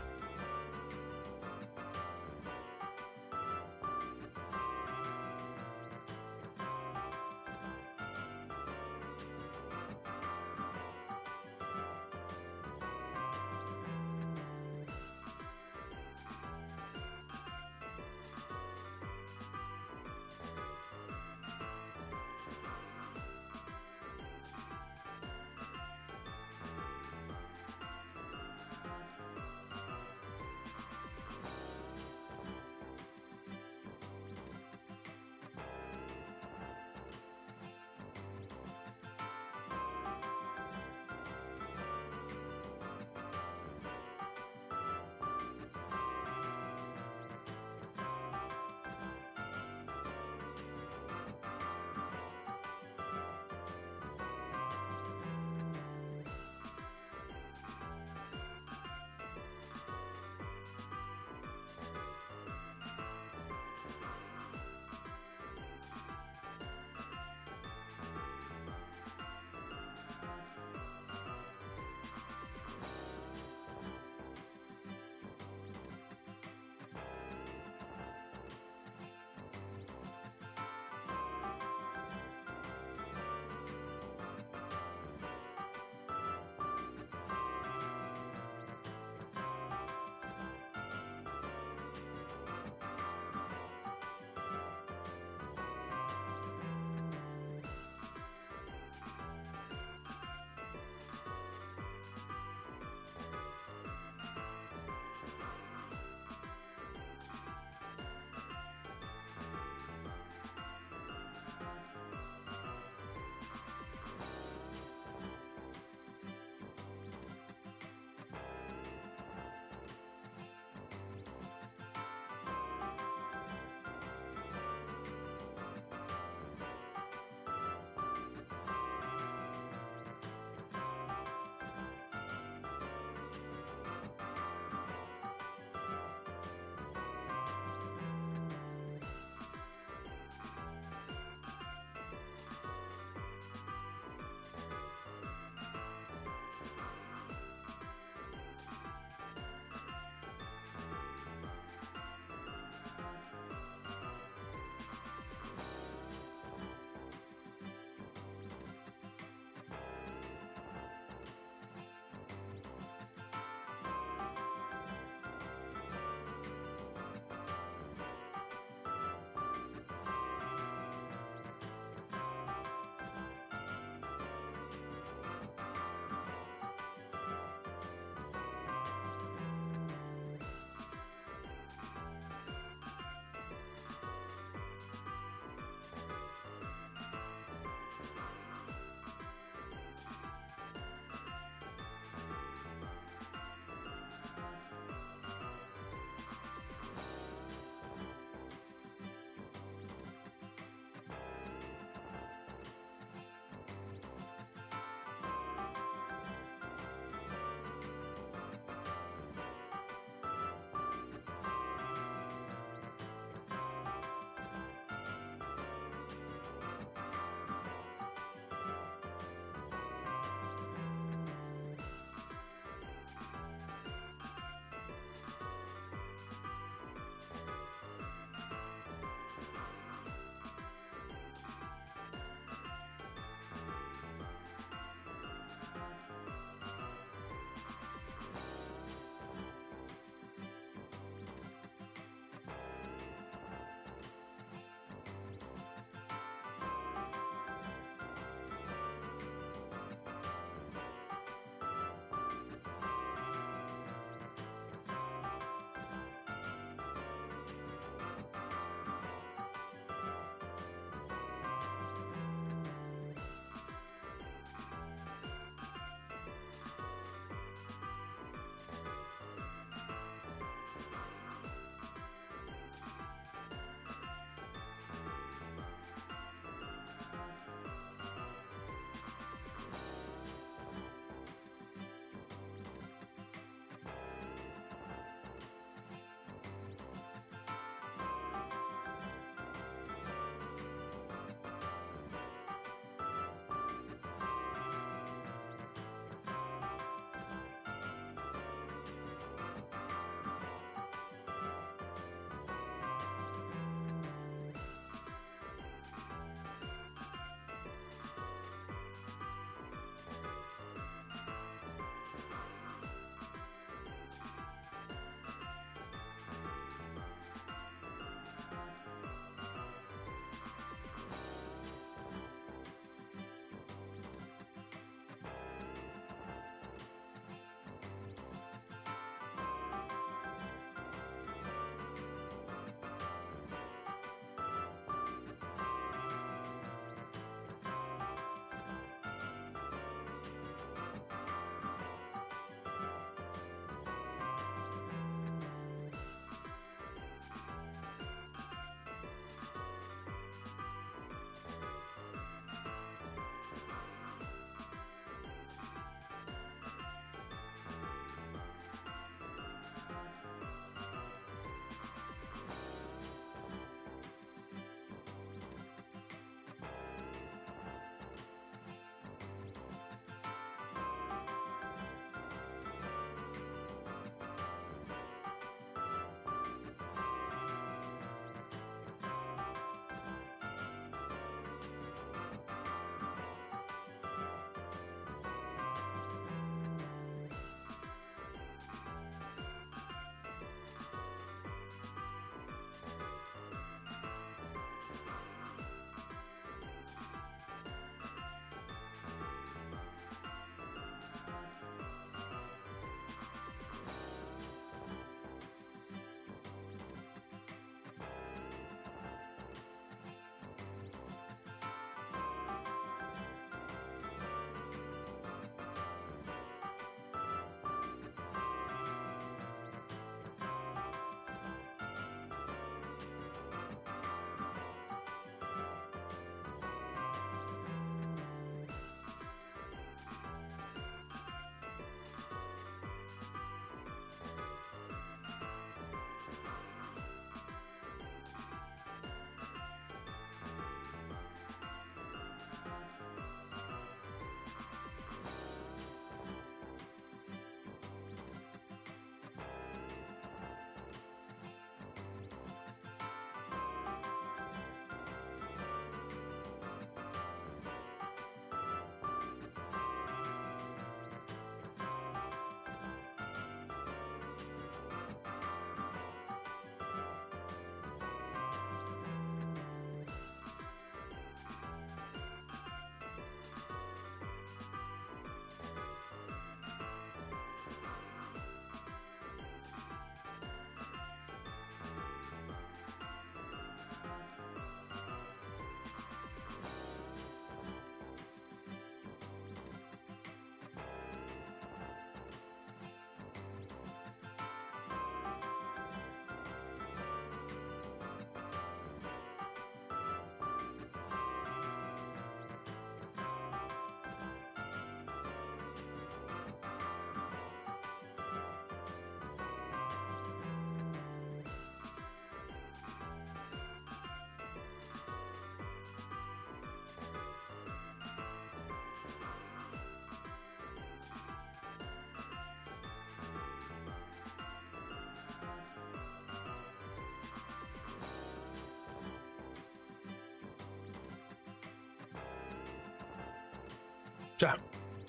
Chat,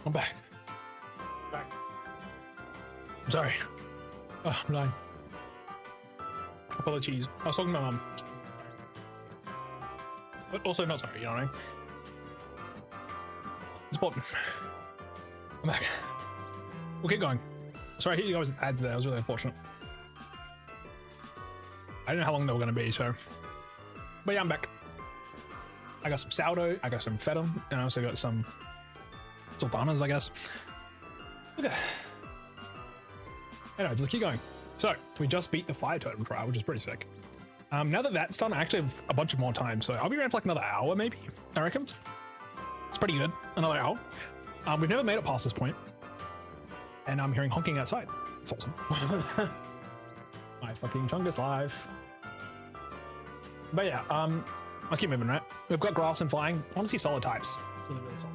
I'm back. I'm sorry. Oh, I'm dying. Apologies. I was talking to my mum. But also not sorry, you know what I mean? It's important. I'm back. We'll keep going. Sorry, I hit you guys with ads there. It was really unfortunate. I didn't know how long they were going to be, so. But yeah, I'm back. I got some sourdough, I got some feta, and I also got some sultanas, I guess. Okay. Anyway, let's keep going. So, we just beat the fire totem trial, which is pretty sick. Now that that's done, I actually have a bunch of more time, so I'll be around for like another hour, maybe, I reckon. It's pretty good, another hour. We've never made it past this point, and I'm hearing honking outside. It's awesome. My fucking chungus life. But yeah, let's keep moving, right? We've got grass and flying. I want to see solid types. Really, really solid.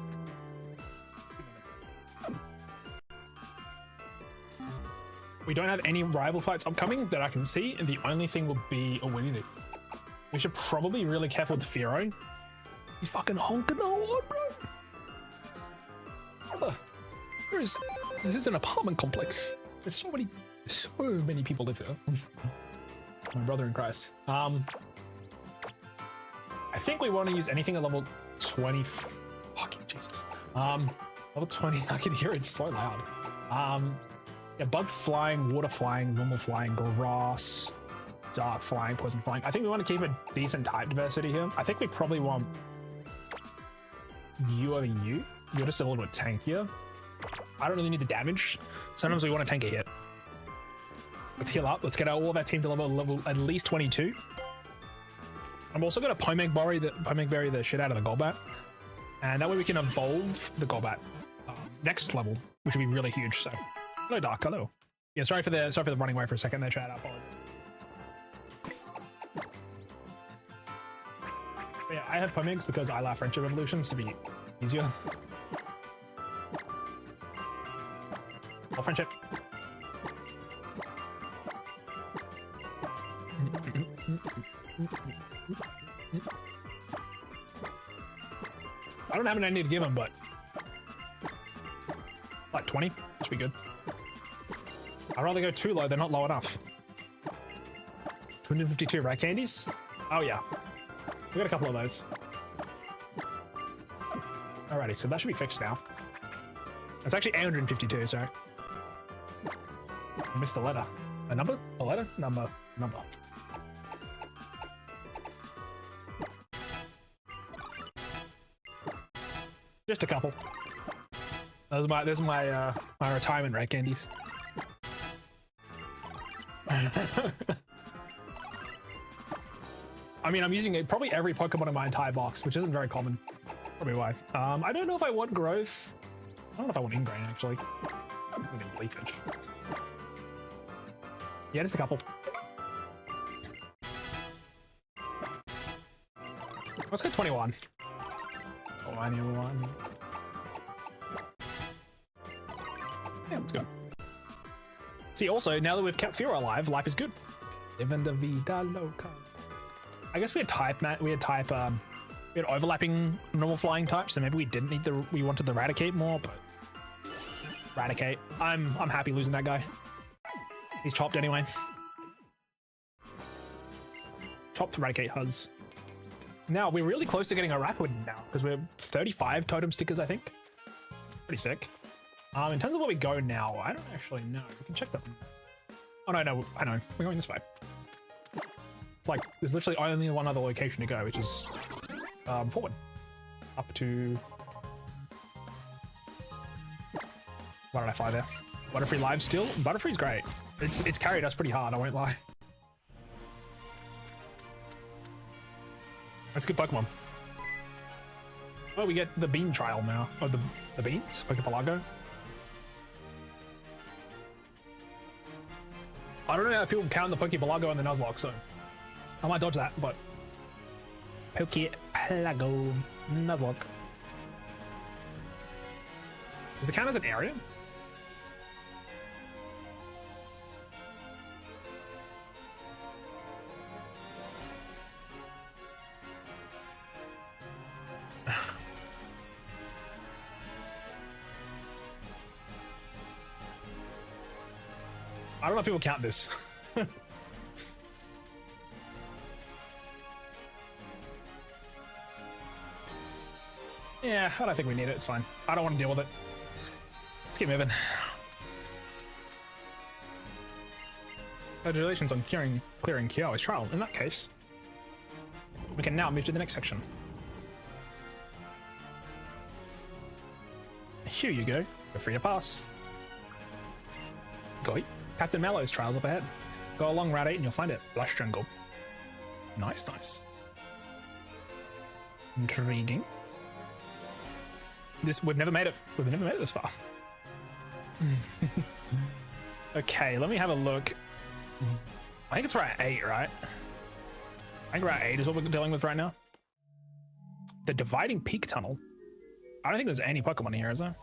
We don't have any rival fights upcoming that I can see, and the only thing will be a Winnie. We should probably be really careful with Firo. He's fucking honking the horn, bro. This is an apartment complex. There's so many people live here. My brother in Christ. I think we want to use anything at level 20. Fucking Jesus. Level 20. I can hear it so loud. Yeah, bug flying, water flying, normal flying, grass, dark flying, poison flying. I think we want to keep a decent type diversity here. I think we probably want you over you. You're just a little bit tankier. I don't really need the damage. Sometimes we want to tank a hit. Let's heal up. Let's get all of our team to level at least 22. I'm also going to Pomeg berry the shit out of the Golbat. And that way we can evolve the Golbat next level, which would be really huge. So, hello, Dark. Hello. Yeah, sorry for the running away for a second there, chat. Yeah, I have Pomegs because I allow friendship evolutions to be easier. Oh, friendship. I don't have any to give him, but like 20 should be good. I'd rather go too low, they're not low enough. 252 rat candies? Oh yeah, we got a couple of those. Alrighty, so that should be fixed now. It's actually 852, sorry. I missed a letter. A number? A letter? Number. Just a couple. Those are my retirement rat candies. I mean, I'm using probably every Pokemon in my entire box, which isn't very common. Probably why. I don't know if I want growth. I don't know if I want ingrain actually. I'm gonna leafage. Yeah, just a couple. Let's go 21. Oh, I need one. Yeah, let's go. See, also, now that we've kept Firo alive, life is good. Living the vida loca. I guess we had overlapping normal flying types, so maybe we didn't need we wanted the Raticate more, but Raticate. I'm happy losing that guy. He's chopped anyway. Chopped Raticate Huz. Now, we're really close to getting a Rakwood now, because we're 35 totem stickers, I think. Pretty sick. In terms of where we go now, I don't actually know. We can check that. Oh, no, I know. We're going this way. It's like, there's literally only one other location to go, which is forward. Up to... Why did I fly there? Butterfree live still? Butterfree's great. It's carried us pretty hard, I won't lie. That's a good Pokemon. Oh, we get the bean trial now. Oh, the beans? Pokepalago? I don't know how people count the Pokepalago and the Nuzlocke, so I might dodge that, but Pokepalago Nuzlocke. Does it count as an area? don't know if people count this. Yeah, I don't think we need it. It's fine. I don't want to deal with it. Let's keep moving. Congratulations on clearing Kyo's trial. In that case, we can now move to the next section. Here you go. You're free to pass. Go. Captain Mallow's trials up ahead. Go along Route 8 and you'll find it. Lush Jungle. Nice, nice. Intriguing. We've never made it this far. Okay, let me have a look. I think it's Route 8, right? I think Route 8 is what we're dealing with right now. The Dividing Peak Tunnel. I don't think there's any Pokemon here, is there?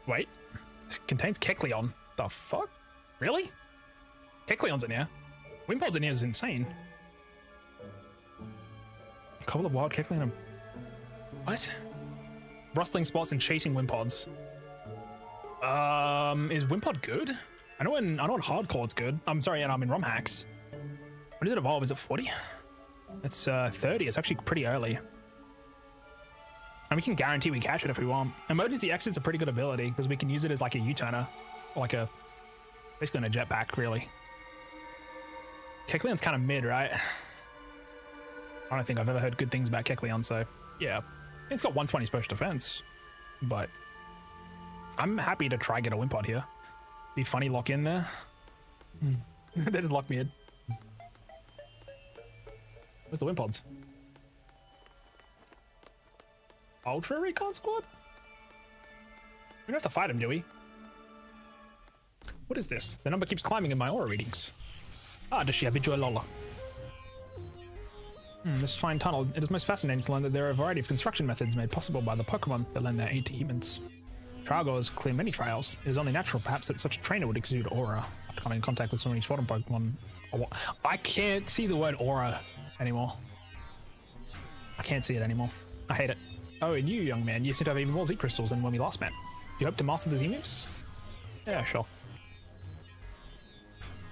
Wait. It contains Kecleon. The fuck? Really? Kecleon's in here? Wimpod's in here is insane. A couple of wild Kecleon. What? Rustling spots and chasing Wimpods. Is Wimpod good? I know in Hardcore it's good. I'm sorry, and I'm in ROM hacks. When does it evolve? Is it 40? It's 30. It's actually pretty early. And we can guarantee we catch it if we want. Emergency Exit's a pretty good ability because we can use it as like a U-turner, or like a basically a jetpack, really. Kecleon's kind of mid, right? I don't think I've ever heard good things about Kecleon, so yeah. It's got 120 special defense, but I'm happy to try get a Wimpod here. Be funny, lock in there. They just lock me in. Where's the Wimpods? Ultra Recon Squad? We don't have to fight him, do we? What is this? The number keeps climbing in my aura readings. Ah, Deschy, habitual Lola. This fine tunnel. It is most fascinating to learn that there are a variety of construction methods made possible by the Pokemon that lend their aid to humans. Trialgoers clear many trials. It is only natural, perhaps, that such a trainer would exude aura after coming in contact with so many spotted Pokemon. I can't see the word aura anymore. I can't see it anymore. I hate it. Oh, and you, young man, you seem to have even more Z crystals than when we last met. You hope to master the Z moves? Yeah, sure.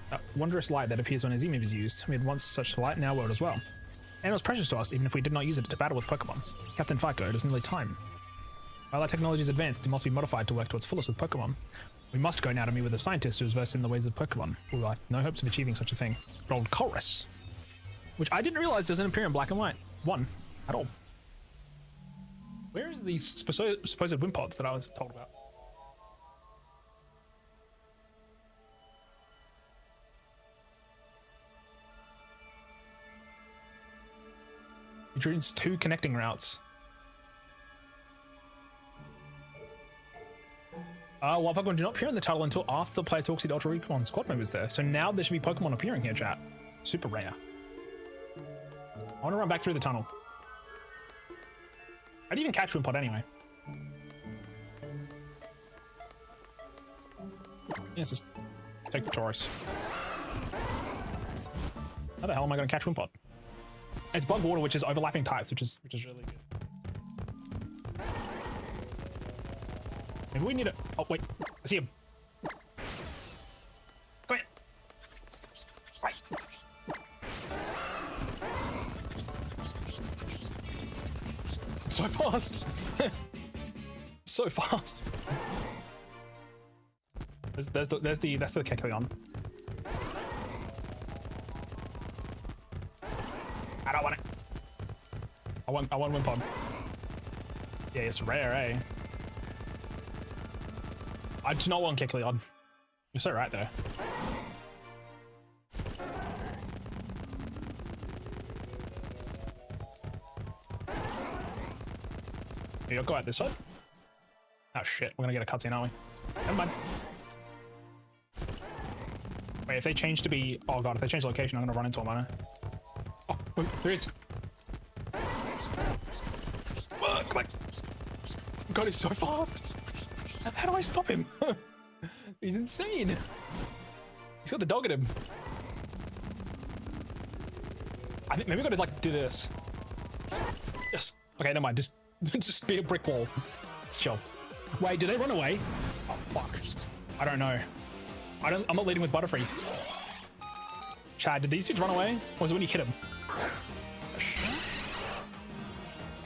That wondrous light that appears when a Z move is used. We had once such light in our world as well. And it was precious to us, even if we did not use it to battle with Pokemon. Captain Fico, it is nearly time. While our technology is advanced, it must be modified to work to its fullest with Pokemon. We must go now to meet with a scientist who is versed in the ways of Pokemon. We have no hopes of achieving such a thing. Old Chorus, which I didn't realize doesn't appear in Black and White 1 at all. Where is these supposed Wimpods that I was told about? It dreams 2 connecting routes. While Pokemon do not appear in the title until after the player talks to the Ultra Recon squad members there. So now there should be Pokemon appearing here, chat. Super rare. I want to run back through the tunnel. I'd even catch Wimpod anyway. Yes, just take the Taurus. How the hell am I going to catch Wimpod? It's Bug Water, which is overlapping types, which is really good. Maybe we need it. Oh wait, I see him. Come here. Right. So fast. So fast. That's the Kecleon. I don't want it. I want Wimpod. Yeah, it's rare, eh? I do not want Kecleon. You're so right there. You'll go out this side. Oh shit, we're gonna get a cutscene, aren't we? Never mind. Wait, if they change to be... Oh god, if they change location, I'm gonna run into them, aren't I? Oh, wait, there he is. Oh, come on. God, he's so fast. How do I stop him? He's insane. He's got the dog in him. I think maybe we gotta like do this. Yes. Okay, never mind. Just be a brick wall. It's chill. Wait, did they run away? Oh, fuck. I don't know. I'm not leading with Butterfree. Chad, did these dudes run away? Or was it when you hit them?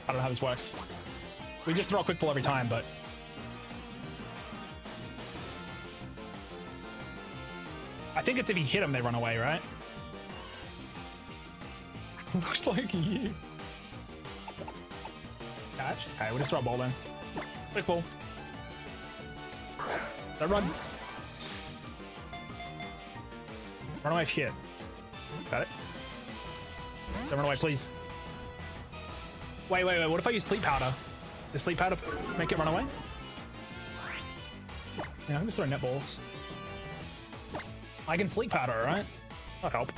I don't know how this works. We just throw a quick ball every time, but... I think it's if you hit them, they run away, right? Looks like you. Catch? Okay, we'll just throw a ball then. Quick ball. Don't run. Run away if you hit. Got it. Don't run away, please. Wait. What if I use sleep powder? Does sleep powder make it run away? Yeah, I'm just throwing netballs. I can sleep powder, right? That'll help.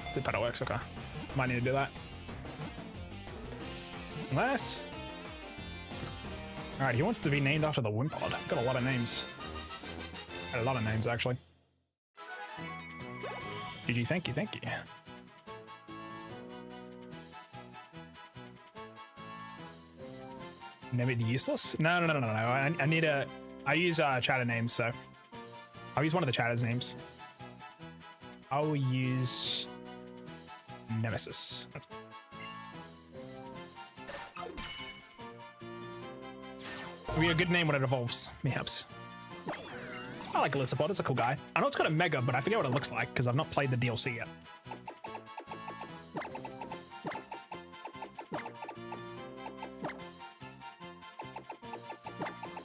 Sleep powder works, okay. Might need to do that. Unless... Alright, he wants to be named after the Wimpod. Got a lot of names. Got a lot of names, actually. GG, thank you. Never useless? No. I need a... I use chatter names, so... I'll use one of the chatter's names. I'll use... Nemesis. It'll be a good name when it evolves, perhaps. I like Elisabot, it's a cool guy. I know it's got a Mega, but I forget what it looks like, because I've not played the DLC yet.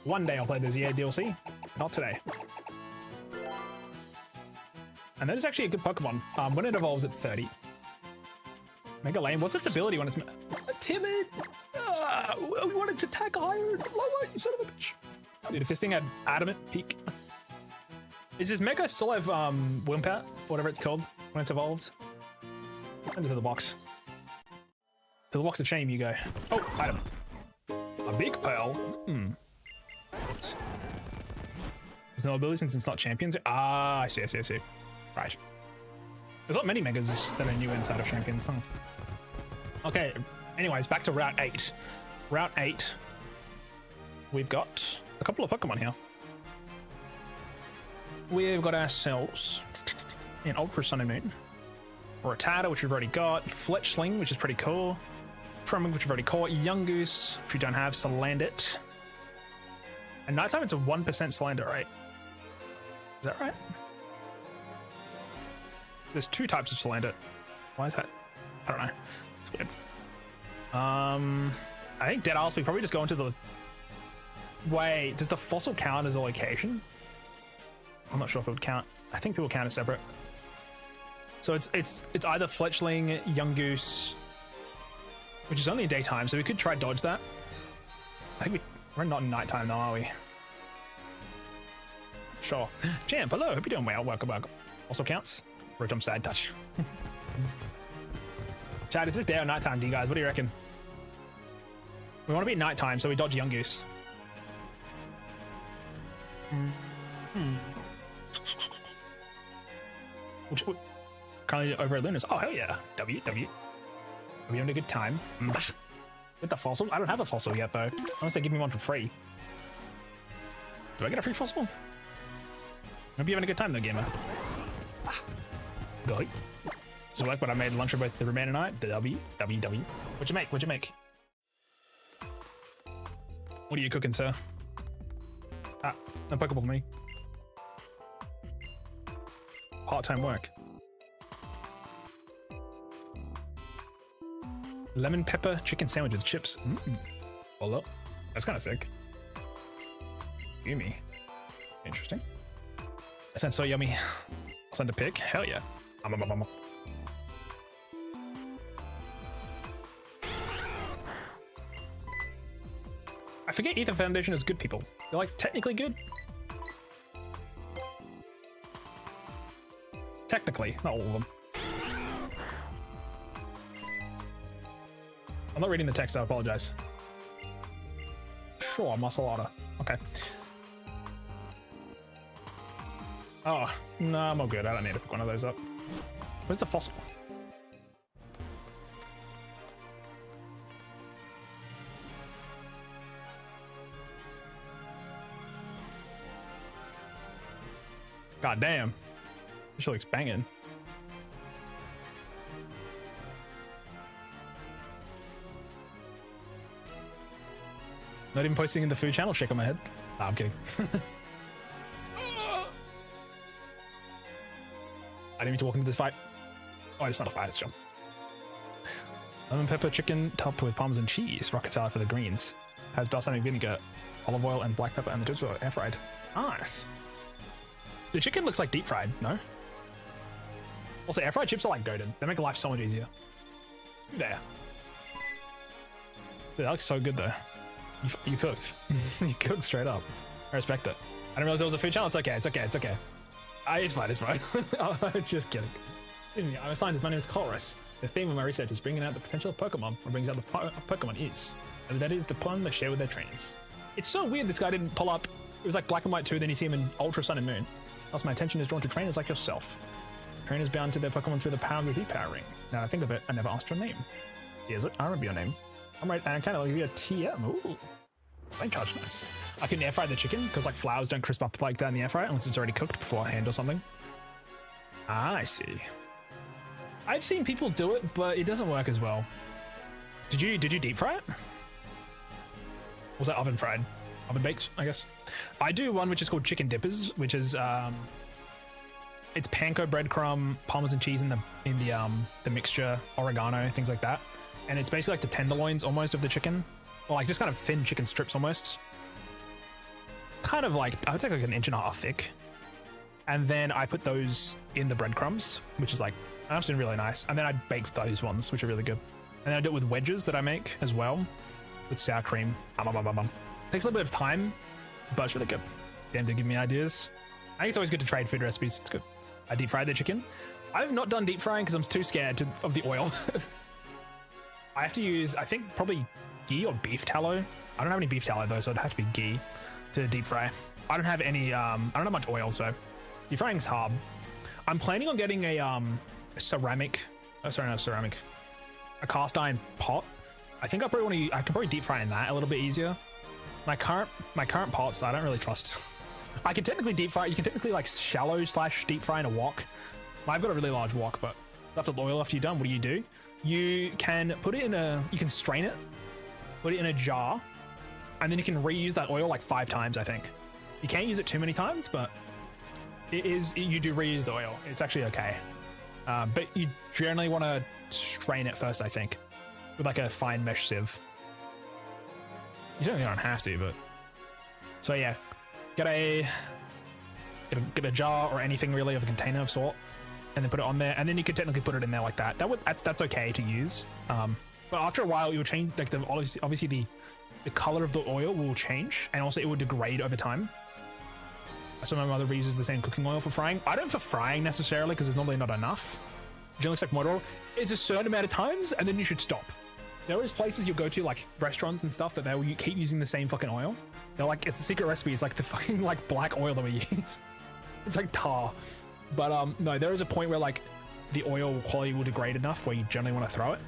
One day I'll play the ZA DLC, not today. And that is actually a good Pokemon. When it evolves at 30. Mega Lane, what's its ability when it's... Timid! We wanted to attack Iron! Lower, you son of a bitch! Dude, if this thing had Adamant Peak... Is this Mega still have Wimpat? Whatever it's called when it's evolved? Into the box. To the box of shame you go. Oh, item. A big pearl? There's no ability since it's not champions. Ah, I see. Right. There's not many Megas that are new inside of champions, huh? Okay, anyways, back to Route 8. Route 8. We've got a couple of Pokemon here. We've got ourselves an Ultra Sun and Moon. Rattata, which we've already got. Fletchling, which is pretty cool. Truming, which we've already caught. Yungoos, if you don't have, Salandit. And nighttime, it's a 1% Salandit rate. Is that right? There's two types of Salandit. Why is that? I don't know. It's weird. I think Dead Isles, we probably just go into the... Wait, does the fossil count as a location? I'm not sure if it would count. I think people count it separate. So it's either Fletchling, Yungoos, which is only in daytime, so we could try dodge that. I think we're not in nighttime now, are we? Sure. Champ, hello, hope you're doing well. Welcome back. Also counts. Rotom Sad Touch. Chad, is this day or nighttime to you guys? What do you reckon? We want to be at nighttime, so we dodge Yungoos. Currently over at Luna's. Oh, hell yeah. W. Are we having a good time? With the fossil? I don't have a fossil yet, though. Unless they give me one for free. Do I get a free fossil? Hope you're having a good time, though, gamer. Go. So like what I made lunch for both the Remain and I. W. What'd you make? What are you cooking, sir? Ah, no Pokeball for me. Part-time work. Lemon pepper chicken sandwich with chips. Hold up. That's kind of sick. Yummy. Interesting. That sounds so yummy. I'll send a pic. Hell yeah. I forget Ether Foundation is good people. They're like technically good. Technically, not all of them. I'm not reading the text, I apologize. Sure, Muscleotta. Okay. Oh, no, I'm all good. I don't need to pick one of those up. Where's the fossil? God damn. This shit looks banging. Not even posting in the food channel, shake on my head. Nah, I'm kidding. I didn't mean to walk into this fight. Oh, it's not a fight, it's a jump. Lemon pepper chicken topped with parmesan cheese. Rocket salad for the greens. Has balsamic vinegar, olive oil, and black pepper, and the chips were air fried. Nice. The chicken looks like deep fried, no? Also, air fried chips are like goated. They make life so much easier. There. Dude, that looks so good though. You cooked. You cooked straight up. I respect it. I didn't realize there was a food channel. It's okay. It's okay. It's okay. It's fine. It's fine. I'm just kidding. Excuse me. I'm a scientist. My name is Colress. The theme of my research is bringing out the potential of Pokemon, or brings out the Pokemon is. And that is the plan they share with their trainers. It's so weird this guy didn't pull up. It was like Black and White 2, then you see him in Ultra Sun and Moon. Thus, my attention is drawn to trainers like yourself. Trainers bound to their Pokemon through the power of the Z-Power Ring. Now I think of it, I never asked your name. Here's it. I remember your name. I'm right, and I kind of give you a TM. Ooh. Flame charge, nice. I can air fry the chicken because like flowers don't crisp up like that in the air fryer unless it's already cooked beforehand or something. Ah, I see. I've seen people do it, but it doesn't work as well. Did you deep fry it? Was that oven fried? Oven baked, I guess. I do one which is called chicken dippers, which is it's panko breadcrumb, parmesan cheese in the mixture, oregano, things like that. And it's basically like the tenderloins almost of the chicken. Or like just kind of thin chicken strips almost. Kind of like, I would say like an 1.5 inch thick. And then I put those in the breadcrumbs, which is like actually really nice. And then I bake those ones, which are really good. And then I do it with wedges that I make as well, with sour cream. Takes a little bit of time, but it's really good. Damn, to give me ideas. I think it's always good to trade food recipes. It's good. I deep fried the chicken. I've not done deep frying because I'm too scared of the oil. I have to use, I think, probably ghee or beef tallow. I don't have any beef tallow though, so it'd have to be ghee to deep fry. I don't have any, I don't have much oil, so deep frying's hard. I'm planning on getting a ceramic, sorry, not ceramic, a cast iron pot. I think I probably I can probably deep fry in that a little bit easier. My current pots, I don't really trust. I can technically deep fry. You can technically like shallow / deep fry in a wok. I've got a really large wok, but after the oil, after you're done, what do? You can put it in you can strain it, put it in a jar, and then you can reuse that oil like 5 times, I think. You can't use it too many times, but you do reuse the oil. It's actually okay. But you generally want to strain it first, I think, with like a fine mesh sieve. You don't have to, but so yeah, get a jar or anything really of a container of salt, and then put it on there, and then you could technically put it in there like that. That's okay to use. But after a while, you'll change like obviously the color of the oil will change, and also it will degrade over time. So my mother reuses the same cooking oil for frying. I don't for frying necessarily because there's normally not enough. It looks like motor oil. It's a certain amount of times, and then you should stop. There is places you'll go to, like restaurants and stuff, that they will keep using the same fucking oil. They're like, it's the secret recipe. It's like the fucking like black oil that we use. It's like tar. But no, there is a point where like the oil quality will degrade enough where you generally want to throw it.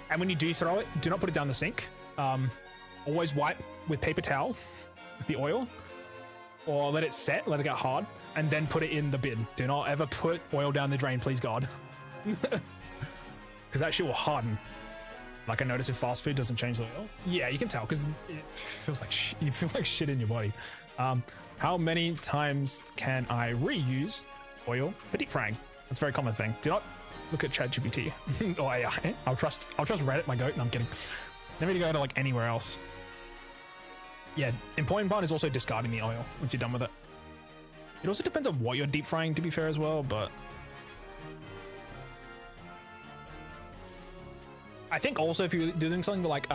And when you do throw it, do not put it down the sink. Always wipe with paper towel with the oil, or let it set, let it get hard, and then put it in the bin. Do not ever put oil down the drain, please God. Because that shit will harden. Like I notice if fast food doesn't change the oil. Yeah, you can tell because it feels like you feel like shit in your body. How many times can I reuse oil for deep frying? That's a very common thing. Do not look at ChatGPT or AI. I'll trust Reddit, my goat. No, I'm kidding. Never need to go to like anywhere else. Yeah, important part is also discarding the oil once you're done with it. It also depends on what you're deep frying, to be fair as well, but I think also if you're doing something like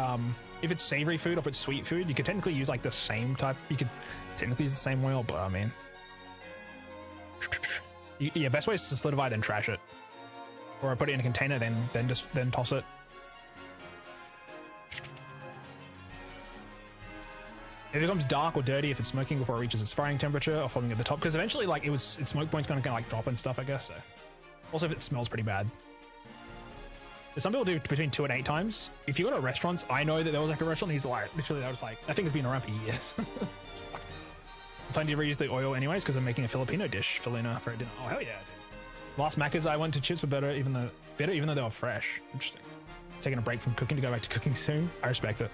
if it's savory food or if it's sweet food, you could technically use like the same type. You could technically use the same oil, but I mean, yeah, best way is to solidify it and trash it, or put it in a container, then toss it. If it becomes dark or dirty, if it's smoking before it reaches its frying temperature or foaming at the top, because eventually like its smoke point's gonna like drop and stuff, I guess. So also if it smells pretty bad. Some people do between 2 and 8 times. If you go to restaurants, I know that there was like a restaurant, he's like, literally, I was like, that thing has been around for years. It's fucked. I'm planning to reuse the oil anyways because I'm making a Filipino dish for Luna for dinner. Oh hell yeah! Dude. Last Macca's I went to chips were better, even though they were fresh. Interesting. Taking a break from cooking to go back to cooking soon. I respect it.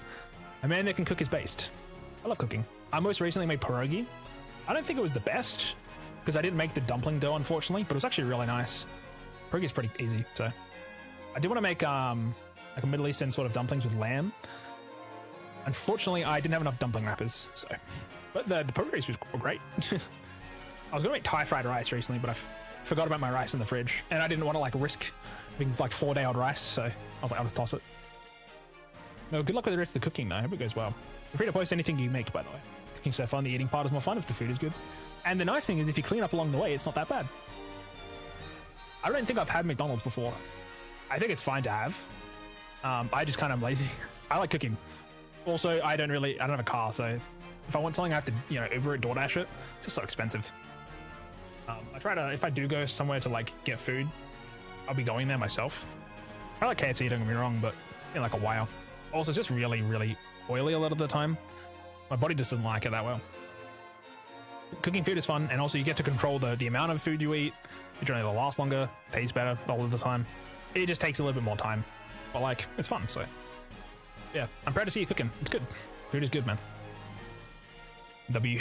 A man that can cook is based. I love cooking. I most recently made pierogi. I don't think it was the best because I didn't make the dumpling dough unfortunately, but it was actually really nice. Pierogi is pretty easy, so I did want to make like a Middle Eastern sort of dumplings with lamb. Unfortunately, I didn't have enough dumpling wrappers, so. But the pierogies were great. I was gonna make Thai fried rice recently, but I forgot about my rice in the fridge, and I didn't want to like risk having like 4-day-old rice, so I was like, I'll just toss it. No, good luck with the rest of the cooking though. I hope it goes well. Feel free to post anything you make, by the way. Cooking's so fun, the eating part is more fun if the food is good. And the nice thing is if you clean up along the way, it's not that bad. I don't think I've had McDonald's before. I think it's fine to have. I just kind of lazy. I like cooking. Also, I don't have a car, so if I want something, I have to, Uber it, DoorDash it. It's just so expensive. I try to, if I do go somewhere to like get food, I'll be going there myself. I like KFC, don't get me wrong, but in like a while. Also, it's just really, really oily a lot of the time. My body just doesn't like it that well. Cooking food is fun, and also you get to control the amount of food you eat. It generally lasts longer, tastes better all of the time. It just takes a little bit more time, but like, it's fun, so. Yeah, I'm proud to see you cooking. It's good. Food is good, man. W.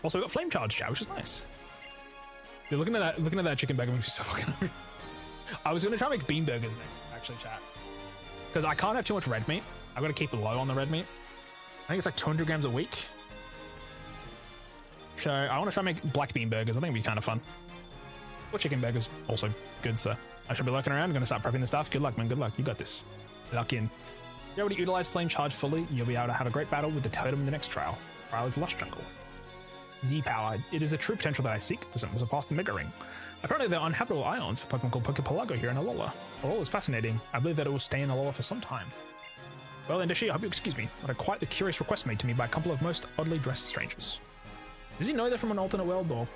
Also, we got flame charge chat, which is nice. Dude, looking at that chicken burger makes me so fucking hungry. I was gonna try and make bean burgers next, actually, chat. Because I can't have too much red meat. I've got to keep it low on the red meat. I think it's like 200 grams a week. So I want to try and make black bean burgers. I think it'd be kind of fun. Or chicken burgers, also good. So I should be lurking around. I'm gonna start prepping the stuff. Good luck, man. Good luck. You got this. Luck in. If you're able to utilize flame charge fully, you'll be able to have a great battle with the totem in the next trial. Trial is Lush Jungle. Z-Power. It is a true potential that I seek. Doesn't surpass the Mega Ring. Apparently there are uninhabitable islands for Pokemon called Pokepelago here in Alola. Alola is fascinating. I believe that it will stay in Alola for some time. Well then, Deschy, I hope you excuse me, but quite the curious request made to me by a couple of most oddly dressed strangers. Does he know they're from an alternate world, or?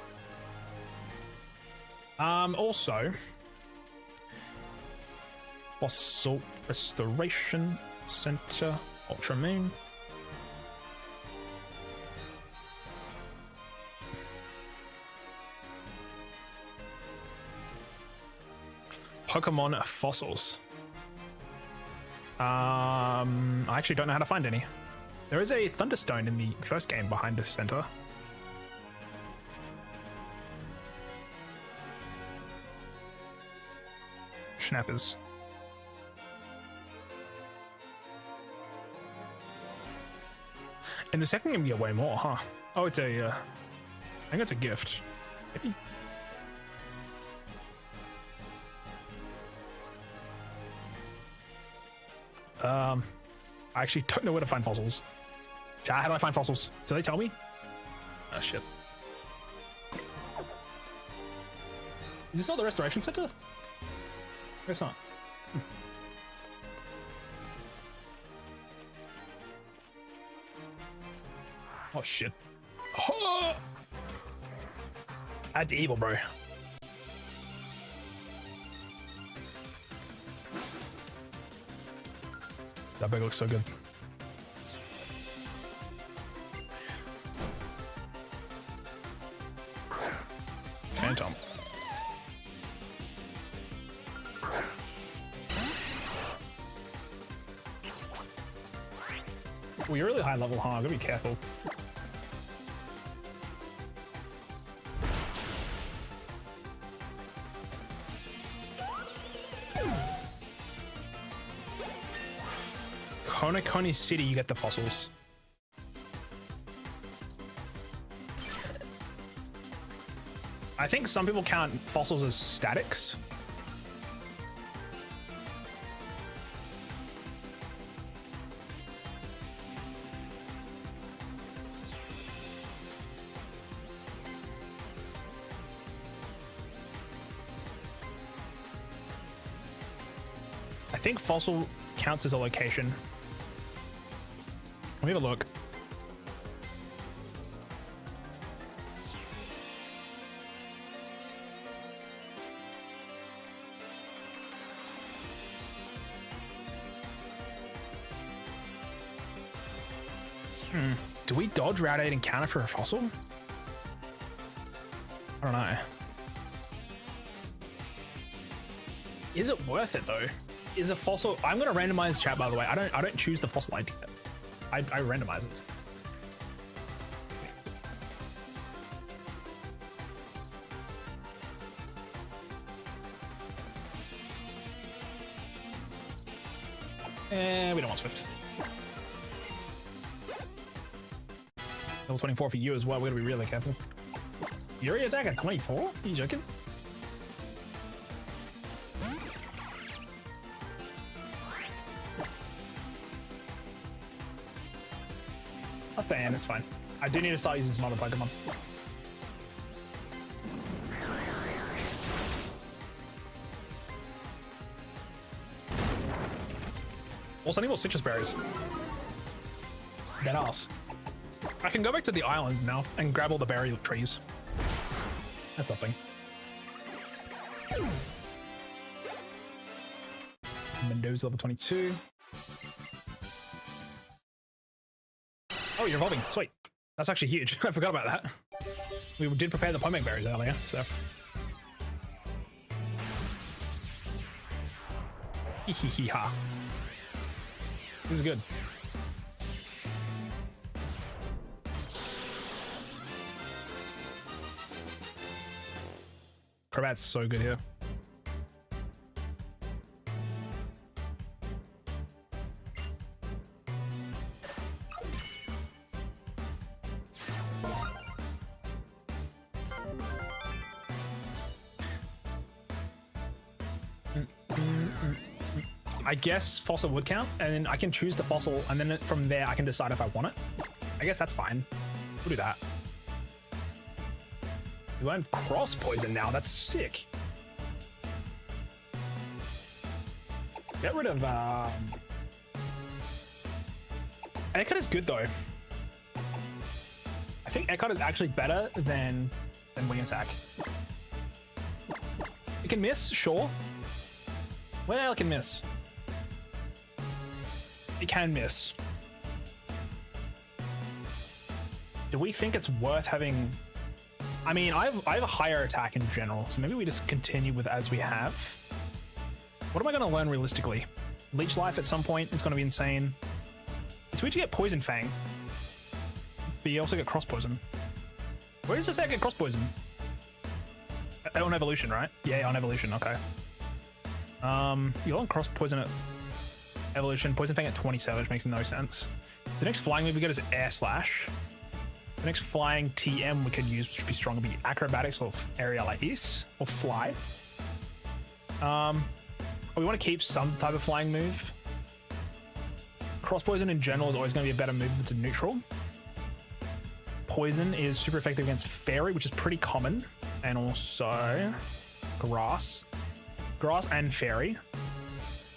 Also... Fossil Restoration Center, Ultramoon. Pokemon fossils. I actually don't know how to find any. There is a Thunderstone in the first game behind this center. Schnappers. In the second game, you get way more, huh? Oh, it's a, I think it's a gift. Maybe. I actually don't know where to find fossils. Chat, how do I find fossils? Do they tell me? Oh, shit. Is this not the Restoration Center? It's not. Oh shit. Oh! That's evil, bro. That bug looks so good. Phantom. Well, you're really high level, huh? Gotta be careful. Konakoni City, you get the fossils. I think some people count fossils as statics. I think fossil counts as a location. Let me have a look. Do we dodge Route 8 encounter for a fossil? I don't know. Is it worth it though? Is a fossil? I'm gonna randomize chat, by the way. I don't choose the fossil idea. I randomize it. We don't want Swift. Level 24 for you as well. We gotta be really careful. Fury attack at 24? Are you joking? I'll stay in, it's fine. I do need to start using some other Pokemon. Also, I need more citrus berries. Dead ass. I can go back to the island now and grab all the berry trees. That's something. Mendoza level 22. Oh, you're evolving. Sweet. That's actually huge. I forgot about that. We did prepare the pomegranate berries earlier, so. Hee-hee-hee-ha. This is good. Crobat's so good here. I guess fossil would count, and then I can choose the fossil, and then from there I can decide if I want it. I guess that's fine. We'll do that. You learn cross poison now. That's sick. Get rid of Eckhart is good though. I think Eckhart is actually better than Wing Attack. It can miss, sure. Well, it can miss. It can miss. Do we think it's worth having? I mean, I have a higher attack in general, so maybe we just continue with as we have. What am I going to learn realistically? Leech Life at some point is going to be insane. It's weird to get Poison Fang, but you also get Cross Poison. Where does this say I get Cross Poison? On evolution, right? Yeah, on evolution. Okay. You learn Cross Poison at evolution, Poison Fang at 27, which makes no sense. The next flying move we get is Air Slash. The next flying TM we could use, which would be strong, would be Acrobatics or Aerial Ace or Fly. We want to keep some type of flying move. Cross Poison in general is always going to be a better move if it's a neutral. Poison is super effective against Fairy, which is pretty common, and also Grass. Grass and Fairy.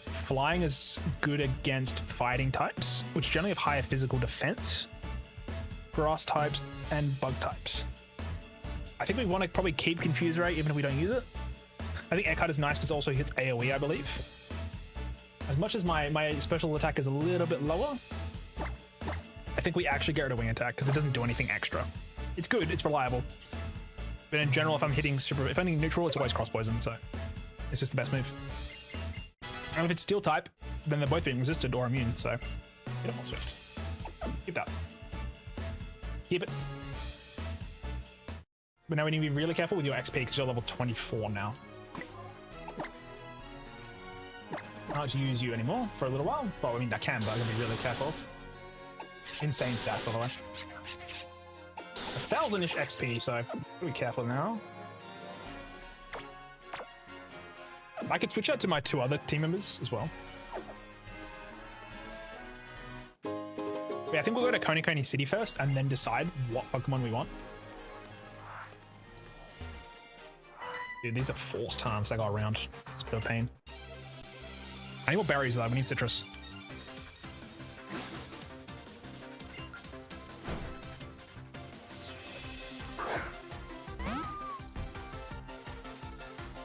Flying is good against fighting types, which generally have higher physical defense. Grass types and bug types. I think we want to probably keep Confuse Ray even if we don't use it. I think Eckhart is nice because it also hits AoE, I believe. As much as my special attack is a little bit lower, I think we actually get rid of Wing Attack because it doesn't do anything extra. It's good, it's reliable. But in general, if I'm hitting neutral, it's always Cross Poison, so it's just the best move. And if it's Steel type, then they're both being resisted or immune, so we don't want Swift. Keep that. Keep it. But now we need to be really careful with your XP because you're level 24 now. I can't use you anymore for a little while. Well, I mean, I can, but I'm going to be really careful. Insane stats, by the way. 1,000-ish XP, so be careful now. I could switch out to my 2 other team members as well. Yeah, I think we'll go to Coney Coney City first and then decide what Pokemon we want. Dude, these are forced times I got around. It's a bit of a pain. I need more berries though, we need citrus.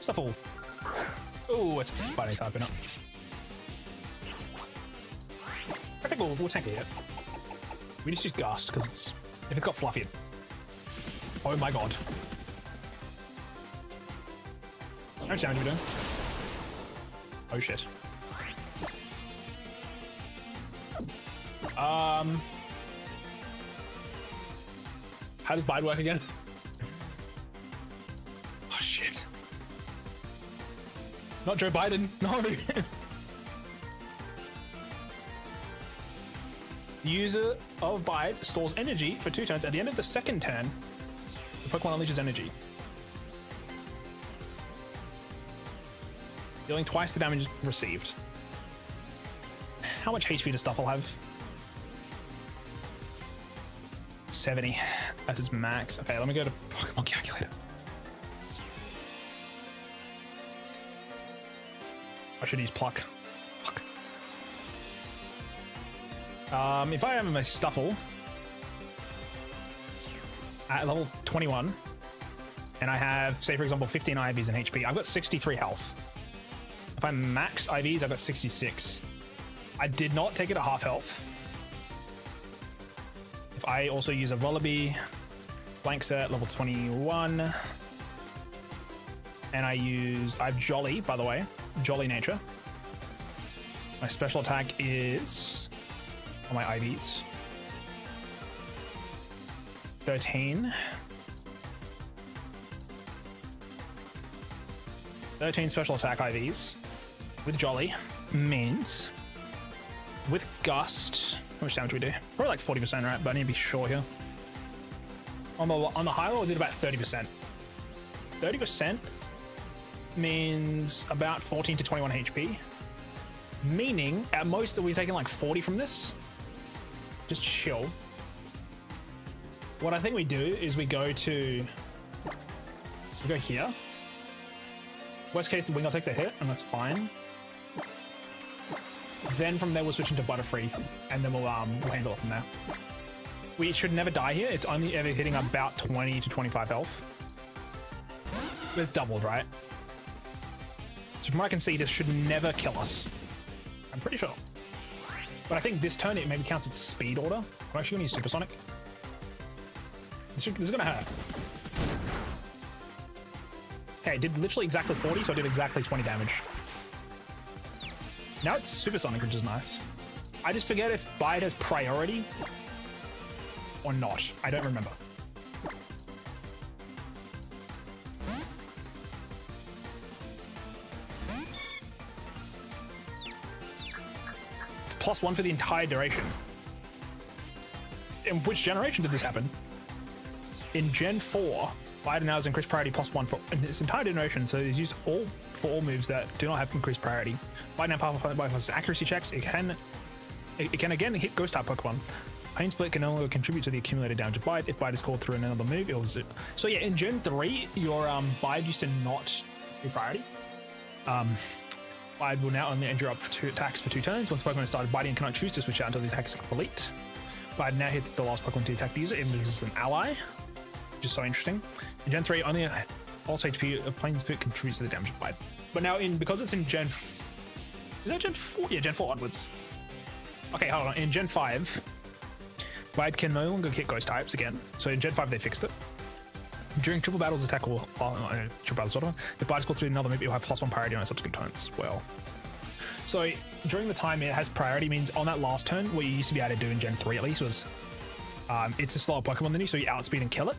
Stuffle. Oh, it's a fighting type in it. I think we'll tank it yet. We just use Gust because if it's got Fluffy, oh my god. How much damage are we doing? Oh shit. How does Bide work again? Oh shit. Not Joe Biden, no. The user of Bide stores energy for 2 turns. At the end of the second turn, the Pokemon unleashes energy, dealing twice the damage received. How much HP does Stuffle have? 70. That's his max. Okay, let me go to Pokemon Calculator. I should use Pluck. Pluck. If I have my Stuffle at level 21, and I have, say for example, 15 IVs and HP, I've got 63 health. If I max IVs, I've got 66. I did not take it at half health. If I also use a Vullaby, blank set, level 21, and I have Jolly, by the way, Jolly Nature. My special attack is on my IVs. 13. 13 special attack IVs with Jolly means with Gust, how much damage do we do? Probably like 40%, right? But I need to be sure here. On the high roll, we did about 30%. 30% means about 14 to 21 HP. Meaning, at most, that we're taking like 40 from this. Just chill. What I think we do is we go here. Worst case, the Wingull takes a hit, and that's fine. Then from there, we'll switch into Butterfree, and then we'll handle it from there. We should never die here. It's only ever hitting about 20 to 25 health. But it's doubled, right? So from what I can see, this should never kill us. I'm pretty sure. But I think this turn, it maybe counts its speed order. I'm actually going to use Supersonic. This is going to hurt. Okay, it did literally exactly 40, so I did exactly 20 damage. Now it's Supersonic, which is nice. I just forget if Bide has priority or not. I don't remember. It's +1 for the entire duration. In which generation did this happen? In Gen 4, Bide now has increased priority +1 for its entire generation, so it's used for all moves that do not have increased priority. Bide now powerful by accuracy checks. It can again hit Ghost type Pokemon. Pain Split can no longer contribute to the accumulated damage of Bide. If Bide is called through another move, it will zip. So yeah, in Gen 3, your Bide used to not be priority. Bide will now only endure up for 2 attacks for 2 turns. Once Pokemon has started biting, cannot choose to switch out until the attack is complete. Bide now hits the last Pokemon to attack the user. It is an ally, which is so interesting. In Gen 3, only also HP of Pain Split contributes to the damage of Bide. But now, because it's in Gen... Is that Gen 4? Yeah, Gen 4 onwards. Okay, hold on. In Gen 5, Bide can no longer hit Ghost types again. So in Gen 5, they fixed it. During Triple Battle's attack or Triple Battle's whatever, if Bide is called through another move, it will have +1 priority on its subsequent turns as well. So during the time it has priority means on that last turn, what you used to be able to do in Gen 3 at least was it's a slower Pokemon than you, so you outspeed and kill it.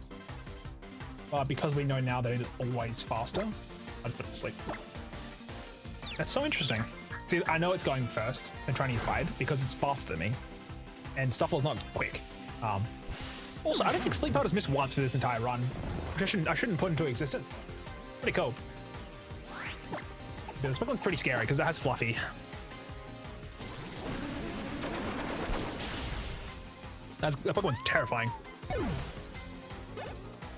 Because we know now that it is always faster, I just put it to sleep. That's so interesting. See, I know it's going first and trying to use Bide because it's faster than me, and Stuffle's not quick. Also, I don't think Sleep Powder's missed once for this entire run, which I shouldn't put into existence. Pretty cool. Yeah, this Pokemon's pretty scary because it has Fluffy. That Pokemon's terrifying.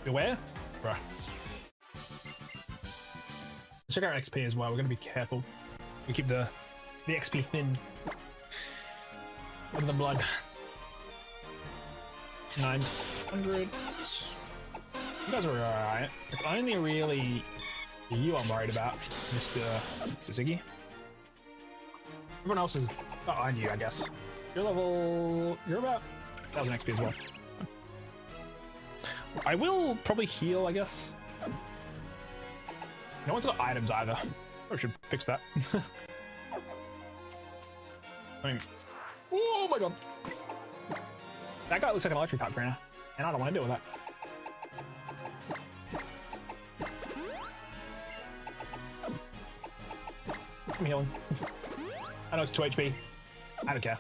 Beware? Bruh. Let's check our XP as well. We're going to be careful. We keep the XP thin. In the blood. 900. You guys are alright. It's only really you I'm worried about, Mr. Ziggy. Everyone else is behind you, I guess. You're about That was an XP as well. I will probably heal, I guess. No one's got items either. I should fix that. I mean, oh my god. That guy looks like an electric type trainer, and I don't want to deal with that. I'm healing. I know it's 2 HP. I don't care.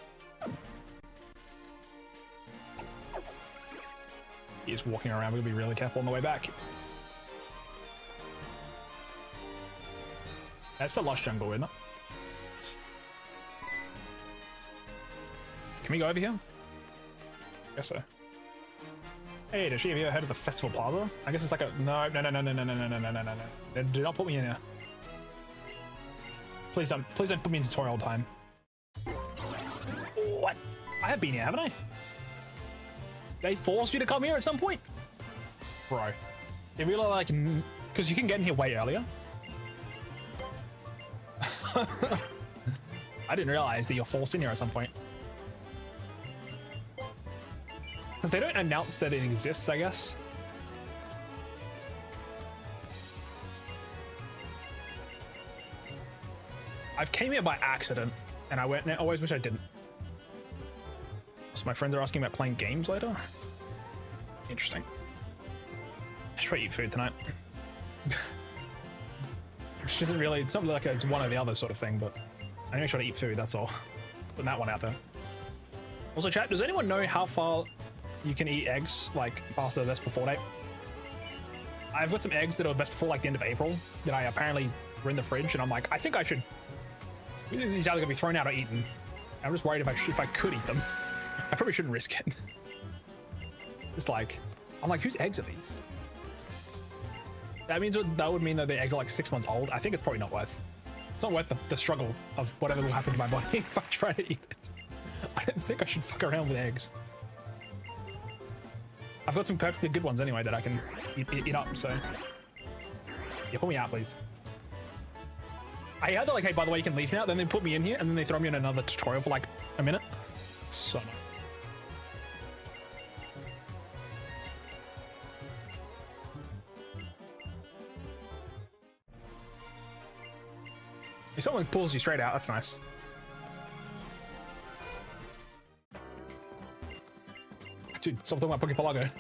He's walking around. We'll be really careful on the way back. That's the lost jungle, isn't it? Can we go over here? I guess so. Hey, Deschy, have you ever heard of the Festival Plaza? I guess it's like a no. Do not put me in here. Please don't put me in tutorial time. What? I have been here, haven't I? They forced you to come here at some point? Bro. They really like, because you can get in here way earlier. I didn't realize that you're forced in here at some point. Because they don't announce that it exists, I guess. I've came here by accident, and I went, and I always wish I didn't. So my friends are asking about playing games later? Interesting. I should probably eat food tonight. Which isn't really, it's not like it's one or the other sort of thing, but I need to try to eat food, that's all. Putting that one out there. Also, chat, does anyone know how far you can eat eggs, like, past the best before date? I've got some eggs that are best before, like, the end of April, that I apparently were in the fridge, and I'm like, I think I should... These are either gonna be thrown out or eaten. I'm just worried if I could eat them. I probably shouldn't risk it. It's like, I'm like, whose eggs are these? That would mean that the eggs are like 6 months old. I think it's probably not worth. It's not worth the struggle of whatever will happen to my body if I try to eat it. I don't think I should fuck around with eggs. I've got some perfectly good ones anyway that I can eat up. So yeah, put me out, please. I heard they're like, hey, by the way, you can leave now. Then they put me in here, and then they throw me in another tutorial for like a minute. So annoying. If someone pulls you straight out, that's nice. Dude, stop talking about Poképalago.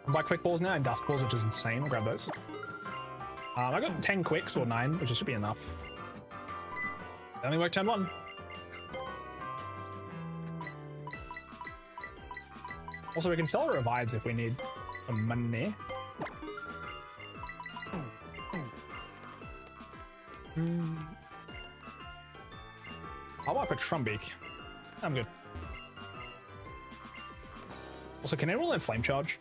I buy quick balls now and dust balls, which is insane. I'll grab those. I got 10 quicks or 9, which should be enough. They only work turn 1. Also, we can sell revives if we need some money. I'll wipe a Trumbeak. I'm good. Also, can anyone learn Flame Charge?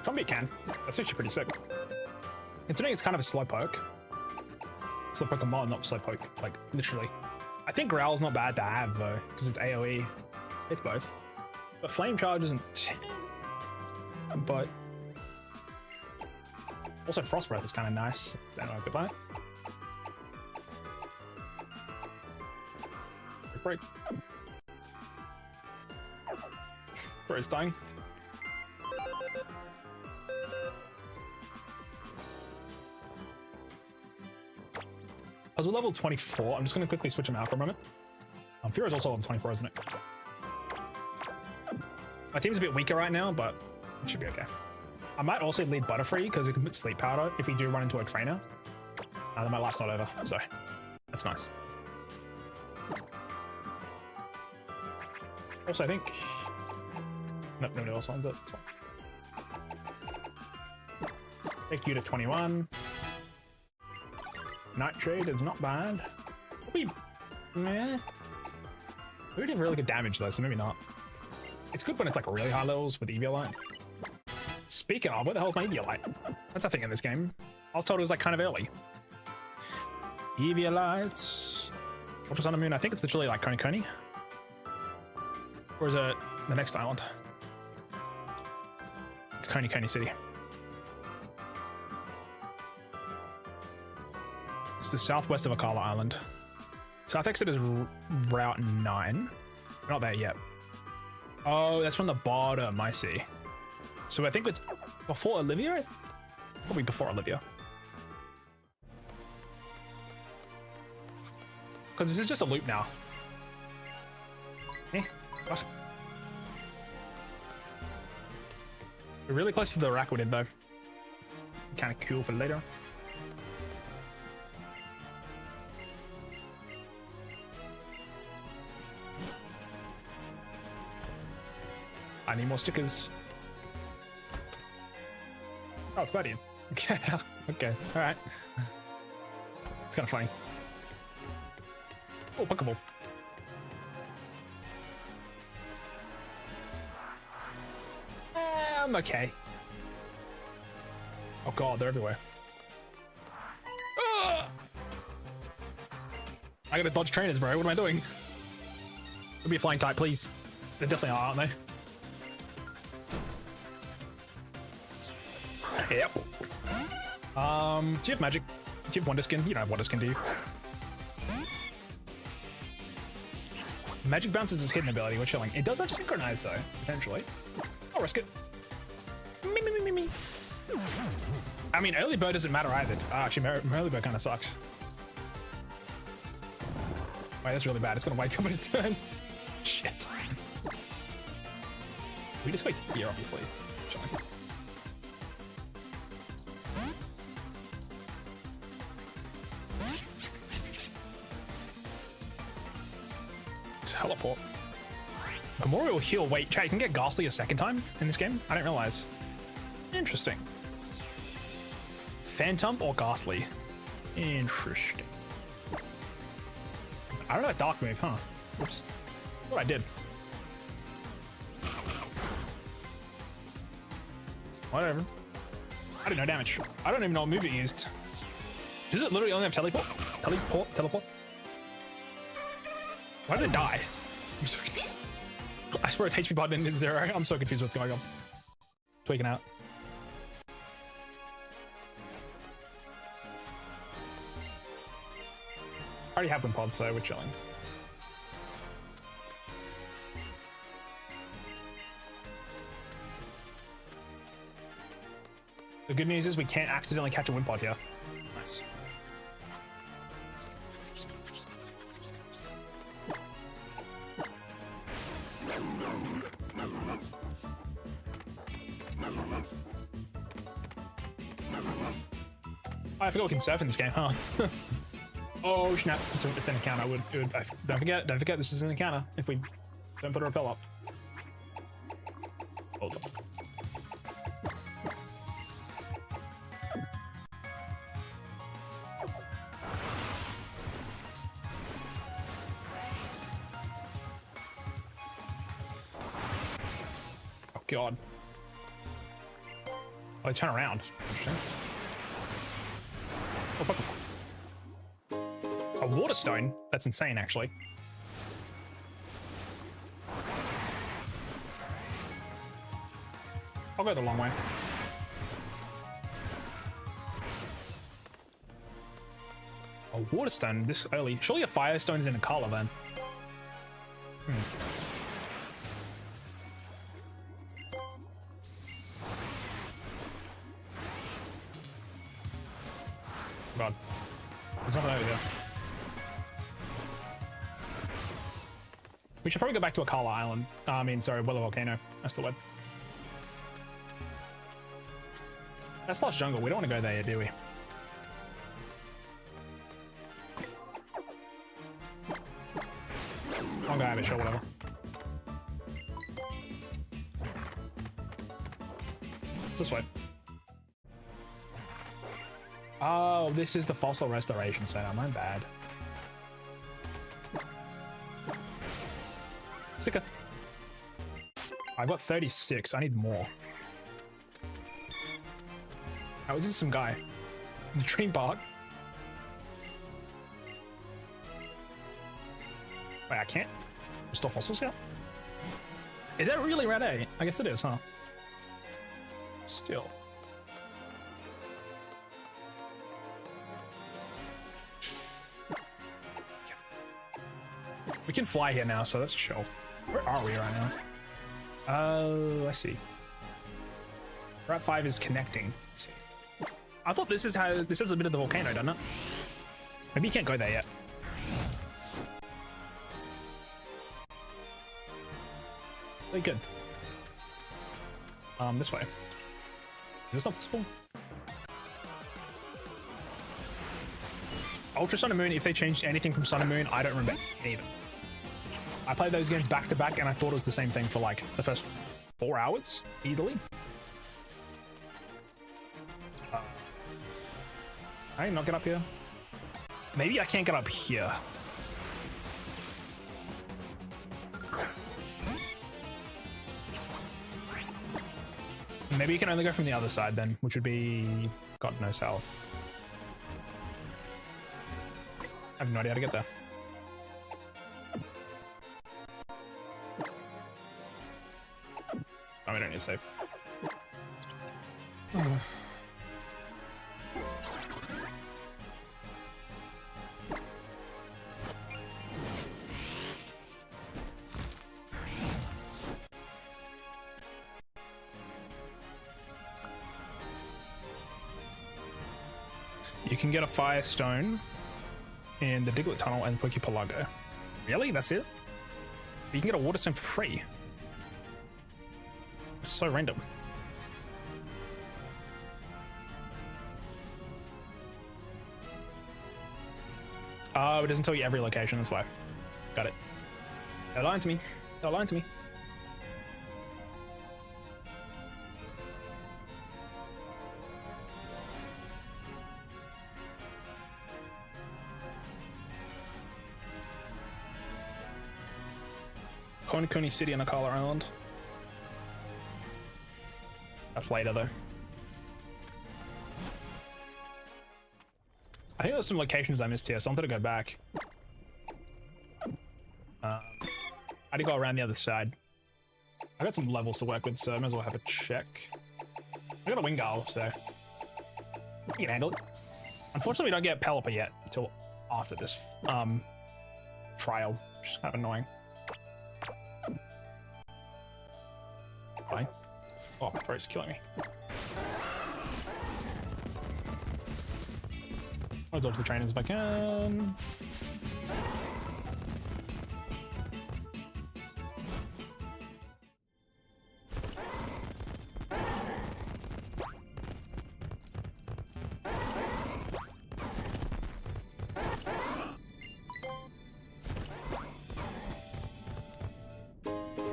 Trumbeak can. That's actually pretty sick. Considering it's kind of a slow poke. Slow Pokemon, not slow poke, like literally. I think Growl's not bad to have though, because it's AoE. It's both. But Flame Charge isn't. But also Frost Breath is kind of nice. I don't know, good that. Break. Bro's dying. I was at level 24. I'm just going to quickly switch him out for a moment. Fira's also level 24, isn't it? My team's a bit weaker right now, but it should be okay. I might also lead Butterfree because it can put Sleep Powder if we do run into a trainer. Then my life's not over, so that's nice. Also, I think... Nope, nobody else wants it. Take you to 21. Nightshade is not bad. We did really good damage though, so maybe not. It's good when it's like really high levels with Eviolite. Speaking of, where the hell is my Eviolite? That's a thing in this game. I was told it was like kind of early. Eviolites. Ultra Sun and Moon, I think it's literally like Koni Koni. Or is it the next island? It's Coney City. It's the southwest of Akala Island. South exit is Route 9. We're not there yet. Oh, that's from the bottom, I see. So I think it's before Olivia? Probably before Olivia. Because this is just a loop now. Eh, what? We're really close to the Rakwadid though. Kind of cool for later. I need more stickers. Oh, it's gladion. Okay, okay, all right. It's kind of funny. Oh, Pokeball. I'm okay. Oh god, they're everywhere. I gotta dodge trainers, bro. What am I doing? It'll be a flying type, please. They definitely are, aren't they? Yep. Do you have magic? Do you have Wonder Skin? You don't have Wonder Skin, do you? Magic Bounce is his hidden ability. We're chilling. It does have Synchronize though, potentially. I'll risk it. Me. I mean, early bird doesn't matter either. Actually, early bird kind of sucks. Wait, that's really bad. It's gonna wake up in a turn. Shit. We just go here, obviously. Chilling. Teleport. Memorial heal. Wait, chat, you can get Ghastly a second time in this game? I didn't realize. Interesting. Phantom or Ghastly? Interesting. I don't know that dark move, huh? Oops. What I did. Whatever. I did no damage. I don't even know what move it used. Does it literally only have teleport? Teleport? Why did it die? I'm so confused. I swear its HP button is 0. I'm so confused what's going on. Tweaking out. I already have one pod, so we're chilling. The good news is we can't accidentally catch a wind pod here. Nice. Oh, I forgot we can surf in this game, huh? Oh snap! It's an encounter. Don't forget. This is an encounter. If we don't put a repel up. Hold on. Oh god. Oh, they turn around. Interesting. Oh, Pokemon. A water stone? That's insane, actually. I'll go the long way. A water stone this early? Surely a fire stone is in Akala then. God. There's nothing over here. We should probably go back to Akala Island. Sorry, Willow Volcano. That's the word. That's Lost Jungle. We don't want to go there yet, do we? I'll go have it, sure, whatever. It's this way. Oh, this is the Fossil Restoration Center. My bad. Sticker. I got 36. I need more. I was in some guy in the dream park. Wait, I can't restore fossils here? Is that really red A? I guess it is, huh? still. We can fly here now, so let's chill. Where are we right now? I see. Route 5 is connecting. Let's see. I thought this is how this is a bit of the volcano, doesn't it? Maybe you can't go there yet. Very good. This way. Is this not possible? Ultra Sun and Moon, if they changed anything from Sun and Moon, I don't remember any of it. I played those games back to back and I thought it was the same thing for like the first 4 hours, easily. I not get up here. Maybe I can't get up here. Maybe you can only go from the other side then, which would be God knows how. I have no idea how to get there. Oh, we don't need to save. You can get a Firestone in the Diglett Tunnel and Poképelago. Really? That's it? You can get a Waterstone for free. It's so random. Oh, it doesn't tell you every location, that's why. Got it. They're lying to me. They're lying to me. Konakuni City on Akala Island. That's later though. I think there's some locations I missed here, so I'm gonna go back. I had to go around the other side. I got some levels to work with, so I might as well have a check. I got a Wingull, so you can handle it. Unfortunately, we don't get Pelipper yet until after this trial, which is kind of annoying. Fine. Oh, my throat's killing me. I'll dodge the trainers if I can.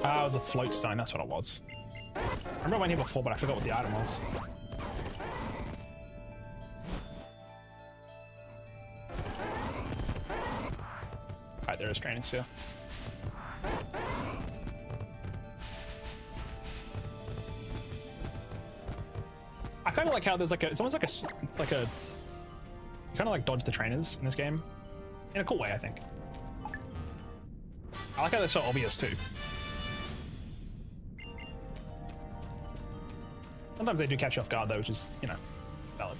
Ah, it was a float stone, that's what it was. I remember I went here before, but I forgot what the item was. Alright, there is trainings here. I kind of like how there's like a, it's almost like a, you kind of like dodge the trainers in this game. In a cool way, I think. I like how they're so obvious too. Sometimes they do catch you off guard though, which is, you know, valid.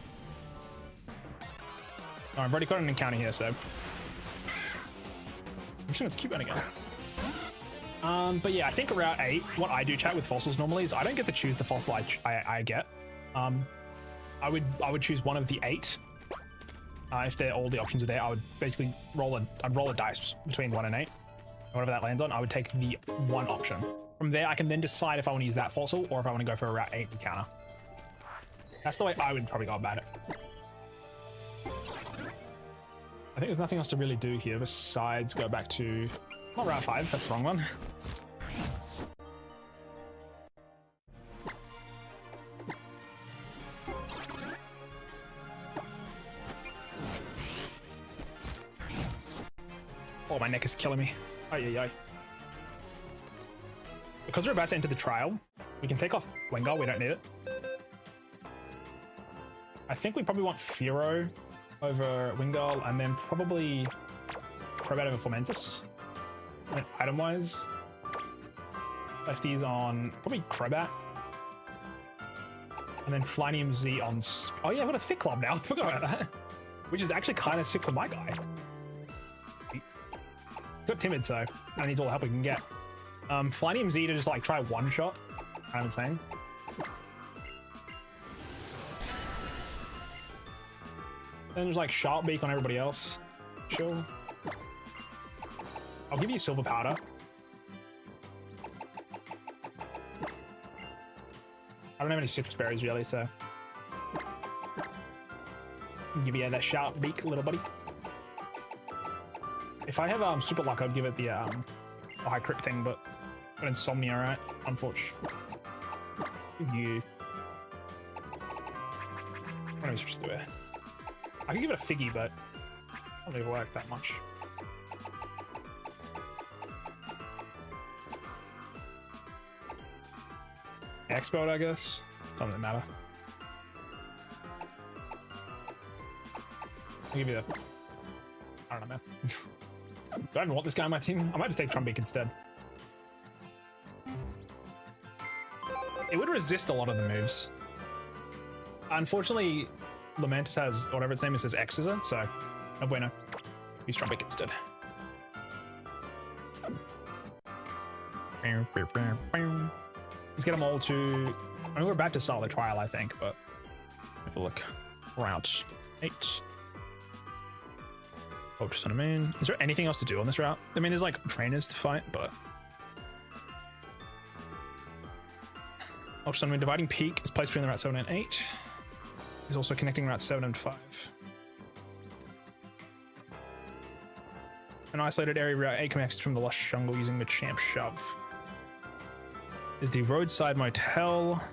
Oh, I've already got an encounter here, so I'm just gonna keep running again. But yeah, I think Route 8, what I do chat with fossils normally is I don't get to choose the fossil I get. I would choose one of the 8. If they're all the options are there, I would basically roll a dice between 1 and 8. And whatever that lands on, I would take the one option. From there, I can then decide if I want to use that fossil or if I want to go for a Route 8 encounter. That's the way I would probably go about it. I think there's nothing else to really do here besides go back to... Not Route 5, that's the wrong one. Oh, my neck is killing me. Ay. Because we're about to enter the trial, we can take off Wingull, we don't need it. I think we probably want Fearow over Wingull, and then probably Crobat over Fomentus. And item-wise, lefties on probably Crobat. And then Flinium Z on... Oh yeah, I've got a Thick Club now. I forgot about that. Which is actually kind of sick for my guy. He's got Timid, so I need all the help we can get. Flinium Z to just like try one shot. I'm insane. Then there's like Sharp Beak on everybody else. Sure. I'll give you Silver Powder. I don't have any citrus berries really, so I'll give you that Sharp Beak, little buddy. If I have Super Luck, I'd give it the high crit thing, but got Insomnia, right? Unfortunately. Give you. What am I supposed to do it? I could give it a Figgy, but I don't think it'll work that much. Expert, I guess. Doesn't matter. I'll give you the... I don't know, man. Do I even want this guy on my team? I might just take Trumbeak instead. It would resist a lot of the moves. Unfortunately, Lamentis has, whatever its name is, says X, is it? So, no bueno. Use Trumbeak instead. Let's get them all to... I mean, we're about to start the trial, I think, but... Have a look. Route 8. Focus on a main. Is there anything else to do on this route? I mean, there's like trainers to fight, but... Ultra Sun Dividing Peak is placed between the route 7 and 8. Is also connecting route 7 and 5. An isolated area route 8 connects from the lush jungle using the Champ Shove. Is the roadside motel.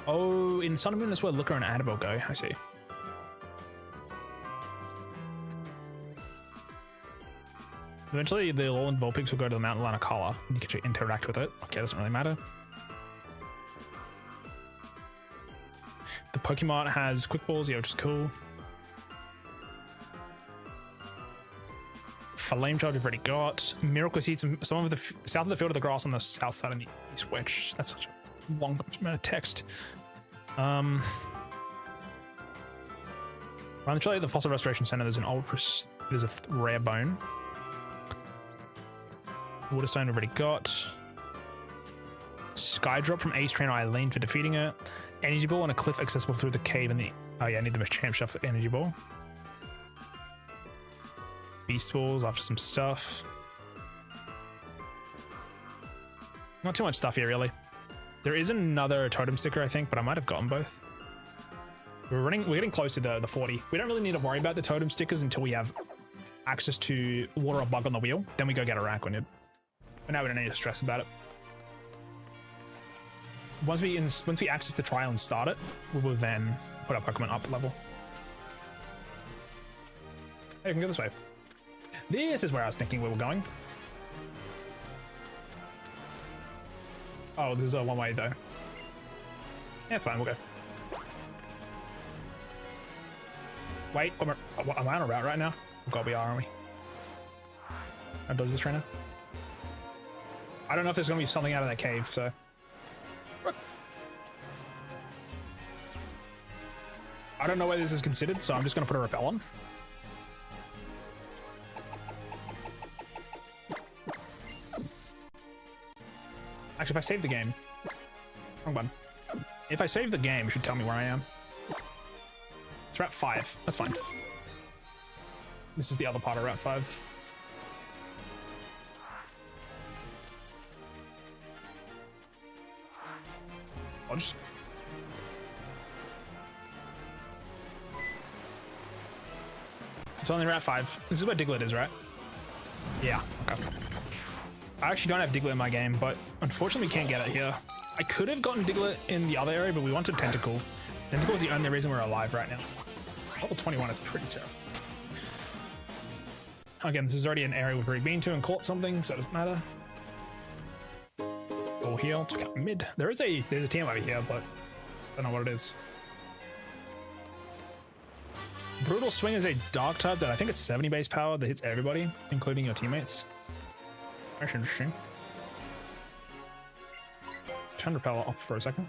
Oh, in Sun and Moon is where Looker and Annabelle go. I see. Eventually, the Lowland Vulpix will go to the Mountain Land Akala, and you can interact with it. Okay, doesn't really matter. The Pokemon has Quick Balls, yeah, which is cool. Flame Charge we've already got. Miracle Seeds, some of the south of the Field of the Grass on the south side of the east wedge. That's such a long amount of text. Eventually, the Fossil Restoration Center, there's a rare bone. Waterstone we've already got. Skydrop from Ace Trainer Eileen for defeating it. Energy Ball and a cliff accessible through the cave and the... Oh yeah, I need the Champ Shove for Energy Ball. Beast Balls after some stuff. Not too much stuff here, really. There is another Totem sticker, I think, but I might have gotten both. We're getting close to the 40. We don't really need to worry about the Totem stickers until we have access to Water or Bug on the wheel. Then we go get a rank when it. But now we don't need to stress about it. Once we access the trial and start it, we will then put our Pokemon up level. Hey, we can go this way. This is where I was thinking we were going. Oh, there's a one-way though. Yeah, it's fine, we'll go. Wait, am I on a route right now? Oh god, we are, aren't we? How does this right now? I don't know if there's gonna be something out of that cave, so... I don't know where this is considered, so I'm just gonna put a repel on. Actually, if I save the game... Wrong button. If I save the game, it should tell me where I am. It's Route 5. That's fine. This is the other part of Route 5. Dodge. It's only Route 5. This is where Diglett is, right? Yeah, okay. I actually don't have Diglett in my game, but unfortunately we can't get it here. I could have gotten Diglett in the other area, but we wanted Tentacle. Tentacle is the only reason we're alive right now. Level 21 is pretty terrible. Again, this is already an area we've already been to and caught something, so it doesn't matter. All heal. Let's get mid. There's a team over here, but I don't know what it is. Brutal Swing is a dark type that I think it's 70 base power that hits everybody, including your teammates. That's interesting. Turn repel off for a second.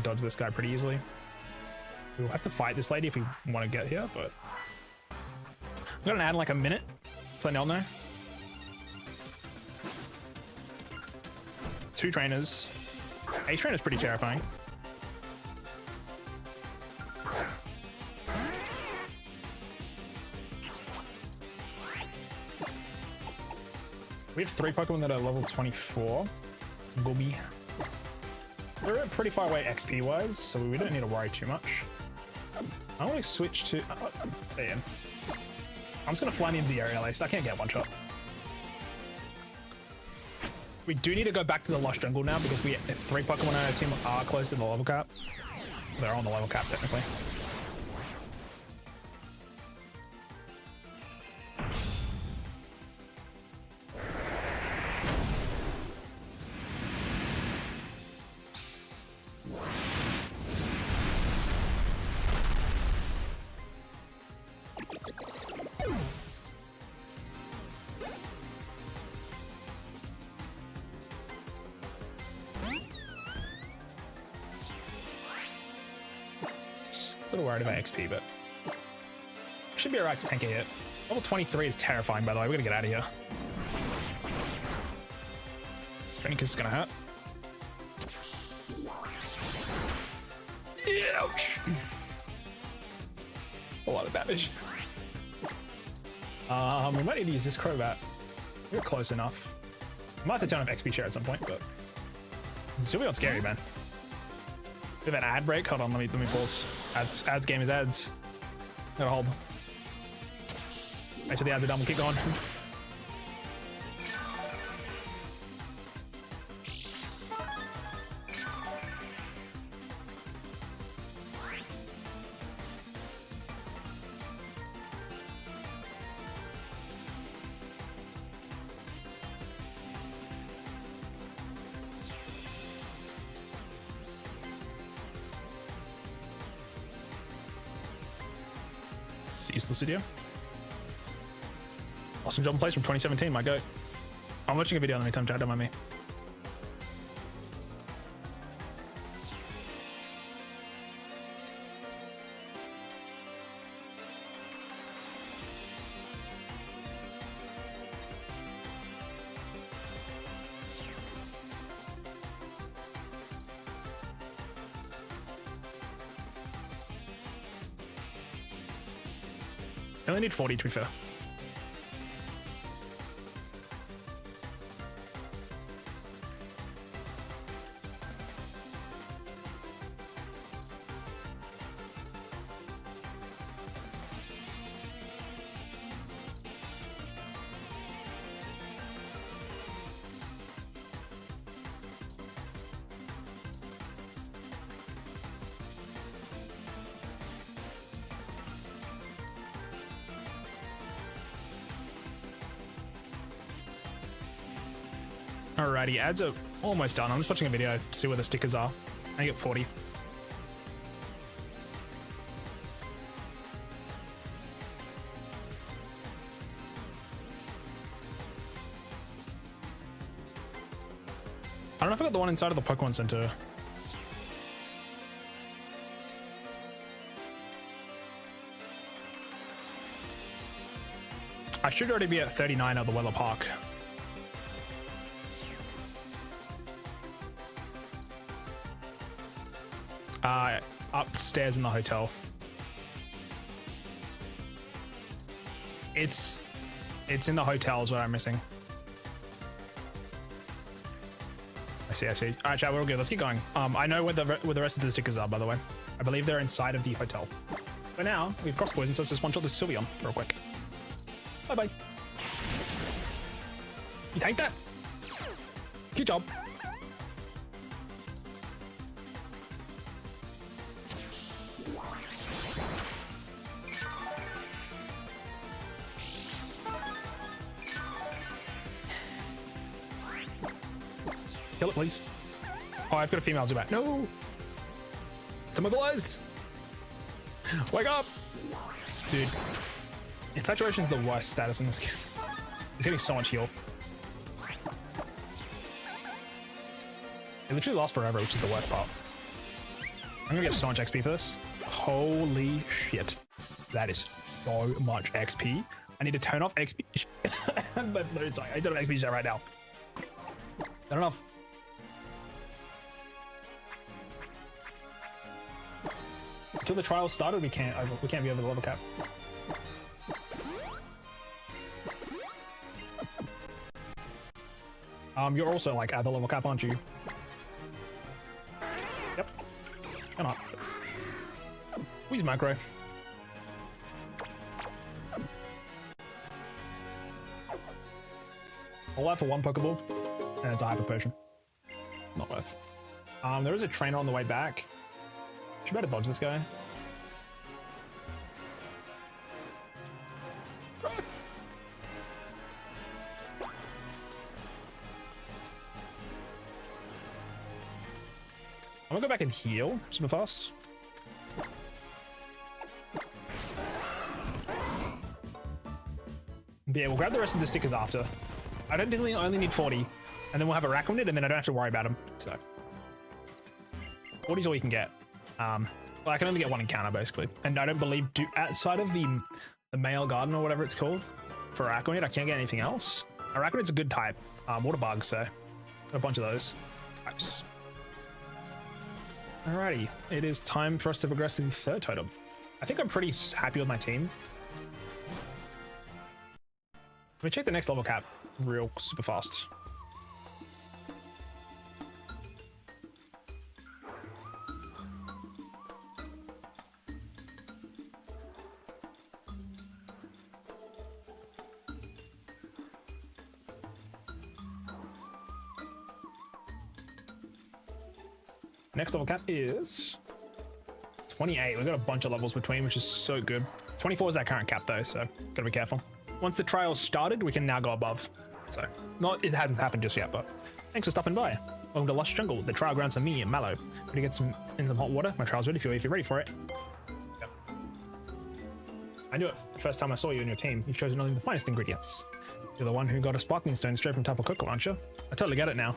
Dodge this guy pretty easily. We'll have to fight this lady if we want to get here, but we're gonna add in like a minute, so I know. 2 trainers. Ace trainer's pretty terrifying. We have 3 Pokemon that are level 24. Gobi. We're pretty far away XP wise, so we don't need to worry too much. I want to switch to. Damn. I'm just gonna fly me into the area at least. I can't get one shot. We do need to go back to the Lost Jungle now because we 3 Pokemon on our team are close to the level cap. They're on the level cap technically. A little worried about XP, but should be alright to tank a hit. Level 23 is terrifying, by the way. We're gonna get out of here. Training kiss is gonna hurt. Ouch! A lot of damage. We might need to use this Crobat. We're close enough. I might have to turn off XP share at some point, but it's still not scary, man. Bit of an ad break. Hold on, let me pause. Ads game is ads. Gotta hold. Wait till the ads are done, we'll keep going. Useless video. Awesome job in place from 2017, my goat. I'm watching a video on the anytime chat, don't mind me. I only need 40 to be fair. Alrighty, ads are almost done. I'm just watching a video to see where the stickers are. I get 40. I don't know if I got the one inside of the Pokemon Center. I should already be at 39 at the Weather Park. Upstairs in the hotel. It's in the hotel is what I'm missing. I see. All right, chat, we're all good. Let's keep going. I know where the rest of the stickers are, by the way. I believe they're inside of the hotel. But now we've crossed poison, so let's just one-shot this Sylveon real quick. Bye-bye. You tanked that. Good job. Kill it, please. Oh, I've got a female Zubat. No! It's immobilized! Wake up! Dude. Infatuation is the worst status in this game. He's getting so much heal. It literally lasts forever, which is the worst part. I'm gonna get so much XP for this. Holy shit. That is so much XP. I need to turn off XP. I'm sorry, I don't have XP shot right now. Turn it off. Until the trial started, we can't be over the level cap. You're also like at the level cap, aren't you? Yep. Come on. Where's macro? All out for one Pokeball, and it's a Hyper Potion. Not worth. There is a trainer on the way back. Should better dodge this guy. I'm gonna go back and heal super fast. But yeah, we'll grab the rest of the stickers after. I don't think we only need 40, and then we'll have a rack on it, and then I don't have to worry about them. So 40's all you can get. Well, I can only get one encounter basically, and I don't believe outside of the male garden or whatever it's called for Araquanid, I can't get anything else. Araquanid's a good type. Water bug, so a bunch of those types. Alrighty, it is time for us to progress to the third totem. I think I'm pretty happy with my team. Let me check the next level cap real super fast. Next level cap is 28. We've got a bunch of levels between, which is so good. 24 is our current cap though, so gotta be careful. Once the trial's started, we can now go above. So, it hasn't happened just yet, but thanks for stopping by. Welcome to Lush Jungle, the trial grounds for me and Mallow. Ready to get some hot water? My trial's ready for you if you're ready for it. Yep. I knew it the first time I saw you and your team. You've chosen only the finest ingredients. You're the one who got a sparkling stone straight from Tapu Koko, aren't you? I totally get it now.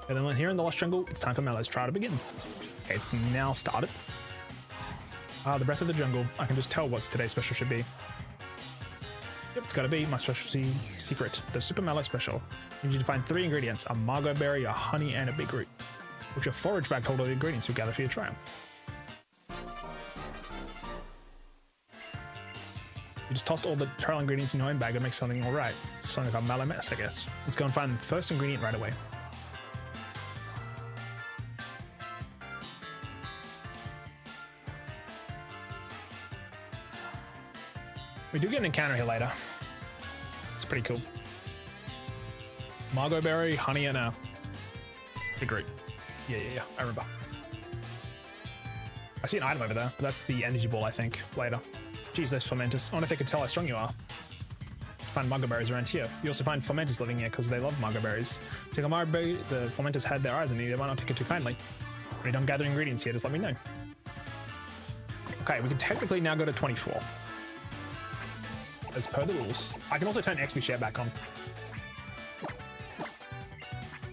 And then here in the Lush Jungle, it's time for Mallow's trial to begin. Okay, it's now started. The breath of the jungle. I can just tell what today's special should be. Yep, it's gotta be my specialty secret, the Super Mallow Special. You need to find 3 ingredients, a margot berry, a honey, and a big root. Put your forage bag hold all the ingredients you gather for your trial. You just tossed all the trial ingredients in your own bag and make something alright. It's something like a Mallow mess, I guess. Let's go and find the first ingredient right away. We do get an encounter here later. It's pretty cool. Margot berry, honey, and a big root. Yeah, I remember. I see an item over there, but that's the energy ball, I think, later. Geez, those Fomentus. I wonder if they could tell how strong you are. Find margot berries around here. You also find Fomentus living here because they love margot berries. Take a margot berry, the Fomentus had their eyes on you, they might not take it too kindly. When you're done gathering ingredients here, just let me know. Okay, we can technically now go to 24. As per the rules. I can also turn XP share back on.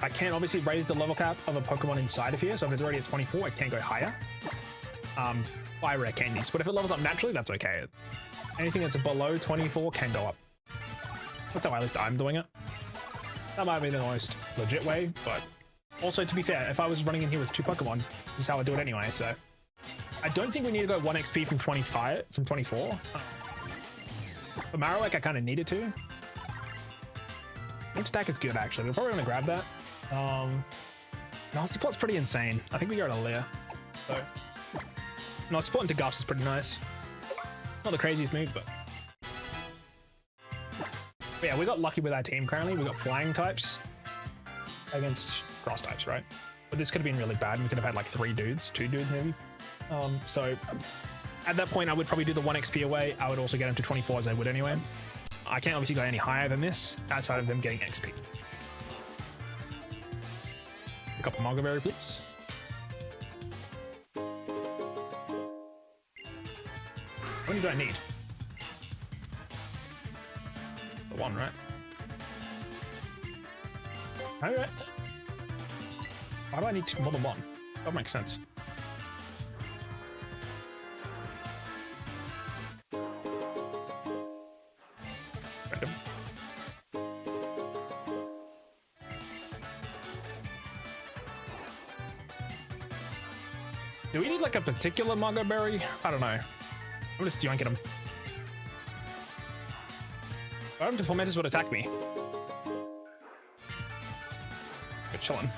I can obviously raise the level cap of a Pokemon inside of here, so if it's already at 24, I can't go higher. Buy rare candies, but if it levels up naturally, that's okay. Anything that's below 24 can go up. That's how at least I'm doing it. That might be the most legit way, but also to be fair, if I was running in here with 2 Pokemon, this is how I do it anyway, so. I don't think we need to go 1 XP from 24. For Marowak, I kind of needed to. Int attack is good, actually. We're probably going to grab that. Nasty Plot's pretty insane. I think we go to Leer. So, Nasty Plot into Gust is pretty nice. Not the craziest move, but yeah, we got lucky with our team currently. We got flying types against grass types, right? But this could have been really bad. We could have had like 3 dudes, 2 dudes maybe. So at that point, I would probably do the 1 XP away. I would also get him to 24 as I would anyway. I can't obviously go any higher than this outside of them getting XP. Pick up a Margot Berry, please. How many do I need? The 1, right? Alright. Why do I need more than one? That makes sense. Random. Do we need like a particular Margot Berry? I don't know. I'm just yoinking them. Item to Tormentors would attack me. Good chillin'.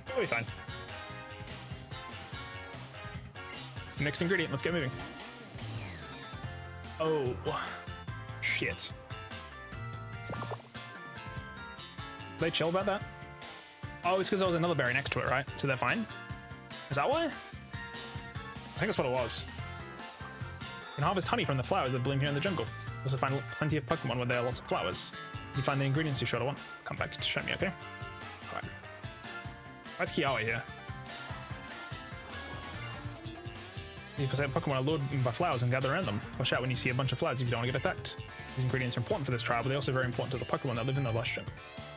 We'll be fine. It's the next ingredient. Let's get moving. Oh, shit. They chill about that? Oh, it's because there was another berry next to it, right? So they're fine? Is that why? I think that's what it was. You can harvest honey from the flowers that bloom here in the jungle. You also find plenty of Pokemon where there are lots of flowers. You find the ingredients you're sure to want. Come back to show me, okay? Alright. That's Kiawe here. 80% of Pokemon are lured by flowers and gather around them. Watch out when you see a bunch of flowers if you don't want to get attacked. These ingredients are important for this trial, but they're also very important to the Pokemon that live in the lush gym.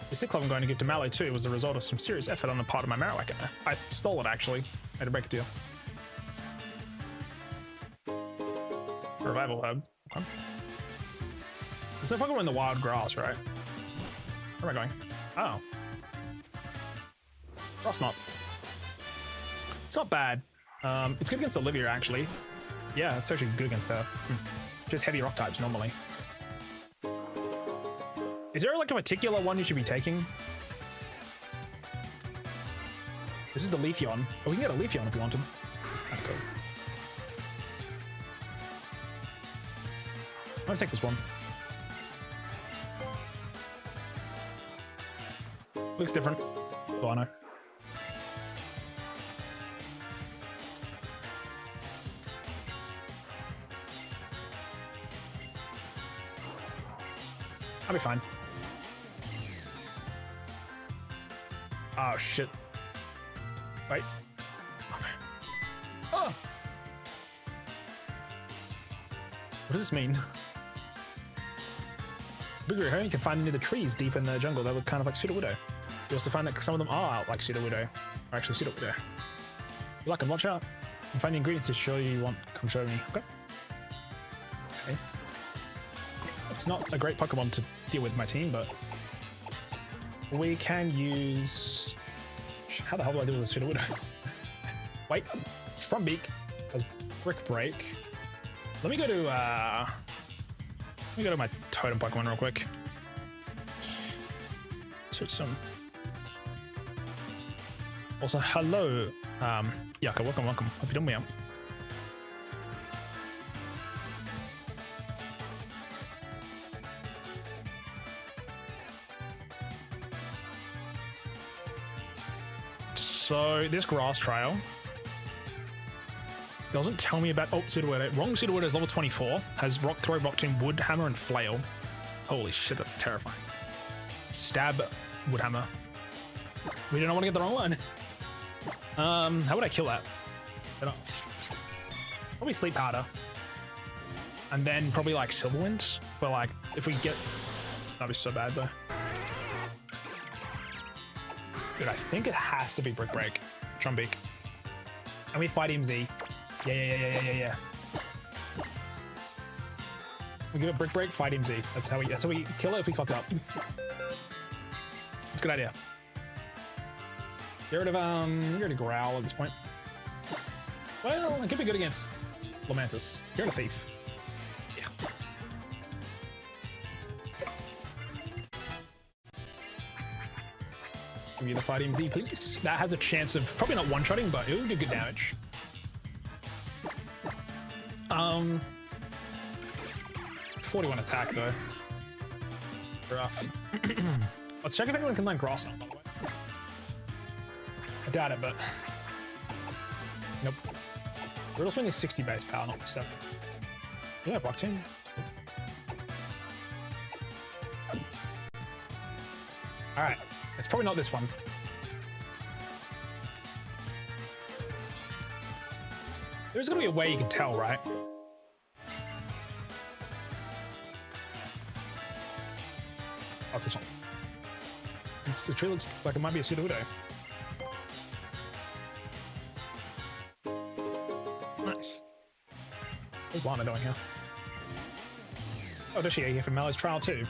The stick club I'm going to give to Mallow too was the result of some serious effort on the part of my Marowak. I stole it actually. I had to break a deal. Revival herb. Okay. There's no Pokemon in the wild grass, right? Where am I going? Oh. Frostnot. It's not bad. It's good against Olivia actually. Yeah, it's actually good against her. Just heavy rock types normally. Is there like a particular one you should be taking? This is the Leafeon. Oh, we can get a Leafeon if you want him. Kind of cool. I'm gonna take this one. Looks different. Oh, I know. I'll be fine. Oh, shit. Wait. Okay. Oh! What does this mean? Bigger you can find near the trees deep in the jungle that look kind of like Sudowoodo. You also find that some of them are like Sudowoodo. Or actually Sudowoodo. You like them, watch out. You can find the ingredients to show you want. Come show me. Okay. Okay. It's not a great Pokemon to deal with my team, but we can use... How the hell do I deal with this Sudowoodo? Wait, Trumbeak has Brick Break. Let me go to my Totem Pokemon real quick. Switch some. Also, hello, Yaka, welcome. Hope you're doing well. So this grass trail doesn't tell me about Sudowoodo. Wrong Sudowoodo is level 24. Has Rock Throw, Rock Tomb, Wood Hammer, and Flail. Holy shit, that's terrifying. Stab, Wood Hammer. We do not want to get the wrong one. How would I kill that? Probably Sleep Powder. And then probably like Silverwind. But like, if we get... That'd be so bad though. Dude, I think it has to be Brick Break. Trumbeak. And we fight MZ. Yeah. We give it Brick Break, fight MZ. That's how we kill it if we fuck up. It's a good idea. Get rid of Growl at this point. Well, it could be good against Lamentus. Get rid of Thief. Yeah. Give me the fight MZ, please. That has a chance of probably not one-shotting, but it will do good damage. 41 attack though. Rough. Let's check if anyone can land Grass Knot, by the way. I doubt it, but nope. Riddle Swing is 60 base power, not 70. Yeah, block team. Alright, it's probably not this one. There's gonna be a way you can tell, right? it's this one. The tree looks like it might be a Pseudo-Widow. Nice. What's Lana doing here? Oh, Deschy here from Mallow's trial too.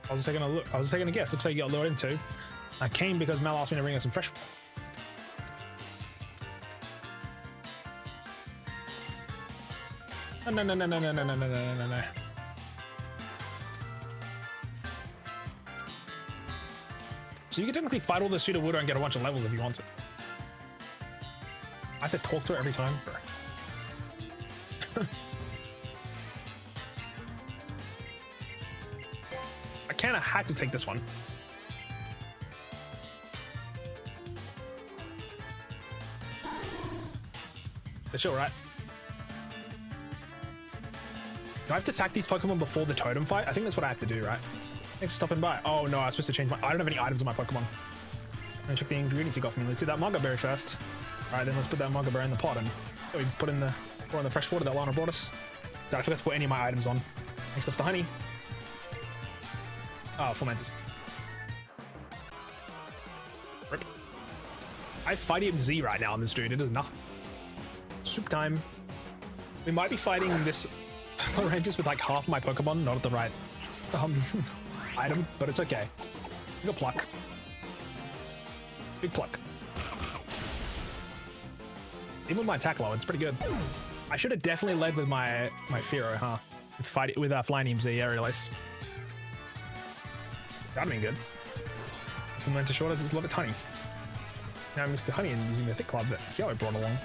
I was taking a look. I was taking a guess. Looks like you got lured into. I came because Mel asked me to bring her some fresh. No. So you can technically fight all the Pseudo-Widow and get a bunch of levels if you want to. I have to talk to her every time. I kind of had to take this one. That's all right. Do I have to attack these Pokemon before the Totem fight? I think that's what I have to do, right? Thanks for stopping by. Oh no, I was supposed to change my... I don't have any items on my Pokemon. Let me check the ingredients you got for me. Let's do that Manga Berry first. Alright, then let's put that Manga Berry in the pot and we put in the... Pour in the fresh water that Lana brought us. I forgot to put any of my items on. Except the honey. Oh, full mantis. Rip. I have Fighting Z right now on this dude. It does nothing. Soup time. We might be fighting this Lorantis with like half my Pokemon, not at the right item, but it's okay. We got pluck. Big pluck. Even with my attack low, it's pretty good. I should have definitely led with my Fearow, huh? Fight it with Flying EMZ Rerolls. That'd been good. From Lent to Short, it's a lot of honey. Now I mixed the honey and using the thick club that Hyo brought along.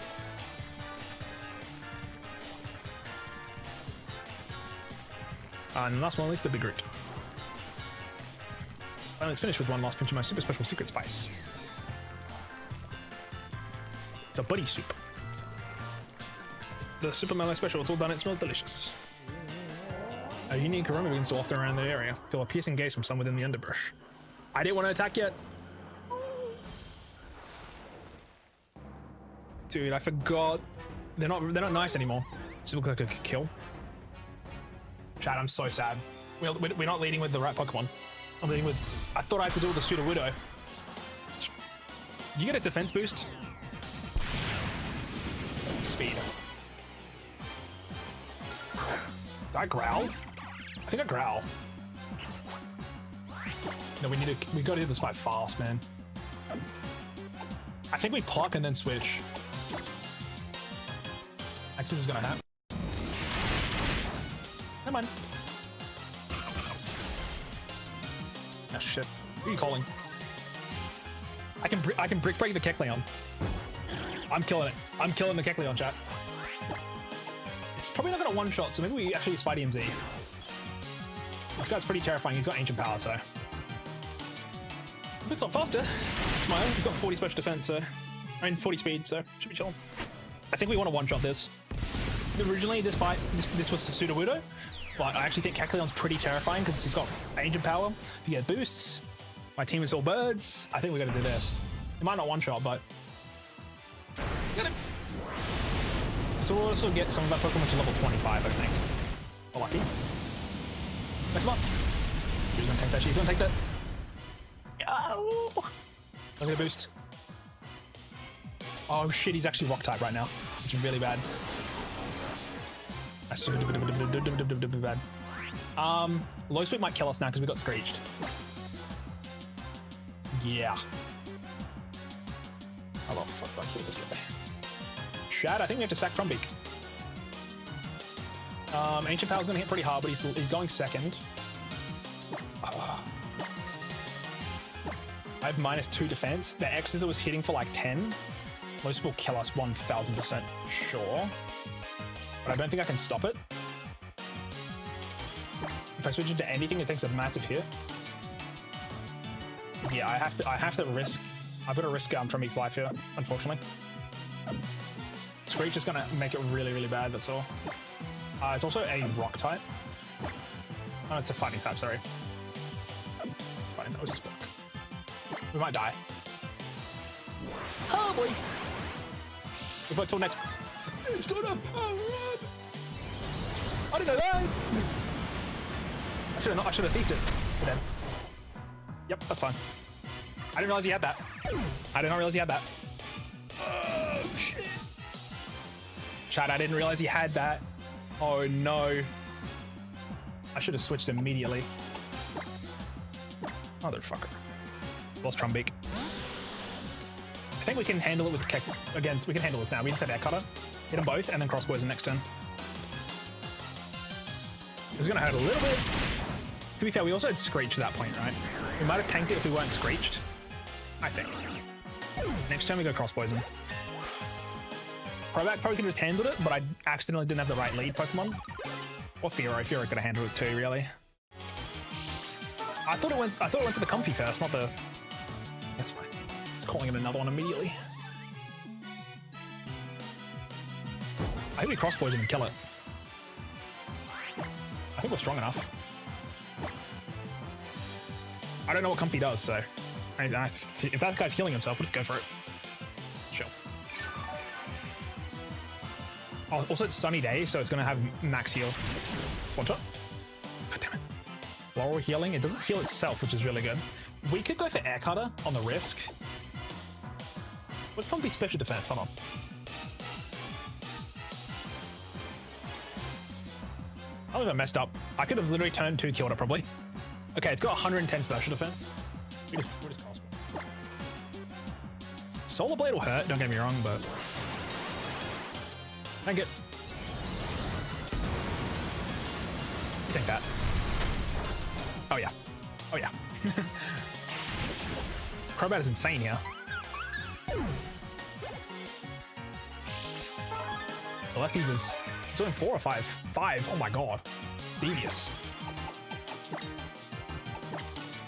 And last one, at least the big root. And it's finished with one last pinch of my super special secret spice. It's a buddy soup. The super mellow special, it's all done, it smells delicious. A unique aroma begins to waft around the area. Feel a piercing gaze from some within the underbrush. I didn't want to attack yet. Dude, I forgot. They're not nice anymore. So it looks like I could kill. Chat, I'm so sad. We're not leading with the right Pokemon. I'm leading with... I thought I had to deal with the Pseudo-Widow. You get a defense boost? Speed. Did I growl? I think I growl. No, we gotta do this fight fast, man. I think we pluck and then switch. Actually, this is gonna happen. Never mind. Ah, shit. Who are you calling? I can brick break the Kecleon. I'm killing it. I'm killing the Kecleon, chat. It's probably not gonna one-shot, so maybe we actually use Fight EMZ. This guy's pretty terrifying. He's got ancient power, so... If it's not faster, it's my own. He's got 40 special defense, so... I mean, 40 speed, so should be chilling. I think we want to one-shot this. Originally, this fight, this was the Pseudo-Widow, but I actually think Kecleon's pretty terrifying because he's got ancient power. You get boosts. My team is all birds. I think we got to do this. It might not one-shot, but... Get him! So we'll also get some of our Pokemon to level 25, I think. Oh, lucky. Mess him up. She's gonna take that. She's gonna take that. Oh! Look at the boost. Oh shit, he's actually rock type right now, which is really bad. That's super bad. Low Sweep might kill us now because we got Screeched. Yeah. How the fuck do I kill this guy? Shad, I think we have to sack Trumbeak. Ancient Power's gonna hit pretty hard, but he's going second. I have -2 defense. The X scissor was hitting for like 10. Most will kill us 1000% sure. But I don't think I can stop it. If I switch into anything, it takes a massive hit. Yeah, I have to risk. I've got to risk Trumbeak's life here, unfortunately. Screech is gonna make it really, really bad, that's all. It's also a rock type. Oh, it's a fighting type, sorry. It's fighting, that was a spark. We might die. Oh boy! We've got till next. It's gonna power up! I didn't know that! I should have thiefed it. We're dead. Yep, that's fine. I didn't realize he had that. I did not realize he had that. Oh, shit. Chat, I didn't realize he had that. Oh, no. I should have switched immediately. Motherfucker. Lost Trumbeak. I think we can handle it with Keck. Again, we can handle this now. We can set Air Cutter, hit them both, and then cross poison next turn. It's going to hurt a little bit. To be fair, we also had Screech at that point, right? We might have tanked it if we weren't Screeched. I think. Next time we go cross poison. Proback probably could have just handled it, but I accidentally didn't have the right lead Pokemon. Or Fearow. Fearow could have handled it too, really. I thought it went to the comfy first, not the... That's fine. It's calling it another one immediately. I think we cross poison and kill it. I think we're strong enough. I don't know what comfy does, so... if that guy's healing himself, let's go for it. Sure. Oh, also, it's sunny day, so it's going to have max heal. One shot. God damn it. While we're healing, it doesn't heal itself, which is really good. We could go for Air Cutter on the risk. What's comfy special defense? Hold on. I don't know if I messed up. I could have literally turned 2, killed it probably. Okay, it's got 110 special defense. We'll just cross. Solar Blade will hurt, don't get me wrong, but... Thank it. You take that. Oh yeah. Oh yeah. Crobat is insane here. The lefties is... It's only 4 or 5? 5, oh my god. It's devious.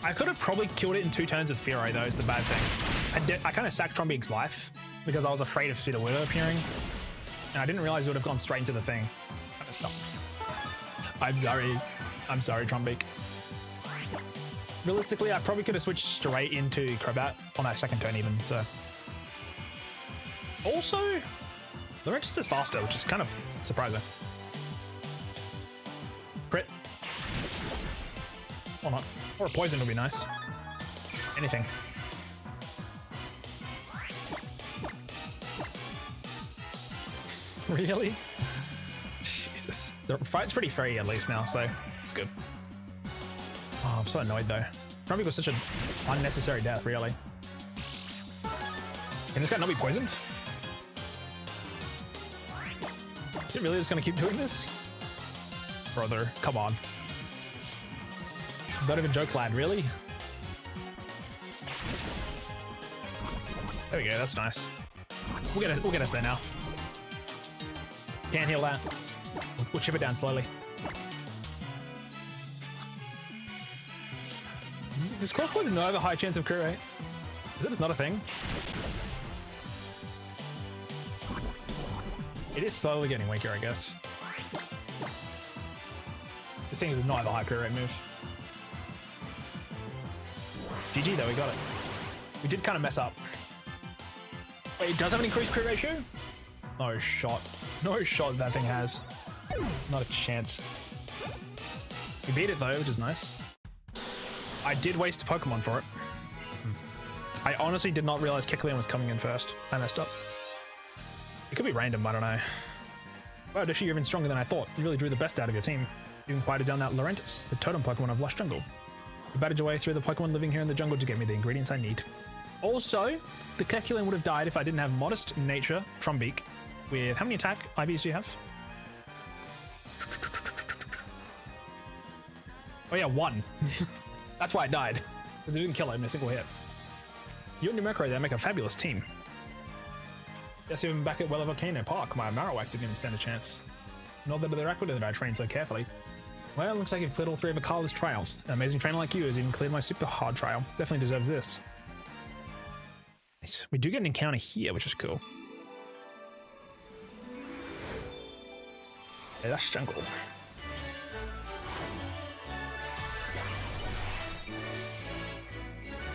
I could have probably killed it in 2 turns with Fearow though, is the bad thing. I kind of sacked Trumbeak's life because I was afraid of Sudowoodo appearing. And I didn't realize it would have gone straight into the thing. Kind of stuff. I'm sorry. I'm sorry, Trumbeak. Realistically, I probably could have switched straight into Crobat on that second turn even, so. Also, Lurentis is faster, which is kind of surprising. Crit. Or not. Or a poison would be nice. Anything. Really? Jesus. The fight's pretty free at least now, so it's good. Oh, I'm so annoyed though. Trumbeak was such an unnecessary death, really. Can this guy not be poisoned? Is it really just gonna keep doing this? Brother, come on. Don't even joke, lad, really? There we go, that's nice. We'll get us there now. Can't heal that. We'll chip it down slowly. Does cross poison not have a high chance of crit rate? Is it not a thing? It is slowly getting weaker, I guess. This thing does not have a high crit rate move. GG though, we got it. We did kind of mess up. Wait, it does have an increased crit ratio? No shot. No shot that thing has. Not a chance. We beat it though, which is nice. I did waste a Pokemon for it. I honestly did not realize Kecleon was coming in first. I messed up. It could be random, I don't know. Wow, Deschy, you're even stronger than I thought. You really drew the best out of your team. You inquired down that Lurentis, the totem Pokemon of Lush Jungle. You batted your way through the Pokemon living here in the jungle to get me the ingredients I need. Also, the Kecleon would have died if I didn't have Modest Nature Trumbeak with... How many attack IVs do you have? Oh yeah, 1. That's why I died. Because it didn't kill it in a single hit. You and your Murkrow there make a fabulous team. Yes, even back at Weller Volcano Park, my Marowak didn't even stand a chance. Not that they're accurate that I trained so carefully. Well, it looks like you've cleared all 3 of Akala's trials. An amazing trainer like you has even cleared my super hard trial. Definitely deserves this. Nice. We do get an encounter here, which is cool. Yeah, that's jungle.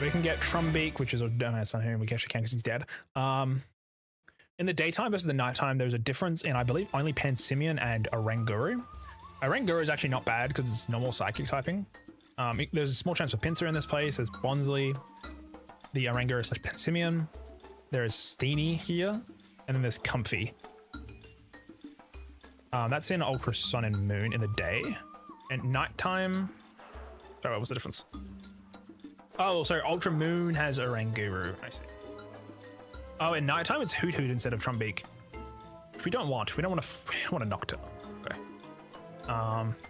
We can get Trumbeak, which is... No, it's not here. We actually can't because he's dead. In the daytime versus the nighttime, there's a difference in, I believe, only Pansimian and Oranguru. Oranguru is actually not bad because it's normal psychic typing. There's a small chance for Pinsir in this place. There's Bonsley, the Oranguru / Pensimian. There's Steenie here, and then there's Comfy. That's in Ultra Sun and Moon in the day. At nighttime, sorry, what was the difference? Oh, sorry, Ultra Moon has Oranguru. I see. Oh, at nighttime it's Hoot Hoot instead of Trumbeak. Which we don't want. We don't want a Nocturne. Okay.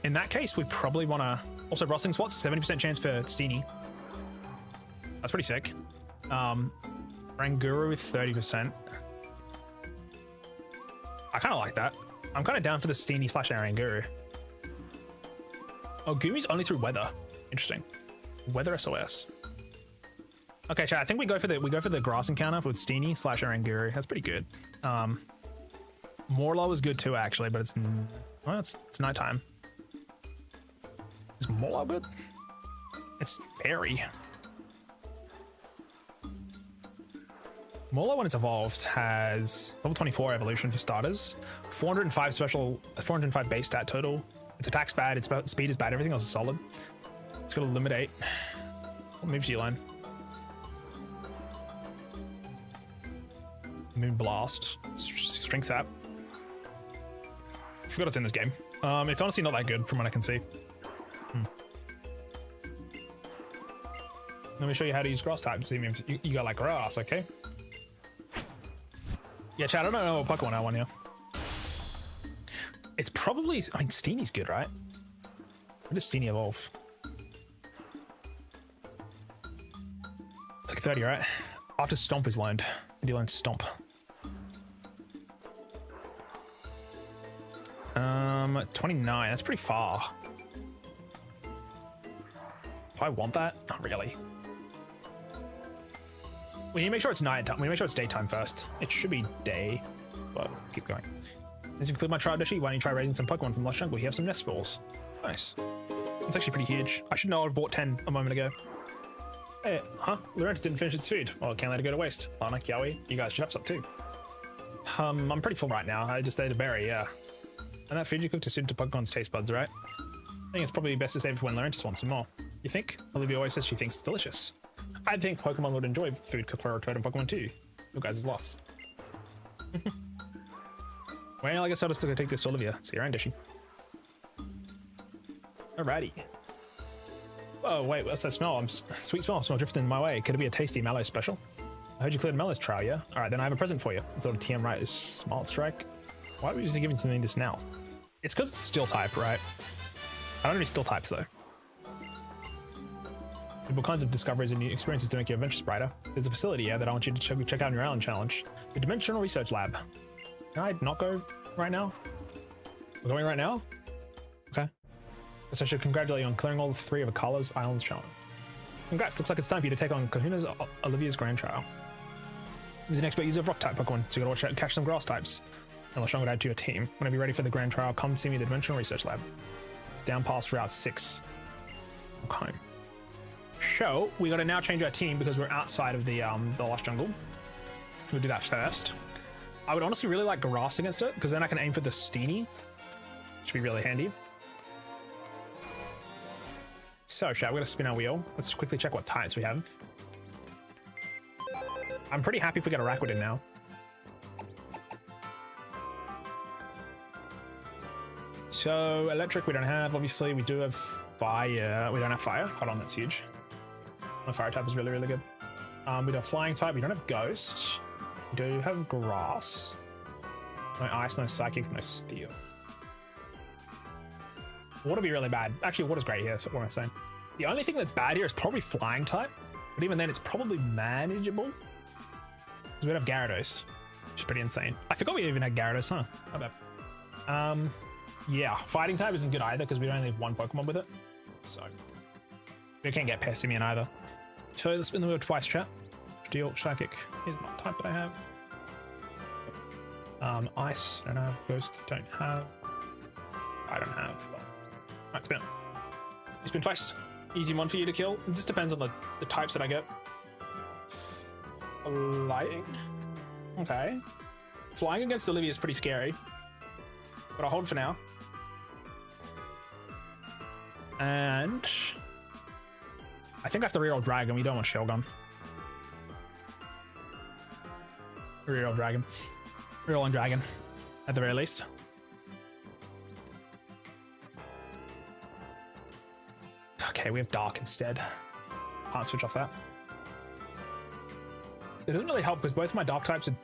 In that case, we probably want to also Rustling Spots. 70% chance for Steenie. That's pretty sick. Oranguru with 30%. I kind of like that. I'm kind of down for the Steenie / Oranguru. Oh, Gumi's only through weather. Interesting. Weather SOS. Okay, chat. I think we go for the grass encounter with Steenie / Oranguru. That's pretty good. Morlow is good too, actually, but it's nighttime. Is Morlow good? It's fairy. Morlow, when it's evolved, has level 24 evolution for starters, 405 base stat total. Its attack's bad, its speed is bad, everything else is solid. It's got Eliminate. What moves do you learn? Moon Blast. Strength Sap. I forgot it's in this game. It's honestly not that good from what I can see. Let me show you how to use grass types. You got like grass, okay? Yeah, chat, I don't know what Pokemon I want here. It's probably, I mean, Steenie's good, right? Where does Steenie evolve? It's like 30, right? After Stomp is learned. And you learn Stomp. 29, that's pretty far. Do I want that? Not really. We need to make sure it's nighttime. We need to make sure it's daytime first. It should be day, but keep going. As you include my trial Deschy, why don't you try raising some Pokemon from Lost Jungle? You have some nest balls. Nice. It's actually pretty huge. I should know I've bought 10 a moment ago. Hey, huh? Lurentis didn't finish its food. Well, can't let it go to waste. Lana, Kiawe, you guys should have some too. I'm pretty full right now. I just ate a berry, yeah. And that food you cooked is suited to Pokemon's taste buds, right? I think it's probably best to save it for when Lurentis wants some more. You think? Olivia always says she thinks it's delicious. I think Pokemon would enjoy food cooked for a Totem Pokemon too. Your guys' loss. Well, I guess I'll just go take this to Olivia. See you around, Deschy. Alrighty. Oh, wait, what's that smell? Sweet smell drifting my way. Could it be a tasty Mallow special? I heard you cleared Mellow's trial, yeah? Alright, then I have a present for you. It's sort of TM right, Smart Strike. Why would you giving to me this now? It's because it's Steel type, right? I don't know any Steel types though. What kinds of discoveries and new experiences to make your adventures brighter? There's a facility here that I want you to check out in your island challenge. The Dimensional Research Lab. Can I not go right now? We're going right now? Okay. So I should congratulate you on clearing all 3 of Akala's Islands challenge. Congrats, looks like it's time for you to take on Kahuna's Olivia's Grand Trial. He's an expert user of rock type Pokemon, so you gotta watch out and catch some grass types. And Lashon would add to your team. Whenever you're ready for the Grand Trial, come see me at the Dimensional Research Lab. It's down past Route 6. Okay. So we got to now change our team because we're outside of the Lost Jungle. We'll do that first. I would honestly really like Grass against it because then I can aim for the Steenie. Should be really handy. So, chat, we're going to spin our wheel. Let's quickly check what types we have. I'm pretty happy if we get a Rakuten now. So, electric we don't have. Obviously, we do have fire. We don't have fire. Hold on, that's huge. The fire type is really, really good. We do have flying type. We don't have ghost. We do have grass. No ice, no psychic, no steel. Water would be really bad. Actually, water's great here, so what am I saying? The only thing that's bad here is probably flying type. But even then, it's probably manageable. Because we don't have Gyarados, which is pretty insane. I forgot we even had Gyarados, huh? Not bad. Yeah, fighting type isn't good either because we only have 1 Pokemon with it. So, we can't get Pessimian either. So let's spin the wheel twice, chat. Steel, Psychic is not type that I have. Ice, don't have. Ghost, don't have. I don't have. Alright, spin. Spin twice. Easy one for you to kill. It just depends on the types that I get. Flying. Okay. Flying against Olivia is pretty scary. But I'll hold for now. And I think I have to reroll Dragon. We don't want Shell Gun. Reroll Dragon. Reroll on Dragon, at the very least. Okay, we have Dark instead. Can't switch off that. It doesn't really help because both my Dark types are...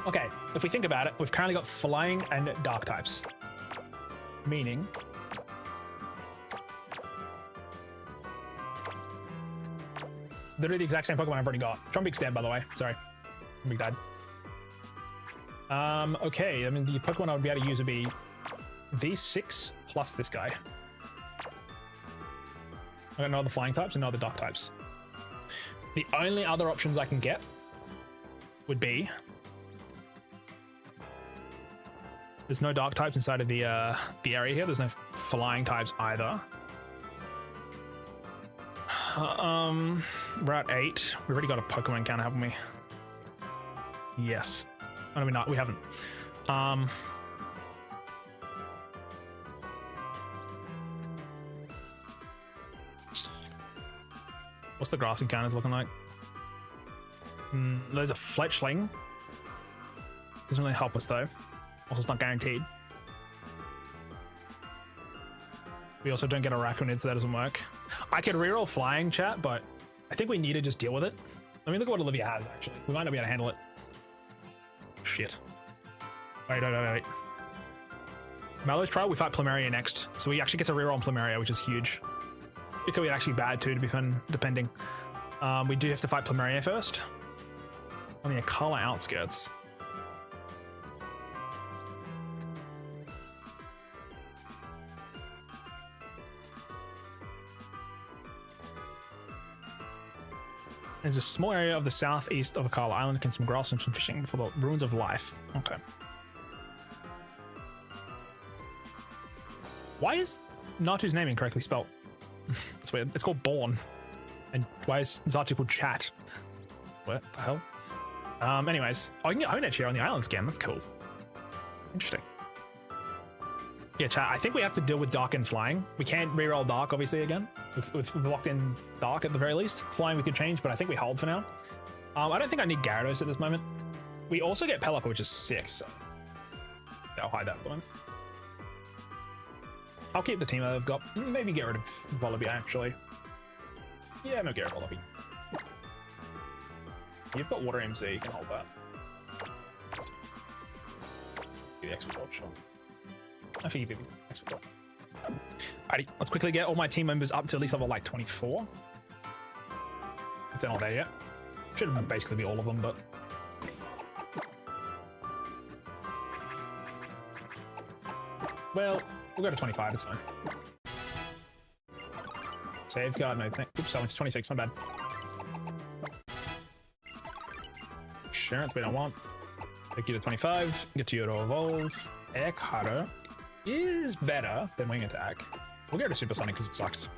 Okay, if we think about it, we've currently got Flying and Dark types. Meaning... Literally the exact same Pokemon I've already got. Trumpic's dead, by the way. Sorry. Trumpig died. Okay, I mean, the Pokemon I would be able to use would be V6 plus this guy. I got no other flying types and no other dark types. The only other options I can get would be... There's no dark types inside of the area here. There's no flying types either. We're at 8. We already got a Pokemon counter, haven't we? Yes. Oh, no, we haven't. What's the grass encounters looking like? There's a Fletchling. Doesn't really help us though. Also, it's not guaranteed. We also don't get a Raccoonid, so that doesn't work. I could reroll Flying, chat, but I think we need to just deal with it. Let me look at what Olivia has, actually. We might not be able to handle it. Shit. Wait. Mallow's trial, we fight Plumeria next. So we actually get to reroll on Plumeria, which is huge. It could be actually bad too, to be fun, depending. We do have to fight Plumeria first. On the Akala outskirts. There's a small area of the southeast of Akala Island, can some grass and some fishing for the ruins of life. Okay. Why is Natu's name incorrectly spelled? That's weird. It's called Born. And why is Zatu called Chat? What the hell? Anyways, I can get Onet here on the island scan. That's cool. Interesting. Yeah, chat, I think we have to deal with Dark and Flying. We can't reroll Dark, obviously, again. We've locked in Dark at the very least. Flying we could change, but I think we hold for now. I don't think I need Gyarados at this moment. We also get Pelipper, which is 6. So I'll hide that for them. I'll keep the team that I've got. Maybe get rid of Volibee, actually. Yeah, no, get rid of Volibee. You've got Water MC, you can hold that. Give the extra dodge, sure. Actually, give me the extra dodge. Alrighty, let's quickly get all my team members up to at least level like 24. If they're not there yet. Should basically be all of them, but... Well, we'll go to 25, it's fine. Safeguard, no thank. Oops, I went to 26, my bad. Insurance, we don't want. Take you to 25, get you to evolve. Air Cutter is better than Wing Attack. We'll go to Supersonic because it sucks.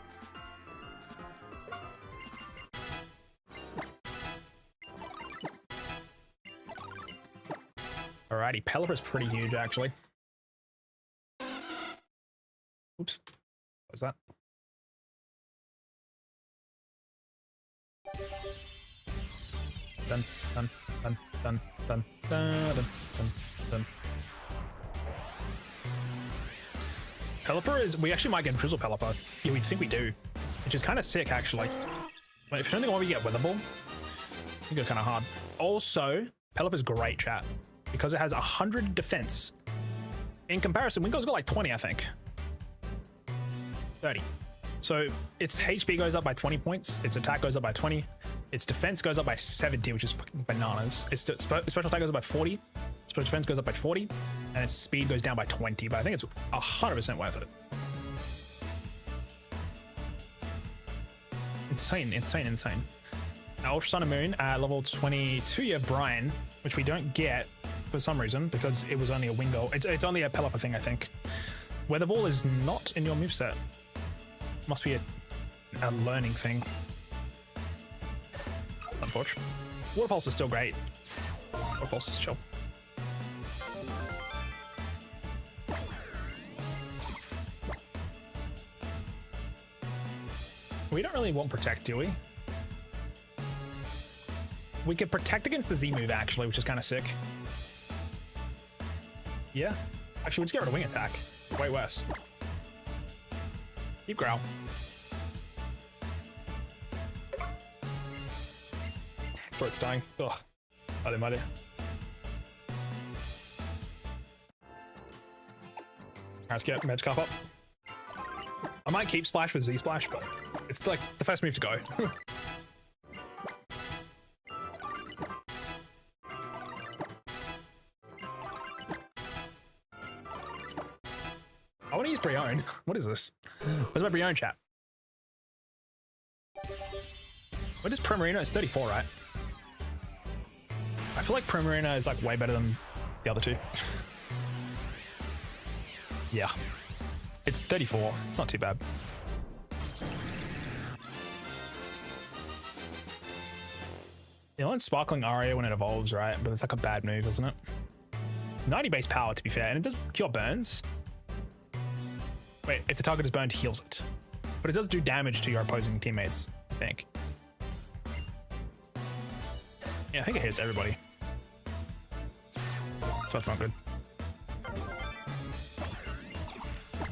Alrighty, Pelipper's pretty huge actually. Oops, what was that? Dun dun dun dun dun dun dun dun. Pelipper is, we actually might get Drizzle Pelipper. Yeah, we think we do, which is kind of sick actually. But if you don't think we get Weather Ball, you go kind of hard. Also, Pelipper's great, chat, because it has 100 defense. In comparison, Wingo's got like 20, I think. 30. So its HP goes up by 20 points, its attack goes up by 20, its defense goes up by 70, which is fucking bananas. Its special attack goes up by 40, special defense goes up by 40, and its speed goes down by 20, but I think it's 100% worth it. Insane, insane, insane. Now, Ultra Sun and Moon at level 22, you have Brian, which we don't get for some reason because it was only a Wingo. It's only a Pelipper thing, I think. Weather Ball is not in your moveset. Must be a learning thing. Unfortunate. Water Pulse is still great. Water Pulse is chill. We don't really want protect, do we? We could protect against the Z move, actually, which is kind of sick. Yeah. Actually, we'll just get rid of wing attack. Way worse. Keep growl. Throat's dying. Ugh. Muddy. Let's get Medge Cup up. I might keep Splash with Z Splash, but it's like the first move to go. I want to use Brion. What is this? Where's my Brion chat? What is Primarina? It's 34, right? I feel like Primarina is like way better than the other two. Yeah. It's 34. It's not too bad. You learn Sparkling Aria when it evolves, right? But it's like a bad move, isn't it? It's 90 base power, to be fair, and it does cure burns. Wait, if the target is burned, heals it. But it does do damage to your opposing teammates, I think. Yeah, I think it hits everybody. So that's not good.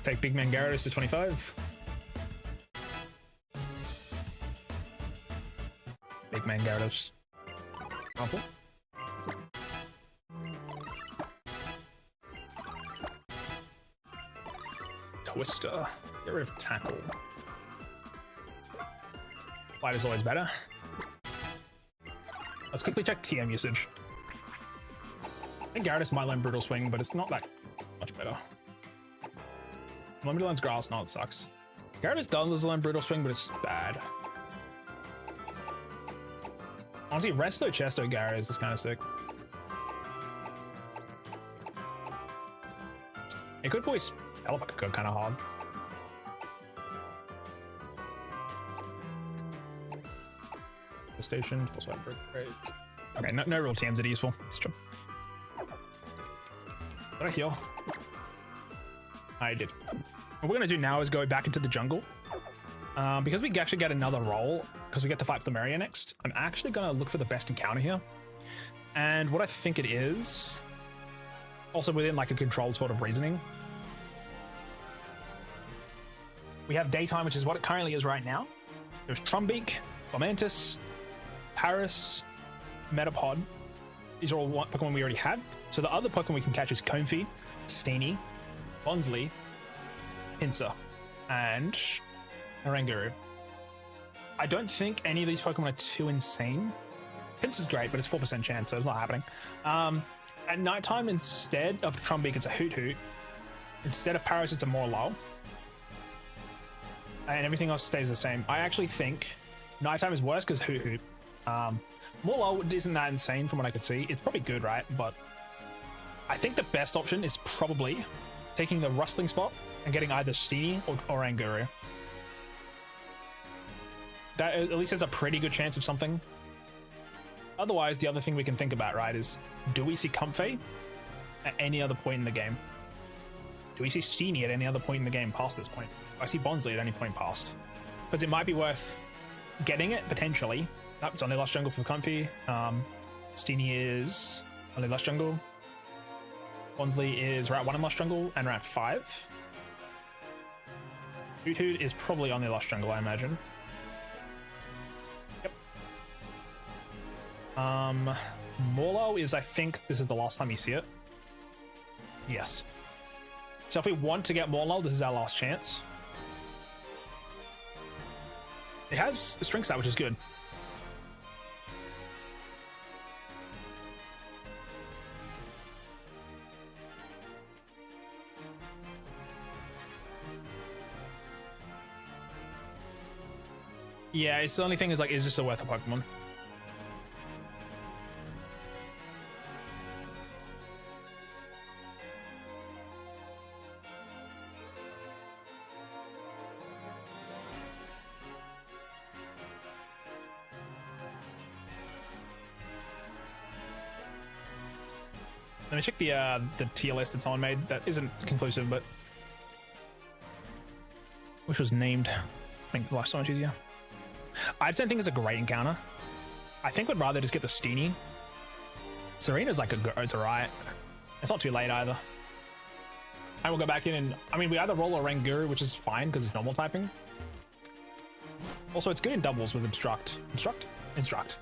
Take Big Man Gyarados to 25. Big Man Gyarados. Rumple. Twister. Get rid of Tackle. Light is always better. Let's quickly check TM usage. I think Gyarados might learn Brutal Swing, but it's not that much better. Limited learns Grass, no, it sucks. Gyarados does learn Brutal Swing, but it's just bad. Honestly, Resto Chesto Gyarados is kind of sick. It could voice Pelipper could go kind of hard. The station, also have break. Okay, no real TMs that are useful. It's true. Did I heal? I did. What we're gonna do now is go back into the jungle. Because we actually get another roll, because we get to fight Plumeria next, I'm actually gonna look for the best encounter here. And what I think it is, also within like a controlled sort of reasoning, we have Daytime, which is what it currently is right now. There's Trumbeak, Fomantis, Paris, Metapod. These are all Pokemon we already have. So the other Pokemon we can catch is Comfey, Steenie, Bonsly, Pinsir, and Oranguru. I don't think any of these Pokemon are too insane. Pinsir's great, but it's 4% chance, so it's not happening. At nighttime, instead of Trumbeak, it's a Hoot Hoot. Instead of Paris, it's a Morlow. And everything else stays the same. I actually think nighttime is worse because Hoot Hoot. Morlow isn't that insane from what I could see. It's probably good, right? But I think the best option is probably taking the Rustling spot and getting either Steenie or Oranguru. That at least has a pretty good chance of something. Otherwise, the other thing we can think about, right, is do we see Comfey at any other point in the game? Do we see Steenie at any other point in the game past this point? I see Bonsly at any point past. Because it might be worth getting it, potentially. Nope, it's only Lost Jungle for Comfey. Steenie is only Lost Jungle. Bonsly is Route 1 in Lost Jungle and Route 5. Hoot Hoot is probably only Lost Jungle, I imagine. Yep. Morlow is, I think, this is the last time you see it. Yes. So if we want to get Morlow, this is our last chance. It has a string set, which is good. Yeah, it's the only thing is like, is this a worth a Pokemon? Let me check the tier list that someone made that isn't conclusive, but which was named. I think life's so much easier. I don't think it's a great encounter. I think we'd rather just get the Steenie. Serena's like it's alright. It's not too late either. And we'll go back in and, I mean, we either roll or Ranguru, which is fine because it's normal typing. Also, it's good in doubles with Instruct. Instruct.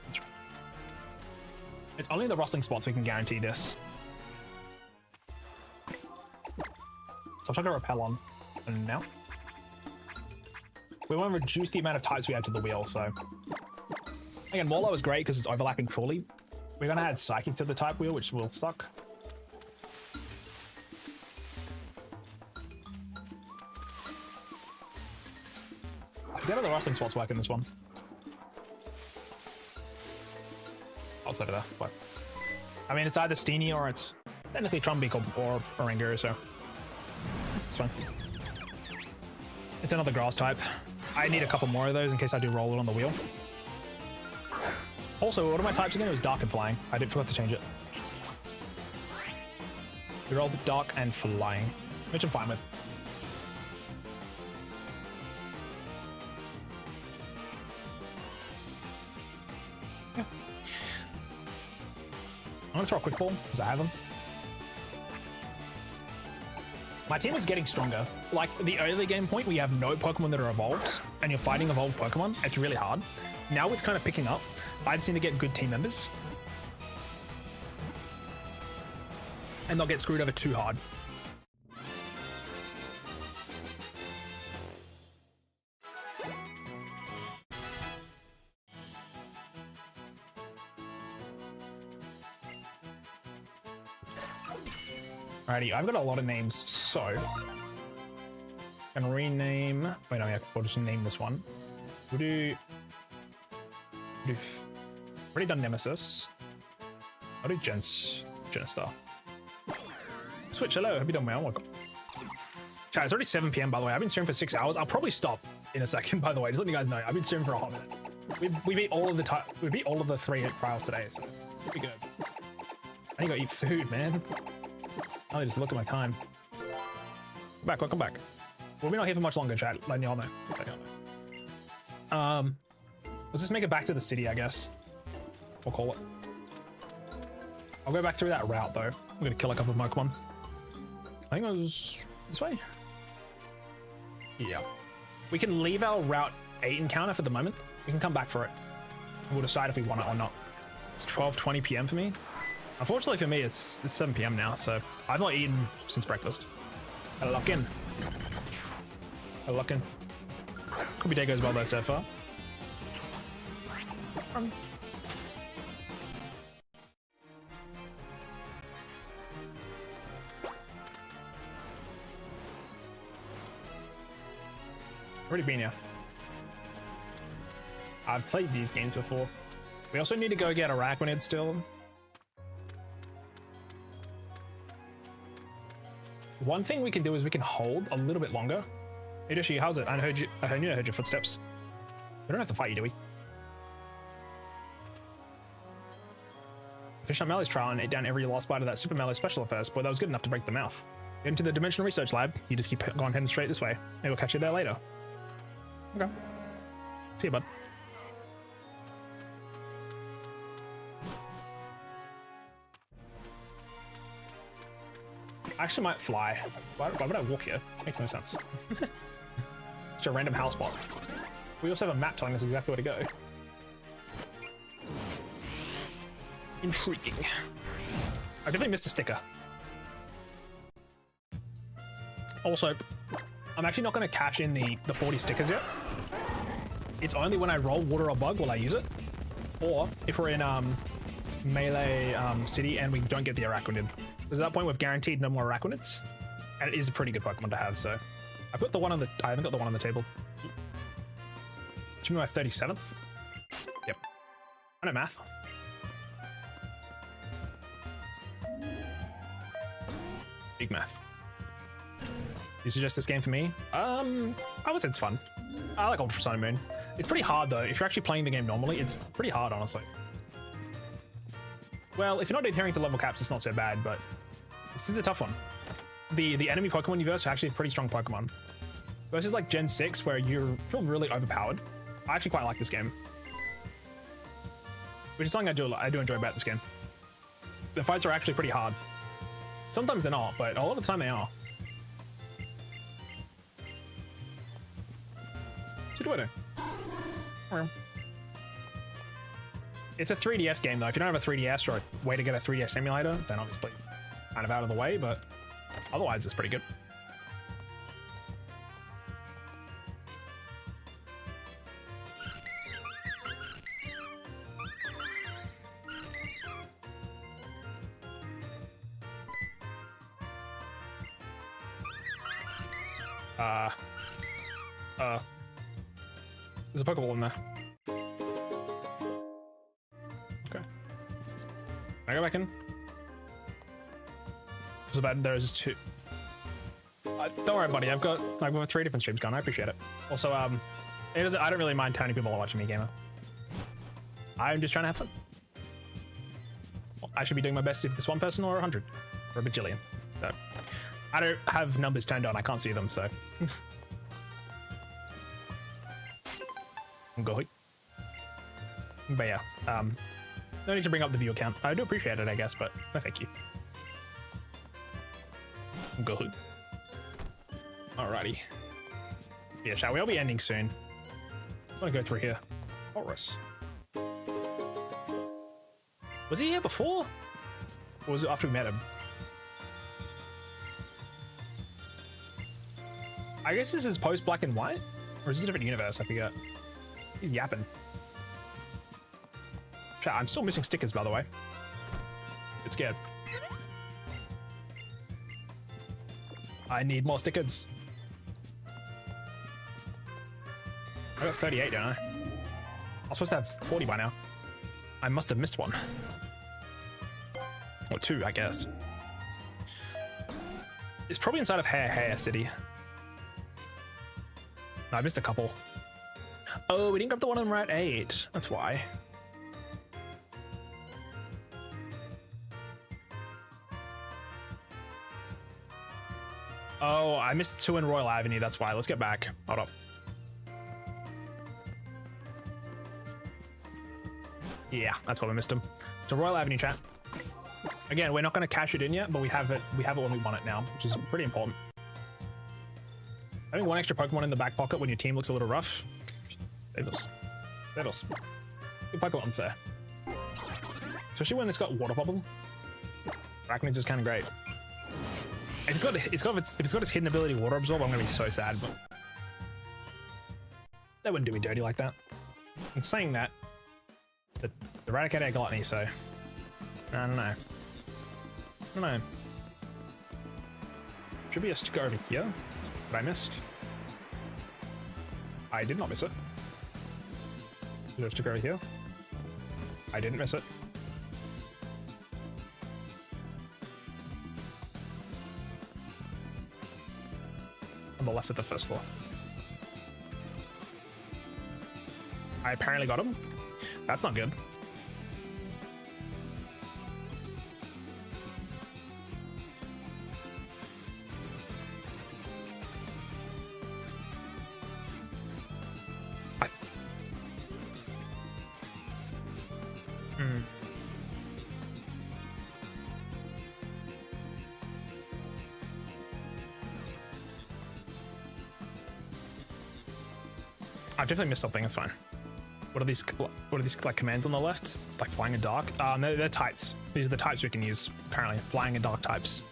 It's only the rustling spots we can guarantee this. So I'll chuck a Repel on. And now. We want to reduce the amount of types we add to the wheel, so. Again, Wallow is great because it's overlapping fully. We're going to add Psychic to the type wheel, which will suck. I forget how the rustling spots work in this one. Outside of that, but I mean, it's either Steenie or it's technically Trumbeak or Oranguru, so it's fine. It's another grass type. I need a couple more of those in case I do roll it on the wheel. Also, what are my types again? It was Dark and Flying. I did forget to change it. We rolled Dark and Flying, which I'm fine with. Yeah. I'm gonna throw a quick ball because I have them. My team is getting stronger. Like the early game point, we have no Pokemon that are evolved, and you're fighting evolved Pokemon. It's really hard. Now it's kind of picking up. I just need to get good team members, and they'll get screwed over too hard. Alrighty, I've got a lot of names, so I can rename. Wait, no, we'll just name this one. We'll do. Already done Nemesis. I'll do Genistar. Switch, hello, hope you done well. Welcome. Chat, it's already 7 PM by the way. I've been streaming for 6 hours. I'll probably stop in a second, by the way. Just letting you guys know. I've been streaming for a hot minute. We beat all of the 3 trials today, so it'll be good. I need to go eat food, man. I just look at my time. Welcome back. We'll be not here for much longer, chat. Letting y'all know. Let's just make it back to the city, I guess. We'll call it. I'll go back through that route, though. I'm gonna kill a couple of Pokemon. I think it was this way. Yeah. We can leave our Route 8 encounter for the moment. We can come back for it. We'll decide if we want it or not. It's 12:20 PM for me. Unfortunately for me, it's 7 PM now, so I've not eaten since breakfast. Gotta lock in. Hope your day goes well though so far. Already been here. I've played these games before. We also need to go get Araquanid still. One thing we can do is we can hold a little bit longer. Hey Deschy, how's it? I heard your footsteps. We don't have to fight you, do we? Fish on Melee's trial and ate down every last bite of that Super Melee special first. Boy, that was good enough to break the mouth. Get into the Dimensional Research Lab. You just keep going heading straight this way. Maybe we'll catch you there later. Okay. See you, bud. I actually might fly. Why would I walk here? This makes no sense. Just a random house spot. We also have a map telling us exactly where to go. Intriguing. I definitely missed a sticker. Also, I'm actually not going to cash in the 40 stickers yet. It's only when I roll Water or Bug will I use it. Or if we're in Melee City and we don't get the Araquanid. Because at that point we've guaranteed no more Araquanids. And it is a pretty good Pokemon to have, so. I put the one on the, I haven't got the one on the table. Should be my 37th? Yep. I know math. Big math. You suggest this game for me? I would say it's fun. I like Ultra Sun and Moon. It's pretty hard though. If you're actually playing the game normally, it's pretty hard, honestly. Well, if you're not adhering to level caps, it's not so bad, but this is a tough one. The enemy Pokemon universe are actually a pretty strong Pokemon. Versus like Gen 6, where you feel really overpowered. I actually quite like this game, which is something I do enjoy about this game. The fights are actually pretty hard. Sometimes they're not, but a lot of the time they are. So what do I do? It's a 3DS game though. If you don't have a 3DS or a way to get a 3DS emulator, then obviously kind of out of the way, but otherwise it's pretty good. There's a Pokeball in there. Okay. Can I go back in? Feels bad. There's two. Don't worry, buddy. I've got 3 different streams going. I appreciate it. Also, I don't really mind how many people are watching me, gamer. I'm just trying to have fun. Well, I should be doing my best if it's one person or 100 or a bajillion. So I don't have numbers turned on. I can't see them, so. Go ahead. But yeah, no need to bring up the view count. I do appreciate it, I guess, but no thank you. Go ahead. Alrighty. Yeah, shall we? I'll be ending soon. I'm gonna go through here. Horus. Was he here before? Or was it after we met him? I guess this is post Black and White? Or is this a different universe? I forget. He's yapping. Chat, I'm still missing stickers, by the way. Get scared. I need more stickers. I got 38, don't I? I'm supposed to have 40 by now. I must have missed one. Or 2, I guess. It's probably inside of Hair City. No, I missed a couple. Oh, we didn't grab the one on Route 8. That's why. Oh, I missed 2 in Royal Avenue. That's why. Let's get back. Hold up. Yeah, that's why we missed them. So Royal Avenue, chat. Again, we're not going to cash it in yet, but we have it. We have it when we want it now, which is pretty important. Having 1 extra Pokemon in the back pocket when your team looks a little rough. Save us. Good Pokemons there. Especially when it's got Water Bubble. Arachnids is kind of great. If it's got its hidden ability Water Absorb, I'm gonna be so sad, but they wouldn't do me dirty like that. I'm saying that, the Eradicator Gluttony, so I don't know. Should be a sticker over here that I missed. I did not miss it. Is there a sticker over here? I didn't miss it. On the left of the first floor. I apparently got him. That's not good. I've definitely missed something. That's fine. What are these like commands on the left? Like flying and dark? They're types. These are the types we can use currently. Flying and dark types.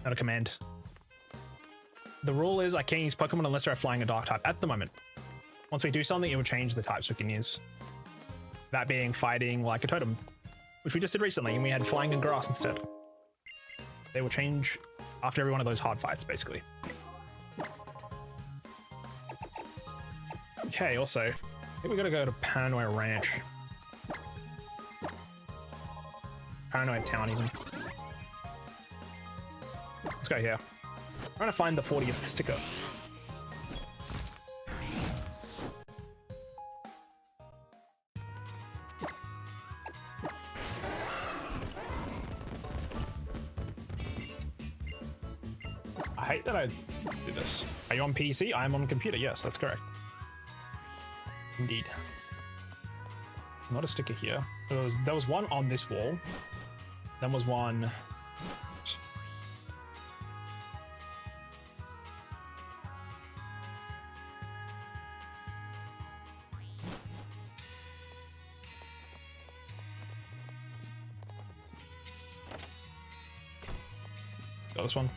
Not a command. The rule is I can't use Pokemon unless they're a flying and dark type at the moment. Once we do something, it will change the types we can use. That being fighting like a totem, which we just did recently, and we had flying and grass instead. They will change after every one of those hard fights, basically. Okay, also, I think we gotta go to Paranoia Ranch. Paranoia Town, even. Let's go here. I'm trying to find the 40th sticker. I hate that I do this. Are you on PC? I'm on computer. Yes, that's correct. Indeed. Not a sticker here. There was one on this wall. Then was one. Got this one.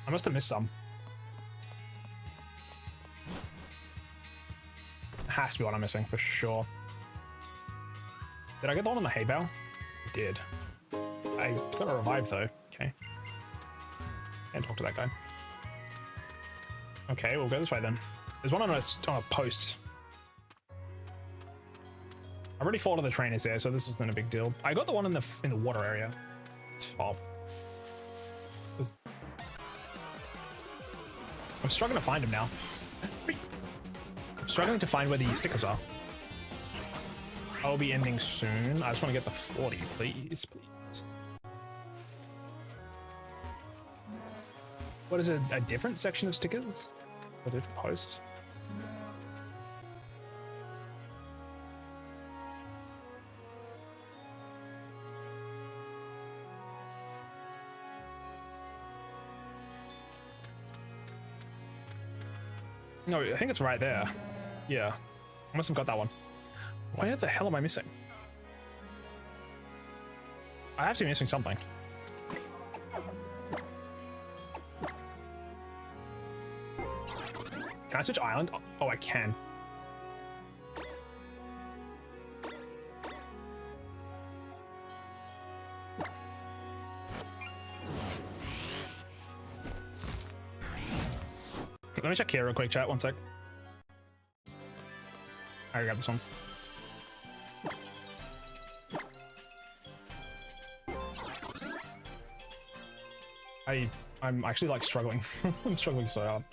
I must have missed some. Has to be what I'm missing for sure. Did I get the one on the hay bale? I did. I got a revive though. Okay. Can't talk to that guy. Okay, we'll go this way then. There's one on a post. I already thought of the trainers there, so this isn't a big deal. I got the one in the water area. Top. I'm struggling to find him now. I'm struggling to find where the stickers are. I'll be ending soon. I just want to get the 40, please, please. What is it? A different section of stickers? A different post? No, I think it's right there. Yeah. I must have got that one. Where the hell am I missing? I have to be missing something. Can I switch island? Oh, I can. Let me check here real quick, chat. One sec. I got this one. I'm actually like struggling. I'm struggling so hard.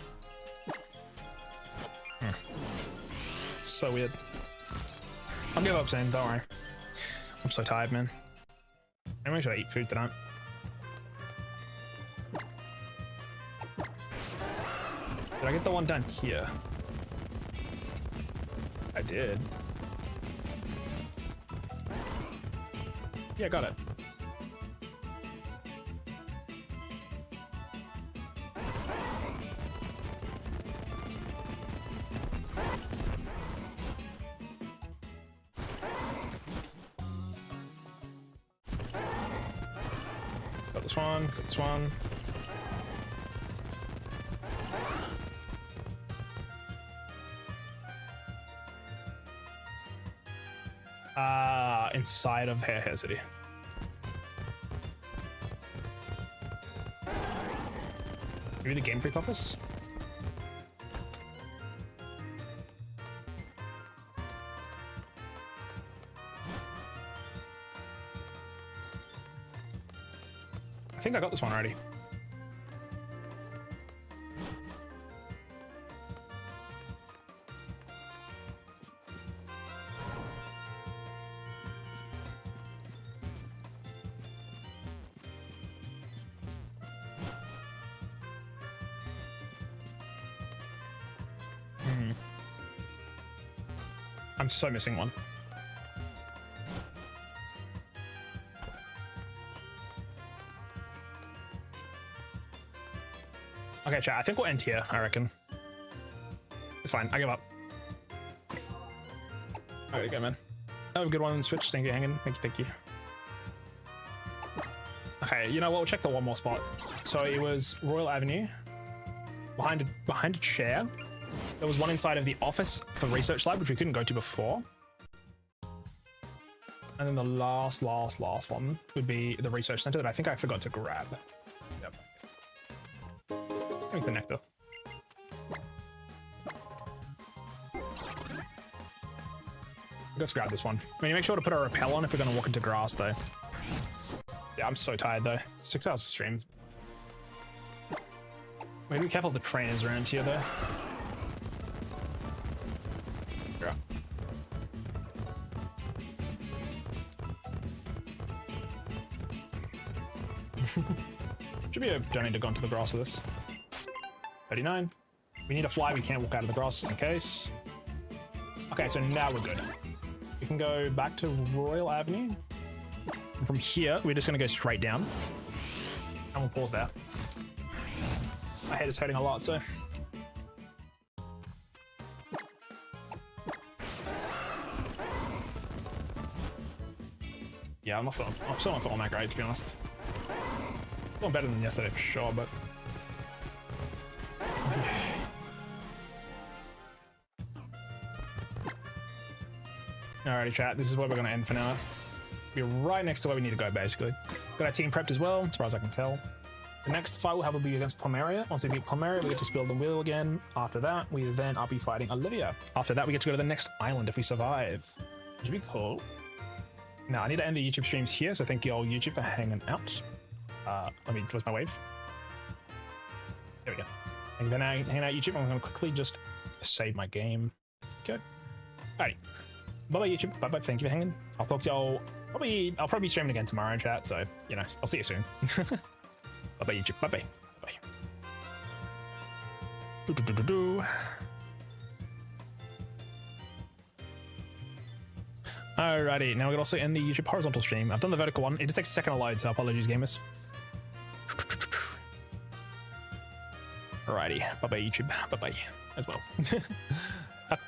It's so weird. I'll give up soon, don't worry. I'm so tired, man. I'm actually gonna eat food tonight. Did I get the one down here? I did. Yeah, got it. Got this one, got this one. Inside of Hair City. Maybe the Game Freak office? I think I got this one already. I'm so missing one. Okay, chat, I think we'll end here, I reckon. It's fine, I give up. There you go, man. Have a good one on Switch. Thank you, hanging. Thank you. Okay, you know what? We'll check the one more spot. So it was Royal Avenue. Behind a chair. There was one inside of the office for Research Lab, which we couldn't go to before. And then the last one would be the Research Center that I think I forgot to grab. Yep. Drink the nectar. Let's grab this one. I mean, make sure to put a rappel on if we're going to walk into grass, though. Yeah, I'm so tired, though. 6 hours of streams. We need to be careful of the trainers around here, though. Yeah. Should be a don't need to go into the grass with this. 39. We need to fly. We can't walk out of the grass just in case. Okay, so now we're good. We can go back to Royal Avenue. And from here, we're just going to go straight down. And we'll pause there. My head is hurting a lot, so... Yeah, I'm still not feeling that great, to be honest. Feeling better than yesterday for sure, but... Alrighty, chat, this is where we're going to end for now. We're right next to where we need to go, basically. Got our team prepped as well, as far as I can tell. The next fight we'll have will be against Plumeria. Once we beat Plumeria, we get to spill the wheel again. After that, we then are be fighting Olivia. After that, we get to go to the next island if we survive. Which would be cool. Now, I need to end the YouTube streams here, so thank you all YouTube for hanging out. Let me close my wave. There we go. And then hanging out YouTube, I'm going to quickly just save my game. Okay. Alrighty. Bye-bye YouTube. Bye-bye. Thank you for hanging. I'll talk to y'all. I'll probably be streaming again tomorrow in chat, so, you know, I'll see you soon. Bye-bye YouTube. Bye-bye. Bye. Alrighty, now we can also end the YouTube horizontal stream. I've done the vertical one. It just takes a second to load, so apologies, gamers. Alrighty, bye-bye YouTube. Bye-bye as well.